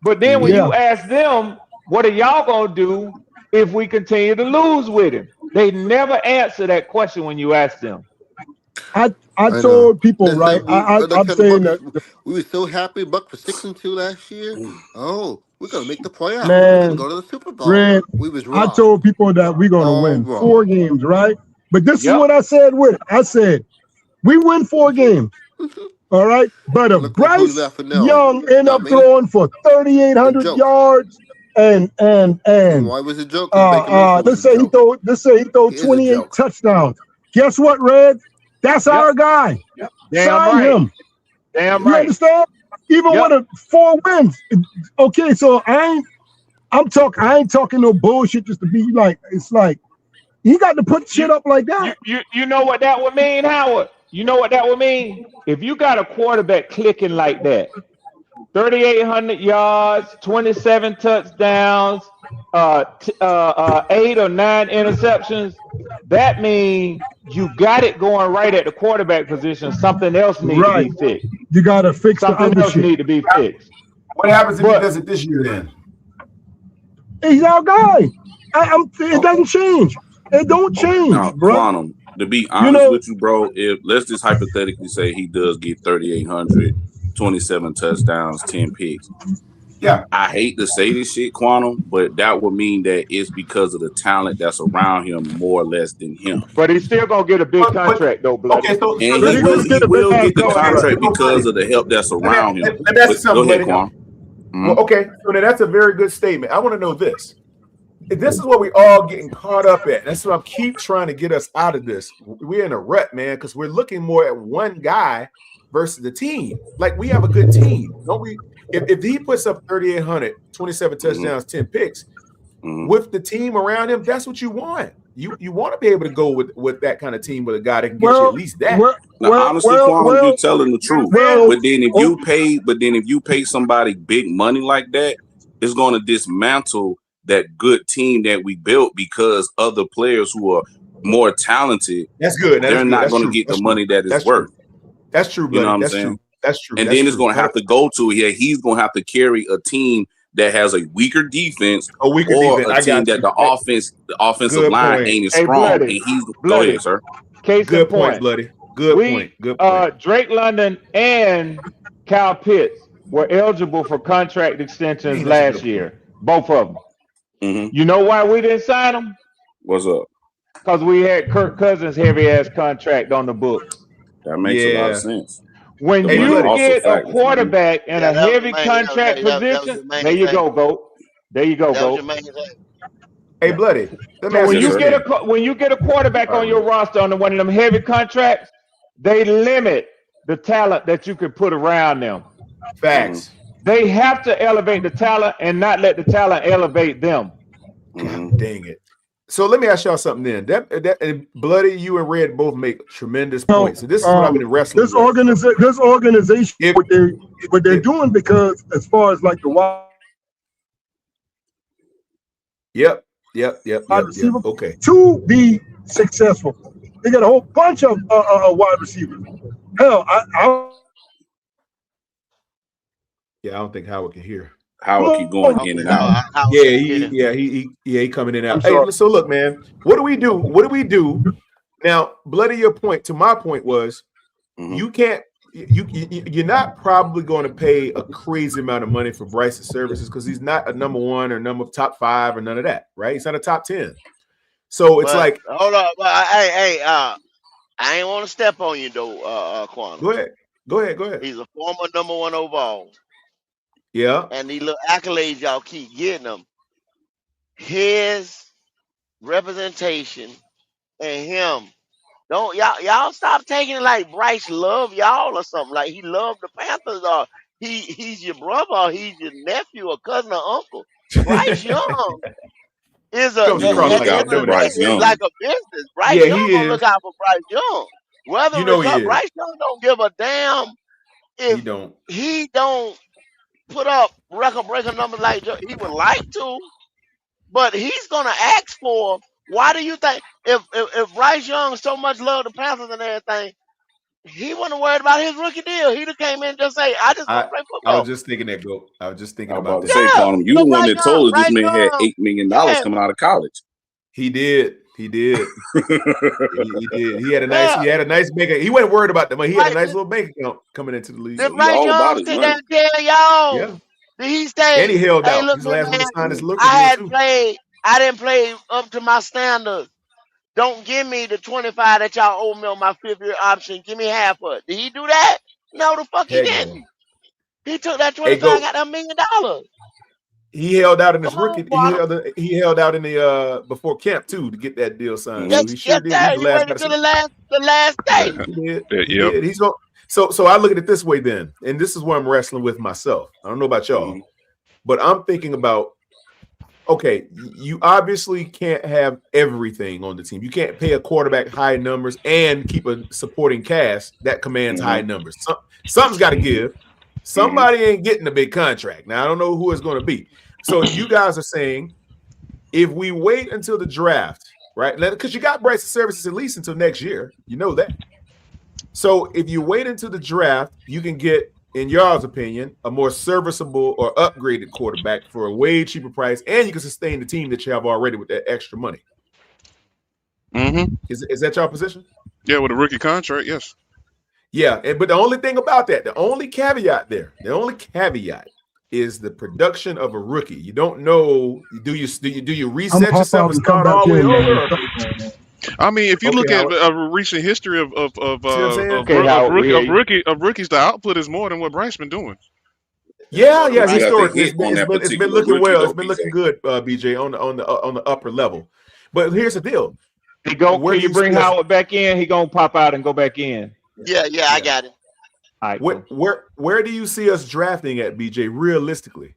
But then when you ask them, what are y'all gonna do if we continue to lose with him? They never answer that question when you ask them. I told people, right? I'm saying that we were so happy Buck for 6-2 last year. Oh, we're gonna make the playoffs. Man, We're gonna go to the Super Bowl. Red, We was wrong. I told people that we're gonna win 4 games, right? But this is what I said with it. I said we win 4 games. All right. But if Bryce Young end up throwing for 3,800 yards and why was it a joke? let's say he throw 28 touchdowns. Guess what, Red? That's our guy. Sign him. Damn you right. understand? Even with 4 wins. Okay, so I ain't talking no bullshit just to be like, it's like he got to put shit up like that. You know what that would mean, Howard? You know what that would mean? If you got a quarterback clicking like that, 3,800 yards, 27 touchdowns, 8 or 9 interceptions, that means you got it going right at the quarterback position. Something else needs to be fixed. You got to fix something else need to be fixed. What happens if he does it this year then? He's our guy. It doesn't change. It don't change, Now, bro. Quantum, to be honest with you, bro, if let's just hypothetically say he does get 3,800, 27 touchdowns, 10 picks. Yeah. I hate to say this shit, Quantum, but that would mean that it's because of the talent that's around him more or less than him. But he's still gonna get a big contract though, blood. Okay, so And he will get the contract because of the help that's around him. Let me ask you something, Go ahead, Lenny. Quantum. Well, okay, so then that's a very good statement. I want to know this. This is what we all getting caught up at. That's what I keep trying to get us out of this. We're in a rut, man, because we're looking more at one guy versus the team. Like, we have a good team, don't we? If he puts up 3,800, 27 touchdowns, 10 picks, with the team around him, that's what you want. You want to be able to go with that kind of team with a guy that can get you at least that. Honestly, Quantum, you're telling the truth. But then if you pay somebody big money like that, it's going to dismantle that good team that we built because other players who are more talented, that's good. They're not going to get the money that it's worth. That's true, buddy. You know what I'm That's saying? true. That's true. And That's then it's true. going to have to go to he's going to have to carry a team that has a weaker defense, or defense. a I team got that you. the offensive Good line point. ain't as Hey, strong. Bloody. And he's Bloody. go ahead, sir. Case Good in point, point, Bloody. Good point. Good point. Drake London and Kyle Pitts were eligible for contract extensions last year, both of them. You know why we didn't sign them? What's up? Because we had Kirk Cousins' heavy ass contract on the books. That makes a lot of sense. When The you money also get a factors, quarterback in a that was heavy the main- contract that was the position, main there you thing. go, Goat. There you go, That was Goat. your main thing. Hey, Bloody. Let me So ask when you you this. get a quarterback on your roster on one of them heavy contracts, they limit the talent that you can put around them. Facts. They have to elevate the talent and not let the talent elevate them. Dang it. So let me ask y'all something then. That and Bloody, you and Red both make tremendous points. So this is what I've been wrestling This with. organization, what they're doing, because as far as like the wide Yep. Wide receiver. Okay. To be successful, they got a whole bunch of wide receivers. Hell, I don't think Howard can hear. Howard keep going in and out. He coming in and out. I'm Hey, so look, man, what do we do? What do we do? Now, Bloody, your point to my point was you can't. You're not probably going to pay a crazy amount of money for Bryce's services because he's not a number 1 or top 5 or none of that, right? He's not a top 10. So it's like, hold on, I ain't want to step on you though, Quantum. Go ahead. He's a former number 1 overall. Yeah. And these little accolades y'all keep getting him. His representation and him. Don't y'all stop taking it like Bryce love y'all or something. Like he loved the Panthers or he's your brother or he's your nephew or cousin or uncle. Bryce Young is like a business. Bryce Young gonna look out for Bryce Young. Whether Bryce Young don't give a damn if he don't put up record-breaking numbers like he would like to, but he's gonna ask for. Why do you think if Bryce Young so much love the Panthers and everything, he wasn't worried about his rookie deal? He'd have came in and just say, "I just want to play football." I was just thinking that, Go. I was just thinking about that. You the one that told us this man had $8 million coming out of college. He did. He did. He had a nice bank. He wasn't worried about the money. He had a nice little bank account coming into the league. Did Bryce Young sit there and tell y'all? Yeah. Did he say? And he held out. Look, He's the last one to sign his look. I didn't play up to my standards. Don't give me the 25 that y'all owe me on my 5th-year option. Give me half of it. Did he do that? No, the fuck he didn't. He took that 25 and got $1 million. He held out in his rookie. He held out in the before camp too to get that deal signed. He sure did. He waited till the last day. He did. He's going. So I look at it this way then, and this is where I'm wrestling with myself. I don't know about y'all, but I'm thinking about. Okay, you obviously can't have everything on the team. You can't pay a quarterback high numbers and keep a supporting cast that commands high numbers. Something's got to give. Somebody ain't getting a big contract. Now, I don't know who it's going to be. So you guys are saying if we wait until the draft, right? Because you got Bryce's services at least until next year. You know that. So if you wait until the draft, you can get, in y'all's opinion, a more serviceable or upgraded quarterback for a way cheaper price, and you can sustain the team that you have already with that extra money. Is that your position? Yeah, with a rookie contract, yes. Yeah, but the only thing about that, the only caveat is the production of a rookie. You don't know. Do you reset yourself and start all the way over? I mean, if you look at a recent history of rookies, the output is more than what Bryce been doing. Yeah, historically, it's been looking well. It's been looking good, BJ, on the upper level. But here's the deal: when you bring Howard back in, he gonna pop out and go back in. Yeah, I got it. All right, where do you see us drafting at, BJ? Realistically.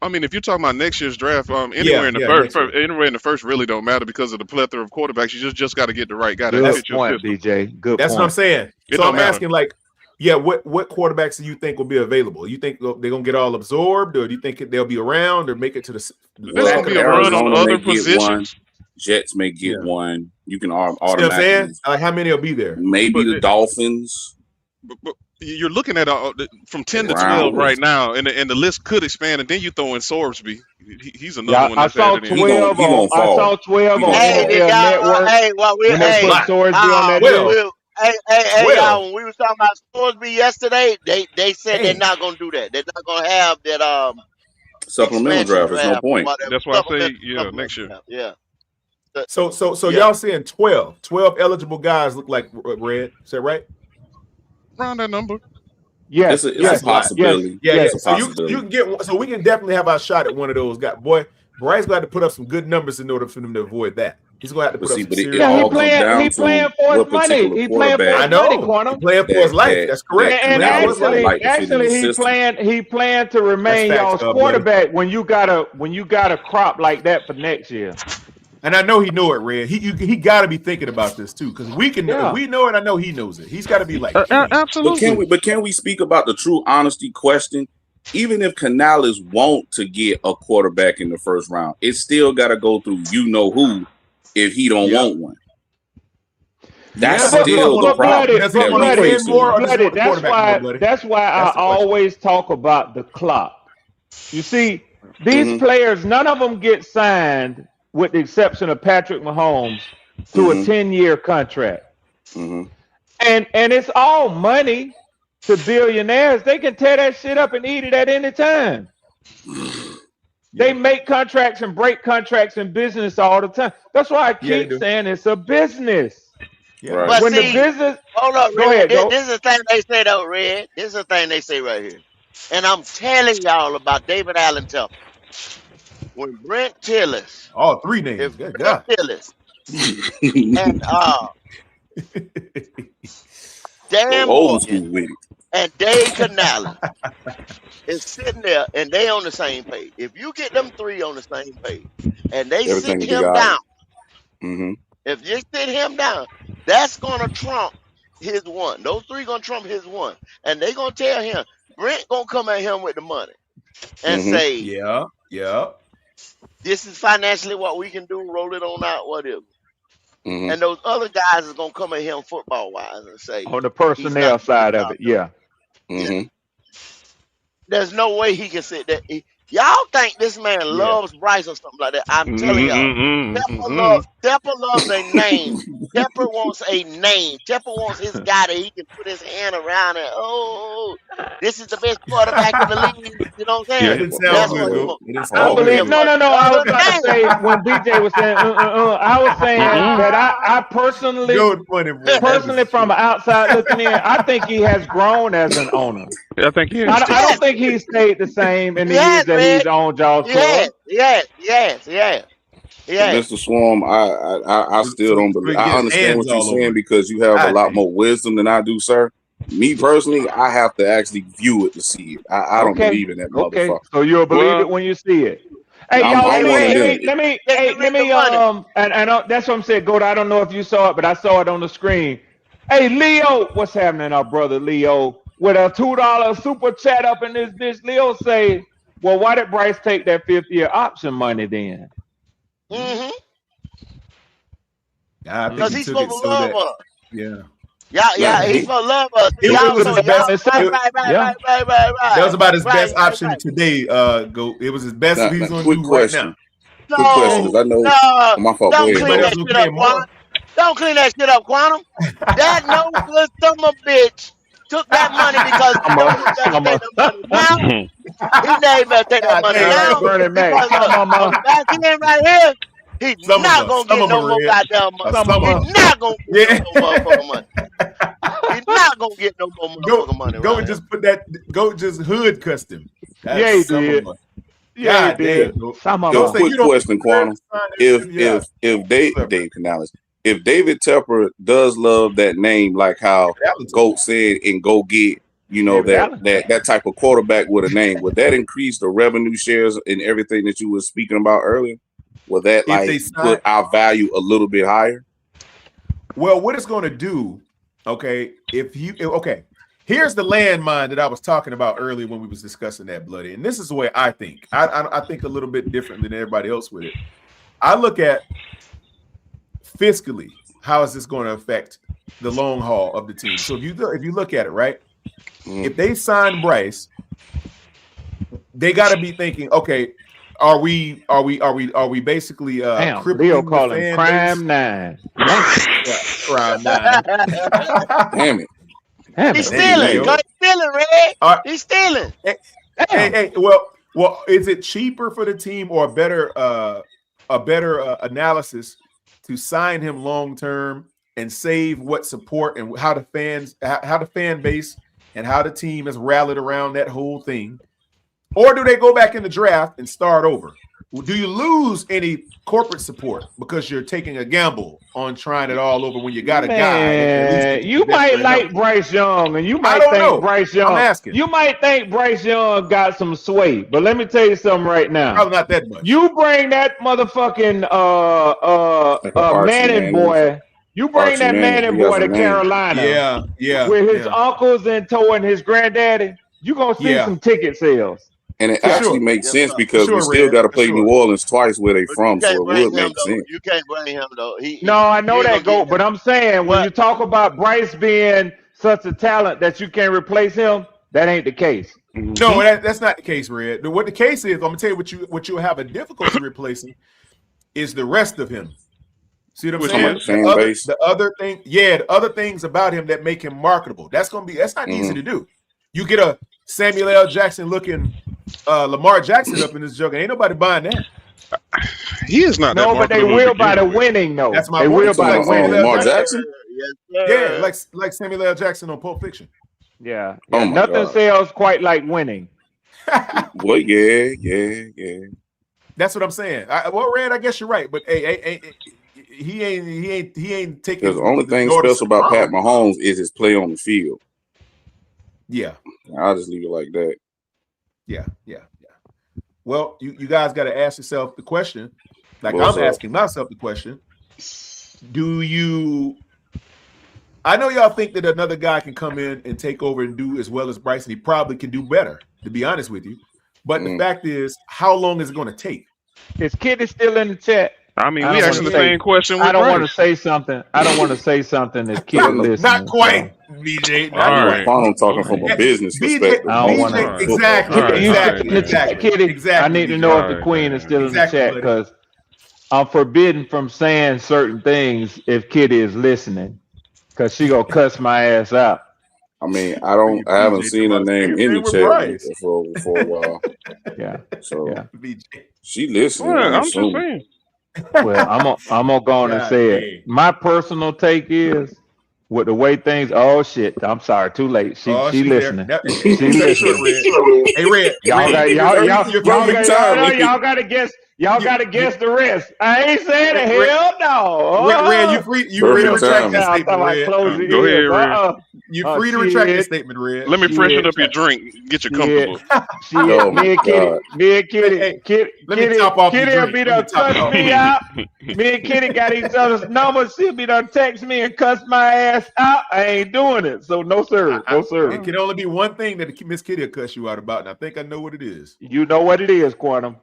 I mean, if you're talking about next year's draft, anywhere in the first really don't matter because of the plethora of quarterbacks. You just got to get the right guy. Good point, BJ. Good. That's what I'm saying. So I'm asking, what quarterbacks do you think will be available? You think they're gonna get all absorbed, or do you think they'll be around or make it to the? There's gonna be a run on other positions. Jets may get one. You can automatically. You know what I'm saying? Like how many will be there? Maybe the Dolphins. But you're looking at from 10 to 12 right now, and the list could expand, and then you throw in Sorsby. He's another one. I saw 12 on NFL Network. Hey, when they put Sorsby on that list. Hey, y'all, when we were talking about Sorsby yesterday, they said they're not going to do that. They're not going to have that supplemental draft. There's no point. That's why I say, next year. Yeah. So y'all saying 12 eligible guys look like Red? Is that right? Around that number. Yes, it's a possibility. Yes. So you can get one. So we can definitely have our shot at one of those guys. Boy, Bryce got to put up some good numbers in order for them to avoid that. He's going to have to put up some serious. He playing for his money. He playing for his money, Quantum. He playing for his life. That's correct. And actually, he playing to remain y'all's quarterback when you got a crop like that for next year. And I know he know it, Red. He got to be thinking about this too, because we know it. I know he knows it. He's got to be like, absolutely. But can we speak about the true honesty question? even if Canales want to get a quarterback in the first round, it's still got to go through you know who if he don't want one. That's still the problem. That's why I always talk about the clock. You see, these players, none of them get signed, with the exception of Patrick Mahomes, to a 10-year contract. And it's all money to billionaires. They can tear that shit up and eat it at any time. They make contracts and break contracts in business all the time. That's why I keep saying it's a business. Yeah. But when see, the business, hold up, go Red. ahead. This is the thing they say though, Red. This is the thing they say right here. And I'm telling y'all about David Allen Tupper. When Brent Tillis, all three names, if good Brent God. Tillis and Dan Morgan and Dave Canales is sitting there and they on the same page. If you get them three on the same page and they Everything sit will be him all down, right. if you sit him down, that's gonna trump his one. Those three gonna trump his one, and they gonna tell him Brent gonna come at him with the money and say, yeah, this is financially what we can do. Roll it on out, whatever. And those other guys is gonna come at him football wise and say, on the personnel side of it, yeah. There's no way he can sit there. Y'all think this man loves Bryce or something like that? I'm telling y'all, Tepper loves a name. Tepper wants a name. Tepper wants his guy that he can put his hand around and this is the best quarterback in the league. You know what I'm saying? It didn't sound good. I believe. No. I was about to say when BJ was saying, I was saying that I personally, from outside looking in, I think he has grown as an owner. I think he is. I don't think he stayed the same in the years that he's owned y'all's club. Yes. Mr. Swarm, I still don't believe. I understand what you're saying because you have a lot more wisdom than I do, sir. Me personally, I have to actually view it to see it. I don't believe in that motherfucker. So you'll believe it when you see it. Hey, y'all, let me, and that's what I'm saying, Goat. I don't know if you saw it, but I saw it on the screen. Hey, Leo, what's happening, our brother Leo? With a $2 super chat up in this bitch, Leo say, well, why did Bryce take that 5th-year option money then? Because he's supposed to love us. Yeah. Yeah, he's supposed to love us. That was about his best option right. today. It was his best Now, he's going to quick do question. right Quick question, because I know my fault. Go Don't ahead, clean that shit up, Quantum. Don't clean that shit up, Quantum. That no good summer bitch took that money because he better take that money now. Because on the back end right here, he's not gonna get no more goddamn money. He's not gonna get no motherfucking money. He's not gonna get no more motherfucking money. Go and just put that. Go just hood custom. Yeah, he did. Yeah, he did. Quick question, Quantum. If Dave Canales, if David Tepper does love that name, like how Goat said, and go get that type of quarterback with a name, would that increase the revenue shares and everything that you were speaking about earlier? Will that put our value a little bit higher? Well, what it's going to do, here's the landmine that I was talking about earlier when we was discussing that, Bloody. And this is the way I think. I think a little bit different than everybody else with it. I look at fiscally, how is this going to affect the long haul of the team? So if you look at it, right, if they sign Bryce, they got to be thinking, okay, are we basically Leo calling Prime 9. Prime 9. Damn it. He's stealing. He's stealing, Red. He's stealing. Hey, well, is it cheaper for the team or a better analysis to sign him long term and save what support and how the fan base and how the team has rallied around that whole thing? Or do they go back in the draft and start over? Do you lose any corporate support because you're taking a gamble on trying it all over when you got a guy? You might like Bryce Young, and you might think Bryce Young. I'm asking. You might think Bryce Young got some sway, but let me tell you something right now. Probably not that much. You bring that motherfucking Manning boy. You bring that Manning boy to Carolina. Yeah. With his uncles and towing his granddaddy. you're gonna see some ticket sales. And it actually makes sense because we still got to play New Orleans twice where they from, so it would make sense. You can't blame him though. No, I know that, Goat, but I'm saying when you talk about Bryce being such a talent that you can't replace him, that ain't the case. No, that's not the case, Red. What the case is, I'm gonna tell you what you have a difficulty replacing is the rest of him. See what I'm saying? The other things about him that make him marketable. That's not easy to do. You get a Samuel L. Jackson looking Lamar Jackson up in this joke. Ain't nobody buying that. He is not. No, but they will by the winning though. That's my they point. will by the winning. Lamar Jackson. Yeah, like Samuel L. Jackson on Pulp Fiction. Yeah. Oh Nothing sells quite like winning. Well, yeah. That's what I'm saying. Well, Red, I guess you're right, but hey, he ain't taking. Because the only thing special about Pat Mahomes is his play on the field. Yeah, I'll just leave it like that. Yeah. Well, you guys got to ask yourself the question, like I'm asking myself the question. I know y'all think that another guy can come in and take over and do as well as Bryce, and he probably can do better, to be honest with you. But the fact is, how long is it going to take? Is Kitty still in the chat? I mean, we asking the same question. I don't want to say something. If Kitty listens. Not quite, BJ. I'm talking from a business perspective. I don't want to. Exactly. Kitty, I need to know if the Queen is still in the chat because I'm forbidden from saying certain things if Kitty is listening because she gonna cuss my ass out. I mean, I haven't seen her name in the chat for a while. Yeah. So she listening. I'm just saying. Well, I'm gonna go on and say it. My personal take is with the way things. Oh shit! I'm sorry. Too late. She listening. She listening. Hey, Red. Y'all gotta guess. Y'all gotta guess the rest. I ain't saying it. Hell no. Red, you free to retract that statement, Red. Go ahead, Red. You free to retract that statement, Red. Let me freshen up your drink. Get you comfortable. Me and Kitty will be done cuss me out. Me and Kitty got each other's numbers. She'll be done text me and cuss my ass out. I ain't doing it. So no sir. It can only be one thing that Miss Kitty will cuss you out about, and I think I know what it is. You know what it is, Quantum.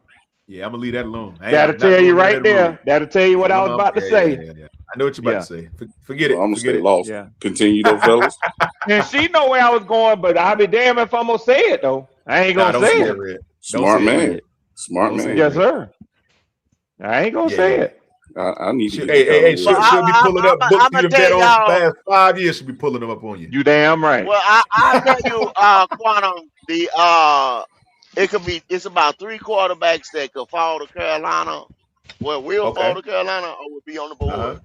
Yeah, I'm gonna leave that alone. That'll tell you right there. That'll tell you what I was about to say. Yeah. I know what you're about to say. Forget it. I'm gonna stay lost. Yeah. Continue though, fellas. And she know where I was going, but I'll be damned if I'm gonna say it though. I ain't gonna say it. Smart man. Yes, sir. I ain't gonna say it. I need you. Hey, she'll be pulling up books you bet on the last 5 years. She'll be pulling them up on you. You damn right. Well, I'll tell you, Quantum, it's about 3 quarterbacks that could fall to Carolina. Well, will fall to Carolina or will be on the board.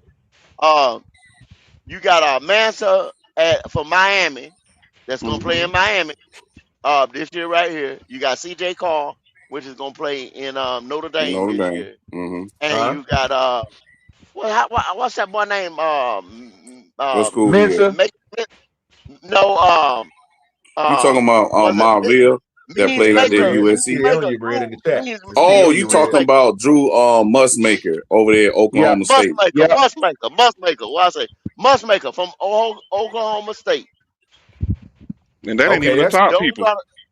You got Mansa for Miami that's gonna play in Miami this year right here. You got CJ Carr, which is gonna play in Notre Dame this year. And you got what's that boy name? What's cool? Mensa? No, you talking about Marville that played out there at USC? Oh, you talking about Drew Musmaker over there at Oklahoma State? Musmaker. What I say? Musmaker from Oklahoma State. And that ain't even the top people.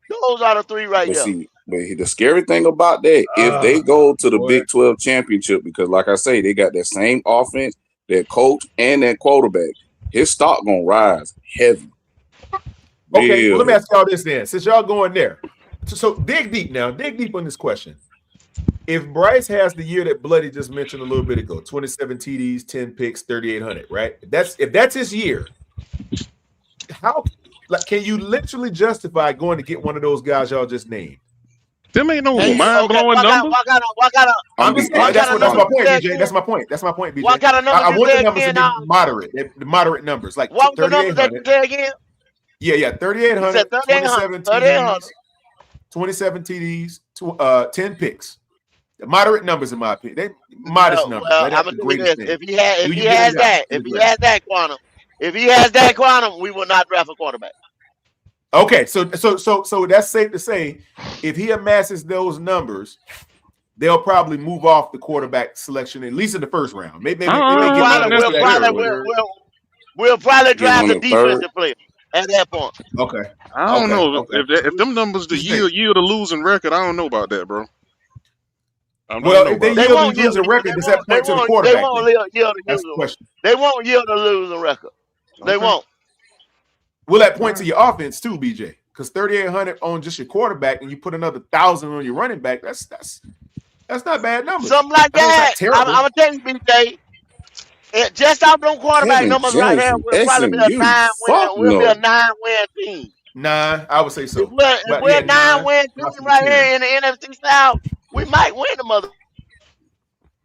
Those are the 3 right there. See, but the scary thing about that, if they go to the Big 12 championship, because like I say, they got that same offense, that coach, and that quarterback, his stock gonna rise heavy. Okay, well, let me ask y'all this then. Since y'all going there, so dig deep now. Dig deep on this question. If Bryce has the year that Bloody just mentioned a little bit ago, 27 TDs, 10 picks, 3,800, right? If that's his year, how can you literally justify going to get one of those guys y'all just named? Them ain't no mind-blowing numbers. That's my point, BJ. That's my point, BJ. What kind of numbers I want the numbers to be moderate. The moderate numbers, like what was the numbers that you said again? Yeah, 3,800, 27 TDs, 27 TDs, 10 picks. The moderate numbers, in my opinion. They modest numbers. Well, I'm gonna do this. If he has that quantum, we will not draft a quarterback. Okay, so that's safe to say. If he amasses those numbers, they'll probably move off the quarterback selection at least in the first round. We'll probably draft a defensive player. at that point. Okay. I don't know Okay. if them numbers the yield a losing record. I don't know about that, bro. Well, if they yield a losing record, does that point to the quarterback? They won't yield That's the question. They won't yield a losing record. They won't. Will that point to your offense too, BJ? Because 3,800 on just your quarterback, and you put another 1,000 on your running back. That's not bad numbers. Something like that. I'm gonna tell you, BJ. Just off them quarterback numbers right there, we'll probably be a 9-win. We'll be a 9-win team. Nah, I would say so. If we're a 9-win team right here in the NFC South, we might win the mother.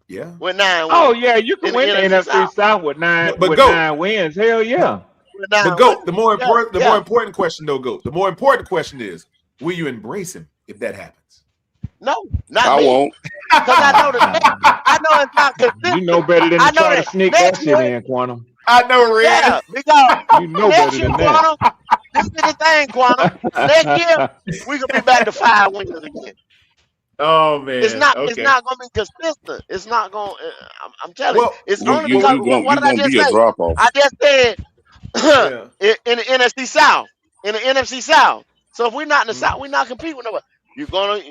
Yeah. With 9 wins. Oh yeah, you can win the NFC South with 9 wins. Hell yeah. But GOAT, the more important question though, GOAT. The more important question is, will you embrace him if that happens? No, not I me. won't. Because I know it's not consistent. You know better than to try to sneak that shit in, Quantum. I know, Red. Yeah, because you know next better year, than that. Quantum, this is the thing, Quantum. Next year, we're gonna be back to 5 wins again. Oh man, it's not gonna be consistent. It's not gonna. I'm telling you, it's only because what did I just say? I just said in the NFC South, in the NFC South. So if we're not in the South, we're not competing with nobody.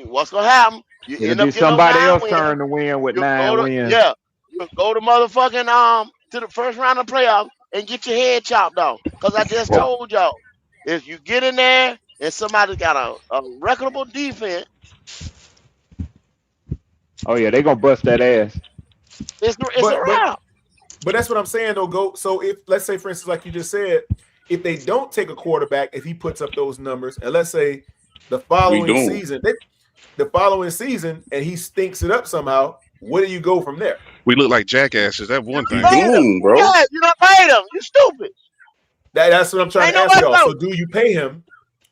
What's gonna happen? You It'll be somebody else turn to win with 9 wins. Yeah, you go to motherfucking to the first round of playoffs and get your head chopped off. Because I just told y'all, if you get in there and somebody's got a reputable defense. Oh yeah, they gonna bust that ass. It's a wrap. But that's what I'm saying though, GOAT. So if let's say, for instance, like you just said, if they don't take a quarterback, if he puts up those numbers, and let's say the following season, and he stinks it up somehow, where do you go from there? We look like jackasses. That's one thing. Bro. Yeah, you don't pay him. You stupid. That's what I'm trying to ask y'all. So do you pay him,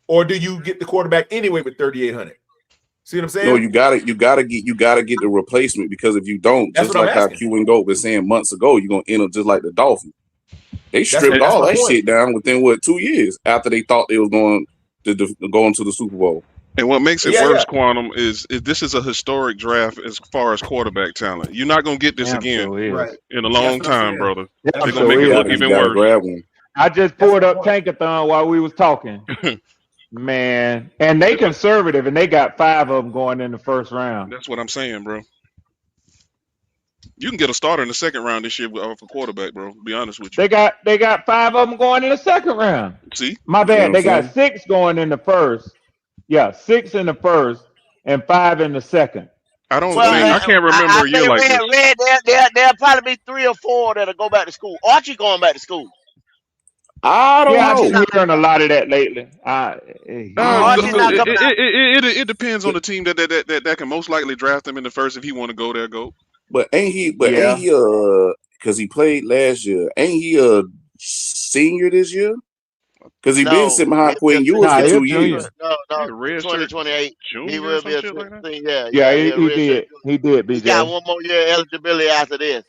or do you get the quarterback anyway with 3,800? See what I'm saying? No, you gotta get the replacement, because if you don't, just like how Q and GOAT was saying months ago, you're gonna end up just like the Dolphins. They stripped all that shit down within 2 years after they thought they was going to go into the Super Bowl. And what makes it worse, Quantum, is this is a historic draft as far as quarterback talent. You're not gonna get this again in a long time, brother. They're gonna make it look even worse. I just pulled up Tankathon while we was talking. Man, and they conservative, and they got 5 of them going in the first round. That's what I'm saying, bro. You can get a starter in the second round this year for quarterback, bro. To be honest with you, they got 5 of them going in the second round. See, my bad. They got 6 going in the first. Yeah, 6 in the first and 5 in the second. I can't remember a year like this. There'll probably be 3 or 4 that'll go back to school. Archie going back to school. I don't know. I've been hearing a lot of that lately. It depends on the team that can most likely draft him in the first if he want to go there. Go. But ain't he? Because he played last year. Ain't he a senior this year? Because he been sitting behind Quinn Ewers for 2 years. No, 2028. He will be a senior. Yeah, he did. He did. He got 1 more year eligibility after this.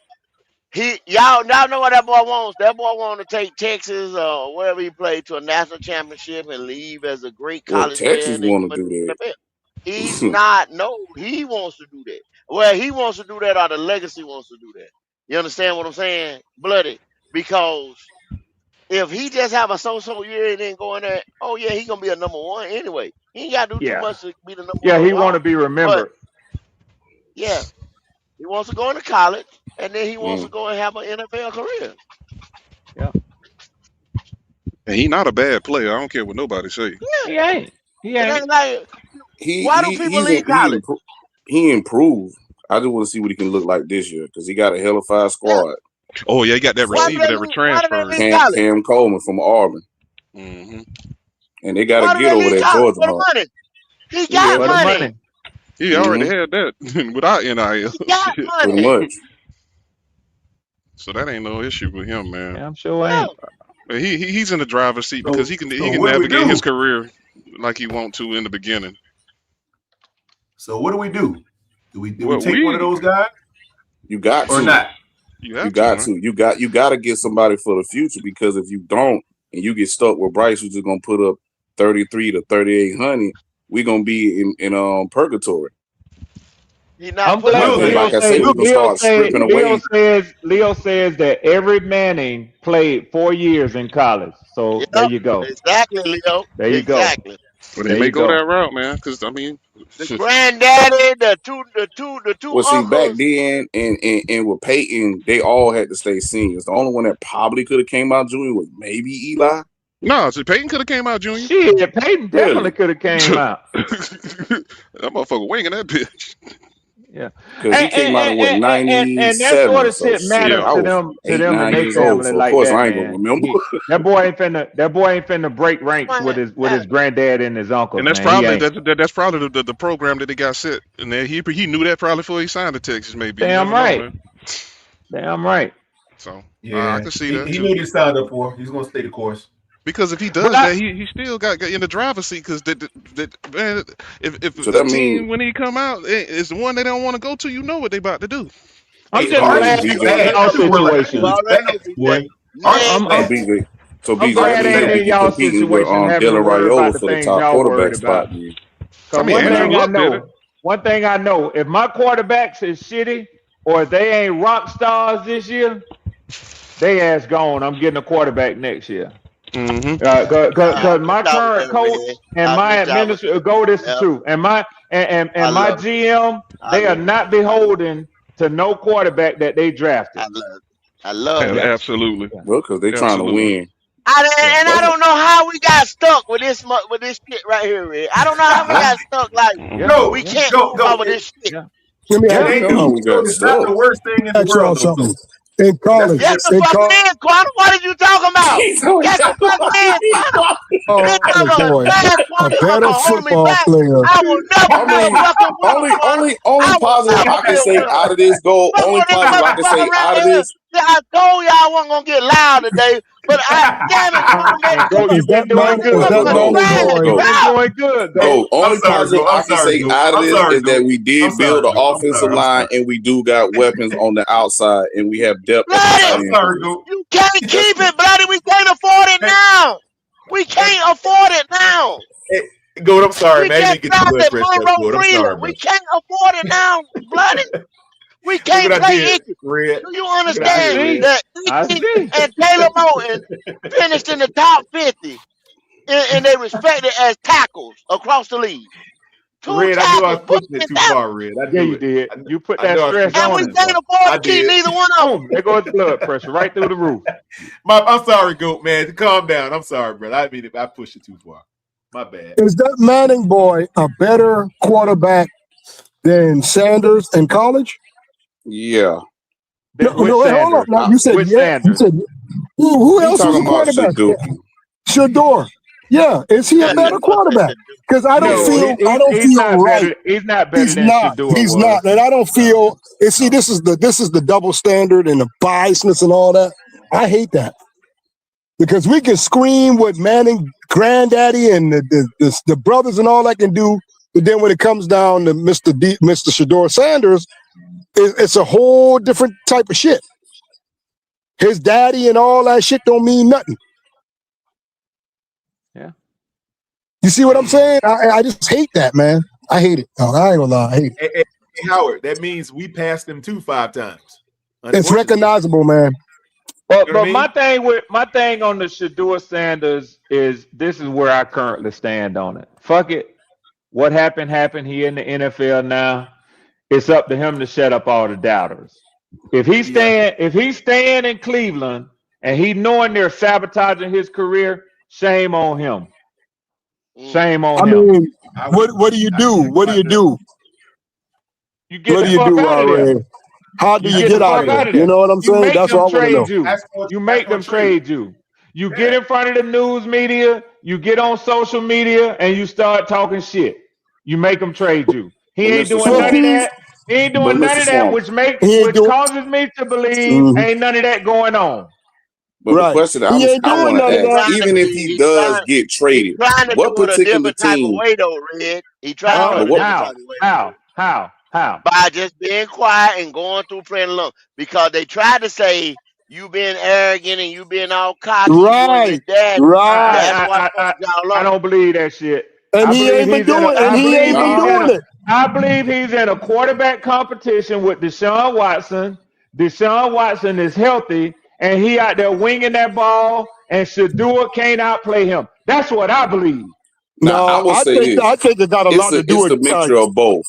Y'all know what that boy wants. That boy wants to take Texas or wherever he played to a national championship and leave as a great college player. Texas want to do that. He's not. No, he wants to do that. Well, he wants to do that, or the legacy wants to do that. You understand what I'm saying, Bloody? Because if he just have a so-so year and then go in there, oh yeah, he gonna be a number 1 anyway. He ain't gotta do too much to be the number 1. Yeah, he want to be remembered. Yeah, he wants to go into college, and then he wants to go and have an NFL career. Yeah. And he not a bad player. I don't care what nobody say. Yeah. He ain't. Like, why do people leave college? He improved. I just want to see what he can look like this year, because he got a hell of a squad. Oh yeah, he got that receiver that transferred. Cam Coleman from Auburn. Mm-hmm. And they got to get over that Georgia Hawk. He got money. He already had that without NIL. He got money. Pretty much. So that ain't no issue with him, man. Yeah, I'm sure ain't. He's in the driver's seat because he can navigate his career like he want to in the beginning. So what do we do? Do we take one of those guys? You got or to. not? You got to. You got to get somebody for the future, because if you don't and you get stuck with Bryce, who's just gonna put up 33 to 3,800, we're gonna be in purgatory. He's not I'm putting glad up And like I say, we're gonna start stripping away. Leo says that every Manning played 4 years in college. So there you go. Exactly, Leo. There you go. Exactly. Well, There they may you go go. that route, man. Because I mean, The granddaddy, the two Well, see, back uncles. then and with Peyton, they all had to stay seniors. The only one that probably could have came out junior was maybe Eli. no, so Peyton could have came out junior. Shit, Peyton definitely could have came out. That motherfucker winging that bitch. Yeah, Because he came out in what, and that 97. sort of So shit shit, matters I to was them, 8, and 9 their years old. family So of like course that, I ain't gonna man. remember. That boy ain't finna break ranks with his granddad and his uncles, And that's man. He probably ain't. that's probably the program that they got set. And then he knew that probably before he signed to Texas. Maybe you Damn never know, right. man. Damn right. So Yeah, I can see he that knew too. what he signed up for. He's gonna stay the course. Because if he But does that, he still got in the driver's seat. Because man, if So a that team mean when he come out is the one they don't want to go to, you know what they about to do. I'm Hey, just Archie's glad BJ. ain't in y'all You situation. already know, BJ. I'm So I'm BJ, so I'm BJ, glad that means ain't that we in be y'all competing with situation having to Dylan worry about Raiola the for the things top y'all worried quarterback about. spot. Then. Cause I mean, one And Andrew thing I Luck did it. know, if my quarterbacks is shitty or if they ain't rock stars this year, they ass gone. I'm getting a quarterback next year. Mm-hmm. Cause my Missed out with current that, coach Red. and I my missed out with administrator that. this is Yep. true. And my I my love it. GM, I they are love it. not beholden to no quarterback that they drafted. I love it. I love it. Absolutely. Well, because they trying to Absolutely. win. And I don't know how we got stuck with this shit right here, Red. I don't know how we Yeah. got stuck. Like Go, we can't go, move go. over this shit. Yeah. Let me It Yeah, ask, we ain't know how the we got it's not the stuck. worst thing in the ask y'all world, though. something. So In that's college, Yes, the in fuck college, it is, Quantum. What are you talking about? Yes, the fuck it is, Quantum. Bitch, oh I'm a boy, bad a Quantum better can hold me football back. player. I will never I be a mean, fucking winner, Quantum. only I will positive never I be can a say winner. out of this goal. Fuck Only all this positive I can motherfucker say around out of here. this. Yeah, I told y'all I wasn't gonna get loud today, but damn it, Quantum, And go, Is you've been that doing man? Is good, that bro. Go, Manning trying to boy? You've been drop. doing good, bro. go. I'm Only sorry, positive Go. I I'm can sorry, say Go. out of I'm this sorry, is that Go. we I'm did build sorry, an Go. offensive I'm line sorry. and we do got weapons on the outside and we have depth at the Bloody, tight I'm end sorry, position. Go. you can't keep That's it, bloody. We can't afford it hey, now. We hey, can't afford it now. hey, Go. I'm sorry, We man. I just didn't get your blood drafted pressure up, Monroe Go. I'm sorry, Freeland. bro. We can't afford it now, bloody. We Look what can't I play did, Icky. Red. Do you Look what I I did, understand Red. see. that I Icky see. and Taylor Moton finished in the top 50 and they respected as tackles across the league? Two Red, I knew I tackles, was put pushing it it too down. far, Red. I Yeah, knew you it. did. You put I that know I was stress pushing And it on we too him. can't far. afford I to keep did. neither one of them. Boom. There goes the blood pressure right through the roof. I'm sorry, Goat, man. Calm down. I'm sorry, brother. I mean, if I pushed it too far. My bad. Is that Manning boy a better quarterback than Sanders in college? Yeah. No, With no, wait, hold on. Sanders. Now you said With yeah. You Sanders. said who He else was talking a about quarterback? Shaduki. Shador. Yeah, is he a Yes, Yeah. better quarterback? Because I don't No, Yeah. he's feel not right. better. He's not better He's than not. Shador He's was. not, and I don't No, feel. And see, no. this is the double standard and the biasness and all that. I hate that because we can scream what Manning, granddaddy, and the brothers and all that can do, but then when it comes down to Mr. Shador Sanders, it's a whole different type of shit. His daddy and all that shit don't mean nothing. Yeah. You see what I'm saying? I just hate that, man. I hate it. No, I ain't gonna lie. I hate it. Hey, Howard, that means we passed them 5 times. It's recognizable, man. But You know what I mean? my thing on the Shador Sanders is this is where I currently stand on it. Fuck it. What happened happened. He in the NFL now. It's up to him to shut up all the doubters. If he's staying in Cleveland and he knowing they're sabotaging his career, shame on him. Shame on him. I mean, what do you do? What do you do? You get What the do you fuck do, out of there. Ray? How do you Get get the out fuck of out there? of You there. know what I'm You saying? make That's them what I want to know. trade you. You make them trade you. You get in front of the news media, you get on social media, and you start talking shit. You make them trade you. He But ain't Mr. doing none of Swamp. that. He ain't But doing none Mr. of that, Swamp. which causes me to believe ain't none of that going on. But the question that I want to ask, even if he does get traded, Trying to do what it a particular different type of team? way, though, Red. He trying to do it a different type of way. How? By just being quiet and going through playing along. Because they tried to say you being arrogant and you being all cocky, you and your dad. That's why I don't believe that shit. And I he believe ain't been he's in a. doing. And I he believe ain't been he's in doing a. it. I believe he's in a quarterback competition with Deshaun Watson. Deshaun Watson is healthy, and he out there winging that ball, and Shador can't outplay him. That's what I believe. Now, I will say this. I think it got a lot to do with it's the mixture of both.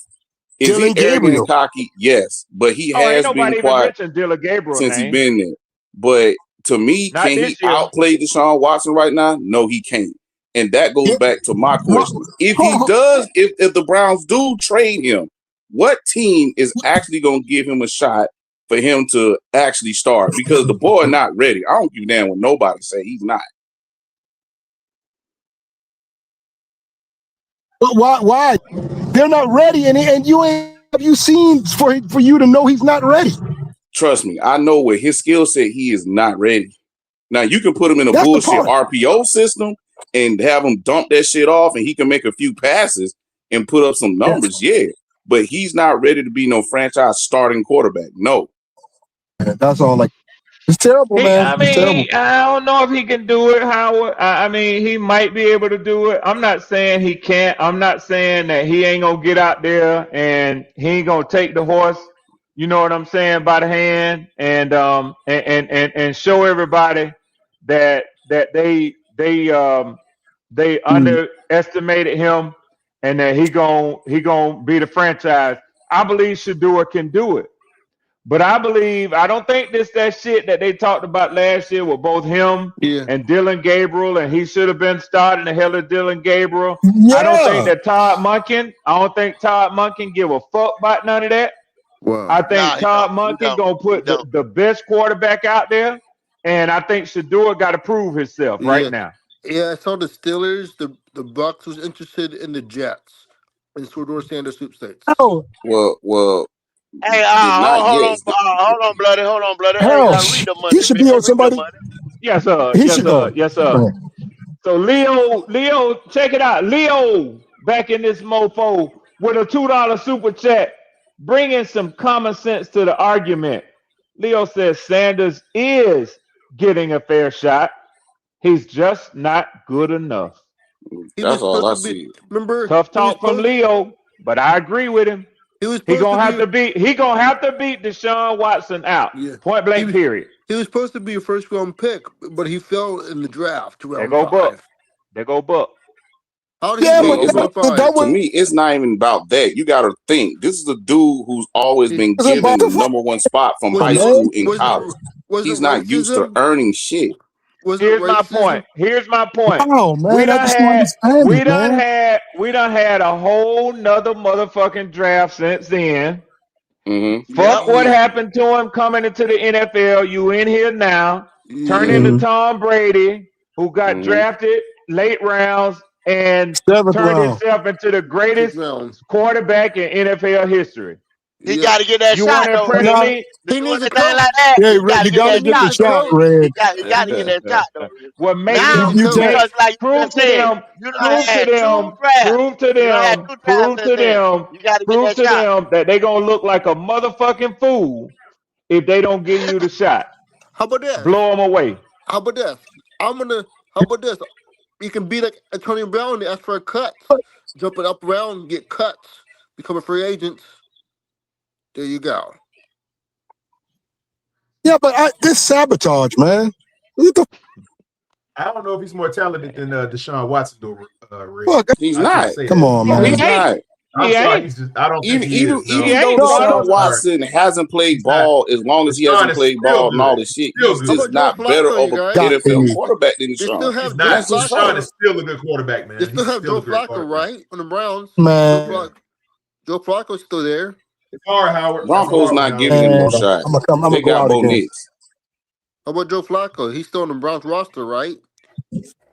Is he Dylan arrogant and Gabriel. cocky? Yes, but he Oh, ain't has nobody been even quiet mentioned Dylan Gabriel since he name. been there. But to me, Not can he this year. outplay Deshaun Watson right now? No, he can't. And that goes back to my question. If he does, if the Browns do trade him, what team is actually going to give him a shot for him to actually start? Because the boy not ready. I don't give a damn what nobody say. He's not. But why? They're not ready, and you ain't have you seen for you to know he's not ready. Trust me, I know with his skill set, he is not ready. Now you can put him in a That's the bullshit part. RPO system and have him dump that shit off, and he can make a few passes and put up some numbers. Yeah, but he's not ready to be no franchise starting quarterback. No. That's all. Like, it's terrible, man. I It's terrible. mean, I don't know if he can do it, Howard. I mean, he might be able to do it. I'm not saying he can't. I'm not saying that he ain't gonna get out there and he ain't gonna take the horse. You know what I'm saying, by the hand, and show everybody that they underestimated him and that he gonna be the franchise. I believe Shador can do it. But I don't think that shit that they talked about last year with both him and Dylan Gabriel, and he should have been starting the hell of Dylan Gabriel. Yeah. I don't think Todd Monken give a fuck about none of that. Wow. I think Todd Monken gonna put the best quarterback out there, and I think Shador got to prove himself right now. Yeah, I saw the Steelers. The Bucs was interested in the Jets, and Shador Sanders sweepstakes. Oh, Well. Hey, hold on, bloody. hell, Read the money. he should be on somebody. Yes, sir. He Yes, should sir. go. Yes, sir. So Leo, check it out. Leo back in this mofo with a $2 super chat, bringing some common sense to the argument. Leo says Sanders is getting a fair shot. He's just not good enough. That's all I see. Remember, Tough talk from Leo, but I agree with him. He gonna have to beat Deshaun Watson out. Point blank. Period. He was supposed to be a first round pick, but he fell in the draft to round There go 5. Buck. There go Buck. How did he To me, it's not even about that. You got to think. This is a dude who's always been given the number one spot from high school in college. He's not used to earning shit. Here's my point. Oh man, We I just don't understand we it, man. done had a whole nother motherfucking draft since then. Fuck what happened to him coming into the NFL. You in here now, turn into Tom Brady, who got drafted late rounds and turned himself into the greatest quarterback in NFL history. He got to get that You shot, want to though. impress me? He needs a coach like that. Yeah, You got to you gotta get the shot, Red. You got to get that shot, though. What makes Now, you because like you prove just to said, them, you done had two drafts. prove to them that they gonna look like a motherfucking fool if they don't give you the shot. How about that? Blow them away. How about this? How about this? You can be like Antonio Brown and ask for a cut, jumping up around, get cuts, become a free agent. There you go. Yeah, but this sabotage, man. I don't know if he's more talented than Deshaun Watson, though. Ray. Look, He's not. Come on, man. He's not. I'm sorry, he's just, I don't think he is. Even though Deshaun Watson hasn't played ball as long as he hasn't played ball and all this shit, he's just not better of a NFL quarterback than Deshaun. Deshaun is still a good quarterback, man. They still have Joe Flacco, right? On the Browns. Man. Joe Flacco's still there. It's hard, Howard. Broncos not giving him no shot. They got Bo Nix. How about Joe Flacco? He's still on the Browns roster, right?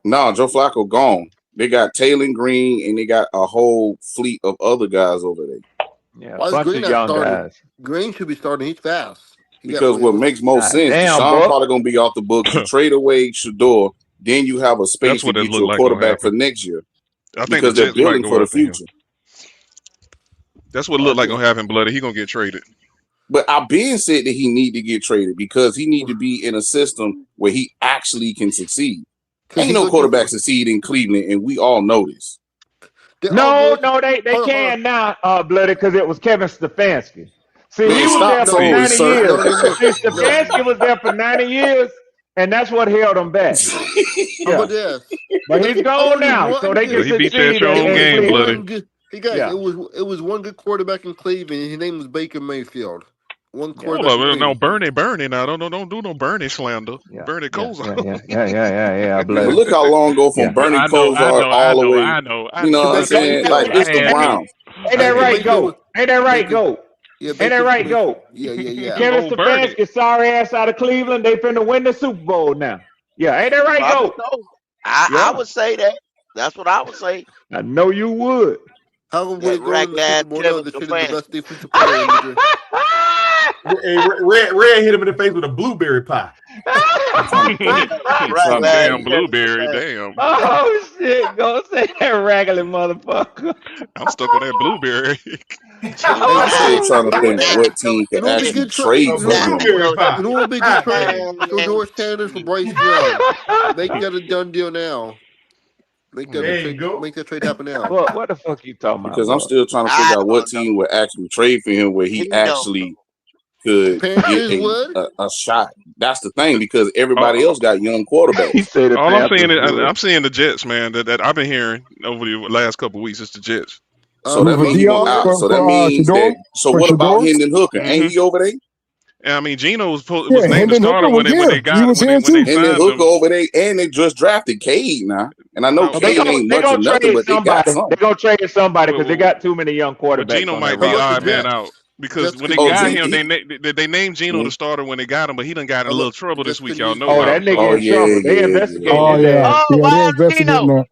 No, Joe Flacco gone. They got Taylor Green and they got a whole fleet of other guys over there. Yeah, Why is bunch Green of not young starting? guys. Green should be starting. He's fast. Because what makes most sense, damn, Deshaun bro. probably going to be off the books. You trade away Shador, then you have a space That's to what it get look you a like quarterback gonna for next year. I think Because the they're Jets might building go for the after him. future. That's what it look like gonna have him, bloody. He gonna get traded. But I've been said that he need to get traded because he need to be in a system where he actually can succeed. Ain't no quarterback succeed in Cleveland, and we all know this. No, they can now, Bloody, because it was Kevin Stefanski. See, he was there for 90 years. See, Stefanski was there for 90 years, and that's what held him back. Yeah. But he's gone now, so they can he beat that your own game, Bloody. He got it was one good quarterback in Cleveland. His name was Baker Mayfield. One Hold quarterback. up, no Bernie now. Don't do no Bernie slander. Bernie Kosar. Yeah. But look how long ago from Bernie Kosar all the way. I know. You know what I'm saying? Like it's the Browns. Ain't that right, Goat? Ain't that right, Goat? Ain't that right, Goat? Yeah. Kevin Stefanski, sorry ass out of Cleveland. They finna win the Super Bowl now. Yeah, ain't that right, Goat? I would say that. That's what I would say. I know you would. How would it go in the Super Bowl now? They should have the best defensive player in the draft. Hey, Red hit him in the face with a blueberry pie. Damn blueberry, damn. Oh shit! Go say that raggedy motherfucker. I'm stuck on that blueberry. I'm still trying to think what team can actually trade for him. You know what would be a good trade? So George Sanders for Bryce Young. Make that a done deal now. Make that trade happen now. What the fuck you talking about? Because I'm still trying to figure out what team would actually trade for him where he actually could get a shot. That's the thing, because everybody else got young quarterbacks. All I'm saying is I'm seeing the Jets, man. That I've been hearing over the last couple of weeks. It's the Jets. So that means he went out. So that means that. So what about Hendon Hooker? Ain't he over there? I mean, Geno was named the starter when they got him. When they signed Hooker over there, and they just drafted Cade now. And I know Cade ain't much or nothing, but they got something. They're gonna trade somebody because they got too many young quarterbacks. But Geno might be odd man out. Because when they got him, they named Geno the starter when they got him, but he done got in a little trouble this week. Y'all know. That nigga in trouble. They investigated. They investigating that.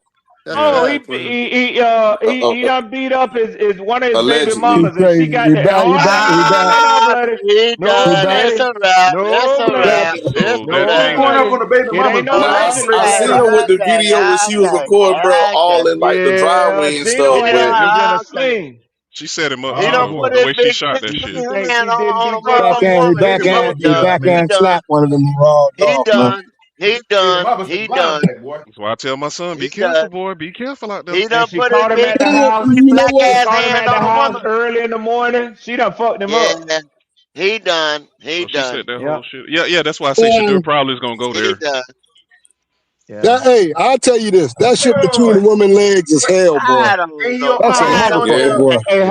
Oh, he done beat up his one of his baby mamas, and she got that. He done. It's a wrap. Going up on the baby mama. I seen her with the video when she was recording, bro, all in like the driveway and stuff. She set him up. He don't put the way his she shot that shit. He backhand slapped one of them raw dogs. He done. That's why I tell my son, be careful, boy. Be careful out there. He done put him at the house. Black ass hand on the woman early in the morning. She done fucked him up. He done. She said that whole shit. Yeah. That's why I say Shadur probably is gonna go there. Hey, I'll tell you this. That shit between the women's legs is hell, boy. That's a motherfucker, boy. Hey,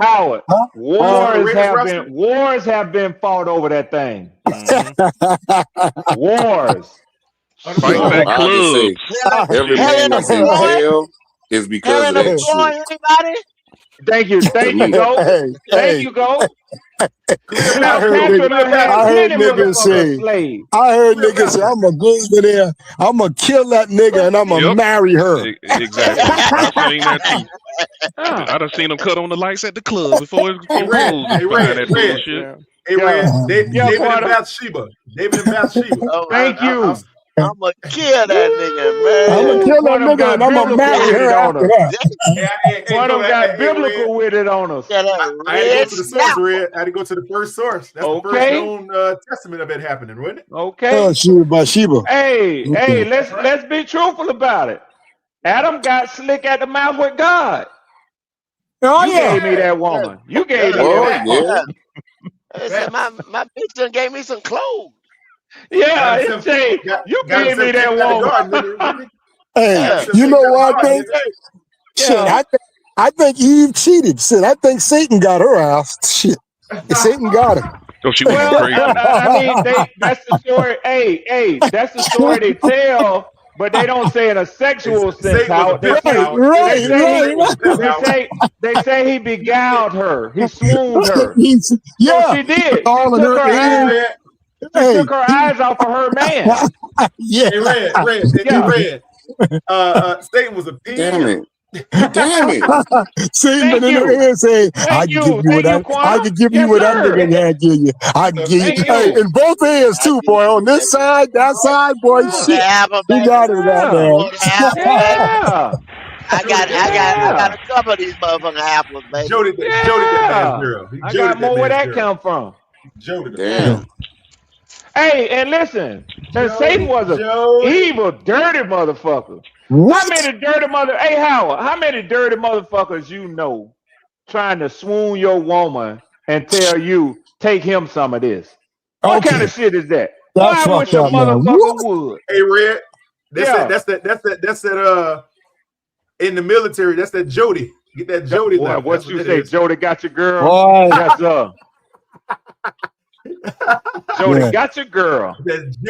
Howard. Wars have been fought over that thing. Wars. Fight that club. Everything that's in hell is because of that shit. Anybody? Thank you, Go. Thank you, Go. I heard niggas say, I'm gonna go over there, I'm gonna kill that nigga, and I'm gonna marry her. Exactly. I've seen that too. I done seen them cut on the lights at the club before it was closed. Hey, Red, David and Bathsheba. Thank you. I'm gonna kill that nigga, man. I'm gonna kill that nigga, and I'm gonna marry her after that. One of them got biblical with it on us. I had to go to the source, Red. I had to go to the first source. That's the first known testament of it happening, wasn't it? Okay. Bathsheba. Hey, let's be truthful about it. Adam got slick at the mouth with God. You gave me that woman. You gave me that woman. My bitch done gave me some clothes. Yeah, you gave me that woman. Hey, you know what I think? Shit, I think Eve cheated. Shit, I think Satan got her ass. Shit, Satan got her. I mean, that's the story. Hey, that's the story they tell, but they don't say in a sexual sense. They say he beguiled her. He swooned her. Yeah, she did. He took her eyes off of her man. Yeah. Red. Satan was a pig. Damn it. Satan in the ear saying, I can give you what that nigga can't give you. I can give you. Hey, in both ears too, boy. On this side, that side, boy. Shit. He got it right now. I got a couple of these motherfucking apples, baby. Jody that girl. I got more where that come from. Jody. Damn. Hey, and listen, And Satan was a evil, dirty motherfucker. What? How many dirty Hey, Howard, how many dirty motherfuckers you know trying to swoon your woman and tell you, take him some of this? What kind of shit is that? That's Why would your motherfucker would? Hey, Red. That's that in the military, that's that Jody. Get that Jody. Boy, what you say, is. Jody got your girl? Boy. Yes, Jody got your girl.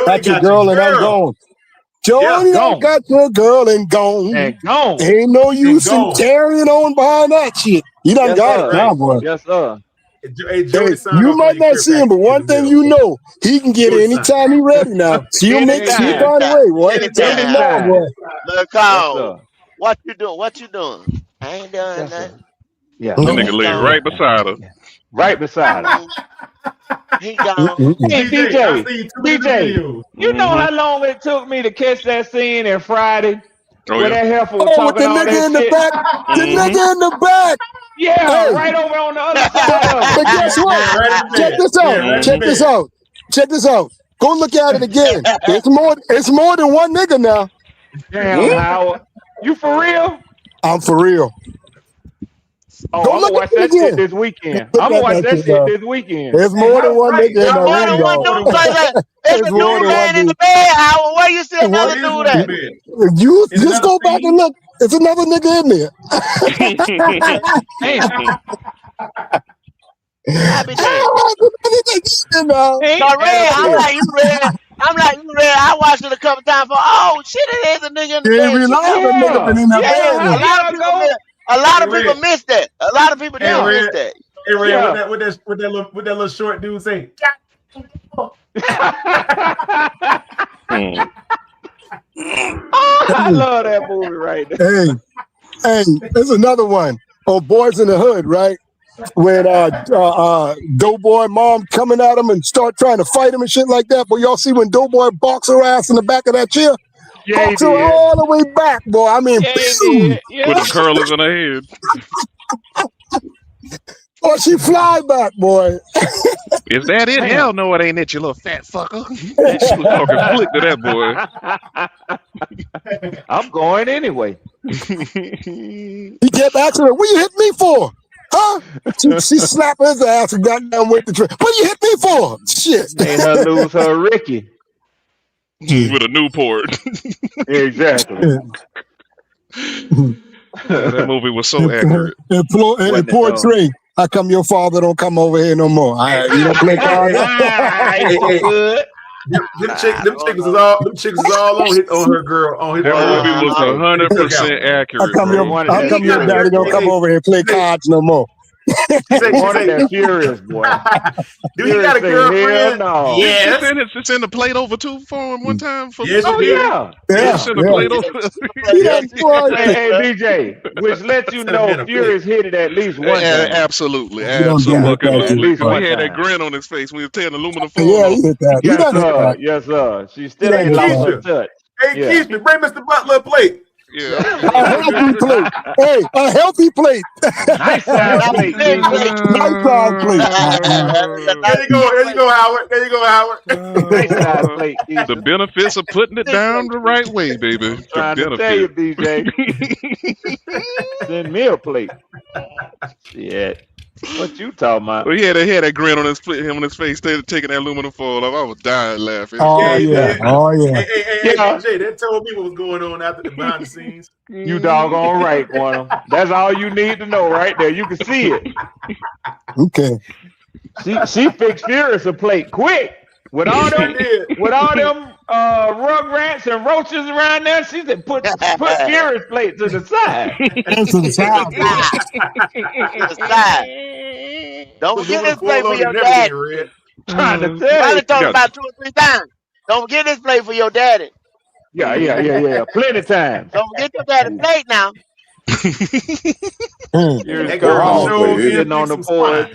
Got your girl and I'm gone. Jody, I got your girl and gone. And gone. Ain't no use in carrying on behind that shit. You done got it now, boy. Yes, sir. Hey, you might not see him, but one thing you know, he can get it anytime he ready now. She'll find a way, boy. Tell him now, boy. Look, Carl, what you doing? What you doing? I ain't doing nothing. Yeah, that nigga laid right beside her. Right beside her. He gone. Hey, DJ, you know how long it took me to catch that scene in Friday? Where that heifer was talking with the all nigga that in the shit? back. The nigga in the back. Yeah, right over on the other side of it. But guess what? Check this out. Check this out. Check this out. Go look at it again. It's more than one nigga now. Damn, Howard. You for real? I'm for real. Oh, I'm gonna watch that shit this weekend. I'm gonna watch that shit this weekend. There's more than one nigga in the room, dog. There's a new man in the bed, Howard. Where you see another dude at? You just go back and look. There's another nigga in there. I'm like you, Red. I watched it a couple times. Oh shit, it is a nigga in the bed. A lot of people missed that. A lot of people didn't miss that. Hey, Red, what that little short dude say? I love that movie right there. Hey, there's another one on Boys in the Hood, right? When Doughboy mom coming at him and start trying to fight him and shit like that. But y'all see when Doughboy box her ass in the back of that chair? Yeah, box her all the way back, boy. I mean, with the curlers in her head. Or she fly back, boy. Is that it? Hell no, it ain't it, you little fat fucker. She was talking flick to that boy. I'm going anyway. He kept asking her, what you hit me for? Huh? She slapped his ass and got down with the tree. What you hit me for? Shit. Made her lose her Ricky. With a Newport. Exactly. That movie was so accurate. And poor Trey. How come your father don't come over here no more? You don't play cards? Them chicks is all on her girl. On his that movie was 100% accurate. How come your daddy don't come over here and play cards no more? That Furious boy. Do he got a girlfriend? No. Yeah, it's in the plate over too for him one time. Yes, yeah. It's in the plate over. Hey, DJ, which lets you know Furious hit it at least one time. Absolutely. He He had that grin on his face when he was tearing aluminum foil. Yeah, he hit that. Yes, sir. She still ain't lost her touch. Hey, Keith, bring Mr. Butler a plate. Yeah. A healthy plate. Hey, a healthy plate. Nice size plate. Nice size plate. There you go, Howard. There you go, Howard. Nice size plate. The benefits of putting it down the right way, baby. Trying to tell you, DJ. Send me a plate. Shit. What you talking about? Well, he had that grin on his face, taking that aluminum foil off. I was dying laughing. Oh yeah. Hey, Jay, that told me what was going on after the behind the scenes. You doggone right, Quantum. That's all you need to know right there. You can see it. Okay. She fixed Furious a plate quick. With all them rugrats and roaches around there, she said, put Furious plate to the side. To the side. Don't forget this plate for your dad. Trying to tell Probably you. talked about 2 or 3 times. Don't forget this plate for your daddy. Yeah. Plenty of times. Don't forget your daddy plate now. That girl sitting on the porch.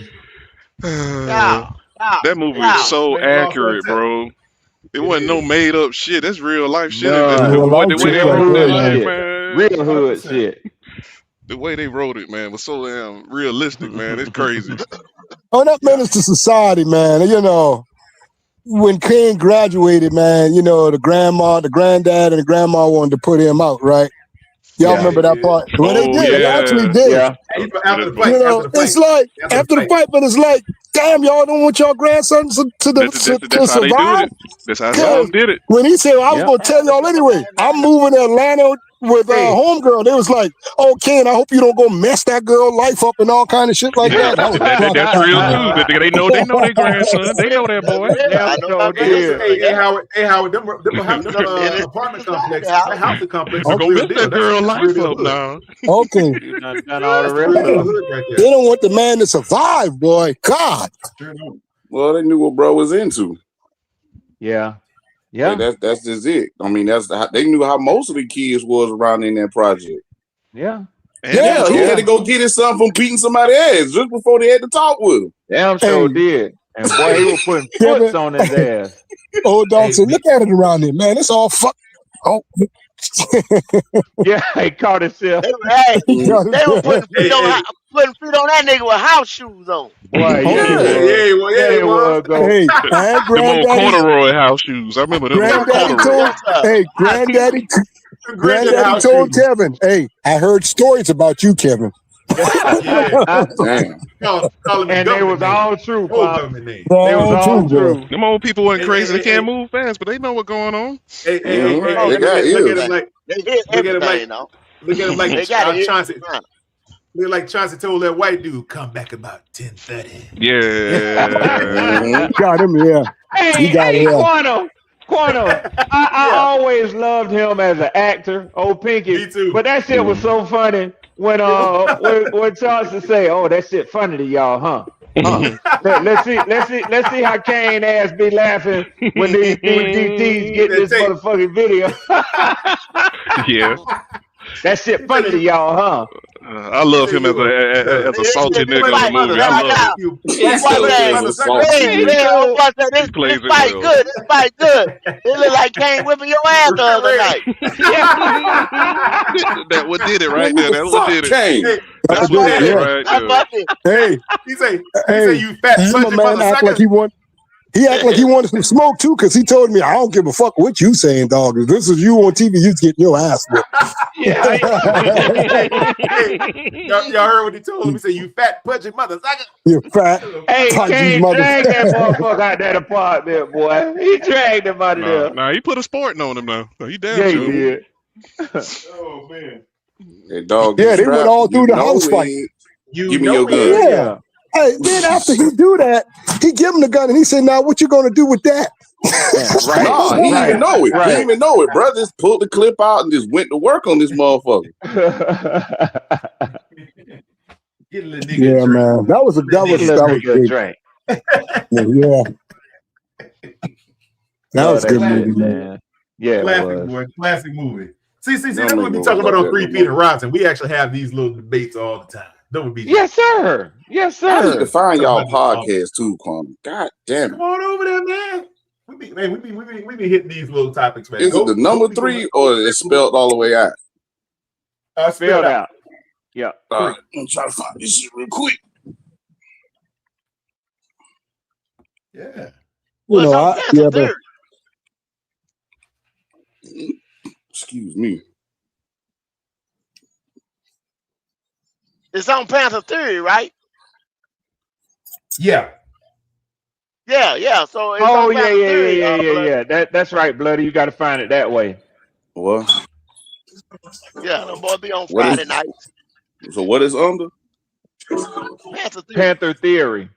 That movie is so accurate, bro. It wasn't no made up shit. That's real life shit. Real hood shit. The way they wrote it, man, was so damn realistic, man. It's crazy. Oh, that menace to society, man. You know, when King graduated, man, you know, the granddad, and the grandma wanted to put him out, right? Y'all remember that part? Well, they did. They actually did. Yeah. After the fight, You know, it's like after the fight, but it's like, damn, y'all don't want your grandson to That's how they do survive. it. That's how some did it. When he said, I was going to tell y'all anyway, I'm moving to Atlanta with homegirl. They was like, oh, Ken, I hope you don't go mess that girl life up and all kind of shit like that. That's real too. They know their grandson. They know that boy. Hey, Howard, them apartment complex, that housing complex. We're gonna mess that girl life up now. Okay. They don't want the man to survive, boy. God. Well, they knew what bro was into. Yeah. That's just it. I mean, they knew how most of the kids was around in that project. Yeah. He had to go get his son from beating somebody's ass just before they had to talk with him. Damn sure did. And boy, he was putting foots on his ass. Old dog said, look at it around here, man. It's all fuck. Oh. Yeah, he caught himself. They were putting feet on that nigga with house shoes on. Boy, Hey, Them old corduroy house shoes. I remember them. Granddaddy told Kevin, hey, I heard stories about you, Kevin. And they was all true, Pop. They was all true. Them old people weren't crazy. They can't move fast, but they know what's going on. Look at him like Chauncey. Look like Chauncey told that white dude, come back about 10:30. Yeah. Got him, yeah. Hey, Quano. I always loved him as an actor, old Pinky. Me too. But that shit was so funny when Chauncey say, "Oh, that shit funny to y'all, huh?" Let's see how Kane ass be laughing when these DTs get this motherfucking video. Yeah. That shit funny to y'all, huh? I love him as a salty nigga in the movie. I love him. This fight good. This fight good. It look like Kane whipping your ass the other night. That what did it right there. That's what did it. That's what did it right there. Hey, he say you fat son of a man act like he act like he wanted some smoke too, because he told me, I don't give a fuck what you saying, dog. If this is you on TV, you getting your ass whipped. Y'all heard what he told him? He said, you fat pudgy motherfucker. You fat. Hey, Kane dragged that motherfucker out that apartment, boy. He dragged him out of there. Nah, he put a sporting on him now. He damn sure. He did. Oh, man. That dog they went all through the house fight. Give me your gun. Yeah. Hey, then after he do that, he give him the gun and he said, now what you gonna do with that? Right. No, he didn't even know it. He didn't even know it, bro. Just pulled the clip out and just went to work on this motherfucker. Yeah, man. That was a drink. Yeah. That was a good movie, man. Yeah, classic movie. See, that's what we be talking about on 3 Feet and Rotten. We actually have these little debates all the time. Yes, sir. Yes, sir. I need to find y'all podcast too, Kwame. God damn it. Come on over there, man. We be hitting these little topics, man. Is it the number 3 or is it spelled all the way out? Spelled out. Yeah. All right. I'm trying to find this shit real quick. Yeah. Excuse me. It's on Panther Theory, right? Yeah. Yeah. So it's on Panther Theory, yeah. That's right, Bloody. You got to find it that way. What? Yeah, the boy be on Friday nights. So what is under? Panther Theory.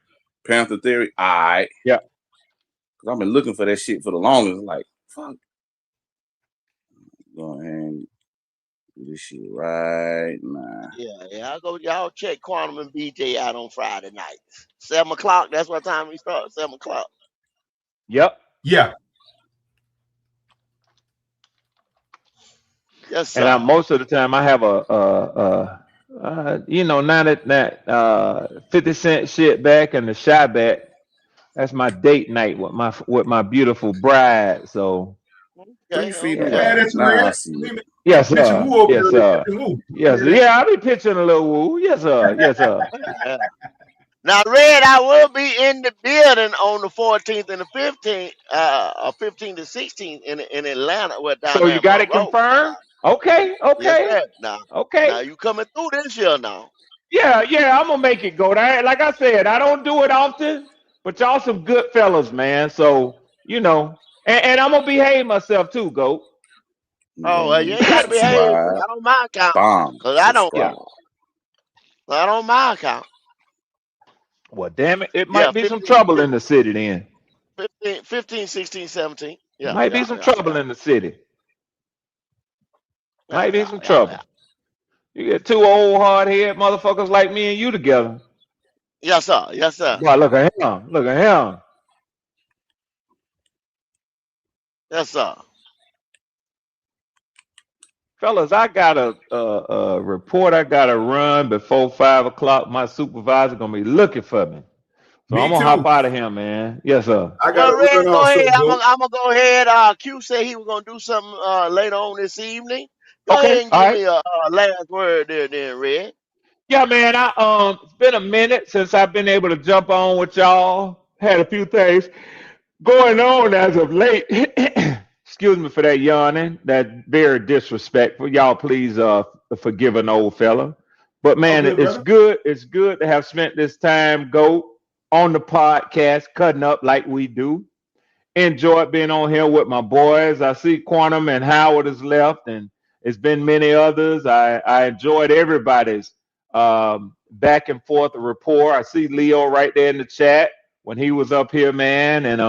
Panther Theory. All right. Yeah. Because I've been looking for that shit for the longest. Like, fuck. Go ahead and do this shit right now. Yeah. Y'all check Quantum and BJ out on Friday nights. 7 o'clock. That's what time we start. 7 o'clock. Yep. Yeah. Yes, sir. And most of the time I have now that 50 Cent shit back and the shy back, that's my date night with my beautiful bride. So 3 feet Yeah, that's right. yes, sir. Pitching woo over Yes, there, sir. pitching woo. Yes, yeah, I'll be pitching a little woo. Yes, sir. Yes, sir. Now, Red, I will be in the building on the 14th and the 15th, 15th to 16th in Atlanta. Well, down So there you in got it Monroe. confirmed? Okay, Yes, okay, sir. Now okay. you coming through this year now. Yeah, I'm gonna make it go. Like I said, I don't do it often, but y'all some good fellas, man. So and I'm gonna behave myself too, Goat. Oh, well, you ain't got to behave. I don't mind count. Cause I don't. Yeah. I don't mind count. Well, damn it, it Yeah, might be some trouble in the city then. 15, 16, 17. Yeah, Might be some trouble in the city. Might be some trouble. You get two old hard-head motherfuckers like me and you together. Yes, sir. Yes, sir. Boy, look at him. Look at him. Yes, sir. Fellas, I got a report I got to run before 5 o'clock. My supervisor going to be looking for me. So I'm going to hop out of here, man. Yes, sir. Well, Red, go ahead. I'm gonna go ahead. Q said he was gonna do something later on this evening. Go ahead and give me a last word there, then, Red. Yeah, man. It's been a minute since I've been able to jump on with y'all. Had a few things going on as of late. Excuse me for that yawning. That's very disrespectful. Y'all, please forgive an old fella. But man, it's good. It's good to have spent this time on the podcast, cutting up like we do. Enjoyed being on here with my boys. I see Quantum and Howard has left, and it's been many others. I enjoyed everybody's back and forth rapport. I see Leo right there in the chat when he was up here, man. And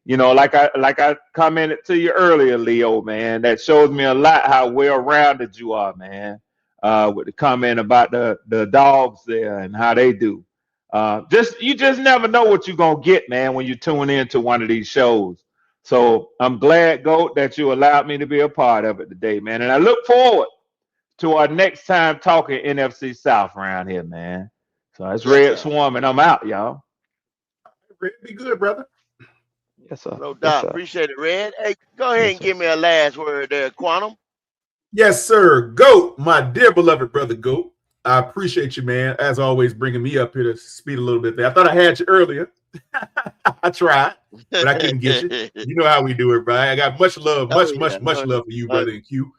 like I commented to you earlier, Leo, man, that shows me a lot how well-rounded you are, man. With the comment about the dogs there and how they do. You just never know what you're gonna get, man, when you tune into one of these shows. So I'm glad, Goat, that you allowed me to be a part of it today, man. And I look forward to our next time talking NFC South around here, man. So it's Red Swarm, and I'm out, y'all. Red, be good, brother. Yes, sir. No doubt. Appreciate it, Red. Hey, go ahead and give me a last word there, Quantum. Yes, sir. Goat, my dear beloved brother Goat. I appreciate you, man. As always, bringing me up here to speed a little bit there. I thought I had you earlier. I tried, but I couldn't get you. You know how we do it, Brian. I got much love, much love for you, brother, and Q.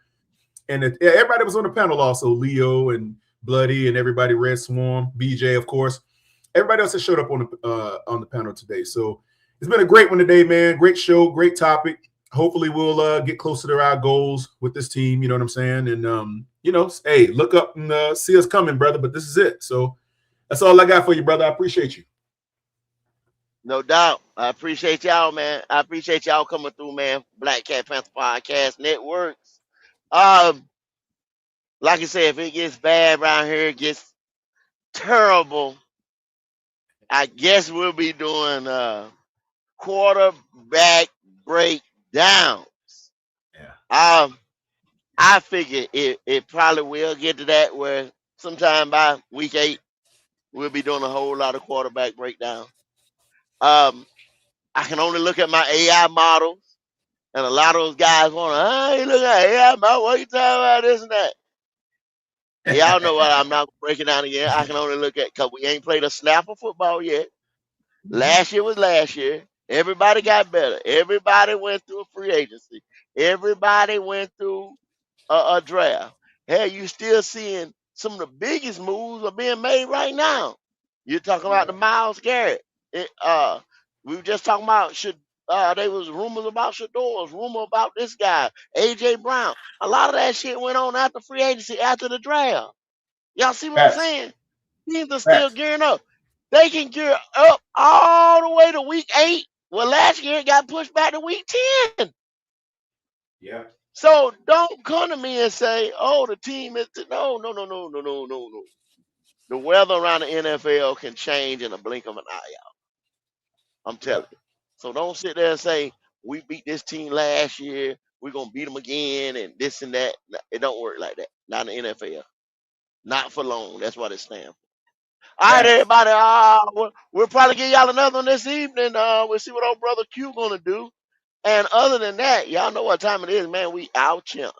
And everybody was on the panel also, Leo and Bloody and everybody, Red Swarm, BJ, of course. Everybody else that showed up on the panel today. So it's been a great one today, man. Great show, great topic. Hopefully we'll get closer to our goals with this team. You know what I'm saying? And, hey, look up and see us coming, brother. But this is it. So that's all I got for you, brother. I appreciate you. No doubt. I appreciate y'all, man. I appreciate y'all coming through, man. Black Cat Panther Podcast Networks. Like I said, if it gets bad around here, it gets terrible, I guess we'll be doing quarterback breakdowns. Yeah. I figure it probably will get to that where sometime by week 8 we'll be doing a whole lot of quarterback breakdown. I can only look at my AI models, and a lot of those guys want to, hey, look at AI model, what you talking about, this and that. Y'all know what, I'm not breaking down again. I can only look at, because we ain't played a snap of football yet. Last year was last year. Everybody got better. Everybody went through a free agency. Everybody went through a draft. Hey, you still seeing some of the biggest moves are being made right now. You're talking about the Myles Garrett. We were just talking about there was rumors about Shador's, rumor about this guy, AJ Brown. A lot of that shit went on after free agency, after the draft. Y'all see what I'm saying? Teams are still gearing up. They can gear up all the way to week 8. Well, last year it got pushed back to week 10. Yeah. So don't come to me and say, "Oh, the team is no." The weather around the NFL can change in a blink of an eye, y'all. I'm telling you. So don't sit there and say we beat this team last year, we're gonna beat them again, and this and that. It don't work like that. Not in the NFL. Not for long. That's what it stands for. All right, everybody. We'll probably give y'all another one this evening. We'll see what old brother Q gonna do. And other than that, y'all know what time it is, man. We out here.